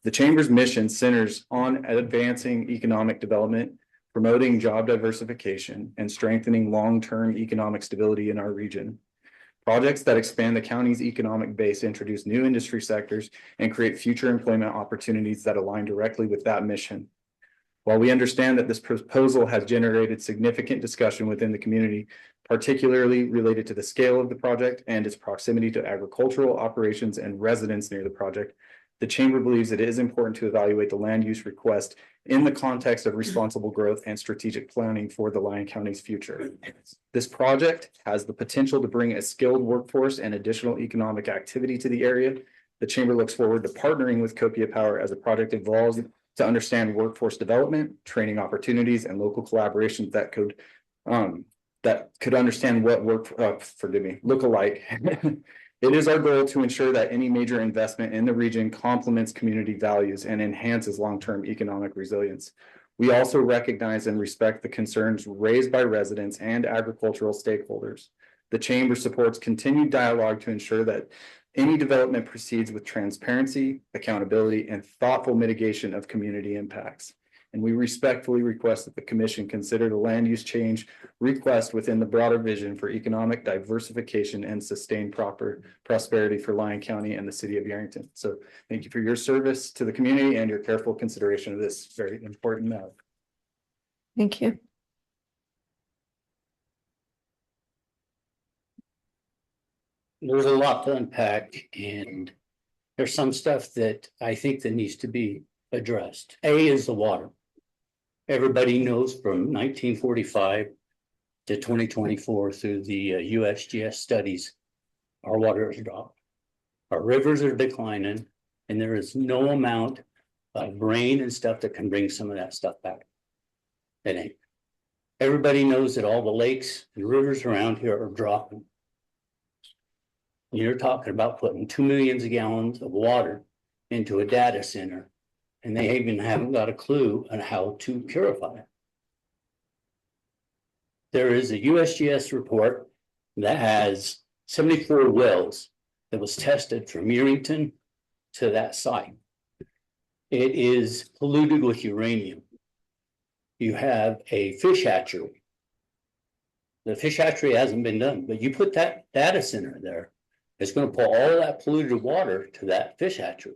The Chamber's mission centers on advancing economic development, promoting job diversification, and strengthening long-term economic stability in our region. Projects that expand the county's economic base, introduce new industry sectors, and create future employment opportunities that align directly with that mission. While we understand that this proposal has generated significant discussion within the community, particularly related to the scale of the project and its proximity to agricultural operations and residents near the project, the Chamber believes it is important to evaluate the land use request in the context of responsible growth and strategic planning for the Lyon County's future. This project has the potential to bring a skilled workforce and additional economic activity to the area. The Chamber looks forward to partnering with Copia Power as the project evolves to understand workforce development, training opportunities, and local collaborations that could understand what look alike. It is our goal to ensure that any major investment in the region complements community values and enhances long-term economic resilience. We also recognize and respect the concerns raised by residents and agricultural stakeholders. The Chamber supports continued dialogue to ensure that any development proceeds with transparency, accountability, and thoughtful mitigation of community impacts. And we respectfully request that the Commission consider the land use change request within the broader vision for economic diversification and sustained prosperity for Lyon County and the city of Yerington. So thank you for your service to the community and your careful consideration of this very important matter. Thank you. There's a lot to unpack, and there's some stuff that I think that needs to be addressed. A is the water. Everybody knows from 1945 to 2024 through the USGS studies, our water has dropped. Our rivers are declining, and there is no amount of rain and stuff that can bring some of that stuff back. It ain't. Everybody knows that all the lakes and rivers around here are dropping. You're talking about putting 2 million gallons of water into a data center, and they even haven't got a clue on how to purify it. There is a USGS report that has 74 wells that was tested from Yerington to that site. It is polluted with uranium. You have a fish hatchery. The fish hatchery hasn't been done, but you put that data center there, it's going to pull all that polluted water to that fish hatchery.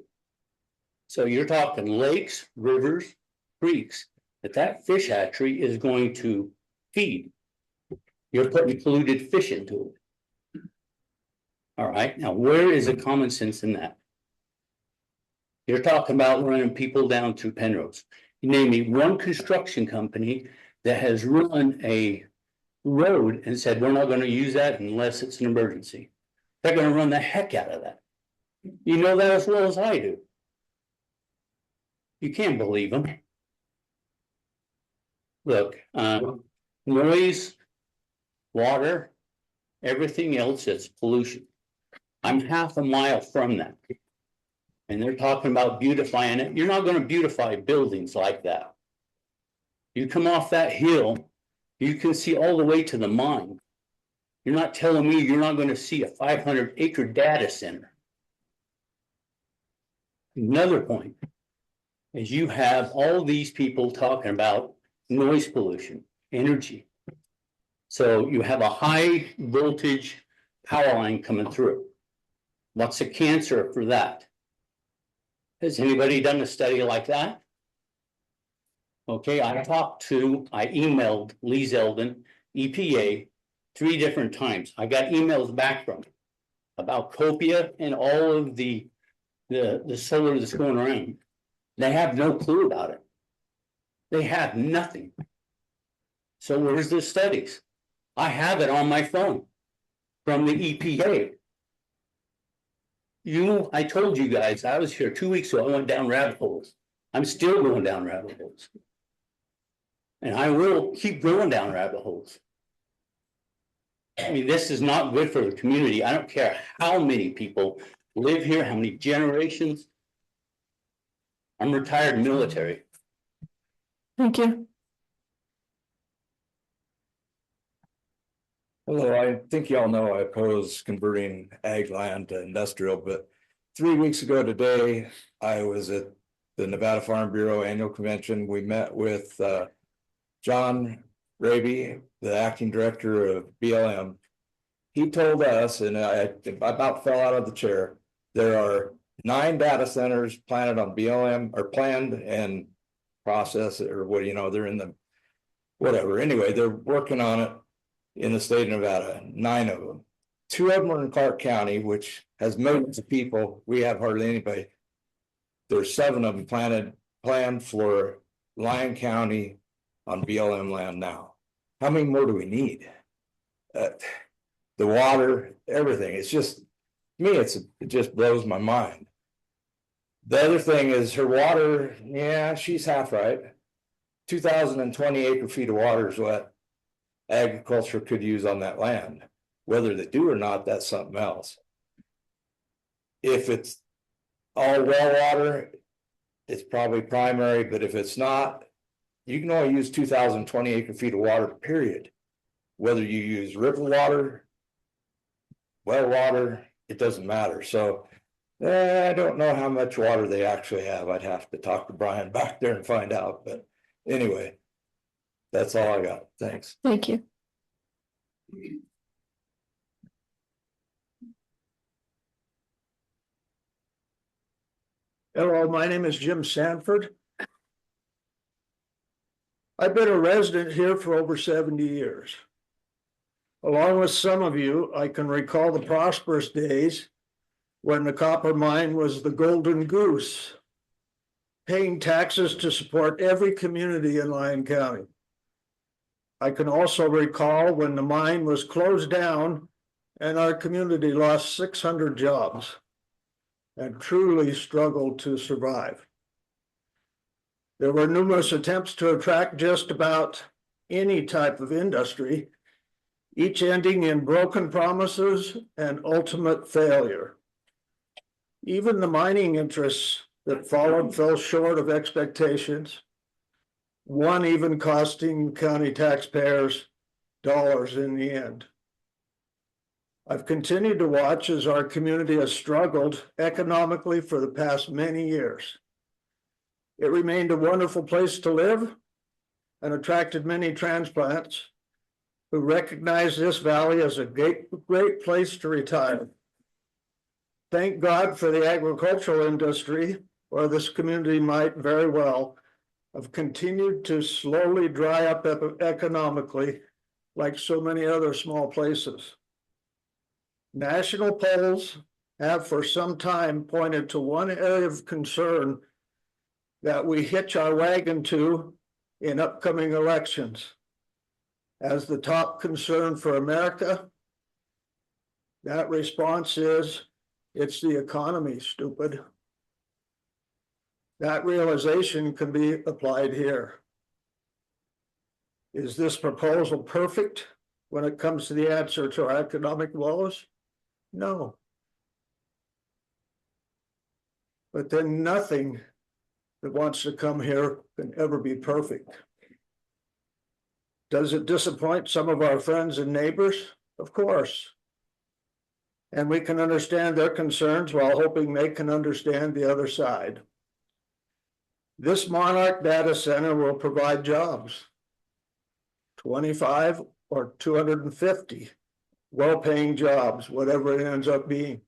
So you're talking lakes, rivers, creeks, that fish hatchery is going to feed. You're putting polluted fish into it. All right, now where is the common sense in that? You're talking about running people down through Penrose. You name me one construction company that has run a road and said, we're not gonna use that unless it's an emergency. They're gonna run the heck out of that. You know that as well as I do. You can't believe them. Look, noise, water, everything else is pollution. I'm half a mile from that. And they're talking about beautifying it. You're not gonna beautify buildings like that. You come off that hill, you can see all the way to the mine. You're not telling me you're not gonna see a 500-acre data center. Another point is you have all these people talking about noise pollution, energy. So you have a high voltage power line coming through. What's the cancer for that? Has anybody done a study like that? Okay, I emailed Lee Zeldin, EPA, 3 different times. I got emails back from them about Copia and all of the solar that's going around. They have no clue about it. They have nothing. So where's the studies? I have it on my phone from the EPA. I told you guys, I was here 2 weeks ago, I went down rabbit holes. I'm still going down rabbit holes. And I will keep going down rabbit holes. I mean, this is not good for the community. I don't care how many people live here, how many generations. I'm retired military. Thank you. Hello, I think y'all know I oppose converting ag land to industrial, but 3 weeks ago today, I was at the Nevada Farm Bureau Annual Convention. We met with John Raby, the acting director of BLM. He told us, and I about fell out of the chair, there are 9 data centers planted on BLM or planned and process or what, they're in the whatever. Anyway, they're working on it in the state of Nevada, 9 of them. 2 of them are in Clark County, which has millions of people. We have hardly anybody. There's 7 of them planned for Lyon County on BLM land now. How many more do we need? The water, everything. It's just, to me, it just blows my mind. The other thing is her water, yeah, she's half right. 2,020 acre feet of water is what agriculture could use on that land. Whether they do or not, that's something else. If it's all well water, it's probably primary, but if it's not, you can only use 2,020 acre feet of water, period. Whether you use river water, well water, it doesn't matter. So I don't know how much water they actually have. I'd have to talk to Brian back there and find out. But anyway, that's all I got. Thanks. Thank you. Hello, my name is Jim Sanford. I've been a resident here for over 70 years. Along with some of you, I can recall the prosperous days when the copper mine was the golden goose, paying taxes to support every community in Lyon County. I can also recall when the mine was closed down and our community lost 600 jobs and truly struggled to survive. There were numerous attempts to attract just about any type of industry, each ending in broken promises and ultimate failure. Even the mining interests that followed fell short of expectations, one even costing county taxpayers dollars in the end. I've continued to watch as our community has struggled economically for the past many years. It remained a wonderful place to live and attracted many transplants who recognized this valley as a great place to retire. Thank God for the agricultural industry, or this community might very well have continued to slowly dry up economically like so many other small places. National polls have for some time pointed to one area of concern that we hitch our wagon to in upcoming elections. As the top concern for America, that response is, it's the economy, stupid. That realization can be applied here. Is this proposal perfect when it comes to the answer to our economic woes? No. But then nothing that wants to come here can ever be perfect. Does it disappoint some of our friends and neighbors? Of course. And we can understand their concerns while hoping they can understand the other side. This Monarch data center will provide jobs. 25 or 250 well-paying jobs, whatever it ends up being.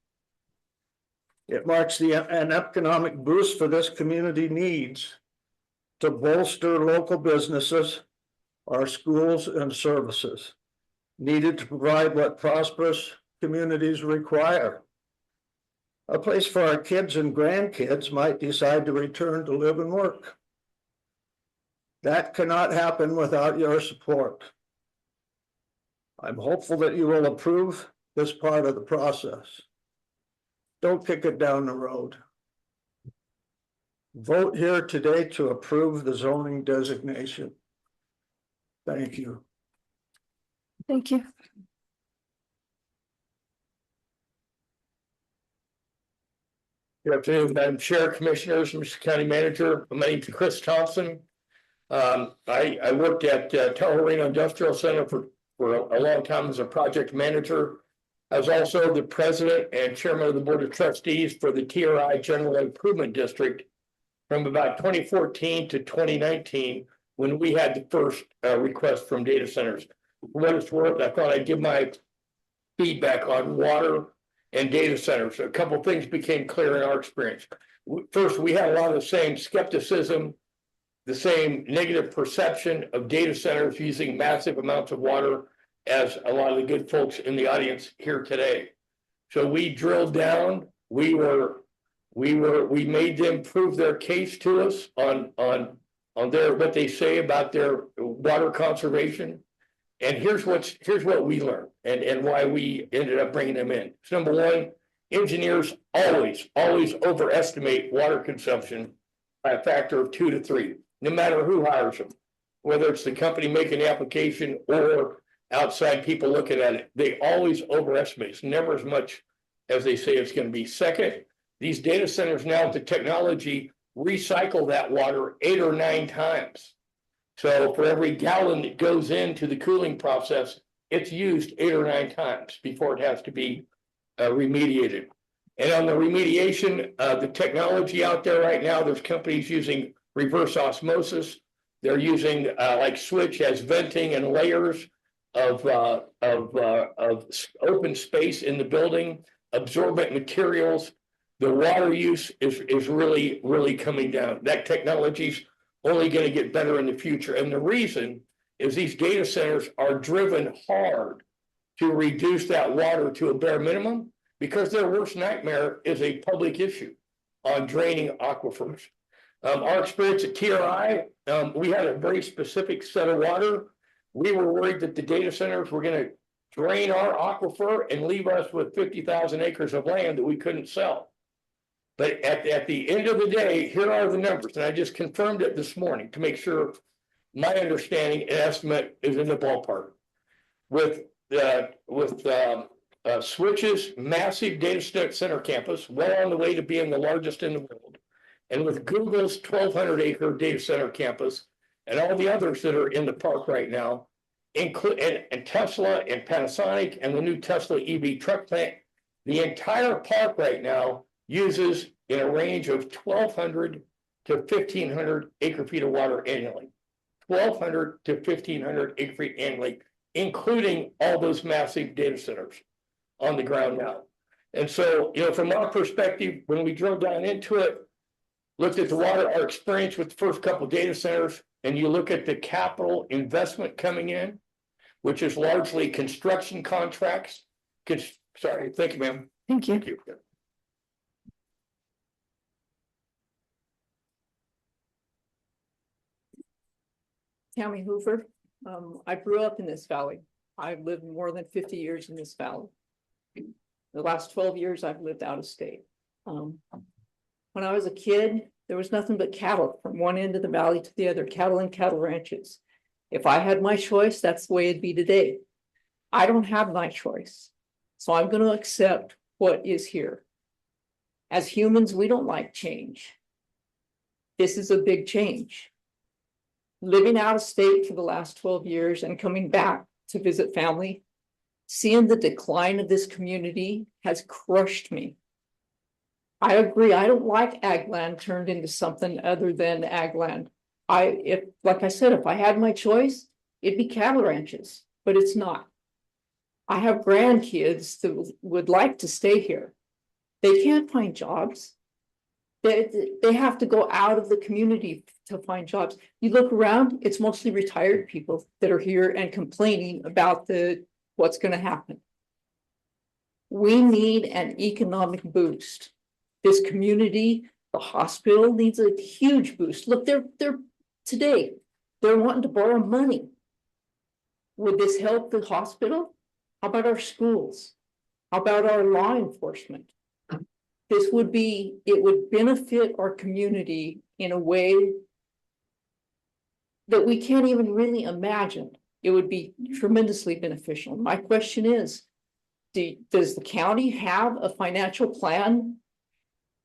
It marks an economic boost for this community needs to bolster local businesses, our schools and services needed to provide what prosperous communities require. A place for our kids and grandkids might decide to return to live and work. That cannot happen without your support. I'm hopeful that you will approve this part of the process. Don't kick it down the road. Vote here today to approve the zoning designation. Thank you. Thank you. Good afternoon, Madam Chair, Commissioners, Mr. County Manager. My name is Chris Thompson. I worked at Tahoe Industrial Center for a long time as a project manager. I was also the president and chairman of the Board of Trustees for the TRI General Improvement District from about 2014 to 2019, when we had the first request from data centers. For what it's worth, I thought I'd give my feedback on water and data centers. A couple of things became clear in our experience. First, we had a lot of the same skepticism, the same negative perception of data centers using massive amounts of water as a lot of the good folks in the audience here today. So we drilled down, we made them prove their case to us on their what they say about their water conservation. And here's what we learned and why we ended up bringing them in. So number one, engineers always overestimate water consumption by a factor of 2 to 3, no matter who hires them, whether it's the company making the application or outside people looking at it. They always overestimate. It's never as much as they say it's going to be. Second, these data centers now with the technology recycle that water 8 or 9 times. So for every gallon that goes into the cooling process, it's used 8 or 9 times before it has to be remediated. And on the remediation, the technology out there right now, there's companies using reverse osmosis. They're using like Switch has venting and layers of open space in the building, absorbent materials. The water use is really coming down. That technology's only going to get better in the future. And the reason is these data centers are driven hard to reduce that water to a bare minimum because their worst nightmare is a public issue on draining aquifers. Our experience at TRI, we had a very specific set of water. We were worried that the data centers were going to drain our aquifer and leave us with 50,000 acres of land that we couldn't sell. But at the end of the day, here are the numbers, and I just confirmed it this morning to make sure my understanding and estimate is in the ballpark. With Switch's massive data center campus, well on the way to being the largest in the world, and with Google's 1,200 acre data center campus, and all the others that are in the park right now, include and Tesla and Panasonic and the new Tesla EV truck plant, the entire park right now uses in a range of 1,200 to 1,500 acre feet of water annually. 1,200 to 1,500 acre feet annually, including all those massive data centers on the ground now. And so, from our perspective, when we drilled down into it, looked at the water, our experience with the first couple of data centers, and you look at the capital investment coming in, which is largely construction contracts. Sorry, thank you, ma'am. Thank you. Thank you. Tammy Hoover. I grew up in this valley. I've lived more than 50 years in this valley. The last 12 years I've lived out of state. When I was a kid, there was nothing but cattle from one end of the valley to the other, cattle and cattle ranches. If I had my choice, that's the way it'd be today. I don't have my choice. So I'm going to accept what is here. As humans, we don't like change. This is a big change. Living out of state for the last 12 years and coming back to visit family, seeing the decline of this community has crushed me. I agree. I don't like ag land turned into something other than ag land. Like I said, if I had my choice, it'd be cattle ranches, but it's not. I have grandkids that would like to stay here. They can't find jobs. They have to go out of the community to find jobs. You look around, it's mostly retired people that are here and complaining about what's going to happen. We need an economic boost. This community, the hospital needs a huge boost. Look, today, they're wanting to borrow money. Would this help the hospital? How about our schools? How about our law enforcement? It would benefit our community in a way that we can't even really imagine. It would be tremendously beneficial. My question is, does the county have a financial plan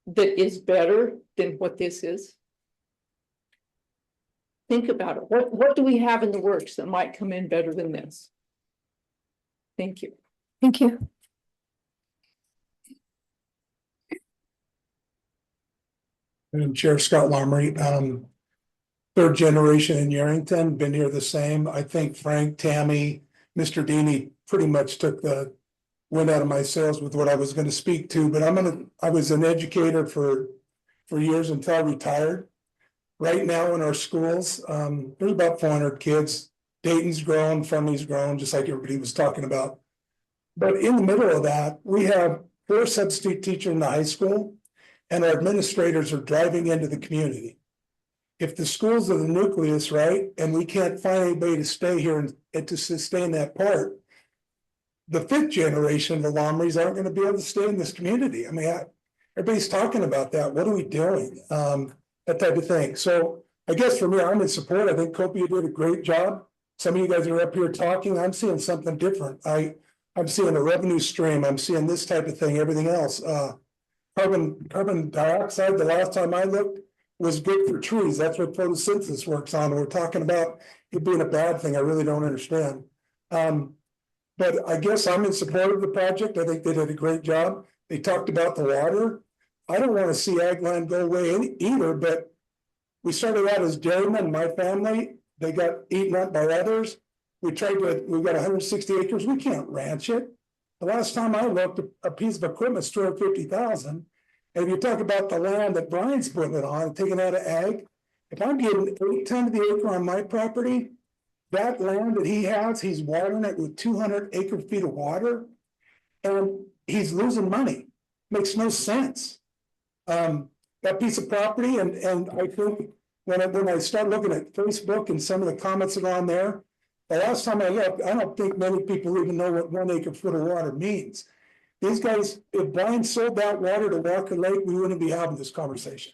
that is better than what this is? Think about it. What do we have in the works that might come in better than this? Thank you. Thank you. And Chair Scott Lomry, third generation in Yerington, been here the same. I think Frank, Tammy, Mr. Deeney pretty much took the wind out of my sails with what I was going to speak to, but I was an educator for years until I retired. Right now in our schools, there's about 400 kids. Dayton's grown, Friendly's grown, just like everybody was talking about. But in the middle of that, we have 4 substitute teachers in the high school, and our administrators are driving into the community. If the schools are the nucleus, right, and we can't find anybody to stay here and to sustain that part, the 5th generation of the Lomrys aren't going to be able to stay in this community. I mean, everybody's talking about that. What are we doing? That type of thing. So I guess for me, I'm in support. I think Copia did a great job. Some of you guys are up here talking. I'm seeing something different. I'm seeing a revenue stream. I'm seeing this type of thing, everything else. Carbon dioxide, the last time I looked, was good for trees. That's what photosynthesis works on. We're talking about it being a bad thing. I really don't understand. But I guess I'm in support of the project. I think they did a great job. They talked about the water. I don't want to see ag land go away either, but we started out as dairymen, my family. They got eaten up by others. We've got 160 acres. We can't ranch it. The last time I looked, a piece of equipment is $250,000. And if you talk about the land that Brian's putting it on, taking out of ag, if I'm getting 8 tons of the acre on my property, that land that he has, he's watering it with 200 acre feet of water, and he's losing money. Makes no sense. That piece of property, and I think when I start looking at Facebook and some of the comments that are on there, the last time I looked, I don't think many people even know what 1 acre foot of water means. These guys, if Brian sold that water to Walker Lake, we wouldn't be having this conversation.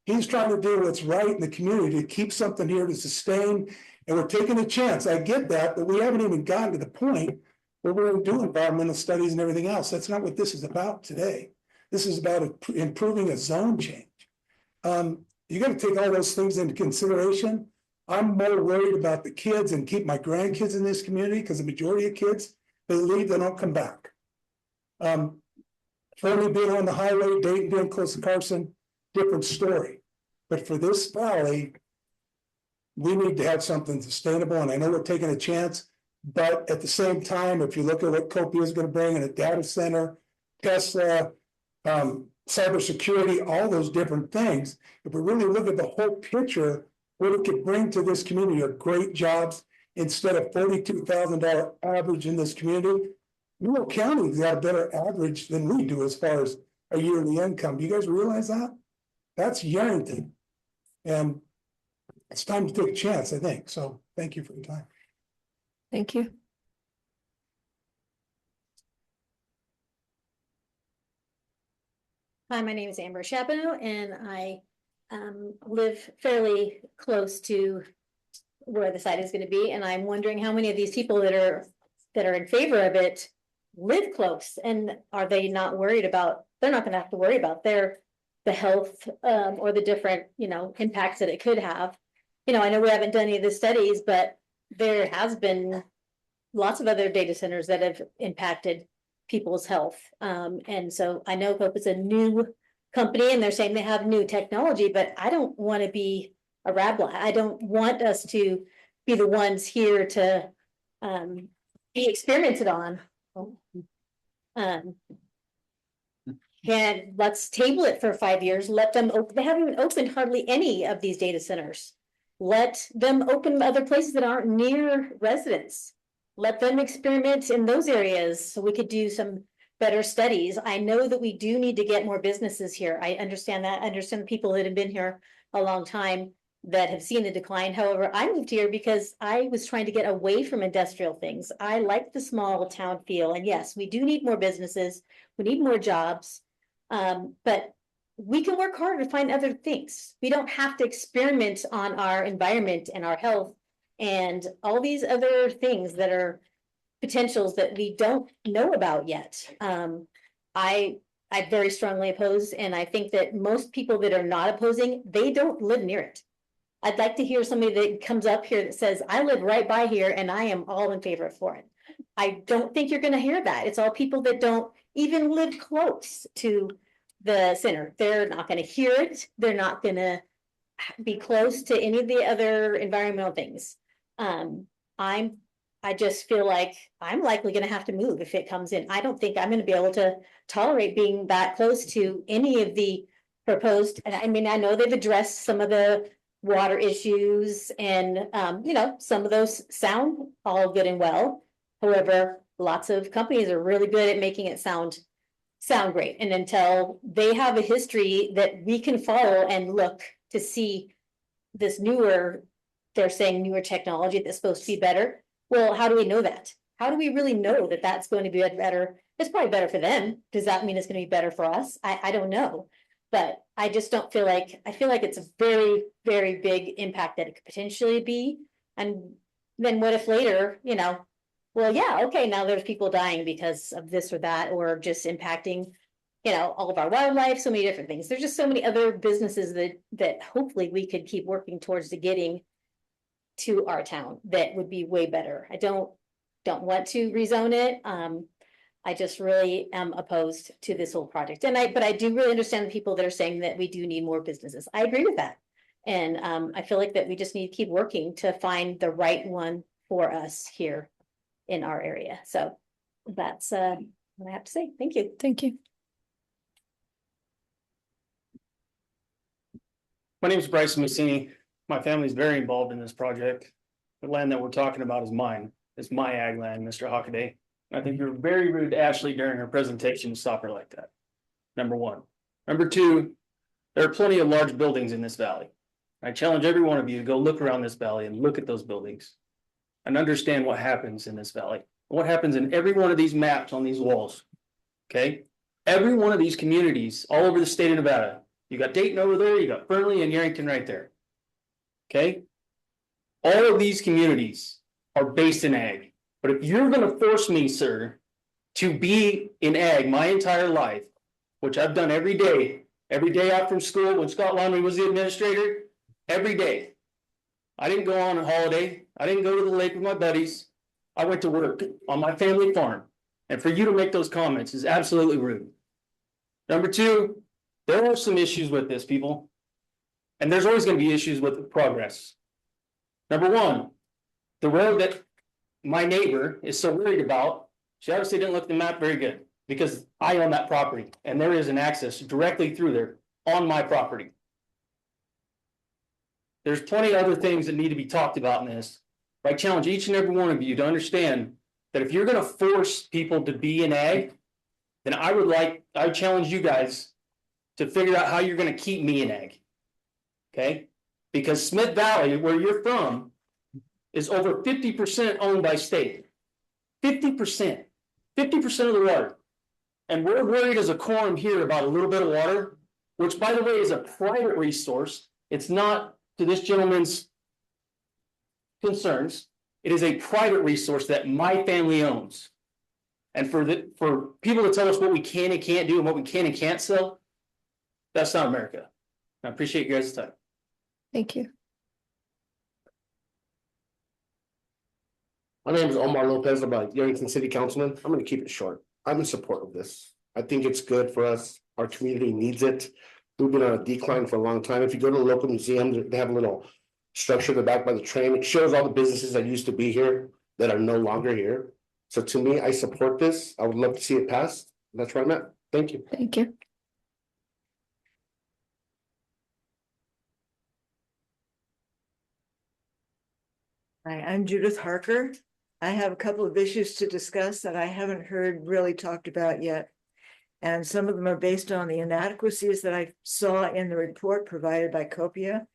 He's trying to do what's right in the community to keep something here to sustain, and we're taking a chance. I get that, but we haven't even gotten to the point where we're going to do environmental studies and everything else. That's not what this is about today. This is about improving a zone change. You got to take all those things into consideration. I'm more worried about the kids and keep my grandkids in this community, because the majority of kids, they leave, they don't come back. Friendly being on the highway, Dayton being close to Carson, different story. But for this valley, we need to have something sustainable, and I know we're taking a chance, but at the same time, if you look at what Copia is going to bring in a data center, Tesla, cybersecurity, all those different things, if we really look at the whole picture, what it could bring to this community are great jobs instead of $42,000 average in this community. Mineral County's got a better average than we do as far as a yearly income. Do you guys realize that? That's Yarrington. And it's time to take a chance, I think. So thank you for your time. Thank you. Hi, my name is Amber Chapino and I live fairly close to where the site is going to be. And I'm wondering how many of these people that are in favor of it live close, and are they not worried about, they're not going to have to worry about the health or the different, impacts that it could have. I know we haven't done any of the studies, but there has been lots of other data centers that have impacted people's health. And so I know Cope is a new company and they're saying they have new technology, but I don't want to be a rabble. I don't want us to be the ones here to be experimented on. And let's table it for 5 years, let them open. They haven't even opened hardly any of these data centers. Let them open other places that aren't near residents. Let them experiment in those areas so we could do some better studies. I know that we do need to get more businesses here. I understand that. I understand the people that have been here a long time that have seen the decline. However, I moved here because I was trying to get away from industrial things. I like the small town feel. And yes, we do need more businesses. We need more jobs. But we can work harder to find other things. We don't have to experiment on our environment and our health and all these other things that are potentials that we don't know about yet. I very strongly oppose, and I think that most people that are not opposing, they don't live near it. I'd like to hear somebody that comes up here that says, I live right by here and I am all in favor for it. I don't think you're going to hear that. It's all people that don't even live close to the center. They're not going to hear it. They're not going to be close to any of the other environmental things. I just feel like I'm likely going to have to move if it comes in. I don't think I'm going to be able to tolerate being that close to any of the proposed. And I mean, I know they've addressed some of the water issues and, some of those sound all good and well. However, lots of companies are really good at making it sound great. And until they have a history that we can follow and look to see this newer, they're saying newer technology that's supposed to be better. Well, how do we know that? How do we really know that that's going to be better? It's probably better for them. Does that mean it's going to be better for us? I don't know. But I just don't feel like, I feel like it's a very, very big impact that it could potentially be. And then what if later, well, yeah, okay, now there's people dying because of this or that, or just impacting, all of our wildlife, so many different things. There's just so many other businesses that hopefully we could keep working towards getting to our town that would be way better. I don't want to rezone it. I just really am opposed to this whole project. But I do really understand the people that are saying that we do need more businesses. I agree with that. And I feel like that we just need to keep working to find the right one for us here in our area. So that's what I have to say. Thank you. Thank you. My name is Bryce Massini. My family is very involved in this project. The land that we're talking about is mine. It's my ag land, Mr. Hockaday. I think you're very rude to Ashley during her presentation to stop her like that. Number one. Number two, there are plenty of large buildings in this valley. I challenge every one of you to go look around this valley and look at those buildings and understand what happens in this valley. What happens in every one of these maps on these walls. Okay? Every one of these communities all over the state of Nevada. You got Dayton over there, you got Fernley and Yarrington right there. Okay? All of these communities are based in ag. But if you're going to force me, sir, to be in ag my entire life, which I've done every day out from school when Scott Laundrie was the administrator, every day. I didn't go on a holiday. I didn't go to the lake with my buddies. I went to work on my family farm. And for you to make those comments is absolutely rude. Number two, there are some issues with this, people. And there's always going to be issues with progress. Number one, the road that my neighbor is so worried about, she obviously didn't look at the map very good because I own that property and there is an access directly through there on my property. There's plenty of other things that need to be talked about in this. I challenge each and every one of you to understand that if you're gonna force people to be in ag, then I challenge you guys to figure out how you're gonna keep me in ag. Okay? Because Smith Valley, where you're from, is over 50% owned by state. 50%. 50% of the water. And we're worried as a quorum here about a little bit of water, which by the way is a private resource. It's not to this gentleman's concerns. It is a private resource that my family owns. And for people to tell us what we can and can't do and what we can and can't sell, that's not America. I appreciate you guys' time. Thank you. My name is Omar Lopez. I'm a Yankton City Councilman. I'm going to keep it short. I'm in support of this. I think it's good for us. Our community needs it. We've been on a decline for a long time. If you go to the local museum, they have a little structure in the back by the train. It shows all the businesses that used to be here that are no longer here. So to me, I support this. I would love to see it passed. That's where I'm at. Thank you. Thank you. Hi, I'm Judith Harker. I have a couple of issues to discuss that I haven't heard really talked about yet. And some of them are based on the inadequacies that I saw in the report provided by Copia.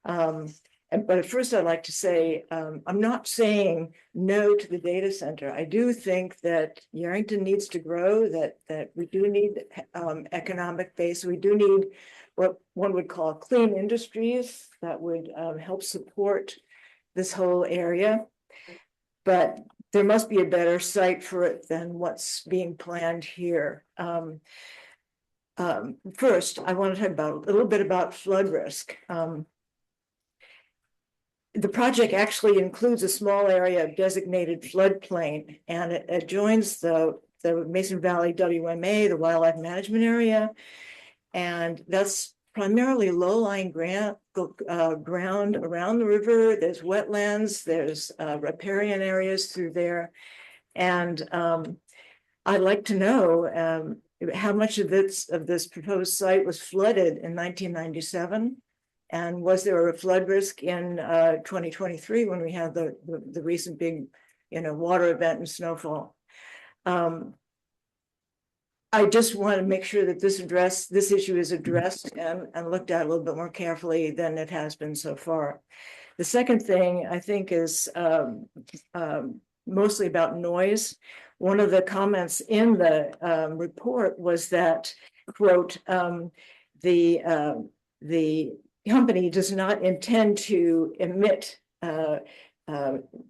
But at first I'd like to say, I'm not saying no to the data center. I do think that Yarington needs to grow, that we do need economic base. We do need what one would call clean industries that would help support this whole area. But there must be a better site for it than what's being planned here. First, I want to talk about a little bit about flood risk. The project actually includes a small area of designated floodplain, and it joins the Mason Valley WMA, the wildlife management area, and that's primarily low-lying ground around the river. There's wetlands, there's riparian areas through there. And I'd like to know how much of this proposed site was flooded in 1997? And was there a flood risk in 2023 when we had the recent big, water event and snowfall? I just want to make sure that this issue is addressed and looked at a little bit more carefully than it has been so far. The second thing I think is mostly about noise. One of the comments in the report was that, quote, the company does not intend to emit, they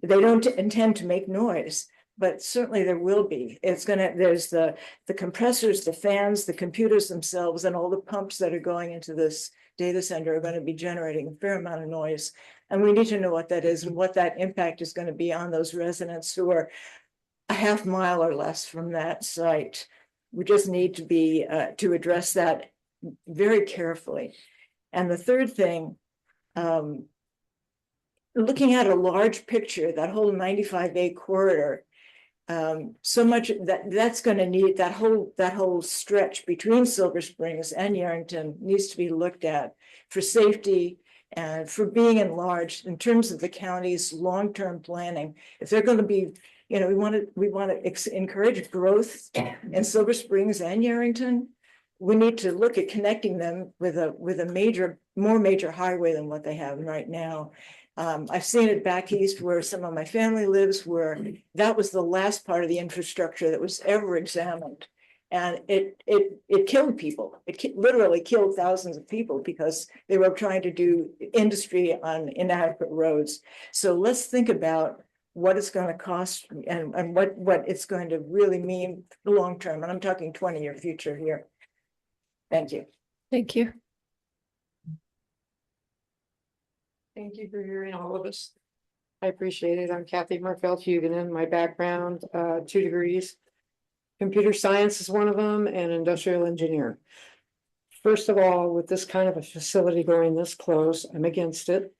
don't intend to make noise. But certainly there will be. There's the compressors, the fans, the computers themselves, and all the pumps that are going into this data center are going to be generating a fair amount of noise. And we need to know what that is and what that impact is going to be on those residents who are a half mile or less from that site. We just need to address that very carefully. And the third thing, looking at a large picture, that whole 95A corridor, so much that's going to need that whole stretch between Silver Springs and Yarington needs to be looked at for safety and for being enlarged in terms of the county's long-term planning. If they're going to be, we want to encourage growth in Silver Springs and Yarington. We need to look at connecting them with a more major highway than what they have right now. I've seen it back east where some of my family lives, where that was the last part of the infrastructure that was ever examined. And it killed people. It literally killed thousands of people because they were trying to do industry on inadequate roads. So let's think about what it's going to cost and what it's going to really mean long term. And I'm talking 20-year future here. Thank you. Thank you. Thank you for hearing all of us. I appreciate it. I'm Kathy Marfeld-Huguenin. My background, 2 degrees. Computer science is one of them, and industrial engineer. First of all, with this kind of a facility going this close, I'm against it.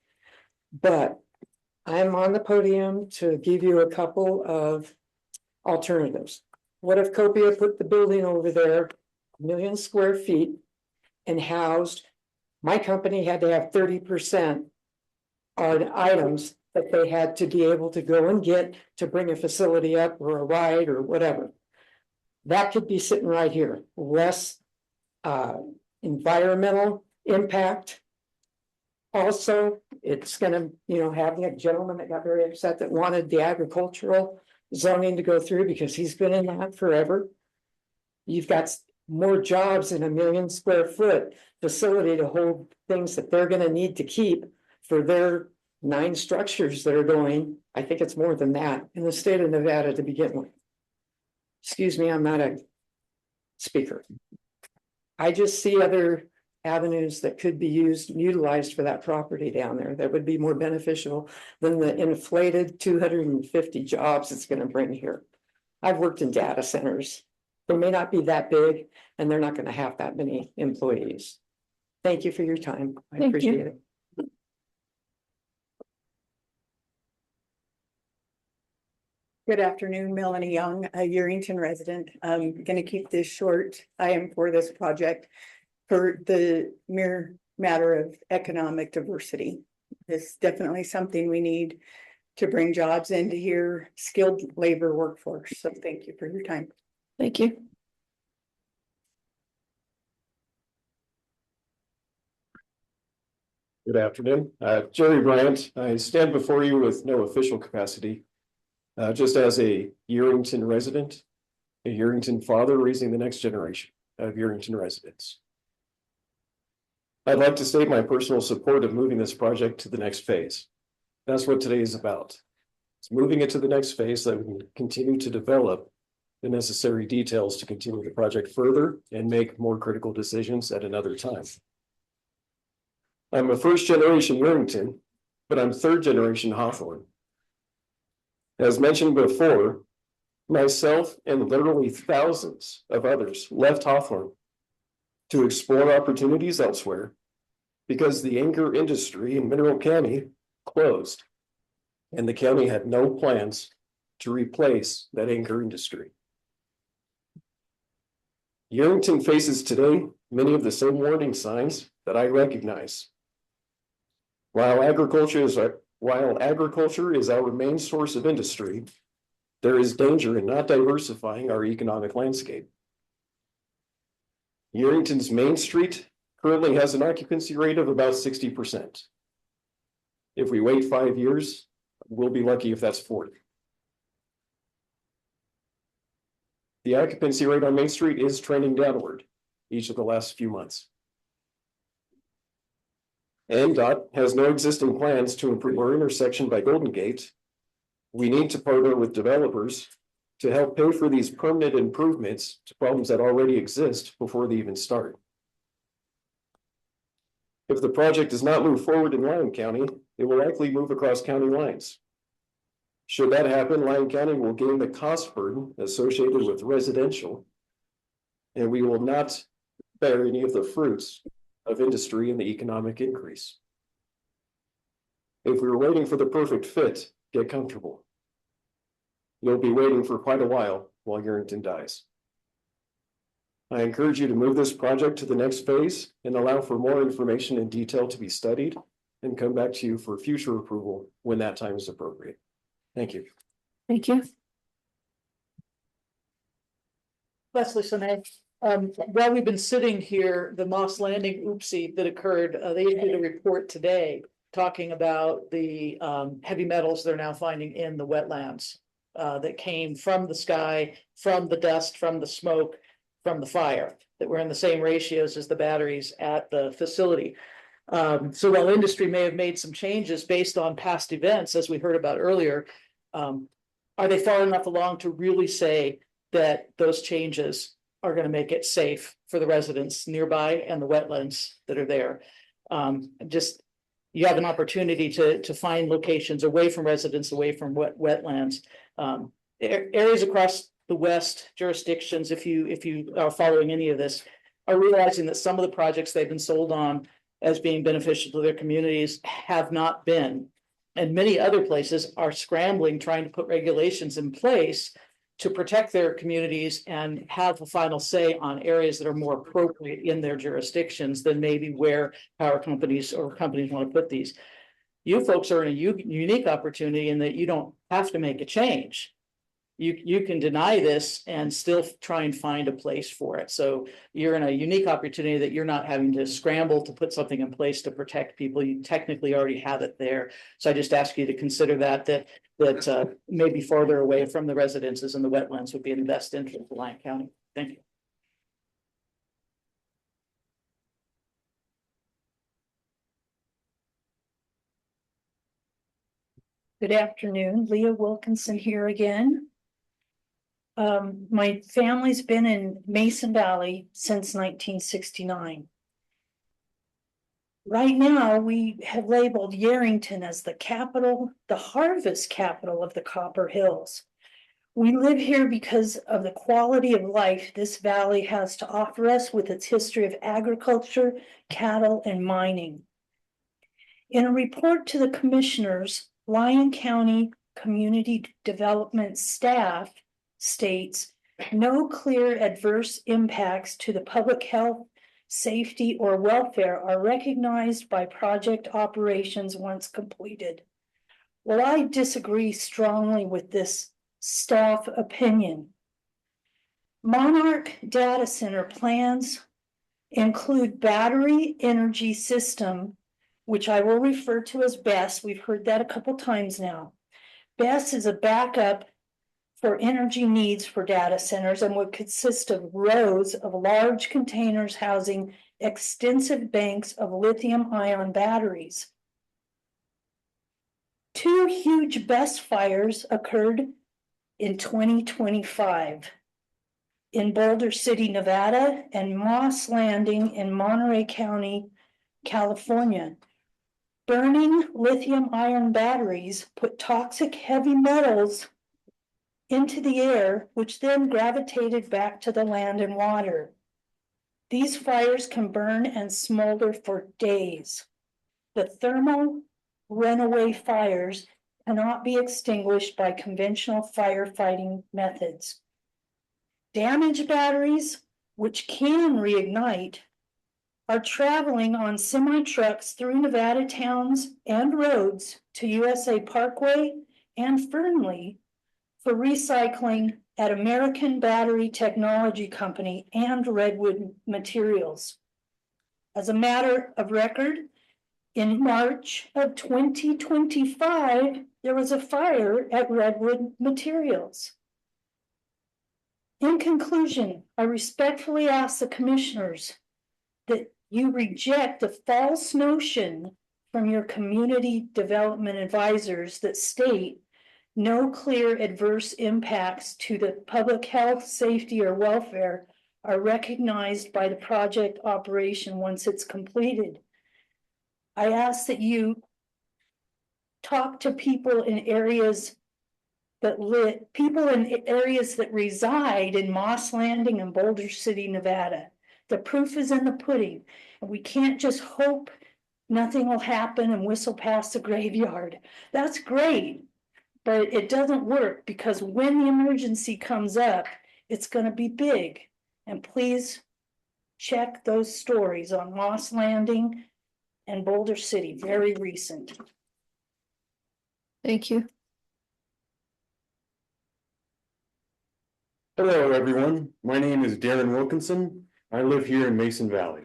But I'm on the podium to give you a couple of alternatives. What if Copia put the building over there, 1 million square feet, and housed, my company had to have 30% on items that they had to be able to go and get to bring a facility up or a ride or whatever. That could be sitting right here, less environmental impact. Also, it's gonna, having a gentleman that got very upset that wanted the agricultural zoning to go through because he's been in that forever. You've got more jobs in a 1,000,000 square foot facility to hold things that they're gonna need to keep for their 9 structures that are going. I think it's more than that in the state of Nevada to begin with. Excuse me, I'm not a speaker. I just see other avenues that could be utilized for that property down there that would be more beneficial than the inflated 250 jobs it's going to bring here. I've worked in data centers. They may not be that big and they're not going to have that many employees. Thank you for your time. I appreciate it. Good afternoon, Melanie Young, a Yerington resident. I'm going to keep this short. I am for this project for the mere matter of economic diversity. It's definitely something we need to bring jobs into here, skilled labor workforce. So thank you for your time. Thank you. Good afternoon, Jerry Bryant. I stand before you with no official capacity. Just as a Yerington resident, a Yerington father raising the next generation of Yerington residents. I'd like to state my personal support of moving this project to the next phase. That's what today is about. It's moving it to the next phase so that we can continue to develop the necessary details to continue the project further and make more critical decisions at another time. I'm a first generation Yerington, but I'm third generation Hawthorne. As mentioned before, myself and literally thousands of others left Hawthorne to explore opportunities elsewhere because the anchor industry in Mineral County closed and the county had no plans to replace that anchor industry. Yerington faces today many of the same warning signs that I recognize. While agriculture is our main source of industry, there is danger in not diversifying our economic landscape. Yerington's Main Street currently has an occupancy rate of about 60%. If we wait 5 years, we'll be lucky if that's 40. The occupancy rate on Main Street is trending downward each of the last few months. NDOT has no existing plans to improve our intersection by Golden Gate. We need to partner with developers to help pay for these permanent improvements to problems that already exist before they even start. If the project does not move forward in Lyon County, it will likely move across county lines. Should that happen, Lyon County will gain the cost burden associated with residential, and we will not bear any of the fruits of industry and the economic increase. If we were waiting for the perfect fit, get comfortable. You'll be waiting for quite a while Yerington dies. I encourage you to move this project to the next phase and allow for more information and detail to be studied and come back to you for future approval when that time is appropriate. Thank you. Thank you. Leslie Sonnet. While we've been sitting here, the Moss Landing oopsie that occurred, they issued a report today talking about the heavy metals they're now finding in the wetlands that came from the sky, from the dust, from the smoke, from the fire, that were in the same ratios as the batteries at the facility. So while industry may have made some changes based on past events, as we heard about earlier, are they far enough along to really say that those changes are going to make it safe for the residents nearby and the wetlands that are there? You have an opportunity to find locations away from residents, away from wetlands. Areas across the West jurisdictions, if you are following any of this, are realizing that some of the projects they've been sold on as being beneficial to their communities have not been. And many other places are scrambling, trying to put regulations in place to protect their communities and have a final say on areas that are more appropriate in their jurisdictions than maybe where power companies or companies want to put these. you folks are in a unique opportunity in that you don't have to make a change. You can deny this and still try and find a place for it. So you're in a unique opportunity that you're not having to scramble to put something in place to protect people. You technically already have it there. So I just ask you to consider that maybe farther away from the residences and the wetlands would be in the best interest of Lyon County. Thank you. Good afternoon, Leah Wilkinson here again. My family's been in Mason Valley since 1969. Right now, we have labeled Yerington as the capital, the harvest capital of the Copper Hills. We live here because of the quality of life this valley has to offer us with its history of agriculture, cattle, and mining. In a report to the commissioners, Lyon County Community Development staff states no clear adverse impacts to the public health, safety, or welfare are recognized by project operations once completed. Well, I disagree strongly with this staff opinion. Monarch Data Center plans include battery energy system, which I will refer to as BESS. We've heard that a couple times now. BESS is a backup for energy needs for data centers and would consist of rows of large containers housing extensive banks of lithium-ion batteries. 2 huge BESS fires occurred in 2025 in Boulder City, Nevada, and Moss Landing in Monterey County, California. Burning lithium-ion batteries put toxic heavy metals into the air, which then gravitated back to the land and water. These fires can burn and smolder for days. The thermal runaway fires cannot be extinguished by conventional firefighting methods. Damaged batteries, which can reignite, are traveling on semi-trucks through Nevada towns and roads to USA Parkway and Fernley for recycling at American Battery Technology Company and Redwood Materials. As a matter of record, in March of 2025, there was a fire at Redwood Materials. In conclusion, I respectfully ask the commissioners that you reject the false notion from your community development advisors that state no clear adverse impacts to the public health, safety, or welfare are recognized by the project operation once it's completed. I ask that you talk to people in areas that reside in Moss Landing and Boulder City, Nevada. The proof is in the pudding, and we can't just hope nothing will happen and whistle past the graveyard. That's great, but it doesn't work because when the emergency comes up, it's going to be big. And please check those stories on Moss Landing and Boulder City, very recent. Thank you. Hello, everyone. My name is Darren Wilkinson. I live here in Mason Valley.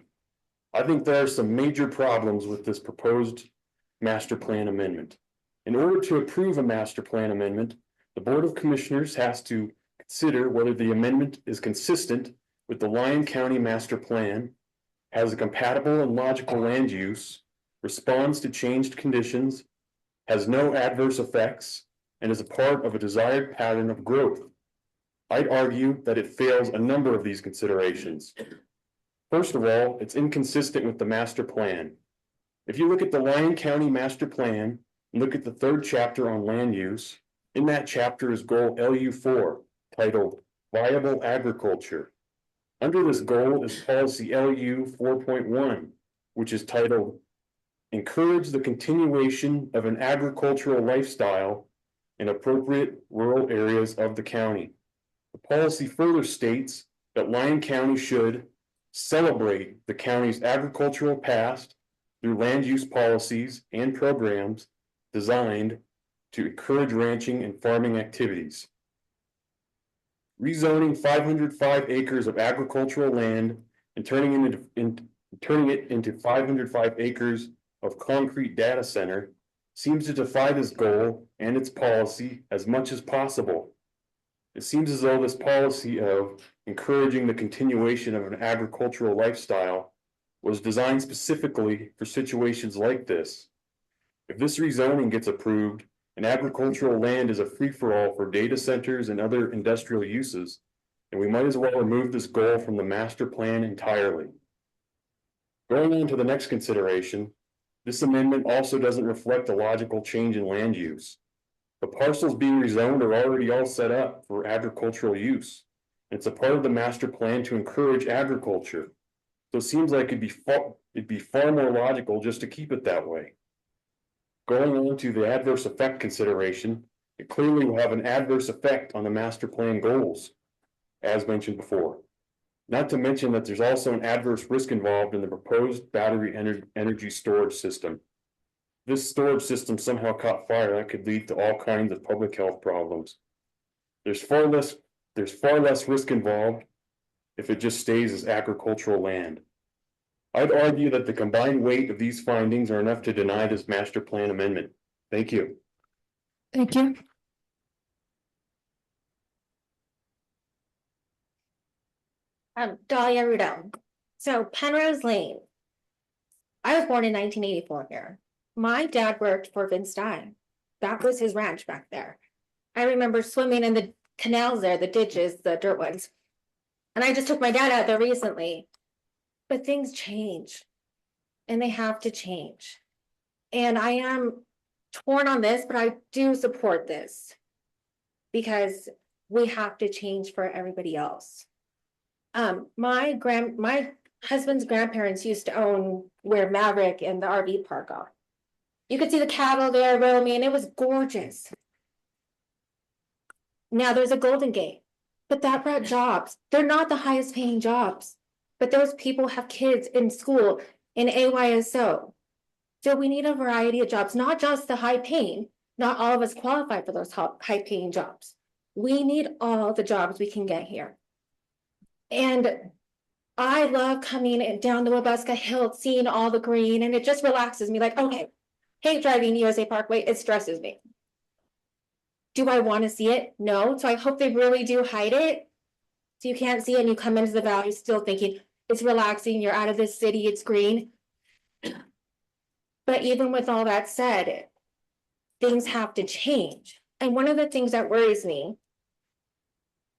I think there are some major problems with this proposed master plan amendment. In order to approve a master plan amendment, the Board of Commissioners has to consider whether the amendment is consistent with the Lyon County Master Plan, has a compatible and logical land use, responds to changed conditions, has no adverse effects, and is a part of a desired pattern of growth. I'd argue that it fails a number of these considerations. First of all, it's inconsistent with the master plan. If you look at the Lyon County Master Plan, and look at the 3rd chapter on land use, in that chapter is goal LU4, titled Viable Agriculture. Under this goal is policy LU 4.1, which is titled Encourage the continuation of an agricultural lifestyle in appropriate rural areas of the county. The policy further states that Lyon County should celebrate the county's agricultural past through land use policies and programs designed to encourage ranching and farming activities. Rezoning 505 acres of agricultural land and turning it into 505 acres of concrete data center seems to defy this goal and its policy as much as possible. It seems as though this policy of encouraging the continuation of an agricultural lifestyle was designed specifically for situations like this. If this rezoning gets approved, and agricultural land is a free-for-all for data centers and other industrial uses, and we might as well remove this goal from the master plan entirely. Going on to the next consideration, this amendment also doesn't reflect a logical change in land use. The parcels being rezoned are already all set up for agricultural use. It's a part of the master plan to encourage agriculture. So it seems like it'd be far more logical just to keep it that way. Going on to the adverse effect consideration, it clearly will have an adverse effect on the master plan goals, as mentioned before. Not to mention that there's also an adverse risk involved in the proposed battery energy storage system. This storage system somehow caught fire that could lead to all kinds of public health problems. There's far less risk involved if it just stays as agricultural land. I'd argue that the combined weight of these findings are enough to deny this master plan amendment. Thank you. Thank you. Dahlia Rudell. So Penrose Lane. I was born in 1984 here. My dad worked for Vince Dye. That was his ranch back there. I remember swimming in the canals there, the ditches, the dirt ones. And I just took my dad out there recently. But things change. And they have to change. And I am torn on this, but I do support this. Because we have to change for everybody else. My husband's grandparents used to own where Maverick and the RV park are. You could see the cattle there roaming, it was gorgeous. Now there's a Golden Gate, but that brought jobs. They're not the highest paying jobs, but those people have kids in school in AYSO. So we need a variety of jobs, not just the high paying. Not all of us qualify for those high paying jobs. We need all the jobs we can get here. And I love coming down the Webuska Hill, seeing all the green, and it just relaxes me. Like, okay, hate driving USA Parkway, it stresses me. Do I want to see it? No. So I hope they really do hide it. So you can't see it and you come into the valley still thinking it's relaxing, you're out of this city, it's green. But even with all that said, things have to change. And one of the things that worries me,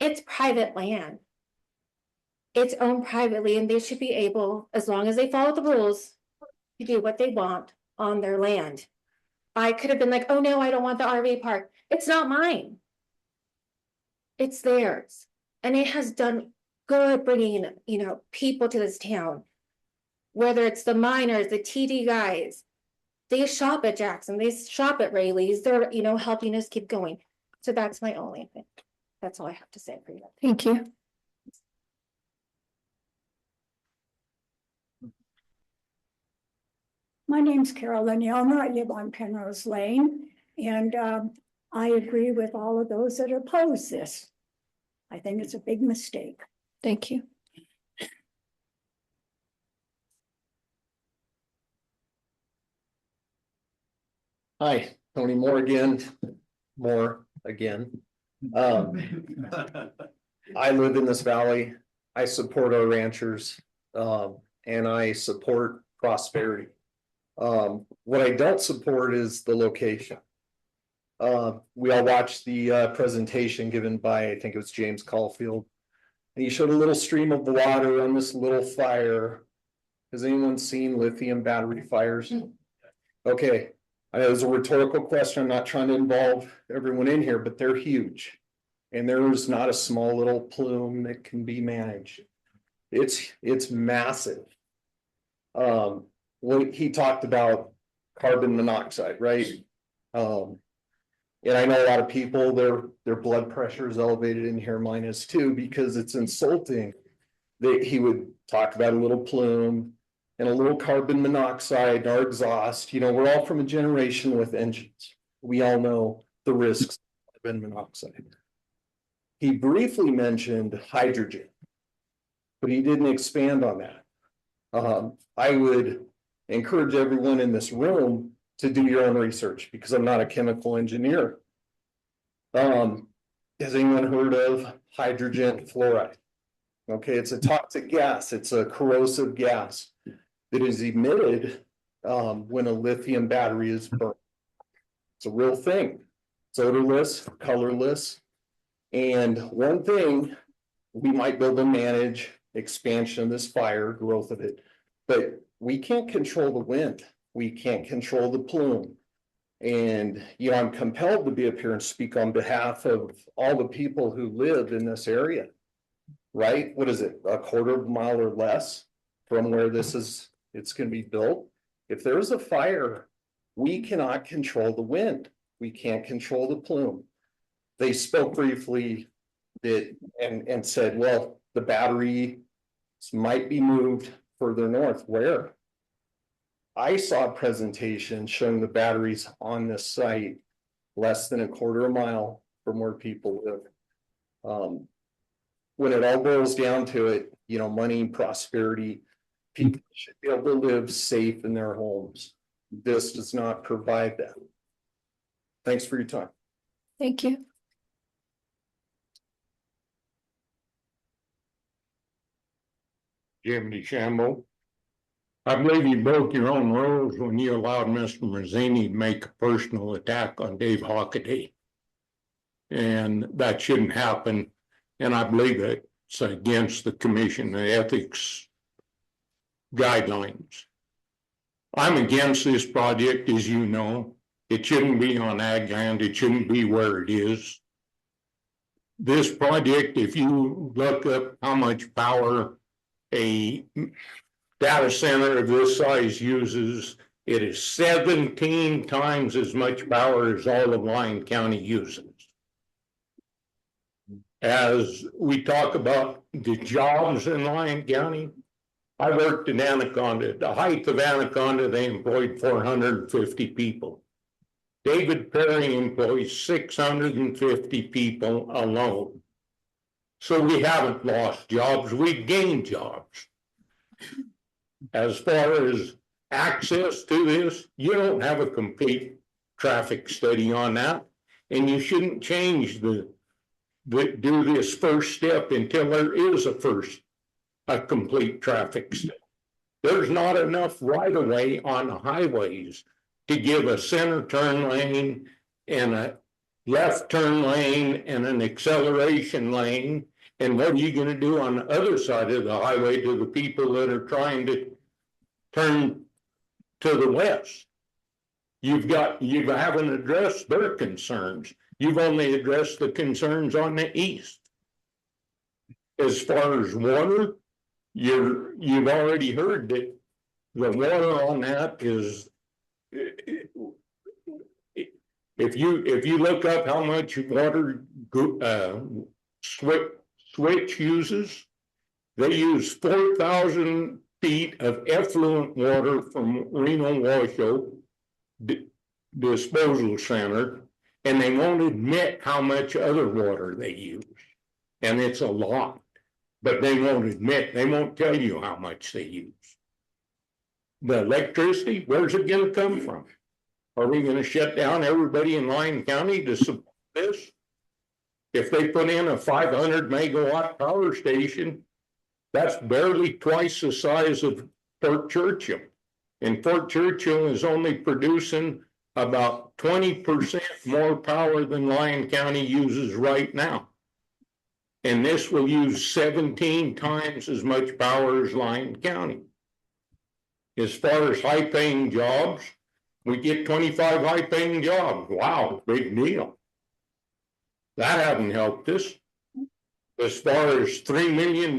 it's private land. It's owned privately, and they should be able, as long as they follow the rules, to do what they want on their land. I could have been like, oh no, I don't want the RV park. It's not mine. It's theirs. And it has done good bringing, people to this town. Whether it's the miners, the TD guys, they shop at Jackson, they shop at Rayleigh's, they're, helping us keep going. So that's my only thing. That's all I have to say for you. Thank you. My name's Carolyn Yelmer. I live on Penrose Lane, and I agree with all of those that oppose this. I think it's a big mistake. Thank you. Hi, Tony Moore again. I live in this valley. I support our ranchers, and I support prosperity. What I don't support is the location. We all watched the presentation given by, I think it was James Caulfield. And he showed a little stream of water on this little fire. Has anyone seen lithium battery fires? Okay, I know it's a rhetorical question. I'm not trying to involve everyone in here, but they're huge. And there's not a small little plume that can be managed. It's massive. When he talked about carbon monoxide, right? And I know a lot of people, their blood pressure is elevated in here, mine is too, because it's insulting that he would talk about a little plume and a little carbon monoxide, our exhaust, we're all from a generation with engines. We all know the risks of carbon monoxide. He briefly mentioned hydrogen, but he didn't expand on that. I would encourage everyone in this room to do your own research because I'm not a chemical engineer. Has anyone heard of hydrogen fluoride? Okay, it's a toxic gas. It's a corrosive gas that is emitted when a lithium battery is burned. It's a real thing. It's odorless, colorless. And one thing, we might be able to manage expansion of this fire, growth of it, but we can't control the wind. We can't control the plume. And, I'm compelled to be up here and speak on behalf of all the people who live in this area, right? What is it, a quarter of a mile or less from where it's going to be built? If there's a fire, we cannot control the wind. We can't control the plume. They spoke briefly and said, well, the battery might be moved further north. Where? I saw a presentation showing the batteries on this site less than a quarter of a mile from where people live. When it all boils down to it, money and prosperity, people should be able to live safe in their homes. This does not provide that. Thanks for your time. Thank you. Jim DeChambeau. I believe you broke your own rules when you allowed Mr. Mazzini to make a personal attack on Dave Hockaday. And that shouldn't happen. And I believe it's against the commission, the ethics guidelines. I'm against this project, as you know. It shouldn't be on ag land. It shouldn't be where it is. This project, if you look up how much power a data center of this size uses, it is 17 times as much power as all of Lyon County uses. As we talk about the jobs in Lyon County, I worked in Anaconda. At the height of Anaconda, they employed 450 people. David Perry employs 650 people alone. So we haven't lost jobs, we've gained jobs. As far as access to this, you don't have a complete traffic study on that. And you shouldn't change do this first step until there is a complete traffic study. There's not enough right of way on the highways to give a center turn lane and a left turn lane and an acceleration lane. And what are you going to do on the other side of the highway to the people that are trying to turn to the west? You haven't addressed their concerns. You've only addressed the concerns on the east. As far as water, you've already heard that the water on that is, if you look up how much water Switch uses, they use 4,000 feet of effluent water from Reno Washoe disposal center, and they won't admit how much other water they use. And it's a lot, but they won't tell you how much they use. The electricity, where's it going to come from? Are we going to shut down everybody in Lyon County to support this? If they put in a 500 megawatt power station, that's barely twice the size of Fort Churchill. And Fort Churchill is only producing about 20% more power than Lyon County uses right now. And this will use 17 times as much power as Lyon County. As far as high-paying jobs, we get 25 high-paying jobs. Wow, big deal. That hasn't helped us. As far as $3 million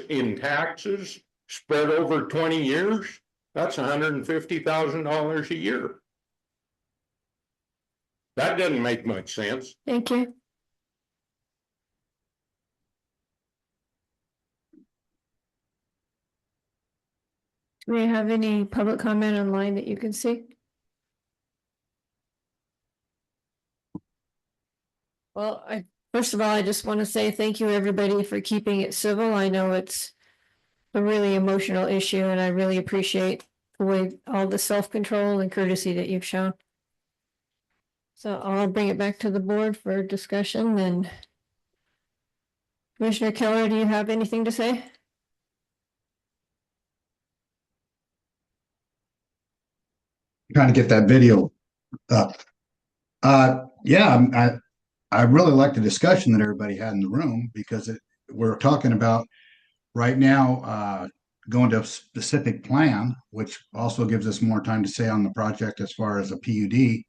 in taxes spread over 20 years, that's $150,000 a year. That doesn't make much sense. Thank you. Do we have any public comment online that you can see? Well, first of all, I just want to say thank you, everybody, for keeping it civil. I know it's a really emotional issue, and I really appreciate the way all the self-control and courtesy that you've shown. So I'll bring it back to the board for discussion. And Commissioner Keller, do you have anything to say? Trying to get that video up. Yeah, I really like the discussion that everybody had in the room because we're talking about right now going to a specific plan, which also gives us more time to say on the project as far as a PUD.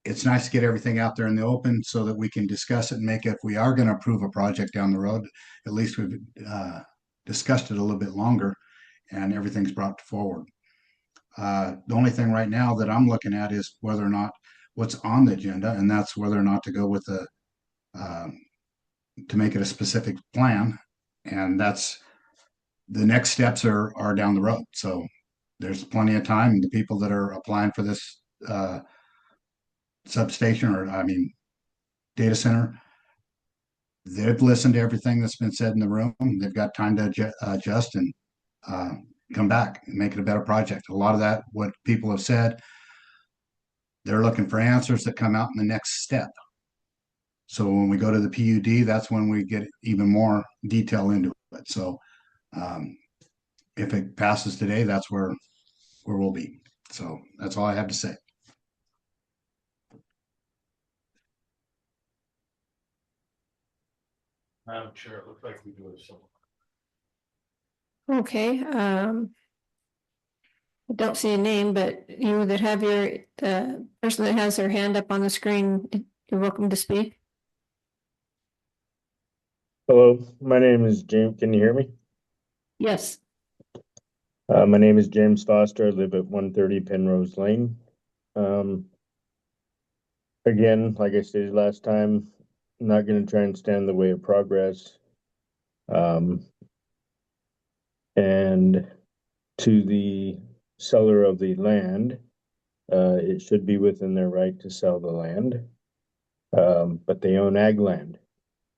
It's nice to get everything out there in the open so that we can discuss it and make, if we are going to approve a project down the road, at least we've discussed it a little bit longer and everything's brought forward. The only thing right now that I'm looking at is whether or not what's on the agenda, and that's whether or not to go with to make it a specific plan. And that's the next steps are down the road. So there's plenty of time. The people that are applying for this substation, or I mean, data center, they've listened to everything that's been said in the room. They've got time to adjust and come back and make it a better project. A lot of that, what people have said, they're looking for answers that come out in the next step. So when we go to the PUD, that's when we get even more detail into it. So if it passes today, that's where we'll be. So that's all I have to say. Madam Chair, it looks like we do it so. Okay, I don't see a name, but you that have the person that has their hand up on the screen, you're welcome to speak. Hello, my name is James. Can you hear me? Yes. My name is James Foster. I live at 130 Penrose Lane. Again, like I stated last time, I'm not going to try and stand in the way of progress. And to the seller of the land, it should be within their right to sell the land. But they own ag land.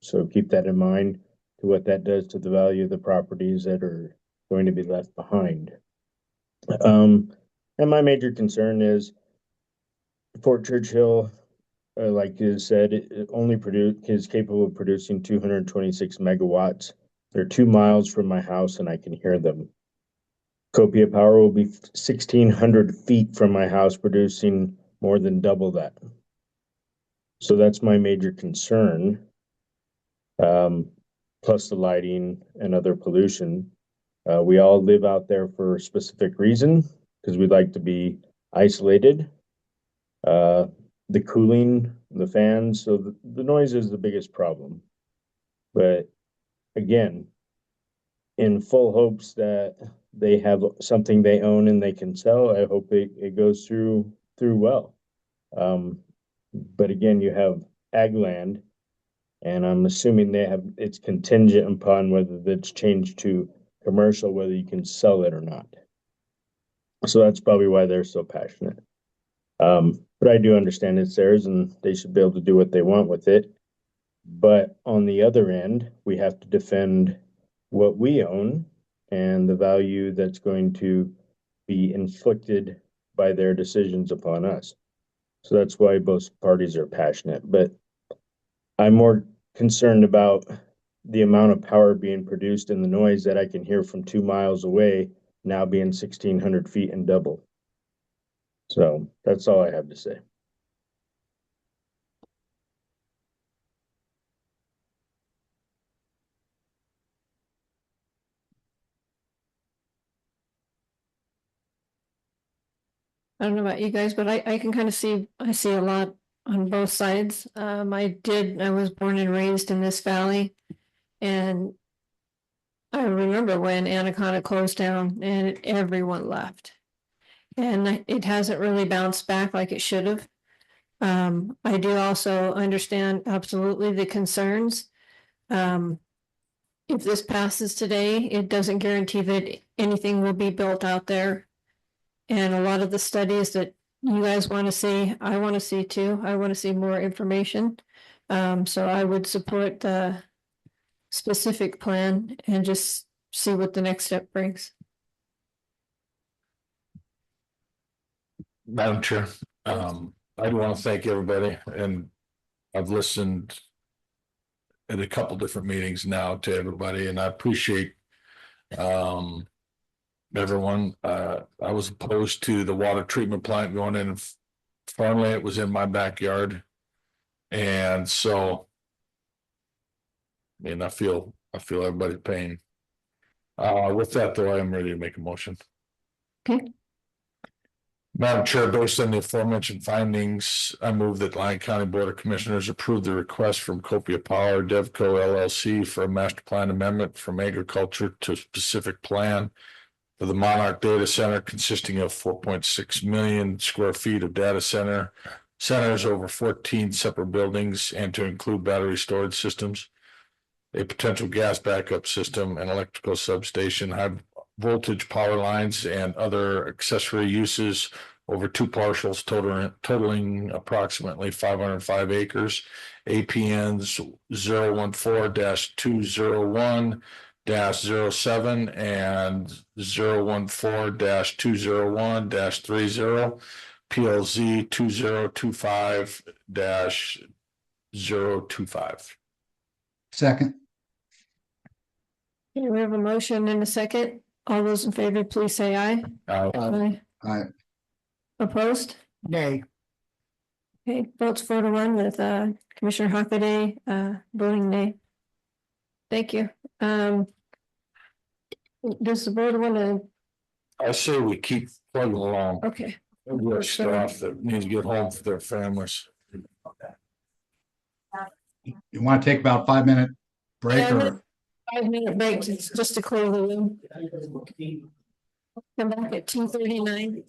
So keep that in mind to what that does to the value of the properties that are going to be left behind. And my major concern is Fort Churchill, like you said, it only is capable of producing 226 megawatts. They're 2 miles from my house and I can hear them. Copia Power will be 1,600 feet from my house, producing more than double that. So that's my major concern. Plus the lighting and other pollution. We all live out there for a specific reason, because we'd like to be isolated. The cooling, the fans, so the noise is the biggest problem. But again, in full hopes that they have something they own and they can sell, I hope it goes through well. But again, you have ag land, and I'm assuming it's contingent upon whether that's changed to commercial, whether you can sell it or not. So that's probably why they're so passionate. But I do understand it's theirs and they should be able to do what they want with it. But on the other end, we have to defend what we own and the value that's going to be inflicted by their decisions upon us. So that's why both parties are passionate. But I'm more concerned about the amount of power being produced and the noise that I can hear from 2 miles away now being 1,600 feet and double. So that's all I have to say. I don't know about you guys, but I can kind of see a lot on both sides. I was born and raised in this valley, and I remember when Anaconda closed down and everyone left. And it hasn't really bounced back like it should have. I do also understand absolutely the concerns. if this passes today, it doesn't guarantee that anything will be built out there. And a lot of the studies that you guys want to see, I want to see too. I want to see more information. So I would support the specific plan and just see what the next step brings. Madam Chair, I want to thank everybody, and I've listened at a couple different meetings now to everybody, and I appreciate everyone. I was opposed to the water treatment plant going in. Finally, it was in my backyard, and so, I mean, I feel everybody's pain. With that, though, I am ready to make a motion. Okay. Madam Chair, based on the aforementioned findings, I move that Lyon County Board of Commissioners approve the request from Copia Power Devco LLC for a master plan amendment from agriculture to specific plan for the Monarch Data Center, consisting of 4.6 million square feet of data centers over 14 separate buildings, and to include battery storage systems, a potential gas backup system, an electrical substation, high voltage power lines, and other accessory uses over 2 parcels totaling approximately 505 acres. APNs 014-201-07 and 014-201-30, PLZ 2025-025. Second. Okay, we have a motion and a second. All those in favor, please say aye. Aye. Aye. Opposed? Nay. Okay, votes 4-1 with Commissioner Hockaday voting nay. Thank you. Does the board want to? I say we keep plugging along. Okay. There's stuff that needs to get home for their families. You want to take about 5-minute break Yeah, or? 5-minute break just to clear the room. Come back at 2:39.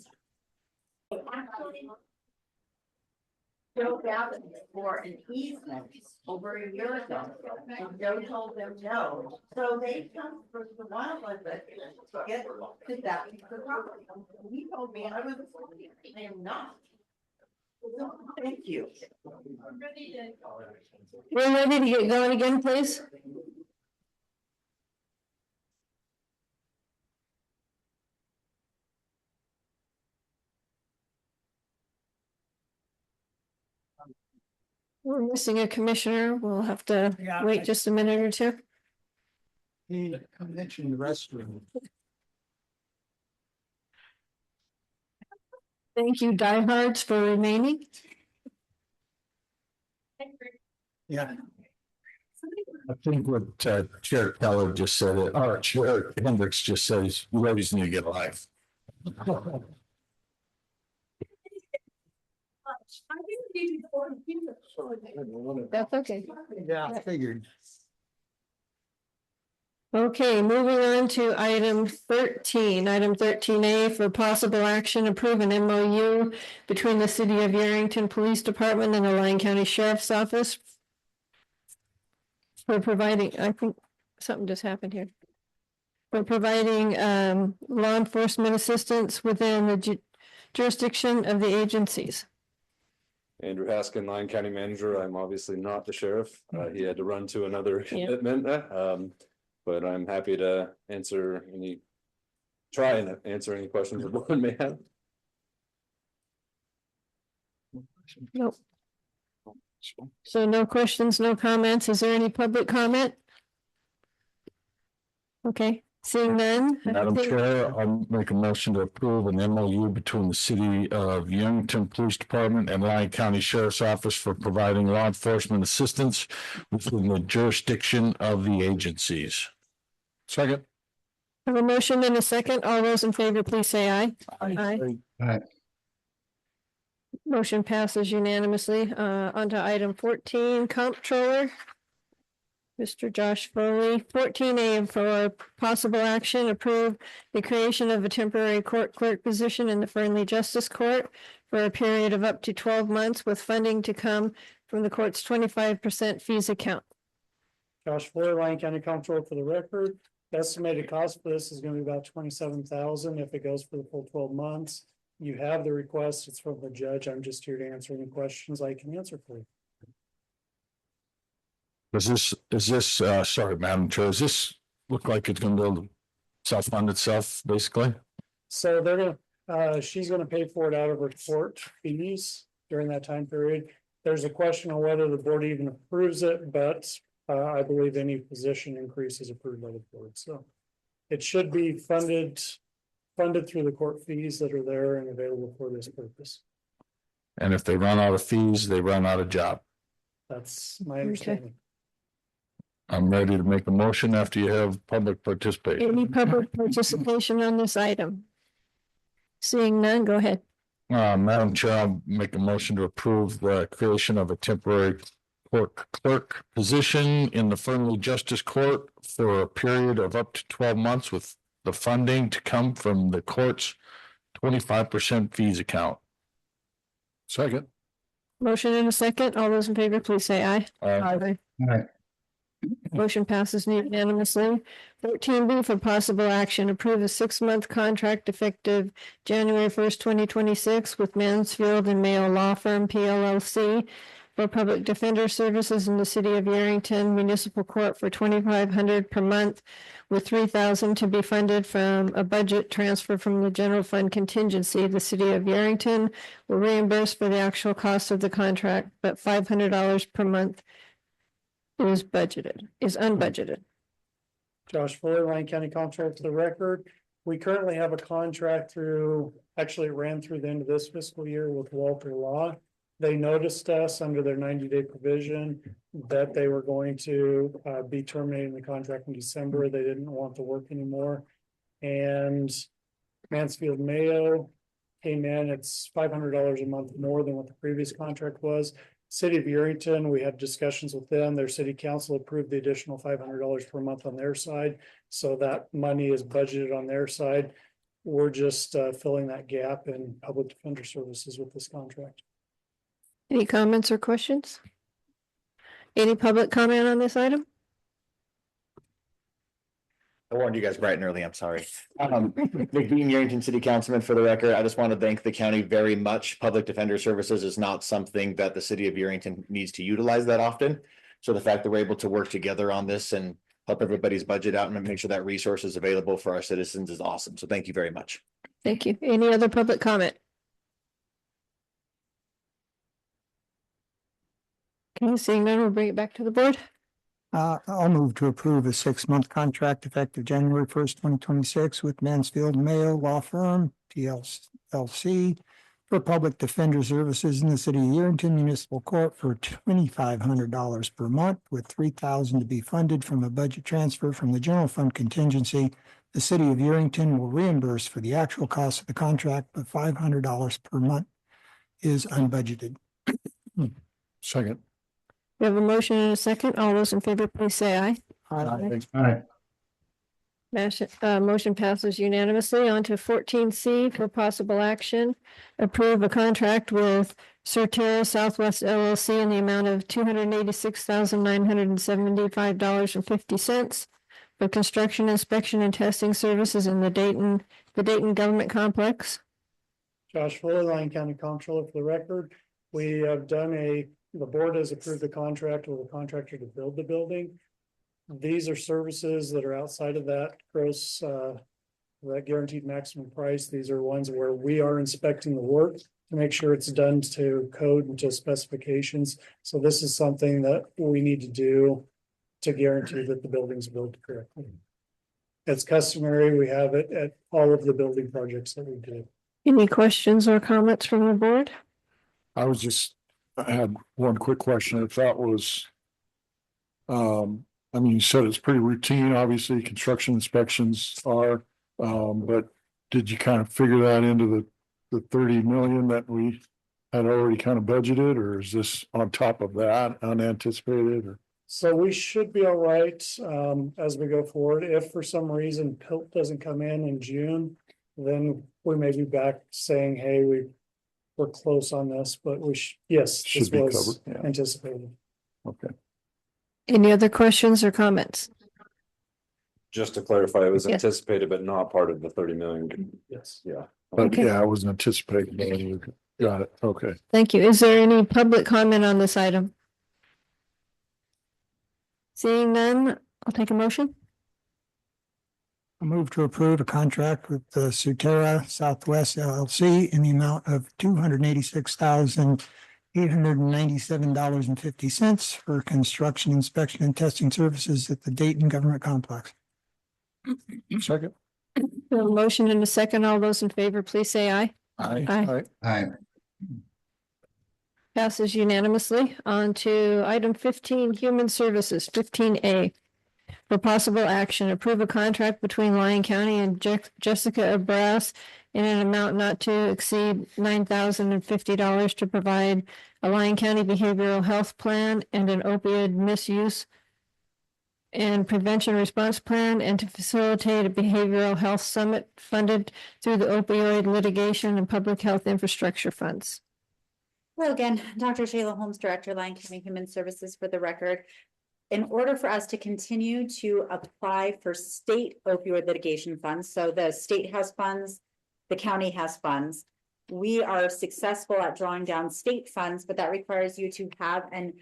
Joe Gavin for an easement over a year ago, and Joe told them no, so they come for the wildlife to get to that the property. He told me I was, I am not. Thank you. We're ready to get going again, please. We're missing a commissioner. We'll have to wait just a minute or two. He mentioned the restroom. Thank you, diehards, for remaining. Yeah. I think what Chair Keller just said, or Chair Hendricks just said, is you always need to get a life. That's okay. Yeah, I figured. Okay, moving on to item 13. Item 13A for possible action, approve an MOU between the City of Yerington Police Department and the Lyon County Sheriff's Office for providing, I think something just happened here. For providing law enforcement assistance within the jurisdiction of the agencies. Andrew Haskin, Lyon County Manager. I'm obviously not the sheriff. He had to run to another commitment. But I'm happy to try and answer any questions the board may have. Nope. So no questions, no comments. Is there any public comment? Okay, seeing none. Madam Chair, I'll make a motion to approve an MOU between the City of Yerington Police Department and Lyon County Sheriff's Office for providing law enforcement assistance within the jurisdiction of the agencies. Second. I have a motion and a second. All those in favor, please say aye. Aye. Aye. Motion passes unanimously. On to item 14, comptroller. Mr. Josh Foley. 14A for possible action, approve the creation of a temporary court clerk position in the Fernley Justice Court for a period of up to 12 months with funding to come from the court's 25% fees account. Josh Floyd, Lyon County Comptroller for the record. The estimated cost for this is gonna be about 27,000 if it goes for the full 12 months. You have the request, it's from the judge. I'm just here to answer any questions I can answer for you. Sorry, Madam Chair, does this look like it's gonna self-fund itself, basically? So they're gonna, she's gonna pay for it out of her court fees during that time period. There's a question on whether the board even approves it, but I believe any position increase is approved by the board, so. It should be funded through the court fees that are there and available for this purpose. And if they run out of fees, they run out of job. That's my understanding. I'm ready to make a motion after you have public participation. Any public participation on this item? Seeing none, go ahead. Madam Chair, I'll make a motion to approve the creation of a temporary court clerk position in the Fernley Justice Court for a period of up to 12 months with the funding to come from the court's 25% fees account. Second. Motion and a second. All those in favor, please say aye. Aye. Aye. Motion passes unanimously. 14B for possible action, approve a 6-month contract effective January 1st, 2026 with Mansfield and Mayo Law Firm PLLC for public defender services in the city of Yerington Municipal Court for $2,500 per month, with $3,000 to be funded from a budget transfer from the general fund contingency. The city of Yerington will reimburse for the actual cost of the contract, but $500 per month is unbudgeted. Josh Fuller, Lyon County Comptroller for the record. We currently have a contract actually it ran through the end of this fiscal year with Walter Law. They noticed us under their 90-day provision that they were going to be terminating the contract in December. They didn't want to work anymore. And Mansfield Mayo came in, it's $500 a month more than what the previous contract was. City of Yerington, we had discussions with them. Their city council approved the additional $500 per month on their side. So that money is budgeted on their side. We're just filling that gap in public defender services with this contract. Any comments or questions? Any public comment on this item? I warned you guys bright and early, I'm sorry. Nick Bean, Yerington City Councilman for the record, I just want to thank the county very much. Public defender services is not something that the city of Yerington needs to utilize that often. So the fact that we're able to work together on this and help everybody's budget out and make sure that resource is available for our citizens is awesome. So thank you very much. Thank you. Any other public comment? Okay, seeing none, we'll bring it back to the board. I'll move to approve a 6-month contract effective January 1st, 2026 with Mansfield Mayo Law Firm, PLLC, for public defender services in the city of Yerington Municipal Court for $2,500 per month, with $3,000 to be funded from a budget transfer from the general fund contingency. The city of Yerington will reimburse for the actual cost of the contract, but $500 per month is unbudgeted. Second. We have a motion and a second. All those in favor, please say aye. Aye. Motion passes unanimously. On to 14C for possible action. Approve a contract with Certera Southwest LLC in the amount of $286,975.50 for construction, inspection, and testing services in the Dayton Government Complex. Josh Fuller, Lyon County Comptroller for the record. We have done the board has approved a contract with a contractor to build the building. These are services that are outside of that gross, that guaranteed maximum price. These are ones where we are inspecting the work to make sure it's done to code and to specifications. So this is something that we need to do to guarantee that the building's built correctly. It's customary. We have it at all of the building projects that we do. Any questions or comments from the board? I had one quick question. If that was, I mean, you said it's pretty routine, obviously, construction inspections are, but did you kind of figure that into the 30 million that we had already kind of budgeted, or is this on top of that unanticipated? Or? So we should be all right as we go forward. If for some reason PILT doesn't come in June, then we may be back saying, hey, we're close on this, but yes, Should this be was covered, yeah. anticipated. Okay. Any other questions or comments? Just to clarify, it was Yes. anticipated, but not part of the 30 million. Yes. Yeah. Okay. Yeah, I wasn't anticipating that. Got it. Okay. Thank you. Is there any public comment on this item? Seeing none, I'll take a motion. I move to approve a contract with the Sutera Southwest LLC in the amount of $286,897.50 for construction, inspection, and testing services at the Dayton Government Complex. Second. We have a motion and a second. All those in favor, please say aye. Aye. Aye. Passes unanimously. On to item 15, Human Services, 15A. For possible action, approve a contract between Lyon County and Jessica Abras in an amount not to exceed $9,050 to provide a Lyon County behavioral health plan and an opioid misuse and prevention response plan, and to facilitate a behavioral health summit funded through the opioid litigation and public health infrastructure funds. Hello again, Dr. Shayla Holmes, Director, Lyon County Human Services, for the record. In order for us to continue to apply for state opioid litigation funds, so the state has funds, the county has funds. We are successful at drawing down state funds, but that requires you to have an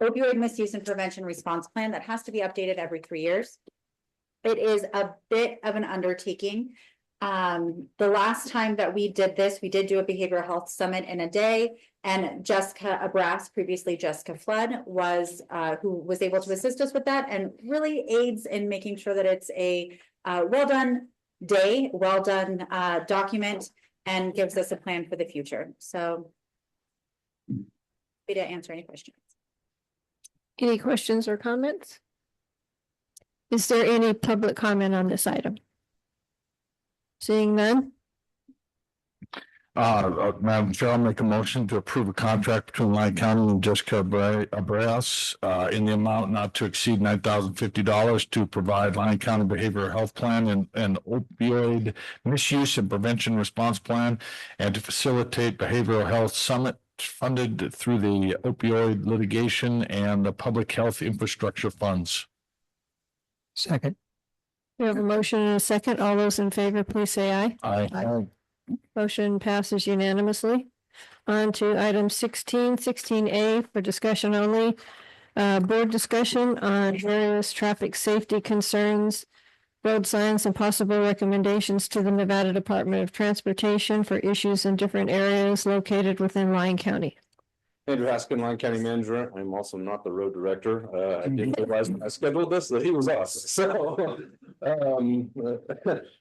opioid misuse and prevention response plan that has to be updated every 3 years. It is a bit of an undertaking. The last time that we did this, we did do a behavioral health summit in a day, and Jessica Abras, previously Jessica Flood, was who was able to assist us with that and really aids in making sure that it's a well done day, well done document, and gives us a plan for the future. So happy to answer any questions. Any questions or comments? Is there any public comment on this item? Seeing none? Madam Chair, I'll make a motion to approve a contract between Lyon County and Jessica Abras in the amount not to exceed $9,050 to provide Lyon County Behavioral Health Plan and opioid misuse and prevention response plan, and to facilitate behavioral health summit funded through the opioid litigation and the public health infrastructure funds. Second. We have a motion and a second. All those in favor, please say aye. Aye. Motion passes unanimously. On to item 16A for discussion only. Board discussion on various traffic safety concerns, road signs, and possible recommendations to the Nevada Department of Transportation for issues in different areas located within Lyon County. Andrew Haskin, Lyon County Manager. I'm also not the road director. I didn't realize when I scheduled this that he was us. So,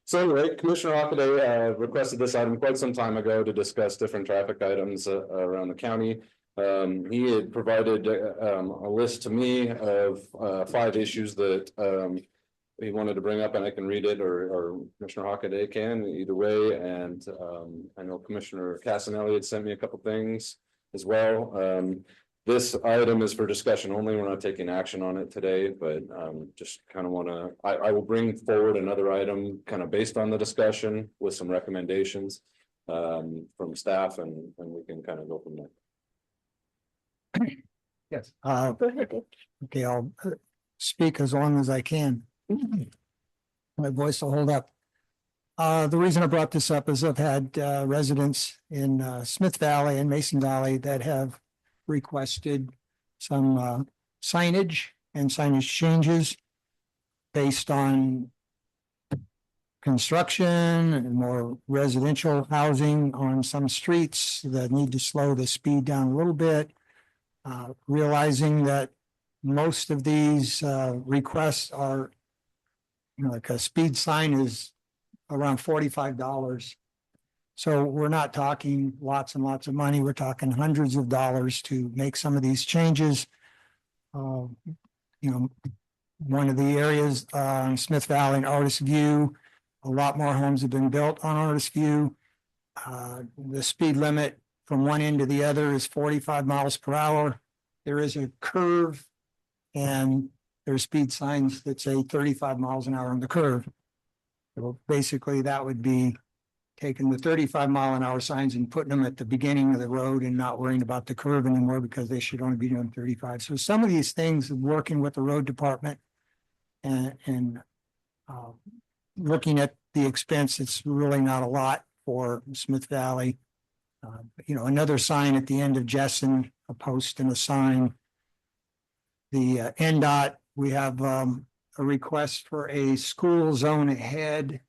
so anyway, Commissioner Hockaday requested this item quite some time ago to discuss different traffic items around the county. He had provided a list to me of 5 issues that he wanted to bring up, and I can read it, or Commissioner Hockaday can, either way. And I know Commissioner Casanelli had sent me a couple things as well. This item is for discussion only. We're not taking action on it today, but just kind of want to, I will bring forward another item kind of based on the discussion with some recommendations from staff, and we can kind of go from there. Yes. Go ahead, Dave. Okay, I'll speak as long as I can. My voice will hold up. The reason I brought this up is I've had residents in Smith Valley and Mason Valley that have requested some signage and signage changes based on construction and more residential housing on some streets that need to slow the speed down a little bit. Realizing that most of these requests are, like a speed sign is around $45. So we're not talking lots and lots of money. We're talking hundreds of dollars to make some of these changes. One of the areas in Smith Valley and Artist View, a lot more homes have been built on Artist View. The speed limit from one end to the other is 45 miles per hour. There is a curve, and there's speed signs that say 35 miles an hour on the curve. So basically, that would be taking the 35-mile-an-hour signs and putting them at the beginning of the road and not worrying about the curve anymore because they should only be doing 35. So some of these things, working with the road department and looking at the expense, it's really not a lot for Smith Valley. Another sign at the end of Jessen, a post and a sign. The NDOT, we have a request for a school zone ahead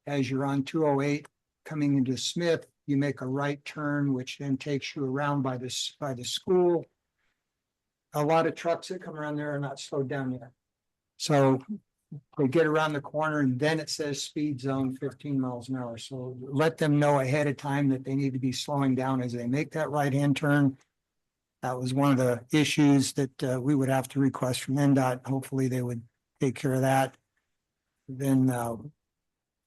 as you're on 208 coming into Smith. You make a right turn, which then takes you around by the school. A lot of trucks that come around there are not slowed down yet. So they get around the corner and then it says speed zone 15 miles an hour. So let them know ahead of time that they need to be slowing down as they make that right-hand turn. That was one of the issues that we would have to request from NDOT. Hopefully they would take care of that. Then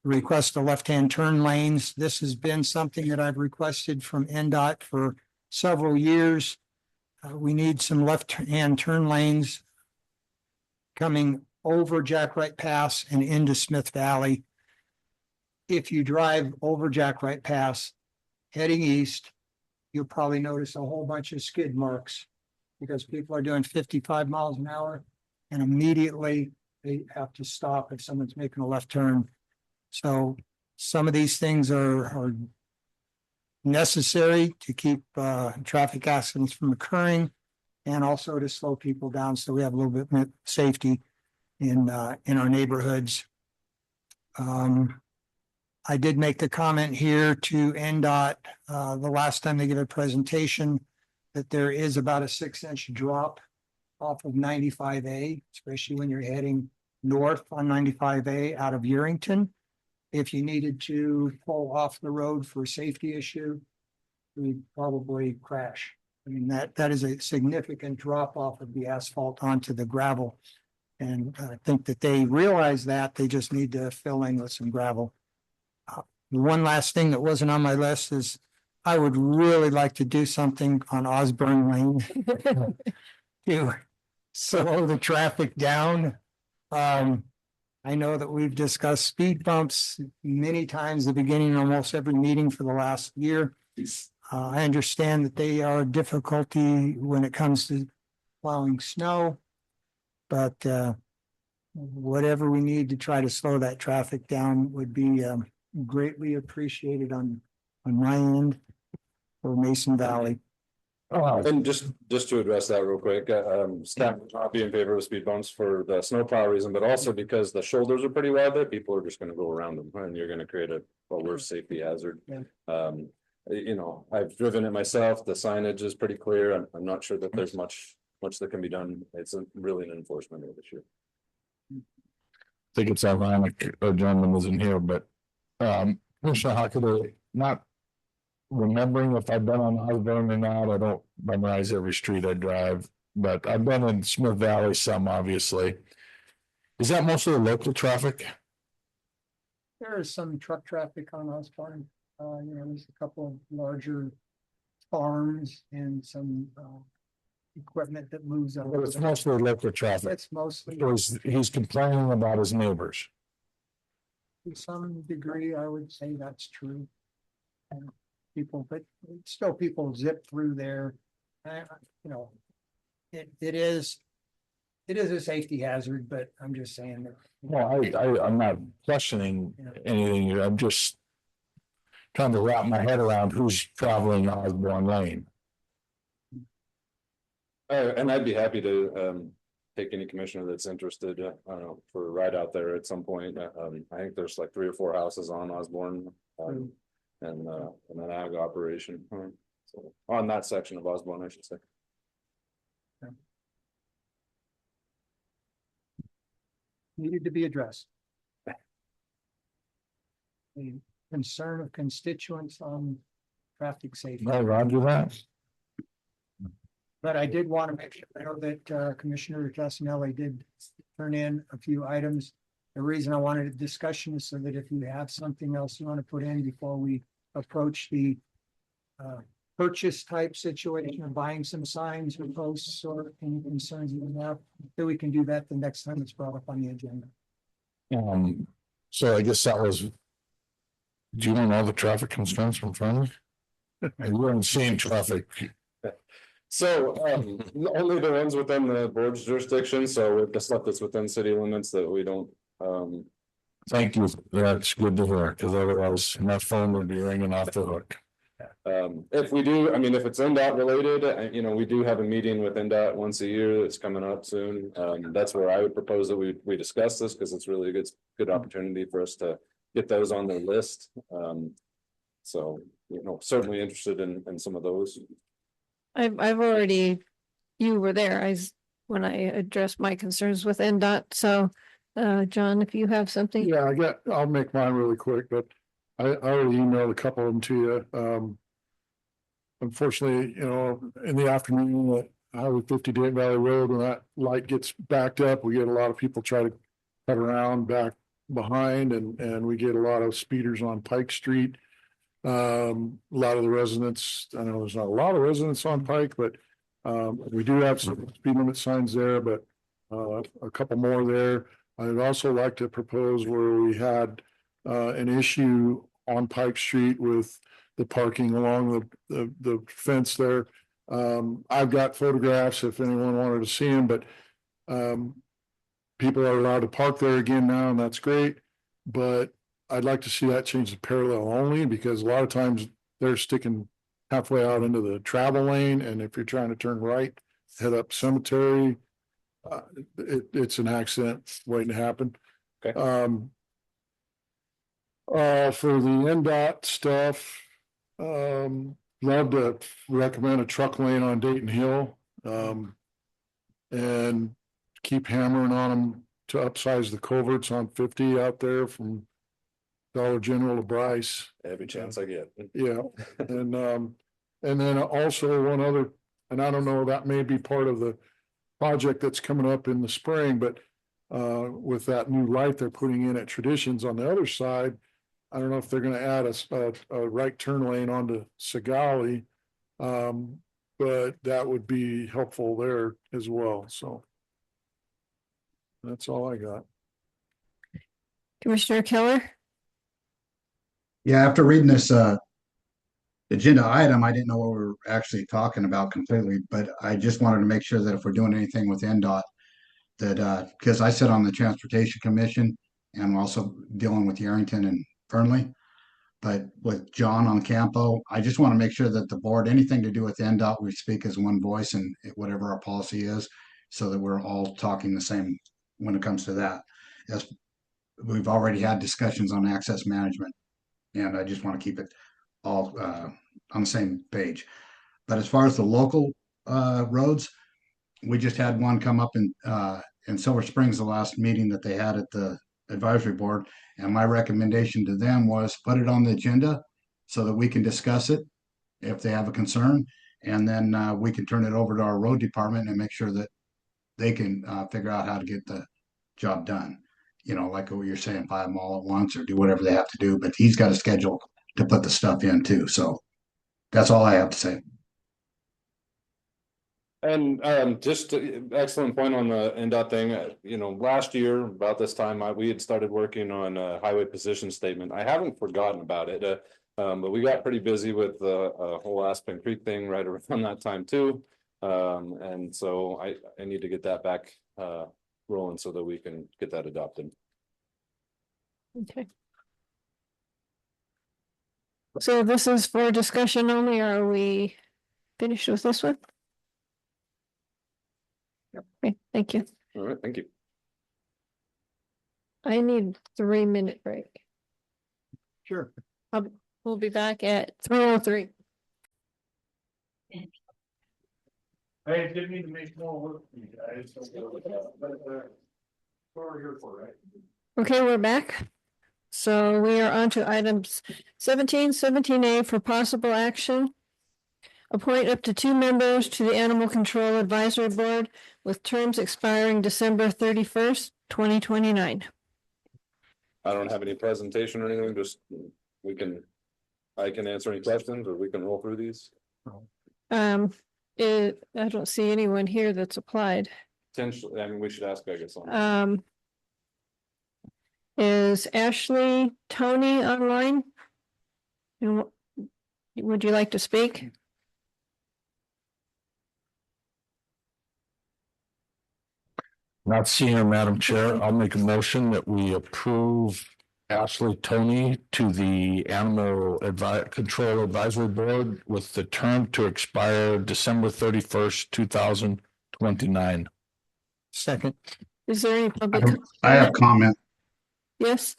request the left-hand turn lanes. This has been something that I've requested from NDOT for several years. We need some left-hand turn lanes coming over Jack Wright Pass and into Smith Valley. If you drive over Jack Wright Pass heading east, you'll probably notice a whole bunch of skid marks because people are doing 55 miles an hour and immediately they have to stop if someone's making a left turn. So some of these things are necessary to keep traffic accidents from occurring and also to slow people down so we have a little bit more safety in our neighborhoods. I did make the comment here to NDOT the last time they gave a presentation that there is about a 6-inch drop off of 95A, especially when you're heading north on 95A out of Yerington. If you needed to pull off the road for a safety issue, we'd probably crash. I mean, that is a significant drop off of the asphalt onto the gravel. And I think that they realize that they just need to fill in with some gravel. The one last thing that wasn't on my list is I would really like to do something on Osborne Lane to slow the traffic down. I know that we've discussed speed bumps many times at the beginning of almost every meeting for the last year. I understand that they are a difficulty when it comes to plowing snow, but whatever we need to try to slow that traffic down would be greatly appreciated on my end for Mason Valley. And just to address that real quick, staff would not be in favor of speed bumps for the snowplow reason, but also because the shoulders are pretty wide there, people are just gonna go around them and you're gonna create a worse safety hazard. Yeah. I've driven it myself. The signage is pretty clear. I'm not sure that there's much that can be done. It's really an enforcement issue. I think it's ironic a gentleman isn't here, but Commissioner Hockaday, not remembering if I've been on Osborne or not. I don't memorize every street I drive, but I've been in Smith Valley some, obviously. Is that mostly local traffic? There is some truck traffic on Osborne. There's a couple of larger farms and some equipment that moves on. But it's mostly local traffic. It's mostly. He's complaining about his neighbors. To some degree, I would say that's true. And but still people zip through there. It is a safety hazard, but I'm just saying that. No, I'm not questioning anything. I'm just trying to wrap my head around who's traveling Osborne Lane. And I'd be happy to take any commissioner that's interested, I don't know, for a ride out there at some point. I think there's like 3 or 4 houses on Osborne, and an ag operation. So on that section of Osborne, I should say. Needed to be addressed. The concern of constituents on traffic safety. No, roger that. But I did want to make sure, I know that Commissioner Casanelli did turn in a few items. The reason I wanted a discussion is so that if you have something else you want to put in before we approach the purchase type situation of buying some signs or posts or any concerns you have, that we can do that the next time it's brought up on the agenda. So I guess that was Do you want all the traffic concerns from Friendly? And we're in seeing traffic. So, only the ones within the board's jurisdiction, so the stuff that's within city limits that we don't, Thank you. That's good to hear, because otherwise my phone would be ringing off the hook. if we do, I mean, if it's NDOT related, you know, we do have a meeting with NDOT once a year that's coming up soon. That's where I would propose that we discuss this, because it's really a good opportunity for us to get those on the list. So, you know, certainly interested in some of those. I've already, you were there, when I addressed my concerns with NDOT, so, John, if you have something. Yeah, I'll make mine really quick, but I already emailed a couple of them to you. Unfortunately, you know, in the afternoon, Highway 50 Dayton Valley Road, when that light gets backed up, we get a lot of people try to cut around back behind, and we get a lot of speeders on Pike Street. A lot of the residents, I know there's not a lot of residents on Pike, but we do have some speed limit signs there, but a couple more there. I'd also like to propose where we had an issue on Pike Street with the parking along the fence there. I've got photographs if anyone wanted to see them, but people are allowed to park there again now, and that's great. But I'd like to see that change to parallel only, because a lot of times they're sticking halfway out into the travel lane, and if you're trying to turn right, head up Cemetery, it's an accident waiting to happen. Okay. For the NDOT stuff, love to recommend a truck lane on Dayton Hill, and keep hammering on them to upsize the culverts on 50 out there from Dollar General to Bryce. Every chance I get. Yeah, and then also one other, and I don't know, that may be part of the project that's coming up in the spring, but with that new light they're putting in at Traditions on the other side, I don't know if they're gonna add a right turn lane onto Segali, but that would be helpful there as well, so. That's all I got. Commissioner Keller? Yeah, after reading this agenda item, I didn't know what we were actually talking about completely, but I just wanted to make sure that if we're doing anything with NDOT, that because I sit on the Transportation Commission and I'm also dealing with Yerington and Fernley. But with John on Campo, I just want to make sure that the board, anything to do with NDOT, we speak as one voice and whatever our policy is, so that we're all talking the same when it comes to that. As we've already had discussions on access management, and I just want to keep it all on the same page. But as far as the local roads, we just had one come up in Silver Springs, the last meeting that they had at the advisory board. And my recommendation to them was put it on the agenda so that we can discuss it if they have a concern. And then we can turn it over to our road department and make sure that they can figure out how to get the job done. You know, like what you're saying, buy them all at once or do whatever they have to do. But he's got a schedule to put the stuff in too. So that's all I have to say. And just excellent point on the NDOT thing. You know, last year about this time, we had started working on a highway position statement. I haven't forgotten about it, but we got pretty busy with the whole Aspen Creek thing right around that time too. And so I need to get that back rolling so that we can get that adopted. Okay. So this is for discussion only, or are we finished with this one? Okay, thank you. All right, thank you. I need 3-minute break. Sure. We'll be back at 3:03. I didn't mean to make more work for you guys. What we're here for, right? Okay, we're back. So we are on to items 17A for possible action. Appoint up to 2 members to the Animal Control Advisory Board with terms expiring December 31st, 2029. I don't have any presentation or anything, just I can answer any questions or we can roll through these. I don't see anyone here that's applied. Potentially, I mean, we should ask, I guess. Is Ashley Tony online? Would you like to speak? Not seeing her, Madam Chair, I'll make a motion that we approve Ashley Tony to the Animal Control Advisory Board with the term to expire December 31st, 2029. Second. Is there any public? I have comment. Yes,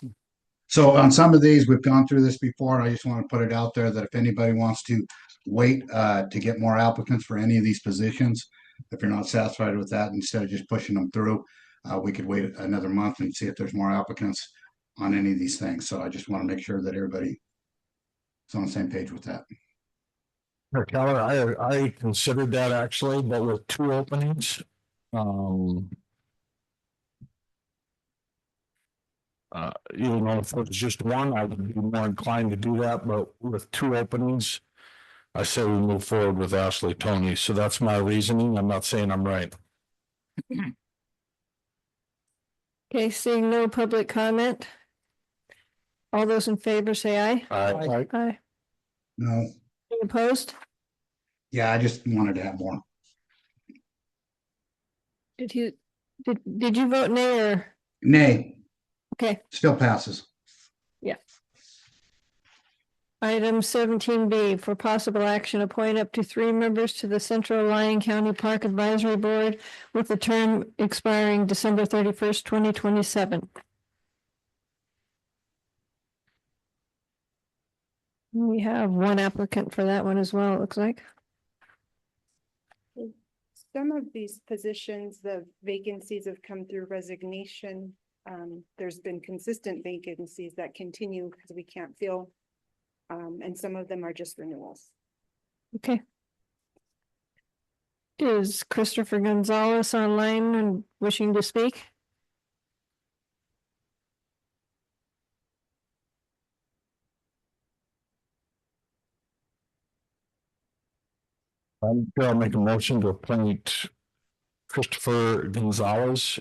So on some of these, we've gone through this before, and I just want to put it out there that if anybody wants to wait to get more applicants for any of these positions, if you're not satisfied with that, instead of just pushing them through, we could wait another month and see if there's more applicants on any of these things. So I just want to make sure that everybody is on the same page with that. Keller, I considered that actually, but with 2 openings, you know, if it was just one, I would be more inclined to do that, but with 2 openings, I say we move forward with Ashley Tony. So that's my reasoning. I'm not saying I'm right. okay, seeing no public comment. All those in favor say aye. Aye. Aye. No, Any opposed? yeah, I just wanted to have more. Did you vote nay or? Nay, Okay, still passes. yeah. Item 17B for possible action, appoint up to 3 members to the Central Lyon County Park Advisory Board with the term expiring December 31st, 2027. We have 1 applicant for that one as well, it looks like. Some of these positions, the vacancies have come through resignation. There's been consistent vacancies that continue because we can't fill. And some of them are just renewals. Okay. Is Christopher Gonzalez online and wishing to speak? I'll make a motion to appoint Christopher Gonzalez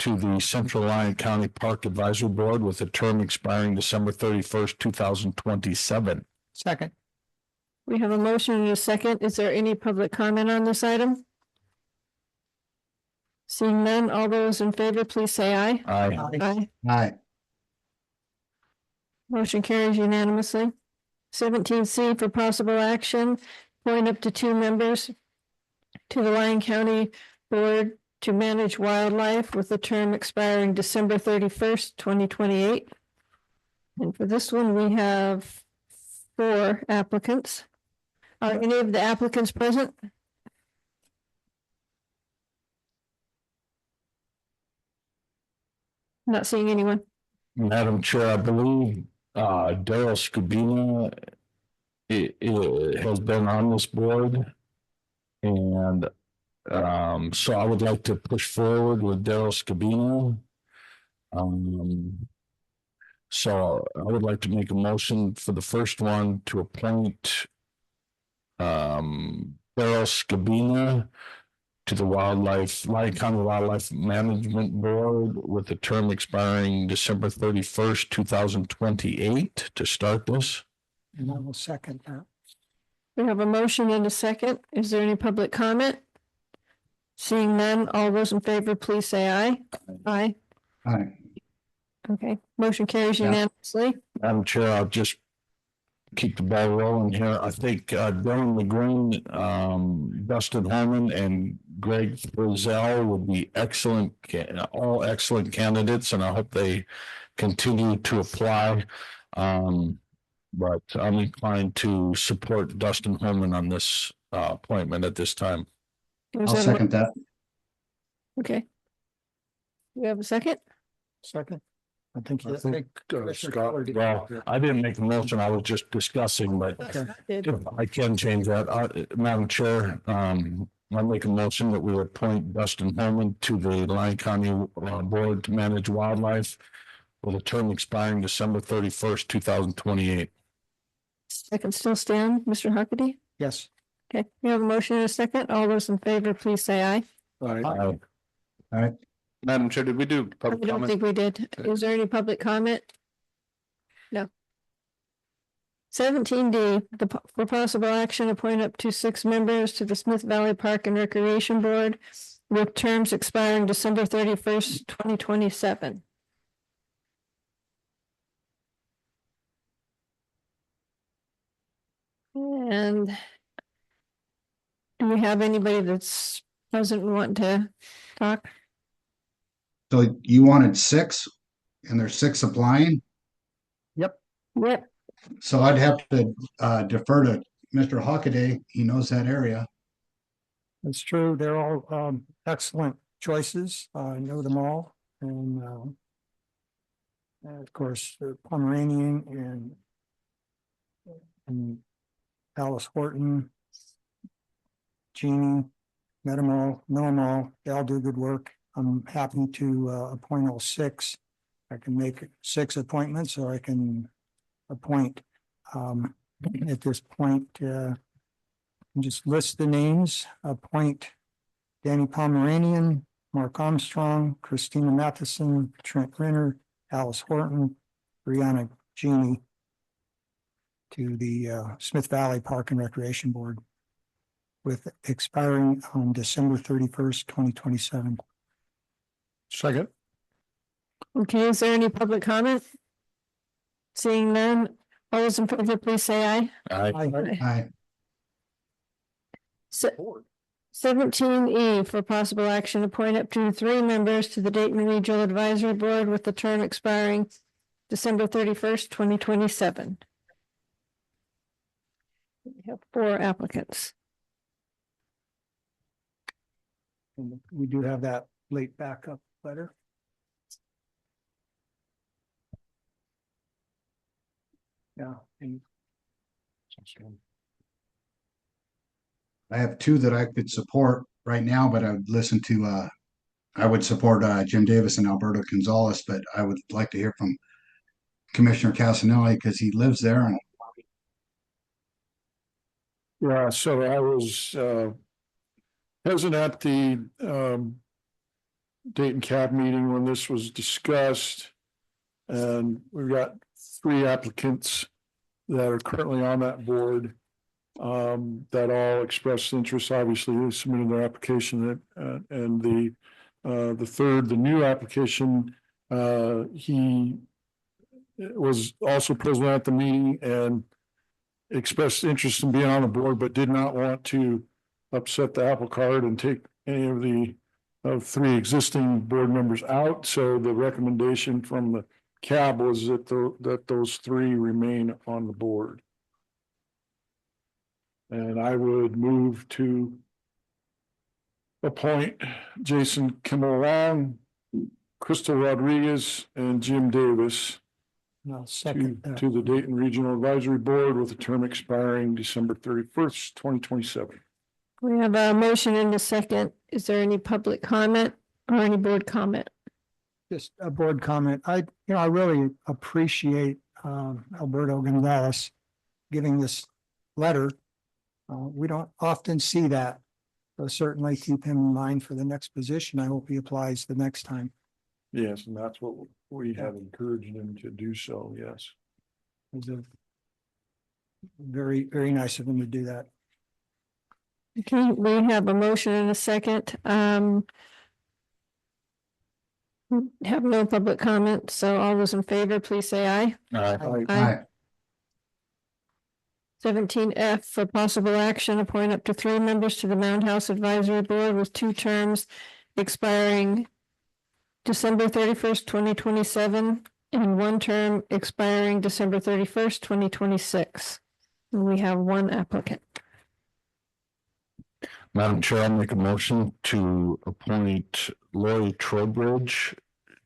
to the Central Lyon County Park Advisory Board with a term expiring December 31st, 2027. Second. We have a motion and a second. Is there any public comment on this item? Seeing none, all those in favor, please say aye. Aye. Aye. Aye. Motion carries unanimously. 17C for possible action, appoint up to 2 members to the Lyon County Board to manage wildlife with the term expiring December 31st, 2028. And for this one, we have 4 applicants. Are any of the applicants present? Not seeing anyone. Madam Chair, I believe Daryl Scabina has been on this board. And so I would like to push forward with Daryl Scabina. So I would like to make a motion for the first one to appoint Daryl Scabina to the Lyon County Wildlife Management Board with the term expiring December 31st, 2028 to start this. And I will second that. We have a motion and a second. Is there any public comment? Seeing none, all those in favor, please say aye. Aye. Aye. Okay, motion carries Yeah. unanimously. Madam Chair, I'll just keep the ball rolling here. I think Dylan McGreen, Dustin Harmon, and Greg Frizzell will be excellent, all excellent candidates, and I hope they continue to apply. But I'm inclined to support Dustin Harmon on this appointment at this time. I'll second that. Okay. We have a second? Second. I think Scott, well, I didn't make the motion, I was just discussing, but if I can change that. Madam Chair, I make a motion that we appoint Dustin Holman to the Lyon County Board to manage wildlife with a term expiring December 31st, 2028. I can still stand, Mr. Huckabee? Yes. Okay, we have a motion and a second. All those in favor, please say aye. Aye. All right. Madam Chair, did we do I public don't comment? think we did. Is there any public comment? No. 17D, for possible action, appoint up to 6 members to the Smith Valley Park and Recreation Board with terms expiring December 31st, 2027. And do we have anybody that's doesn't want to talk? So you wanted 6 and there's 6 applying? Yep. So I'd have to defer to Mr. Hockaday. He knows that area. That's true. They're all excellent choices. I know them all. And of course, the Pomeranian and Alice Horton, Jeannie, met them all, know them all. They all do good work. I'm happy to appoint all 6. I can make 6 appointments, or I can appoint at this point, just list the names, appoint Danny Pomeranian, Mark Armstrong, Christina Matheson, Trent Renner, Alice Horton, Brianna Jeannie to the Smith Valley Park and Recreation Board with expiring on December 31st, 2027. Second. Okay, is there any public comment? Seeing none, all those in favor, please say aye. Aye. 17E, for possible action, appoint up to 3 members to the Dayton Regional Advisory Board with the term expiring December 31st, 2027. We have 4 applicants. And we do have that late backup letter. Yeah. And I have 2 that I could support right now, but I would listen to I would support Jim Davis and Alberto Gonzalez, but I would like to hear from Commissioner Casanelli because he lives there. And Yeah, so I was present at the Dayton CAB meeting when this was discussed. And we've got 3 applicants that are currently on that board that all expressed interest. Obviously, they submitted their application, and the third, the new application, he was also present at the meeting and expressed interest in being on the board, but did not want to upset the apple cart and take any of the 3 existing board members out. So the recommendation from the CAB was that those 3 remain on the board. And I would move to appoint Jason Kimmel-Long, Crystal Rodriguez, and Jim Davis to the Dayton Regional Advisory Board with a term expiring December 31st, 2027. We have a motion and a second. Is there any public comment or any board comment? just a board comment. I really appreciate Alberto Gonzalez giving this letter. We don't often see that. So certainly keep him in mind for the next position. I hope he applies the next time. Yes, and that's what we have encouraged him to do so, yes. It's very, very nice of him to do that. Okay, we have a motion and a second. Have no public comment, so all those in favor, please say aye. Aye. 17F for possible action, appoint up to 3 members to the Mound House Advisory Board with 2 terms expiring December 31st, 2027, and 1 term expiring December 31st, 2026. And we have 1 applicant. Madam Chair, I'll make a motion to appoint Lori Trowbridge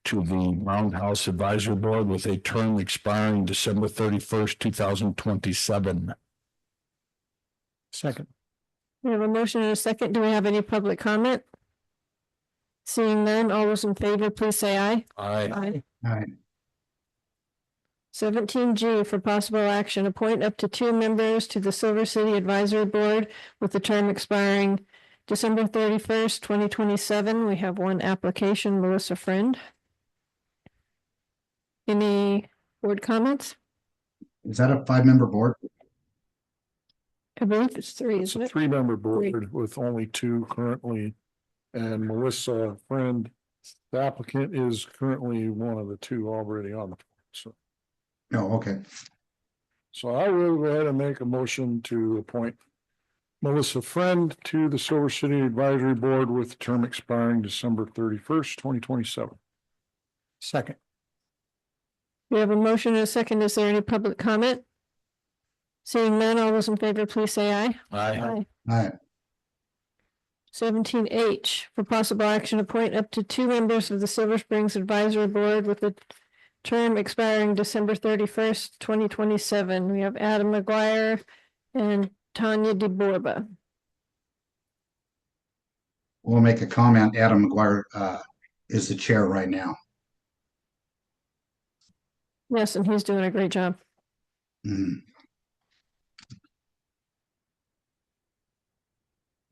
to the Roundhouse Advisory Board with a term expiring December 31st, 2027. Second. We have a motion and a second. Do we have any public comment? Seeing none, all those in favor, please say aye. Aye. Aye. 17G for possible action, appoint up to 2 members to the Silver City Advisory Board with the term expiring December 31st, 2027. We have 1 application, Melissa Friend. Any board comments? Is that a 5-member board? I believe it's three, It's isn't a it? 3-member Three. board with only 2 currently. And Melissa Friend, the applicant, is currently one of the 2 already on the board. No, okay. So I will go ahead and make a motion to appoint Melissa Friend to the Silver City Advisory Board with term expiring December 31st, 2027. Second. We have a motion and a second. Is there any public comment? Seeing none, all those in favor, please say aye. Aye. All right. 17H, for possible action, appoint up to 2 members of the Silver Springs Advisory Board with the term expiring December 31st, 2027. We have Adam McGuire and Tanya DeBorba. We'll make a comment. Adam McGuire is the chair right now. Yes, and he's doing a great job. Mhm.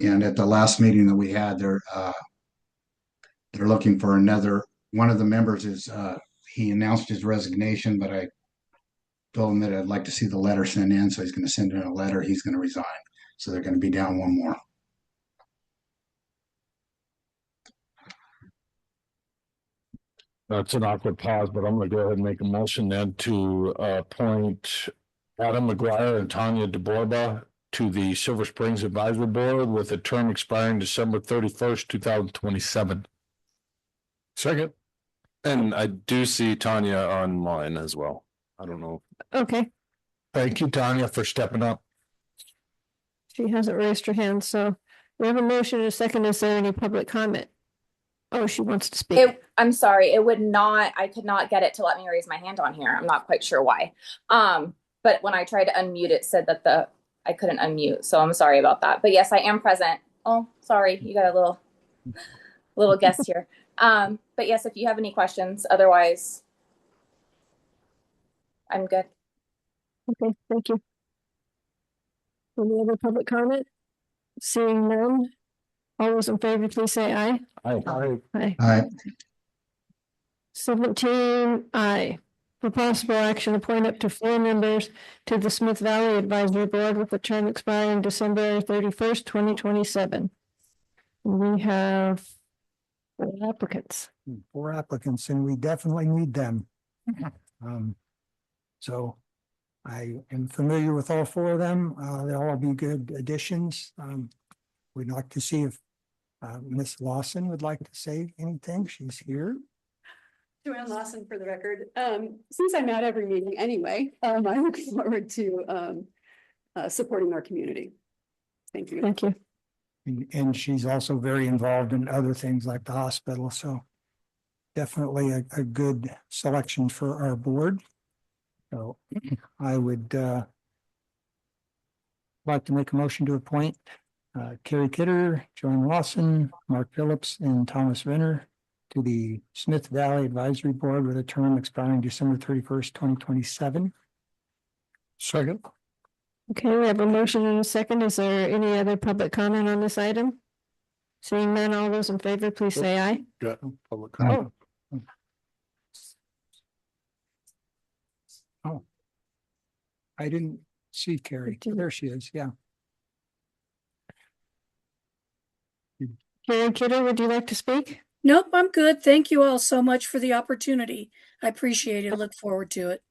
And at the last meeting that we had, they're looking for another, one of the members is, he announced his resignation, but I told him that I'd like to see the letter sent in, so he's gonna send in a letter, he's gonna resign. So they're gonna be down 1 more. That's an awkward pause, but I'm gonna go ahead and make a motion then to appoint Adam McGuire and Tanya DeBorba to the Silver Springs Advisory Board with a term expiring December 31st, 2027. Second. And I do see Tanya online as well. I don't know. Okay, Thank you, Tanya, for stepping up. she hasn't raised her hand, so we have a motion and a second. Is there any public comment? Oh, she wants to speak. I'm sorry, I could not get it to let me raise my hand on here. I'm not quite sure why. But when I tried to unmute, it said that I couldn't unmute, so I'm sorry about that. But yes, I am present. Oh, sorry, you got a little guest here. But yes, if you have any questions, otherwise I'm good. Okay, thank you. Any other public comment? Seeing none, all those in favor, please say aye. Aye. Aye. All right. 17I, for possible action, appoint up to 4 members to the Smith Valley Advisory Board with a term expiring December 31st, 2027. We have 4 applicants. 4 applicants, and we definitely need them. So I am familiar with all 4 of them. They'll all be good additions. We'd like to see if Miss Lawson would like to say anything. She's here. Joanne Lawson for the record. Since I'm at every meeting anyway, I look forward to supporting our community. Thank you. Thank you. And she's also very involved in other things like the hospital, so definitely a good selection for our board. So I would like to make a motion to appoint Carrie Kidder, Joanne Lawson, Mark Phillips, and Thomas Renner to the Smith Valley Advisory Board with a term expiring December 31st, 2027. Second. Okay, we have a motion and a second. Is there any other public comment on this item? Seeing none, all those in favor, please say aye. Got public comment. Oh, I didn't see Carrie. There she is. Yeah. Karen Kidder, would you like to speak? Nope, I'm good. Thank you all so much for the opportunity. I appreciate it. Look forward to it.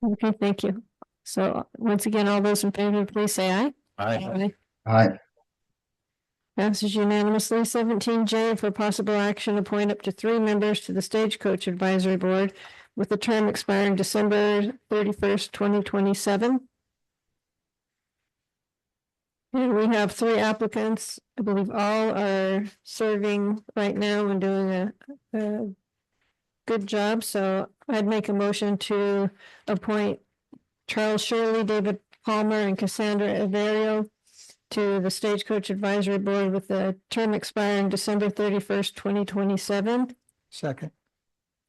Okay, thank you. So once again, all those in favor, please say aye. Aye. Aye. Passes unanimously. 17J, for possible action, appoint up to 3 members to the Stagecoach Advisory Board with the term expiring December 31st, 2027. And we have 3 applicants. I believe all are serving right now and doing a good job. So I'd make a motion to appoint Charles Shirley, David Palmer, and Cassandra Averio to the Stagecoach Advisory Board with the term expiring December 31st, 2027. Second.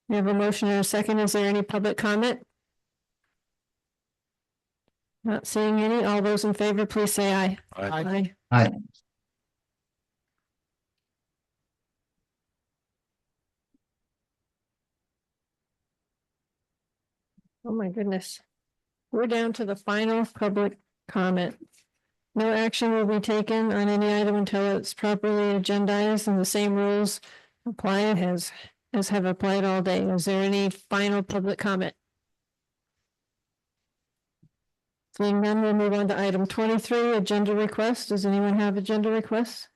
We have a motion and a second. Is there any public comment? Not seeing any. All those in favor, please say aye. Aye. Aye. Oh, my goodness. We're down to the final public comment. No action will be taken on any item until it's properly agendized and the same rules apply as have applied all day. Is there any final public comment? Seeing none, we'll move on to item 23, agenda request. Does anyone have agenda requests?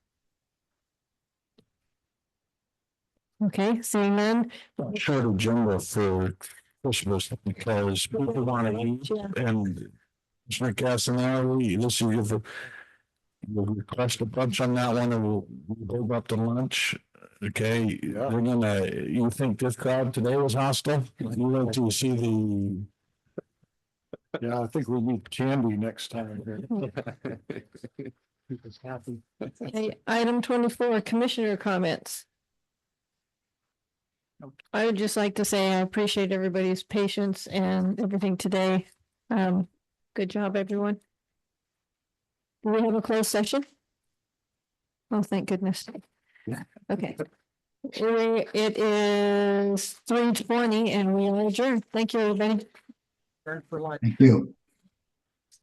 Okay, seeing none. Short agenda for Christmas because people want to eat and Mr. Casanelli, this is we'll request a bunch on that one and we'll go up to lunch. Okay, we're gonna, you think this crowd today was hostile? You went to see the. Yeah, I think we need candy next time. Happy. Okay, item 24, commissioner comments. I would just like to say I appreciate everybody's patience and everything today. Good job, everyone. Do we have a closed session? Oh, thank goodness. Okay. It is 3:20 and we are adjourned. Thank you, everybody. Thank you.